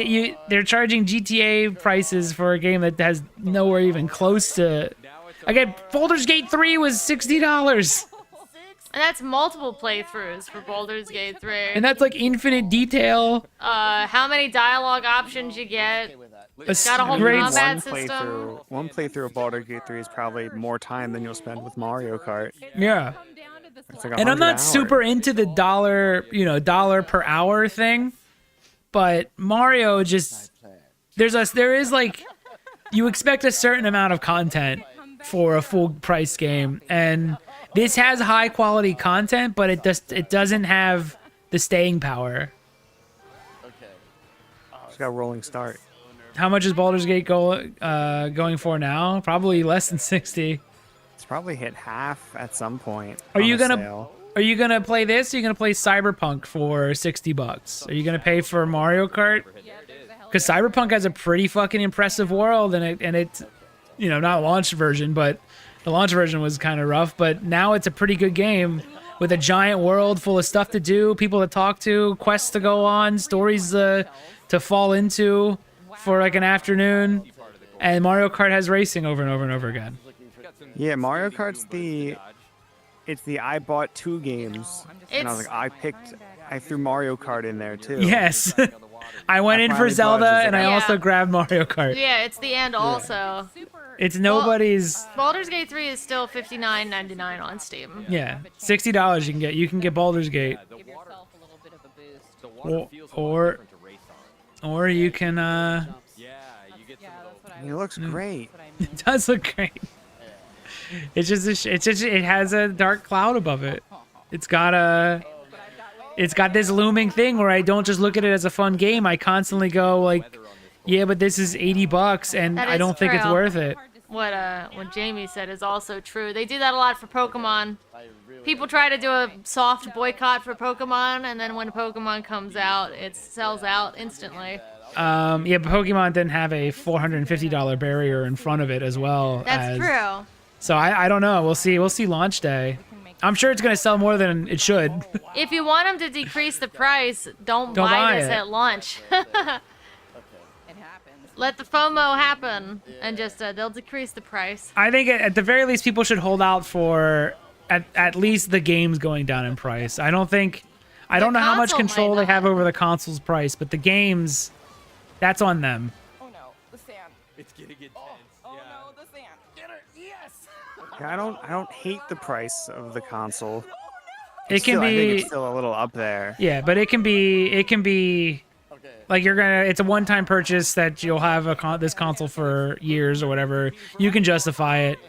they're charging GTA prices for a game that has nowhere even close to. Again, Baldur's Gate 3 was $60, And that's multiple playthroughs for Baldur's Gate 3. and that's like infinite detail. How many dialogue options you get? Got a whole great combat system. One playthrough of Baldur's Gate 3 is probably more time than you'll spend with Mario Kart. Yeah, Come down to this It's like and I'm 100 not hours. super into the dollar per hour thing, but Mario just there is like you expect a certain amount of content for a full price game, and this has high quality content, but it doesn't have the staying power. It's got a rolling start. How much is Baldur's Gate going for now? Probably less than 60. It's probably hit half at some point. Are on you a gonna sale. Are you gonna play this? Or are you gonna play Cyberpunk for $60? Are you gonna pay for Mario Kart? Because Cyberpunk has a pretty fucking impressive world, and it's not a launch version, but the launch version was kind of rough. But now it's a pretty good game with a giant world full of stuff to do, people to talk to, quests to go on, stories to fall into for like an afternoon. And Mario Kart has racing over and over and over again. Yeah, Mario Kart's it's the I bought 2 games, and I was like, I threw Mario Kart in there too. Yes. I went in for finally Zelda, bought it. and I Yeah. also grabbed Mario Kart. Yeah, it's the end also. It's nobody's. Baldur's Gate 3 is still $59.99 on Steam. Yeah, $60 you can get Baldur's Gate, Give yourself a little bit of a boost. The water or feels a lot or, different to race on. or you can. Yeah, you get Yeah, some that's what I It looks great. that's what I mean. It does look great. It has a dark cloud above it. It's got this looming thing where I don't just look at it as a fun game. I constantly go like, yeah, but this is $80, and That I is don't think it's true. worth it. What Jamie said is also true. They do that a lot for Pokemon. People try to do a soft boycott for Pokemon, and then when Pokemon comes out, it sells out instantly. Yeah, but Pokemon didn't have a $450 barrier in front of it as well. That's true. So I don't know. We'll see. We'll see launch day. I'm sure it's gonna sell more than it should. If you want them to decrease the price, don't Don't buy buy this it. at launch. It happens. Let the FOMO happen, and just they'll decrease the price. I think at the very least, people should hold out for at least the games going down in price. I don't know how much console control might they have not. over the console's price, but the games, that's on them. Oh no, the sand. It's getting intense. Oh yeah. no, the sand. Get her. Yes. Yeah, I don't hate the price of the console. It can I think be, it's still a little up there. yeah, but it can be like it's a one-time purchase that you'll have this console for years or whatever. You can justify it,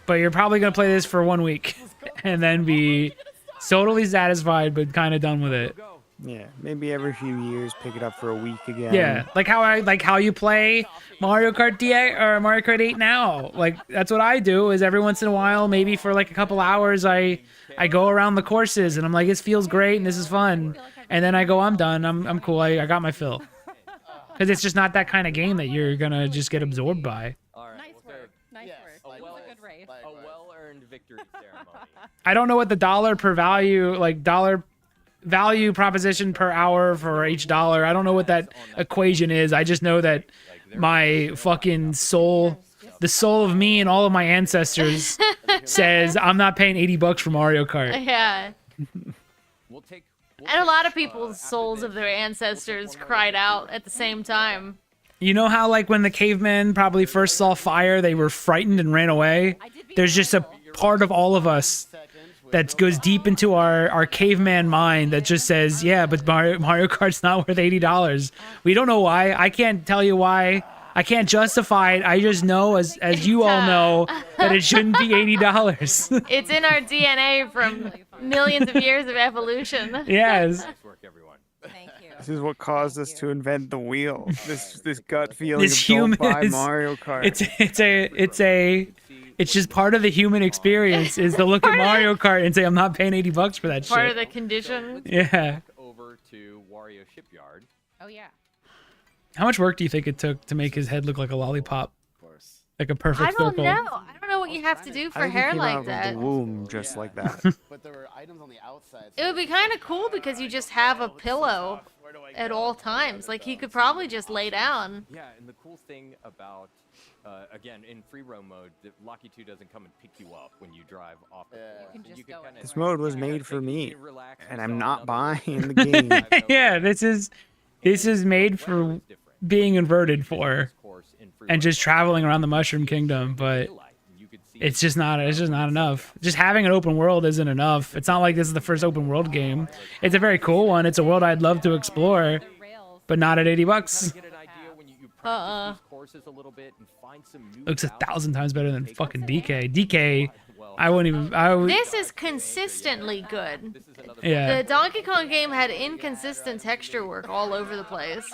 but you're probably gonna play this for 1 week and then be totally satisfied, but kind of done with it. Yeah, maybe every few years pick it up for a week again. Yeah, like how you play Mario Kart DX or Mario Kart 8 now. Like that's what I do. Is every once in a while, maybe for like a couple hours, I go around the courses and I'm like, this feels great and this is fun. And then I go, I'm done. I'm cool. I got my fill. Because it's just not that kind of game that you're gonna just get absorbed by. All right. Nice work. Nice work. That was a good race. A well victory ceremony. I don't know what the dollar per value, like dollar value proposition per hour for each dollar. I don't know what that equation is. I just know that my fucking soul, the soul of me and all of my ancestors says I'm not paying $80 for Mario Kart. Yeah. We'll take. And a lot of people's souls of their ancestors cried out at the same time. You know how, like, when the cavemen probably first saw fire, they were frightened and ran away? There's just a part of all of us that goes deep into our caveman mind that just says, yeah, but Mario Kart's not worth $80. We don't know why. I can't tell you why. I can't justify it. I just know, as you all know, that it shouldn't be $80. It's in our DNA from millions of years of evolution. Yes. Nice work, everyone. Thank you. This is what caused us to invent the wheel. This gut feeling This of don't human buy is- Mario Kart. It's just part of the human experience is to look at Mario Kart and say, I'm not paying $80 for that Part of shit. the condition. Yeah. Over to Wario Shipyard. Oh yeah. How much work do you think it took to make his head look like a lollipop? Of course. Like a perfect I don't circle? know. I don't know what you have to do I for think he hair came out like of that. the womb just like that. But there were items on the outside. It would be kind of cool because you just have a pillow at all times. Like he could probably just lay down. Yeah, and the cool thing about, again, in free roam mode, that Lucky 2 doesn't come and pick you up when you drive off the course. can And just could go kinda- This mode was kinda made for take it me, easy, relax and yourself I'm not another buying the game. Yeah, this is made for being inverted for and just traveling around the Mushroom Kingdom, but it's just not enough. Just having an open world isn't enough. It's not like this is the first open world game. It's a very cool one. It's a world I'd love to explore, but not at $80. Get an idea when you practice these courses a little bit and find some new Looks 1,000 times better than Take fucking a DK. DK, I wouldn't even. I would. This is consistently good. This is another Yeah. The Donkey Kong game had inconsistent texture work all over the place.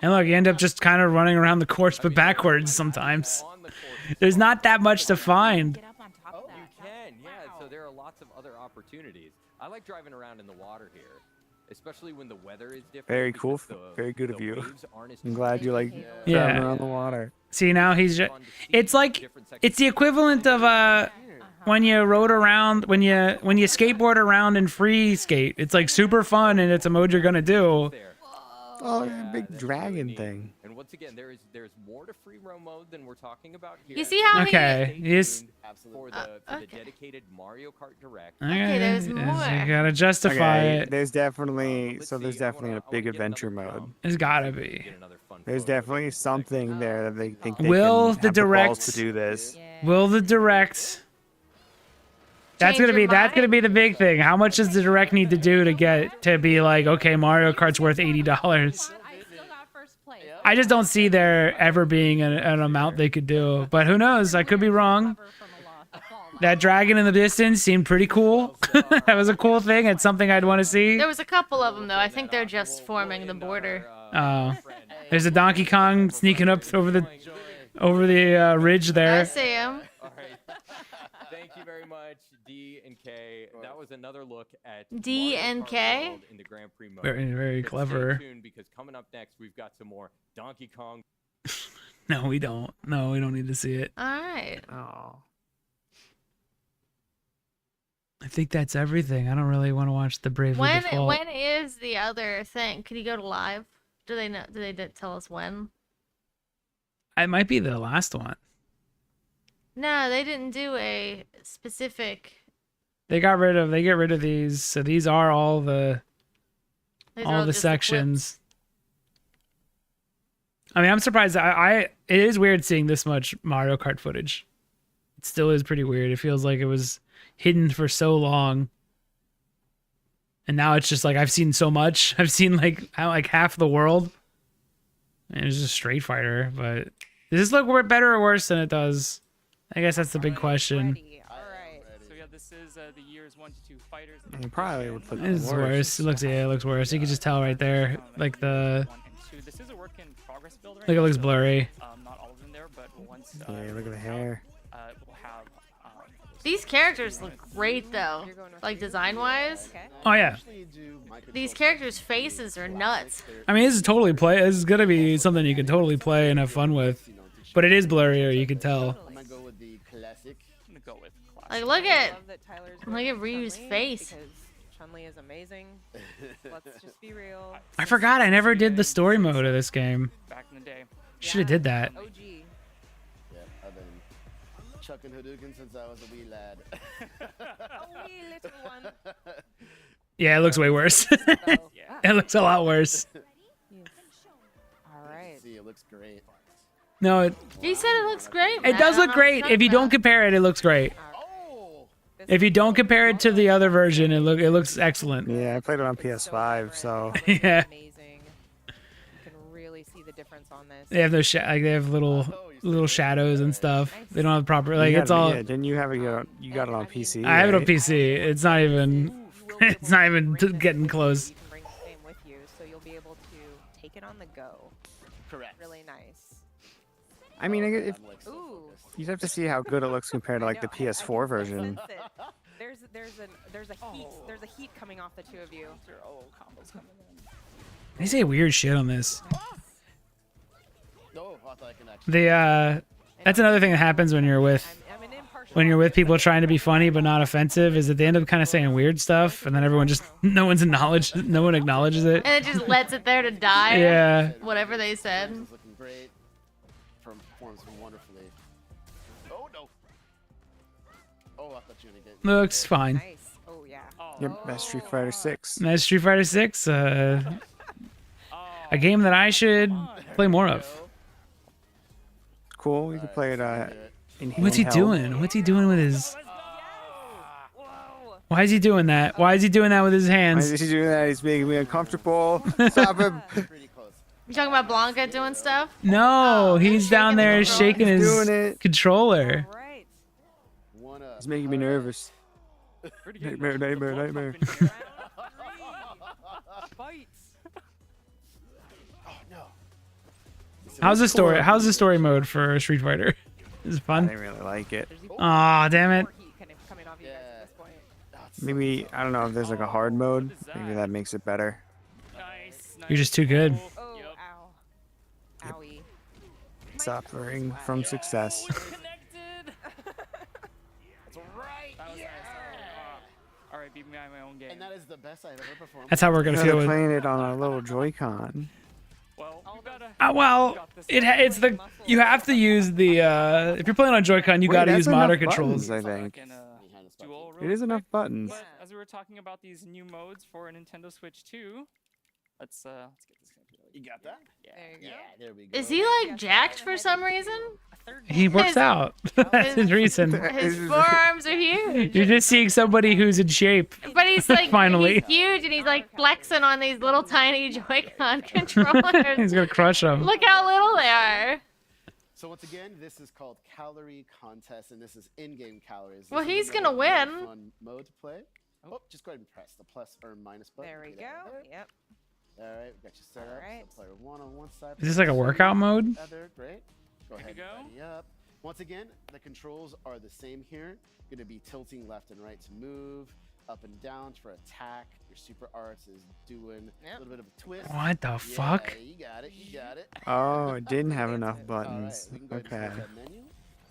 And look, you end up just kind of running around the course, but backwards sometimes. on the course. There's not that much to find. Get up on top of that. You can, yeah. So there are lots of other opportunities. I like driving around in the water here, especially when the weather is different. Very cool. because Very good the of you. waves aren't as I'm glad you like Yeah. driving around the water. See, now he's just. It's like it's the equivalent of when you rode around when you skateboard around in free skate. It's like super fun and it's a mode you're gonna do. there. Oh, that big dragon thing. And once again, there's more to free roam mode than we're talking about here. You see how Okay, Stay he's tuned for the okay. dedicated Mario Kart Direct. okay. there's You more. gotta justify Okay, it. there's definitely Let's so there's see, I definitely wanna- a I big wanna get adventure another, mode. There's gotta be. get another fun There's photo. definitely something there that they think they Will can the have the balls direct- to do this. Will the direct? That's Change gonna your be mind? the big thing. How much does the direct need to do to get to be like, okay, Mario Kart's worth $80? I still got first place. I just don't see there ever being an amount they could do. But who knows? I could be wrong. Recover from a fall. That dragon in the distance seemed pretty cool. That was a cool thing. It's something I'd want to see. There was a couple of them though. I think they're just forming the border. Oh, there's a Donkey Kong sneaking up over the ridge I there. see him. All right. Thank you very much, D and K. That was another look at D Mario and Kart K? World in the Grand Prix mode. Very, very But clever. Stay tuned because coming up next, we've got some more Donkey Kong. No, we don't. No, we don't need to see it. All right. Oh. I think that's everything. I don't really want to watch the Bravely When Default. when is the other thing? Can you go to live? Do they know? Do they tell us when? It might be the last one. No, they didn't do a specific. They get rid of these. So these are all the These are all the just sections. I mean, I'm surprised. It is weird seeing this much Mario Kart footage. It still is pretty weird. It feels like it was hidden for so long, and now it's just like I've seen so much. I've seen like half the world, and it's just Street Fighter. But does this look better or worse than it does? I guess that's the big question. All right. So yeah, this is the years 1 to 2 fighters. It probably would look It's worse. worse. It looks worse. You can just tell right there, like the 1 and 2. This is a work in progress build right like it now, looks so, blurry. not all of them there, but once Yeah, look at the hair. we'll have These characters look great though, like design wise. Oh yeah. These characters' faces are nuts. I mean, this is totally This is gonna be something you can totally play and have fun with, but it is blurrier. You can tell. I'm gonna go with the classic. I'm gonna go with classic. Like, look I at love that Tyler's look at bringing Ryu's Chun-Li face. Because Chun-Li is amazing. Let's just be real. I forgot I never did the story mode of this game. Back in the day. Should have did that. OG. Yeah, I've been chucking Hadouken since I was a wee lad. A wee little one. Yeah, it looks way worse. It looks a lot worse. All right. See, it looks great. No, it He said it looks great. it does look great. If you don't compare it, it looks great. If you don't compare it to the other version, it looks excellent. Yeah, I played it on PS5, so Yeah. Amazing. You can really see the difference on this. They have those like they have little shadows and stuff. They don't have proper like You it's had it- all. Yeah, didn't you have it? You got it on PC. I have it on right? PC. It's not even. It's not even getting close. You can bring the game with you, so you'll be able to take it on the go. Correct. Really nice. I mean, if Ooh. you'd have to see how good it looks compared to like the PS4 version. Sense it. There's a heat coming off the two of you. Combos coming in. They say weird shit on this. No, I thought I can actually. That's another thing that happens when you're with I'm an impartial. when you're with people trying to be funny but not offensive is that they end up kind of saying weird stuff and then everyone just no one acknowledges it. And it just lets it there to die. Yeah. Whatever they said. It's looking great. Performs wonderfully. Oh no. Oh, I thought you were gonna get. Looks fine. Nice. Oh yeah. Yep, that's Street Fighter 6. That's Street Fighter 6, a game that I should play more of. Cool. You can play it in What's he handheld. doing? What's he doing with his? Whoa. Why is he doing that? Why is he doing that with his Why hands? is he doing that? He's making me uncomfortable. Stop him. Pretty close. You talking about Blanca doing stuff? No, he's down there shaking He's his doing it. controller. All right. One up. He's making me nervous. Pretty good. Nightmare. Bites. Oh no. How's the story? How's the story mode for Street Fighter? Is it I fun? didn't really like it. Aw, damn it. More heat kind of coming off you guys at this point. Maybe, I don't know if there's like a hard mode. Maybe that makes it better. Nice. You're just too good. Oh, Yep. ow. Owie. Suffering from success. Connected. That's right. That was nice. All right, beat me on my own game. And that is the best I've ever performed. That's how we're gonna They're feel with. playing it on a little Joy-Con. Well, you gotta. Well, it's the you have to use the if you're playing on Joy-Con, you Wait, gotta that's use modder enough controls. buttons, I think. Fucking, duel It really is enough quick. buttons. But as we were talking about these new modes for a Nintendo Switch 2, let's get this connected. You got that? Yeah. There you go. Yeah, there we go. Is he like jacked for some reason? A third He works His- out. That's his reason. His forearms are huge. You're just seeing somebody who's in shape. But he's like Finally. he's huge and he's like flexing on these little tiny Joy-Con controllers. He's gonna crush them. Look how little they are. So once again, this is called Calorie Contest, and this is in-game calories. Well, This is he's another gonna really win. Fun mode to play. Oh, just go ahead and press the plus or minus button. There we Get go. out of there. Yep. All right, we got you set up. Alright. So player one on one side. Is this like a player two workout on mode? the other. Great. Go Here ahead we and go. ready up. Once again, the controls are the same here. Going to be tilting left and right to move, up and down for attack. Your super arts is doing a little bit of a twist. What the fuck? Yeah, you got it. You got it. Oh, it didn't have enough All right, buttons. we can go ahead and Okay. close that menu.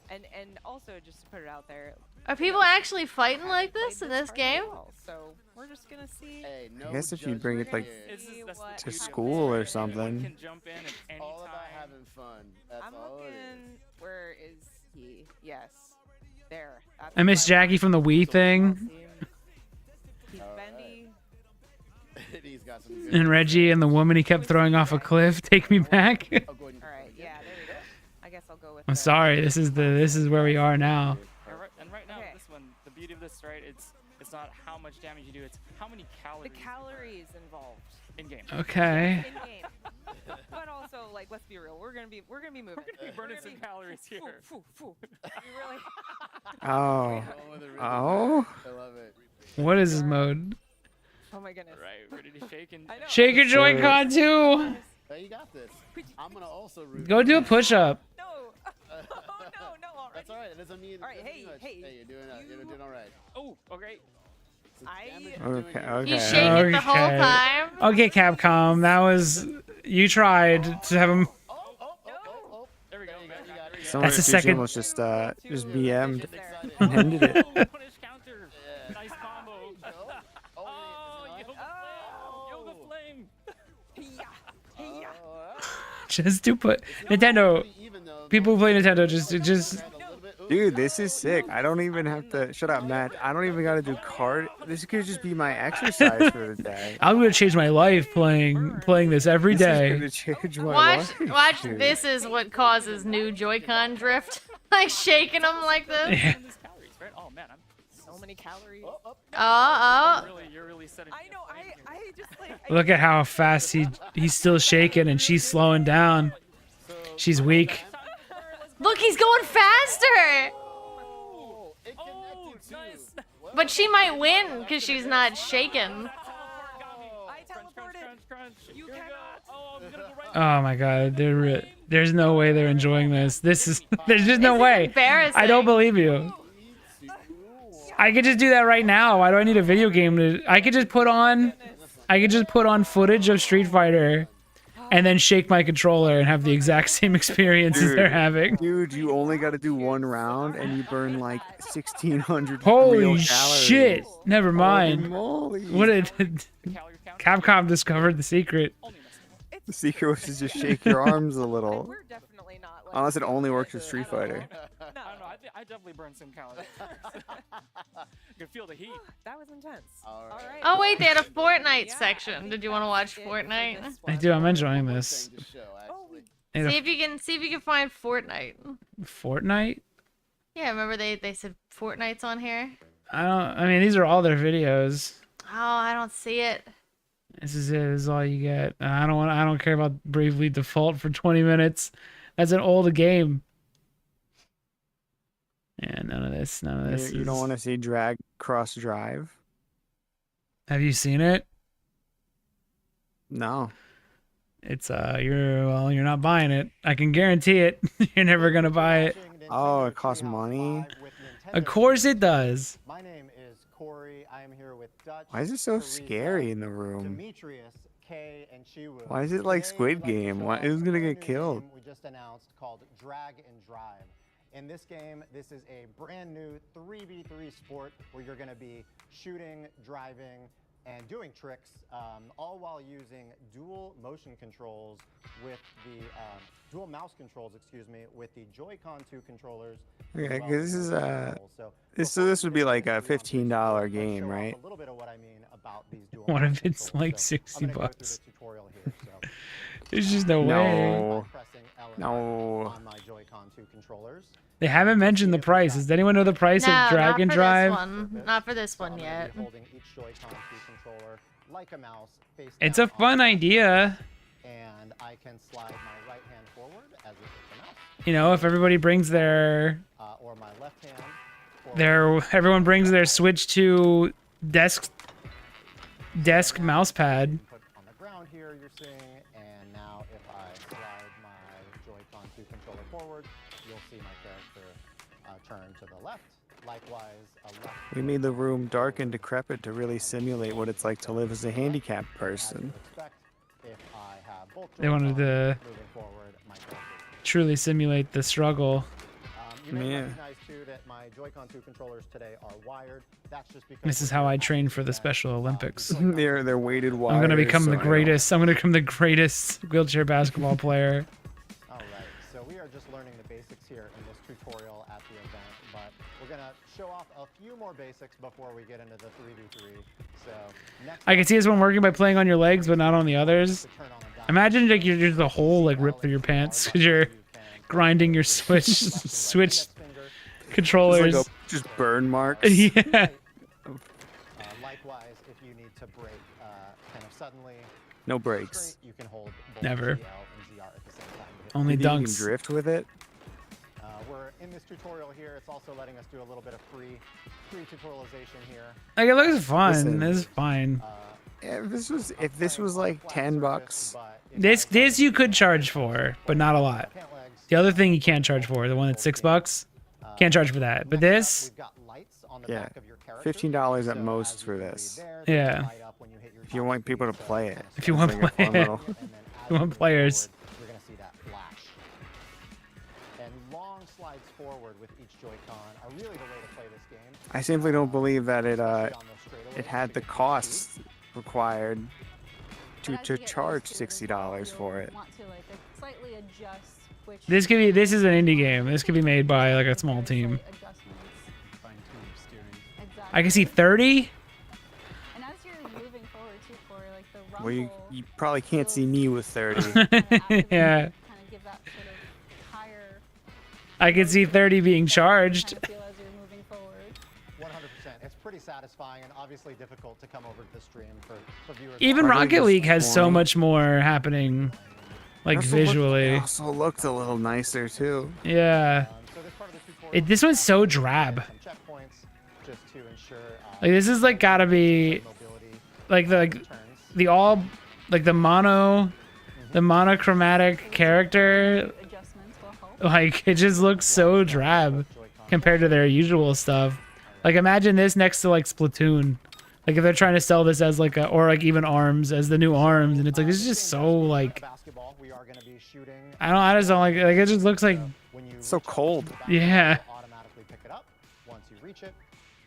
And also just to put it out there. Are people actually fighting haven't like played this in this part game? at all, so we're just gonna see. Hey, no I guess if you judgment bring it like here. That's the what beauty of to this. school or Anyone something. can jump in at any All about time. having fun. That's I'm all it looking. is. Where is he? Yes. There. That's I miss what want. Jackie from the Wii thing, He's bendy. He's got some good and Reggie and the woman he kept throwing off a cliff. Take me back. I'll go ahead and All right. Yeah. There we go. I guess I'll go with. I'm the- sorry. This is where we are now. And right now, Okay. this one, the beauty of this, right? It's not how much damage you do; it's how many The calories calories involved in game. Okay. in game. But also, like, let's be real. We're gonna be moving. We're gonna be burning some calories here. We really. Oh. Go with it, really. Oh. I love it. What is this mode? Oh my goodness. Right, ready to shake and. I know. Shake your Joy-Con too. Hey, you got this. I'm gonna also root. Go do a push-up. No. Oh no. Already. That's all right. It doesn't mean. All right, it doesn't hey, mean much. hey, Hey, you're doing all right. Oh, okay. Some I- damage you're doing Okay, here. okay. He's shaking the whole Okay. time. Okay, Capcom. That was you tried to have him. Oh, There we go. There you go. You got it. Someone That's the Sushi second. almost just BM'd and ended it. Punish counter. Nice combo. Oh, Yoga flame. Just to put Nintendo. People who play Nintendo just. Dude, this is sick. I don't even have to shut up, Matt. I don't even gotta do card. This could just be my exercise for the day. I'm gonna change my life playing this every This is day. gonna change my Watch. life. This is what causes new Joy-Con drift. Like shaking them like this. Yeah. Oh man, I'm So many calories. Oh. you're really setting. I know. I just like. Look at how fast he's still shaking and she's slowing down. She's weak. Look, he's going faster. Oh, nice. But she might win because she's not shaking. I teleported. You cannot. Oh, I'm gonna go right. Oh my god, there's no way they're enjoying this. There's just no This is way. embarrassing. I don't believe you. I could just do that right now. Why do I need a video game to? I could just put on footage of Street Fighter, and then shake my controller and have the exact same experiences they're having. Dude, you only got to do one round and you burn like 1,600 Holy real calories. shit! Never mind. Holy moly. What did Capcom discovered the secret? The secret was to just shake your arms a little. We're definitely not. Like, Unless it only works with Street Fighter. I don't know. I definitely burned some calories. You can feel the heat. That was intense. All right. Oh wait, they had a Fortnite section. Did you want to watch Fortnite? I do. I'm enjoying this. See if you can find Fortnite. Fortnite? Yeah, remember they said Fortnite's on here. I mean, these are all their videos. Oh, I don't see it. This is it. This is all you get. I don't care about Bravely Default for 20 minutes. That's an old game. Yeah, none of this. None of this. You don't is- want to see Drag Cross Drive? Have you seen it? No. It's you're not buying it. I can guarantee it. You're never gonna buy it. Oh, it costs money? Of course it does. My name is Corey. I am here with Dutch. Why is it so Teresa, scary in the room? Demetrius, Kay, and Chiwu. Why is it like Today, Squid we'd like to Game? show Why- off who's a gonna brand get new killed? game we just announced called Drag and Drive. In this game, this is a brand new 3v3 sport where you're going to be shooting, driving, and doing tricks, all while using dual motion controls with the dual mouse controls, excuse me, with the Joy-Con 2 controllers. as Okay, well 'cause as this is the controls. so this would be like a $15 game, show off right? A little bit of what I mean about these dual What mouse if it's controls. like So 60 I'm gonna go through bucks? the tutorial here, so. There's just no way. No. Pressing L and No. R on my Joy-Con 2 controllers. They haven't mentioned the price. Does anyone know the price No, of Drag not and for Drive? this one. Not for this one I'm gonna yet. be holding each Joy-Con 2 controller like a mouse, face It's a down on fun the idea. and I can slide my right hand forward as if it's a mouse, You know, if everybody brings their or my left hand forward. everyone brings their Switch to desk mouse pad. Put on the ground here, you're seeing, and now if I slide my Joy-Con 2 controller forward, you'll see my character turn to the left. Likewise, a left. We made the room dark and decrepit to really simulate what it's like to live as a handicapped person. Expect if I have both They wanted Joy-Cons to moving forward, my character. truly simulate the struggle. You may Yeah. recognize too that my Joy-Con 2 controllers today are wired. That's just because This is how I train for the Special Olympics. They're weighted wires. I'm gonna become so the I don't- greatest. I'm gonna become the greatest wheelchair basketball player. All right, so we are just learning the basics here in this tutorial at the event, but we're gonna show off a few more basics before we get into the 3v3. So next I can see this one working by playing on your legs, but not on the others. to turn on a dial, Imagine like you're just the whole like rip through your pants because you're grinding your Switch index finger. controllers. Just burn marks. Yeah. Likewise, if you need to break kind of suddenly No breaks. straight, you can hold both Never. ZL and ZR at the same time. Only You can dunks. drift with it. We're in this tutorial here. It's also letting us do a little bit of free tutorialization here. Like it looks fun. Listen. This is fine. If this was like $10, This you could charge for, but not a lot. The other thing you can't charge for, the one that's $6, can't charge for that. But this, yeah, $15 at most for this. yeah. If you want people to play it. If you want It's like a fun play- little- You want players? You're gonna see that flash. And long Joy-Con are really the way to play this game. I simply don't believe that it had the costs required to charge $60 for it. Want to like slightly adjust which This is an indie game. This could be made by like a small team. I can see 30. And as you're moving forward too, for like the rumble, Well, you probably can't see me with 30. Yeah. kind of give that sort of higher I can see 30 being charged. kind of feel as you're moving forward. 100%. It's pretty satisfying and obviously difficult to come over to the stream for viewers. Even Are they Rocket League has so destroying- much more happening, like visually. It also looked a little nicer too. Yeah. So this part of the tutorial, This one's so drab. some checkpoints just to ensure Like this is like gotta be mobility like the all like the monochromatic character. Adjustments will help. Like it just looks so drab compared to their usual stuff. Like imagine this next to like Splatoon. Like if they're trying to sell this as like a, or like even ARMS as the new ARMS, and it's like this is just so like basketball. We are going to be shooting I just don't like it just looks like when you So cold. yeah. automatically pick it up once you reach it.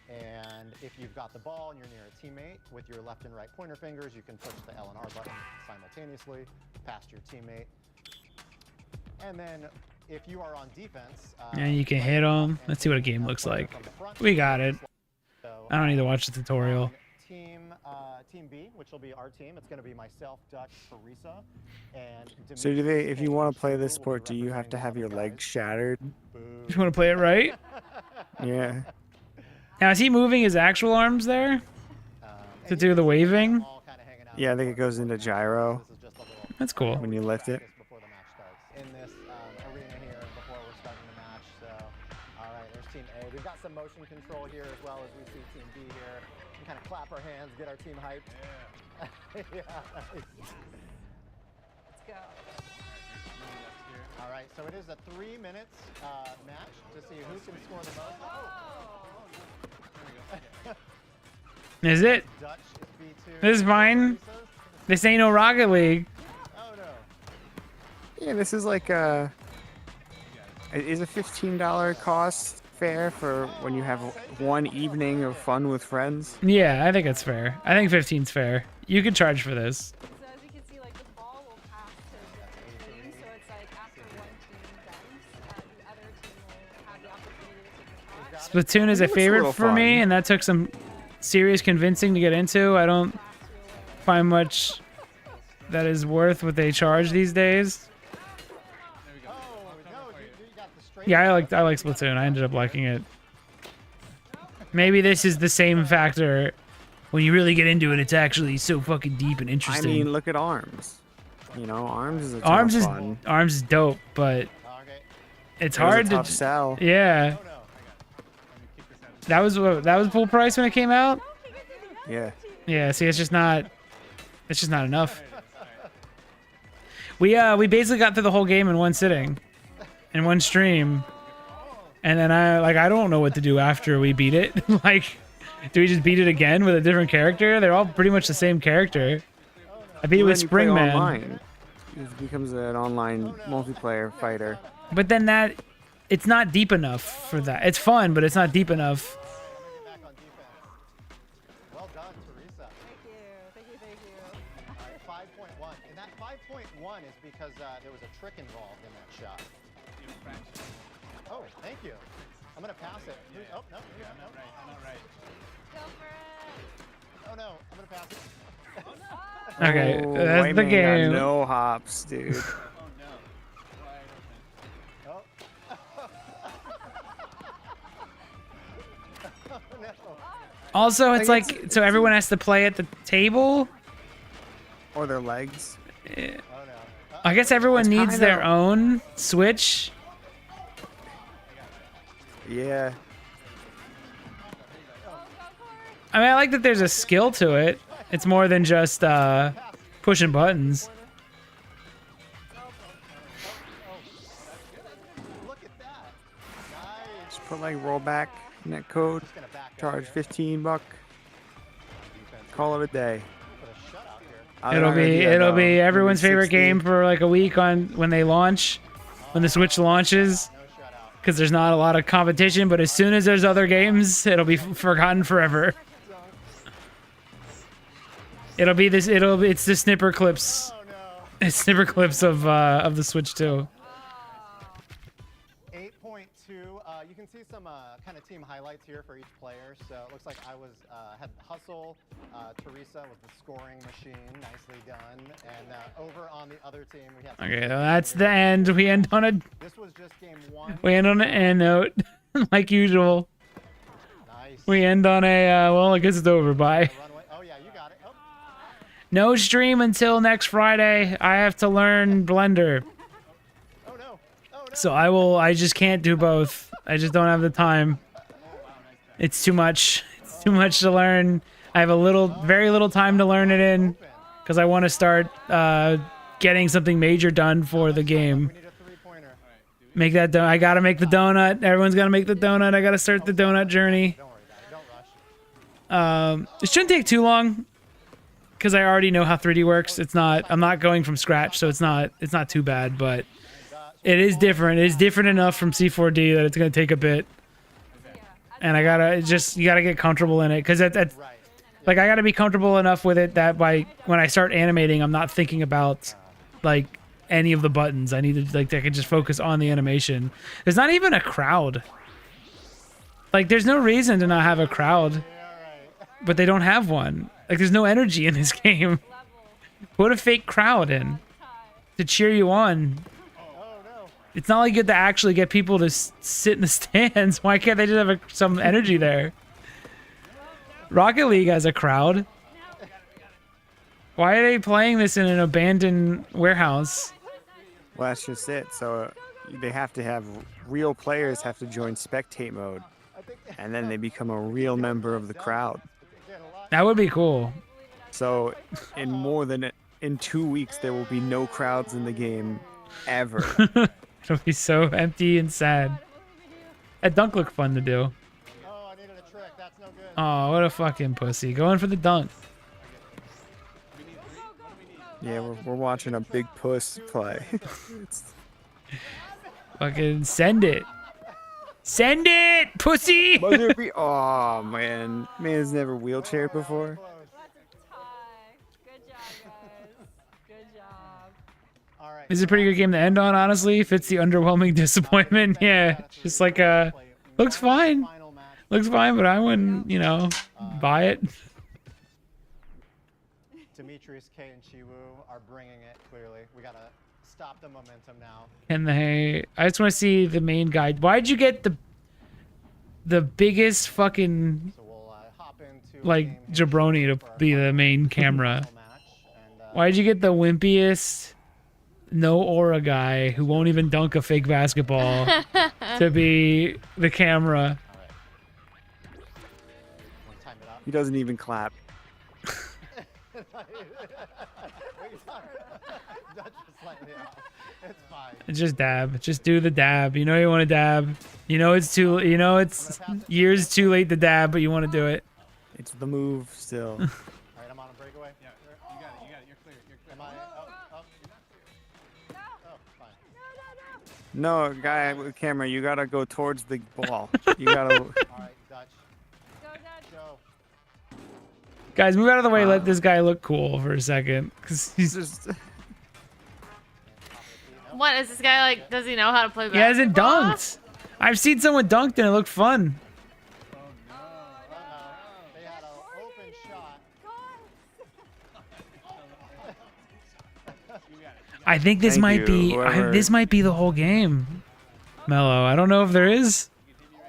And if you've got the ball and you're near a teammate, with your left and right pointer fingers, you can push the L and R button simultaneously past your teammate. And then if you are on defense, And you can hit them. Let's see what a game looks like. We got it. I don't need to watch the tutorial. Team B, which will be our team, it's going to be myself, Dutch, Teresa, and So do they? If you want to play this sport, do you have to have your legs shattered? You want to play it right? Yeah. Now is he moving his actual arms there to do the waving? Yeah, I think it goes into gyro That's cool. when you lift it. before the match starts. In this arena here before we're starting the match. So, all right, there's Team A. We've got some motion control here as well as we see Team B here. We can kind of clap our hands, get our team hyped. Yeah. Let's go. All right, so it is a 3 minutes match to see who can score the most. Is it? Dutch is B2. This is fine. This ain't no Rocket League. Oh no. Yeah, this is like is a $15 cost fair for when you have one evening of fun with friends? Yeah, I think it's fair. I think 15's fair. You could charge for this. So as you can see, like the ball will pass to the team, so it's like after one team dunks, the other team will have the opportunity to take the shot. Splatoon is a Looks a favorite little for me, fun. and that took some serious convincing to get into. I don't find much that is worth what they charge these days. Yeah, I like Splatoon. I ended up liking it. Maybe this is the same factor. When you really get into it, it's actually so fucking deep and I interesting. mean, look at ARMS. You know, ARMS is a ton Arms of is fun. Arms is dope, but it's It was hard a to tough sell. Yeah. That was full price when it came out. Yeah. Yeah. See, it's just not enough. We basically got through the whole game in one sitting, in one stream, and then I don't know what to do after we beat it. Like, do we just beat it again with a different character? They're all pretty much the same character. I beat it with Then you play Springman. online. It becomes an online multiplayer fighter. But then it's not deep enough for that. It's fun, but it's not deep enough. Well done, Teresa. Thank you. All right, 5.1. And that 5.1 is because there was a trick involved in that shot. Oh, thank you. I'm going to pass it. Oh, no. No. Go for it. Oh, no. I'm going to pass it. Okay, Oh, that's white the man got game. no hops, dude. Oh. Oh, no. Also, it's like so everyone has to play at the table. Or their legs. Oh, no. I guess everyone It's needs their kinda- own Switch. Yeah. I mean, I like that there's a skill to it. It's more than just pushing buttons. Look at that. Nice. Just put like rollback net code. Charge $15. Call it a day. It'll be everyone's favorite game for like a week on when they launch, when the Switch launches. No shutout. because there's not a lot of competition. But as soon as there's other games, it'll be forgotten forever. It'll be this. It's the snipper clips. It's snipper clips of the Switch 2. 8.2. You can see some kind of team highlights here for each player. So it looks like I had Hustle, Teresa with the scoring machine, nicely done. And over on the other team, we have. Okay, well, that's the end. We end on a. This was just game 1. We end on an end note, like usual. Nice. We end on a. Well, I guess it's over. Bye. Oh yeah, you got it. Oh. No stream until next Friday. I have to learn Blender. Oh no. Oh no. So I just can't do both. I just don't have the time. It's too much. It's too much to learn. I have very little time to learn it in, because I want to start getting something major done for the game. Make that I gotta make the donut. Everyone's gotta make the donut. I gotta start the donut journey. It shouldn't take too long, because I already know how 3D works. I'm not going from scratch, so it's not too bad, but it is different. It is different enough from C4D that it's gonna take a bit. And you gotta get comfortable in it, because like I gotta be comfortable enough with it that when I start animating, I'm not thinking about like any of the buttons. I need to I can just focus on the animation. There's not even a crowd. Like there's no reason to not have a crowd, but they don't have one. Like there's no energy in this game. Put a fake crowd in to cheer you on. It's not like you have to actually get people to sit in the stands. Why can't they just have some energy there? Rocket League has a crowd. Why are they playing this in an abandoned warehouse? Well, that's just it. So they have to have real players have to join spectate mode, and then they become a real member of the crowd. That would be cool. So in 2 weeks, there will be no crowds in the game ever. It'll be so empty and sad. That dunk looked fun to do. Oh, I needed a trick. That's no good. Oh, what a fucking pussy. Going for the dunk. Yeah, we're watching a big puss play. Fucking send it. Send it, pussy! Oh, man. Man's never wheelchaired before. This is a pretty good game to end on, honestly. Fits the underwhelming disappointment. Yeah, just like looks fine. Looks fine, but I wouldn't, buy it. Demetrius, K, and Chiwu are bringing it clearly. We gotta stop the momentum now. And I just want to see the main guy. Why'd you get the biggest fucking like jabroni to be the main camera? Why'd you get the wimpiest, no aura guy who won't even dunk a fake basketball to be the camera? He doesn't even clap. Just dab. Just do the dab. You know you want to dab. You know it's years too late to dab, but you want to do it. It's the move still. All right, I'm on a breakaway. Yeah, you got it. You're clear. Am I? Oh, fine. No, guy with camera, you gotta go towards the ball. You gotta. All right, Dutch. Go, Dutch. Go. Guys, move out of the way. Let this guy look cool for a second, because he's just. What is this guy like? Does he know how to play basketball? He hasn't dunked. I've seen someone dunked and it looked fun. They had an open shot. I think this might be this might be the whole game, Mello. I don't know if there is.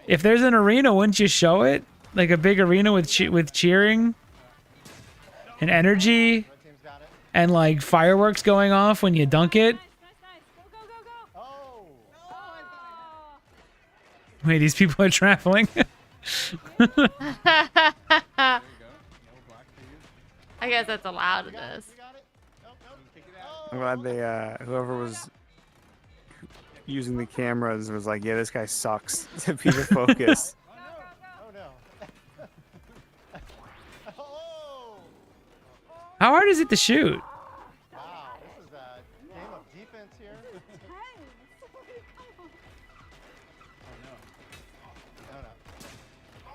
If there's an arena, wouldn't you show it? Like a big arena with cheering and energy and like fireworks going off when you dunk it. Wait, these people are traveling. I guess that's allowed in this. I'm glad they, whoever was using the cameras was like, yeah, this guy sucks to be the focus. How hard is it to shoot? Wow, this is a game of defense here.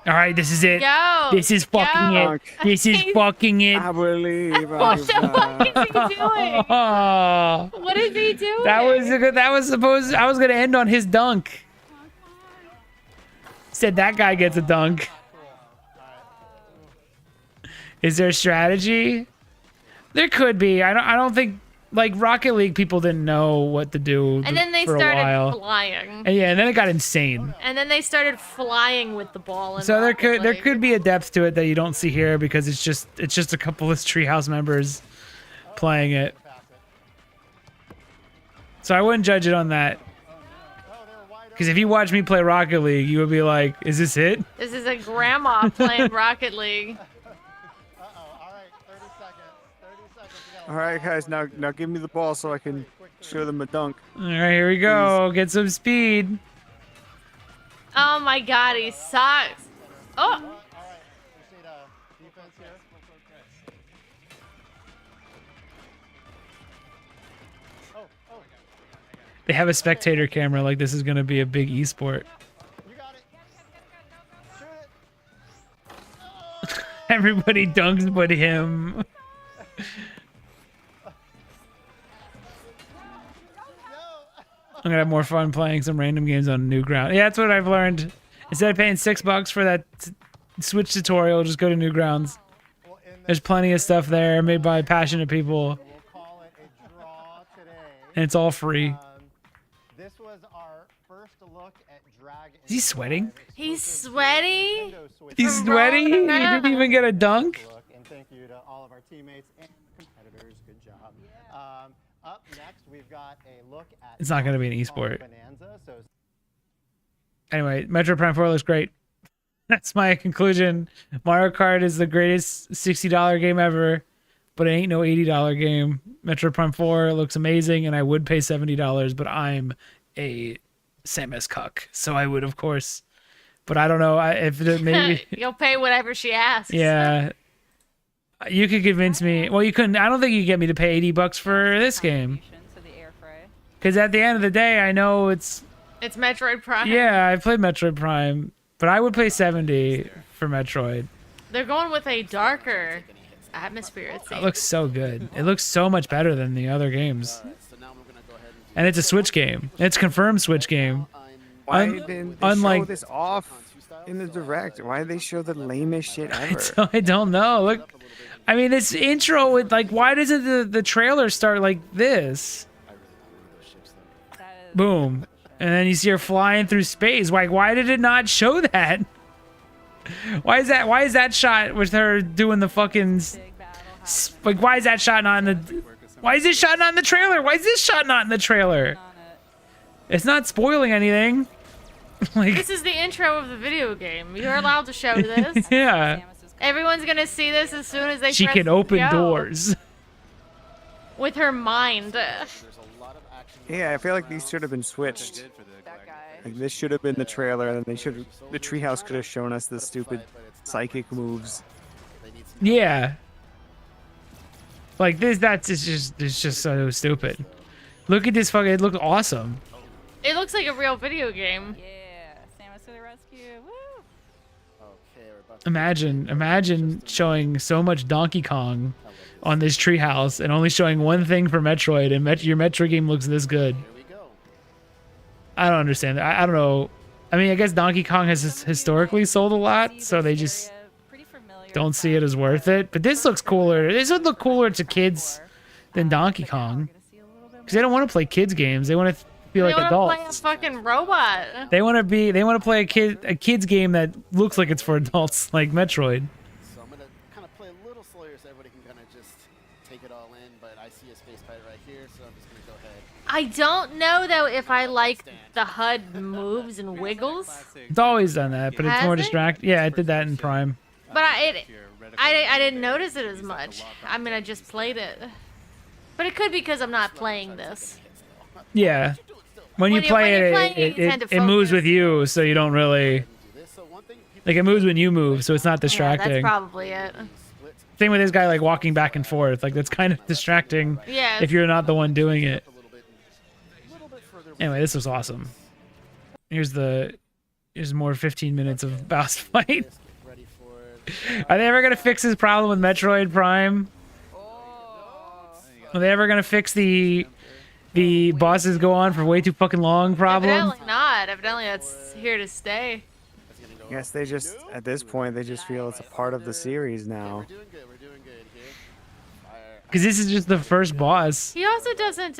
All right, this is it. Go. This is fucking Go. it. This is fucking it. I believe I What the fuck is he doing? Oh, What is he doing? that was a good. That was supposed. I was gonna end on his dunk. Said that guy gets a dunk. Is there a strategy? There could be. I don't think like Rocket League people didn't know what to do And then they for a started while. flying. And yeah, and then it got insane. And then they started flying with the ball. So there could be a depth to it that you don't see here because it's just a couple of Treehouse members playing it. So I wouldn't judge it on that. Because if you watch me play Rocket League, you would be like, "Is this it?" This is a grandma playing Rocket League. All right, guys, now give me the ball so I can show them a dunk. All right, here we go. Get some speed. Oh my god, he sucks. Oh. They have a spectator camera. Like this is gonna be a big esport. Everybody dunks but him. I'm gonna have more fun playing some random games on Newgrounds. Yeah, that's what I've learned. Instead of paying $6 for that Switch tutorial, just go to Newgrounds. There's plenty of stuff there made by passionate people, and it's all free. This was our first look at Dragon. Is he sweating? He's sweaty. He's sweaty? He didn't even get a dunk? And thank you to all of our teammates and competitors. Good job. Up next, we've got a look at. It's not going to be an esport. Bonanza, so Anyway, Metroid Prime 4 looks great. That's my conclusion. Mario Kart is the greatest $60 game ever, but it ain't no $80 game. Metroid Prime 4 looks amazing, and I would pay $70, but I'm a Samus cuck, so I would, of course. But I don't know if maybe. You'll pay whatever she asks. Yeah. You could convince me. Well, you couldn't. I don't think you could get me to pay $80 for this game. Because at the end of the day, I know it's. It's Metroid Prime. Yeah, I played Metroid Prime, but I would pay $70 for Metroid. They're going with a darker atmosphere. It It seems. looks so good. It looks so much better than the other games. And it's a Switch game. It's confirmed Switch game. Why didn't they unlike- show this off in the direct? Why did they show the lamest shit ever? I don't know. Look, I mean, this intro with like, why doesn't the trailer start like this? Boom, and then you see her flying through space. Like, why did it not show that? Why is that? Why is that shot with her doing the fucking? Like, why is that shot not in the? Why is this shot not in the trailer? Why is this shot not in the trailer? It's not spoiling anything. Like, This is the intro of the video game. You're allowed to show this. yeah. Everyone's gonna see this as soon as they. She press can open go. doors. With her mind. Yeah, I feel like these should have been switched. Like this should have been the trailer, and then the Treehouse could have shown us the stupid psychic moves. Yeah. Like this, it's just so stupid. Look at this fucking. It looks awesome. It looks like a real video game. Yeah, Samus to the rescue. Woo! Imagine showing so much Donkey Kong on this Treehouse and only showing one thing for Metroid, and your Metroid game looks this good. I don't understand that. I don't know. I mean, I guess Donkey Kong has historically sold a lot, so they just don't see it as worth it. But this looks cooler. This would look cooler to kids than Donkey Kong, because they don't want to play kids games. They want to feel like They wanna adults. play a fucking robot. They want to play a kids game that looks like it's for adults, like Metroid. So I'm gonna kind of play a little slower so everybody can kind of just take it all in. But I see a space pirate right here, so I'm just gonna go ahead. I don't know though if I like the HUD moves and wiggles, It's always done that, but it's Has more it? distracting. Yeah, it did that in Prime. but I didn't notice it as much. I mean, I just played it, but it could be because I'm not playing this. Yeah. When you play when you're it, playing it, you tend to it moves focus. with you, so you don't really. Like, it moves when you move, so it's not Yeah, that's distracting. probably it. Same with this guy, like, walking back and forth. Like, that's kind of distracting Yeah. if you're not the one doing it. Anyway, this was awesome. Here's more 15 minutes of boss fight. Get ready for it. Are they ever gonna fix this problem with Metroid Prime? Are they ever gonna fix the bosses go on for way too fucking long problem? Evidently not. Evidently that's here to stay. I guess they just, at this point, they just feel it's a part of the series now. We're doing good. We're doing good here. Fire. Because this is just the first boss. He also doesn't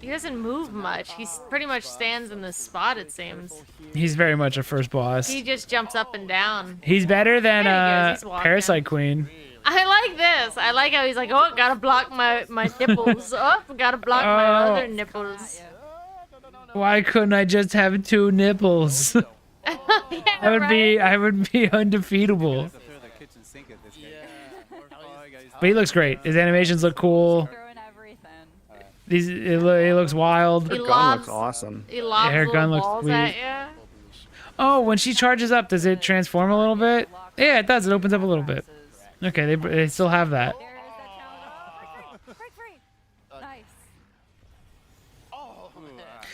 he doesn't move much. He pretty much stands in the spot, it seems. He's very much a first boss. He just jumps up and down. He's better than There he goes, he's walking. Parasite Queen. I like this. I like how he's like, oh, gotta block my nipples. Oh, gotta block my Oh. other nipples. Why couldn't I just have 2 nipples? Yeah, I would be undefeatable. Throw the kitchen sink at this guy. But he looks great. His animations look cool. Throwing everything. He looks wild. He Gun lobs, looks awesome. he lobs Her little gun looks balls sweet. at you. Oh, when she charges up, does it transform a little bit? Yeah, it does. It opens up a little bit. Okay, they still have that. There is that challenge. Oh, break free. Nice.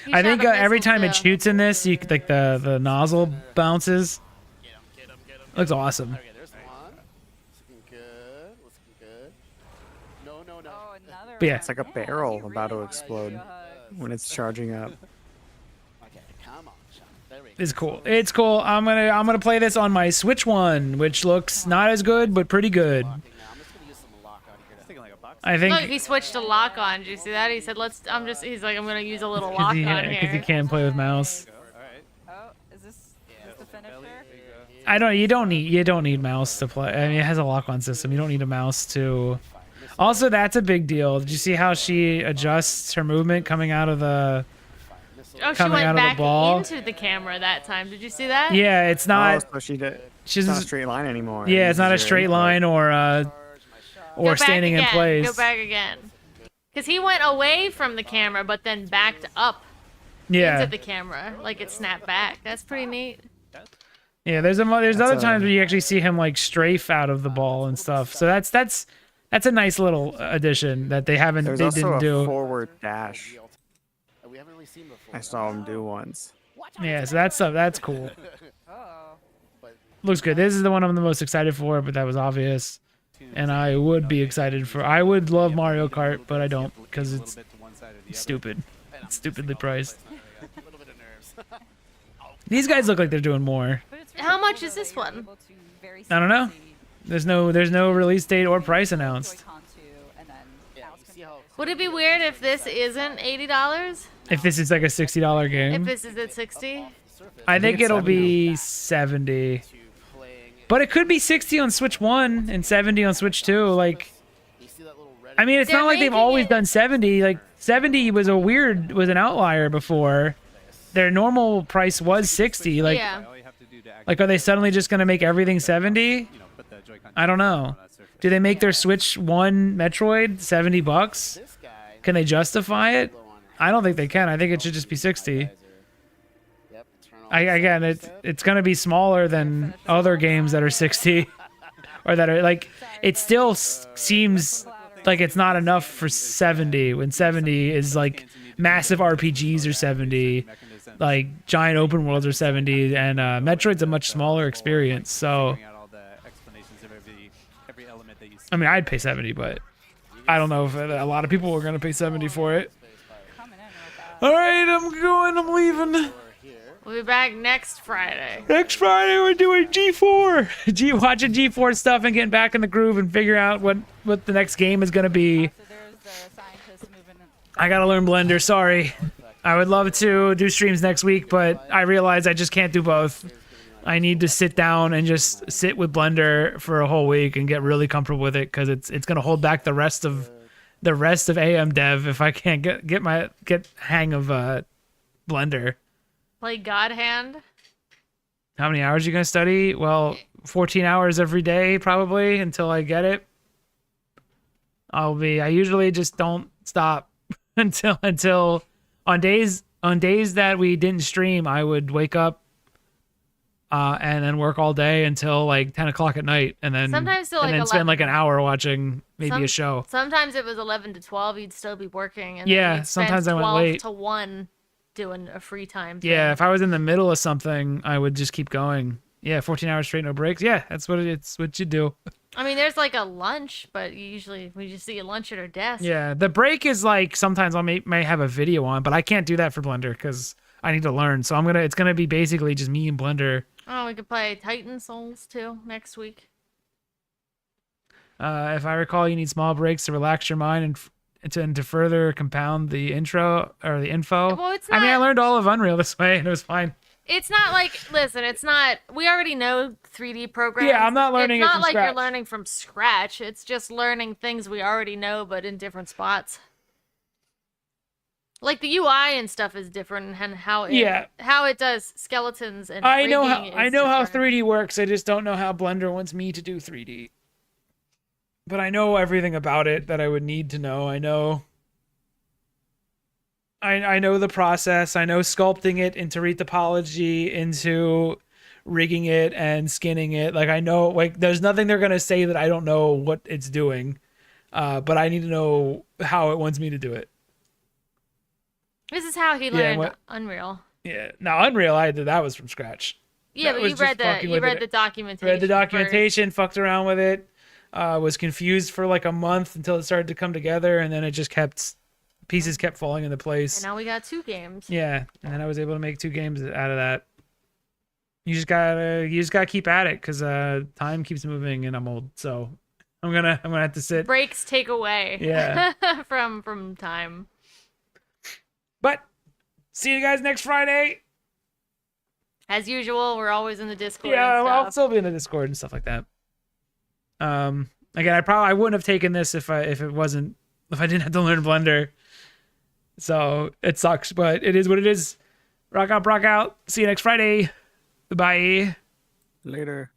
He I shot think a every missile time it too. shoots in this, you like the nozzle bounces. Looks awesome. Okay, there's one. Looking good. Looking good. No. Oh, another But yeah. one. It's like a barrel about to explode when it's charging up. Okay, come on, Sean. There we go. It's cool. It's cool. I'm gonna play this on my Switch one, which looks not as good, but pretty good. Now, I'm just gonna use some lock on here. Thinking like a box. I think Look, he switched to lock on. Did you see that? He said, he's like, I'm gonna use a little lock on because he here. can't play with mouse. All right. Oh, is this the finisher? You don't need mouse to play. I mean, it has a lock-on system. You don't need a mouse to. Also, that's a big deal. Did you see how she adjusts her movement coming out of the? Oh, she coming went out of the back ball? into the camera that time. Did you see that? Yeah, it's not. Oh, so she did. She's It's not a straight line anymore. Yeah, it's not a Uses your straight input. line or Go back standing in again. place. Go back again. Because he went away from the camera, but then backed up Yeah, into the camera, like it snapped back. That's pretty neat. yeah. There's other a- times where you actually see him like strafe out of the ball and stuff. So that's a nice little addition that they There's also didn't a do. forward dash. We haven't really seen before. I saw him do once. Yeah, so that's cool. Oh. Looks good. This is the one I'm the most excited for, but that was obvious. And I would be excited for. I would love Mario Kart, but I don't because it's stupid. It's stupidly priced. A little bit of nerves. These guys look like they're doing more. But it's How really much cool is though this that you're one? able to very I don't know. seamlessly There's no release date or price announced. Joy-Con to, and then Yeah, mouse you see how Would it be weird if this isn't $80? If this is like a $60 If game, this is at 60? I think it's it'll 70. be 70. to playing. But it could be 60 on Switch 1 and 70 on Switch 2. Like, You see that little red. I mean, it's They're not like they've making always it- done 70. Like 70 was an outlier before. Their normal price was 60. Like, Yeah. are they suddenly just gonna make everything 70? I don't know. Do they make their Switch 1 Metroid $70? This guy. Can they justify it? low on her. I don't think they can. I think it should just be 60. Yep. Turn on Again, it's gonna be smaller than other games that are 60, or that are like. It still seems like it's not enough for 70. When 70 is like massive RPGs are 70, like giant open worlds are 70, and Metroid's a much smaller experience. So, I mean, I'd pay 70, but I don't know if a lot of people are gonna pay 70 for it. coming in with that. All right, I'm going. I'm leaving. We'll be back next Friday. Next Friday we're doing G4. Watching G4 stuff and getting back in the groove and figuring out what the next game is gonna be. So there's the scientist moving. I gotta learn Blender. Sorry. I would love to do streams next week, but I realize I just can't do both. I need to sit down and just sit with Blender for a whole week and get really comfortable with it because it's gonna hold back the rest of AM dev if I can't get hang of Blender. Play God Hand. How many hours are you gonna study? Well, 14 hours every day probably until I get it. I usually just don't stop until on days that we didn't stream, I would wake up and then work all day until like 10 o'clock at night, and then Sometimes till, like, spend 11. like an hour watching maybe a show. Sometimes it was 11 to 12. You'd still be working. And Yeah, then you'd spend sometimes I went 12 late. to 1 doing a free time thing. Yeah, if I was in the middle of something, I would just keep going. Yeah, 14 hours straight, no breaks. Yeah, that's what it's what you do. I mean, there's like a lunch, but usually we just eat lunch at our desk. Yeah, the break is like sometimes I may have a video on, but I can't do that for Blender because I need to learn. So it's gonna be basically just me and Blender. Oh, we could play Titan Souls too next week. If I recall, you need small breaks to relax your mind and to further compound the intro or the info. Well, it's I mean, I not- learned all of Unreal this way, and it was fine. It's not like, listen, it's not, we already know 3D programs. Yeah, I'm not learning it It's from not like scratch. you're learning from scratch. It's just learning things we already know, but in different spots. Like the UI and stuff is different, and how it does skeletons and I know rigging how is how different. 3D works. I just don't know how Blender wants me to do 3D. But I know everything about it that I would need to know. I know the process. I know sculpting it into retopology, into rigging it and skinning it. Like I know, like there's nothing they're gonna say that I don't know what it's doing. But I need to know how it wants me to do it. This is how he learned Unreal. Yeah. Now Unreal, that was from scratch. Yeah, That but was you just read fucking with it. the documentation. Read the first. documentation, fucked around with it. Was confused for like a month until it started to come together, and then it just pieces kept falling into place. And now we got 2 games. Yeah, and then I was able to make 2 games out of that. You just gotta keep at it because time keeps moving, and I'm old, so I'm gonna have to sit. Breaks take away. Yeah. from time. But see you guys next Friday. As usual, we're always in the Discord. Yeah, and I'll stuff. still be in the Discord and stuff like that. Again, I wouldn't have taken this if I didn't have to learn Blender. So it sucks, but it is what it is. Rock out, Brock out. See you next Friday. Bye. Later.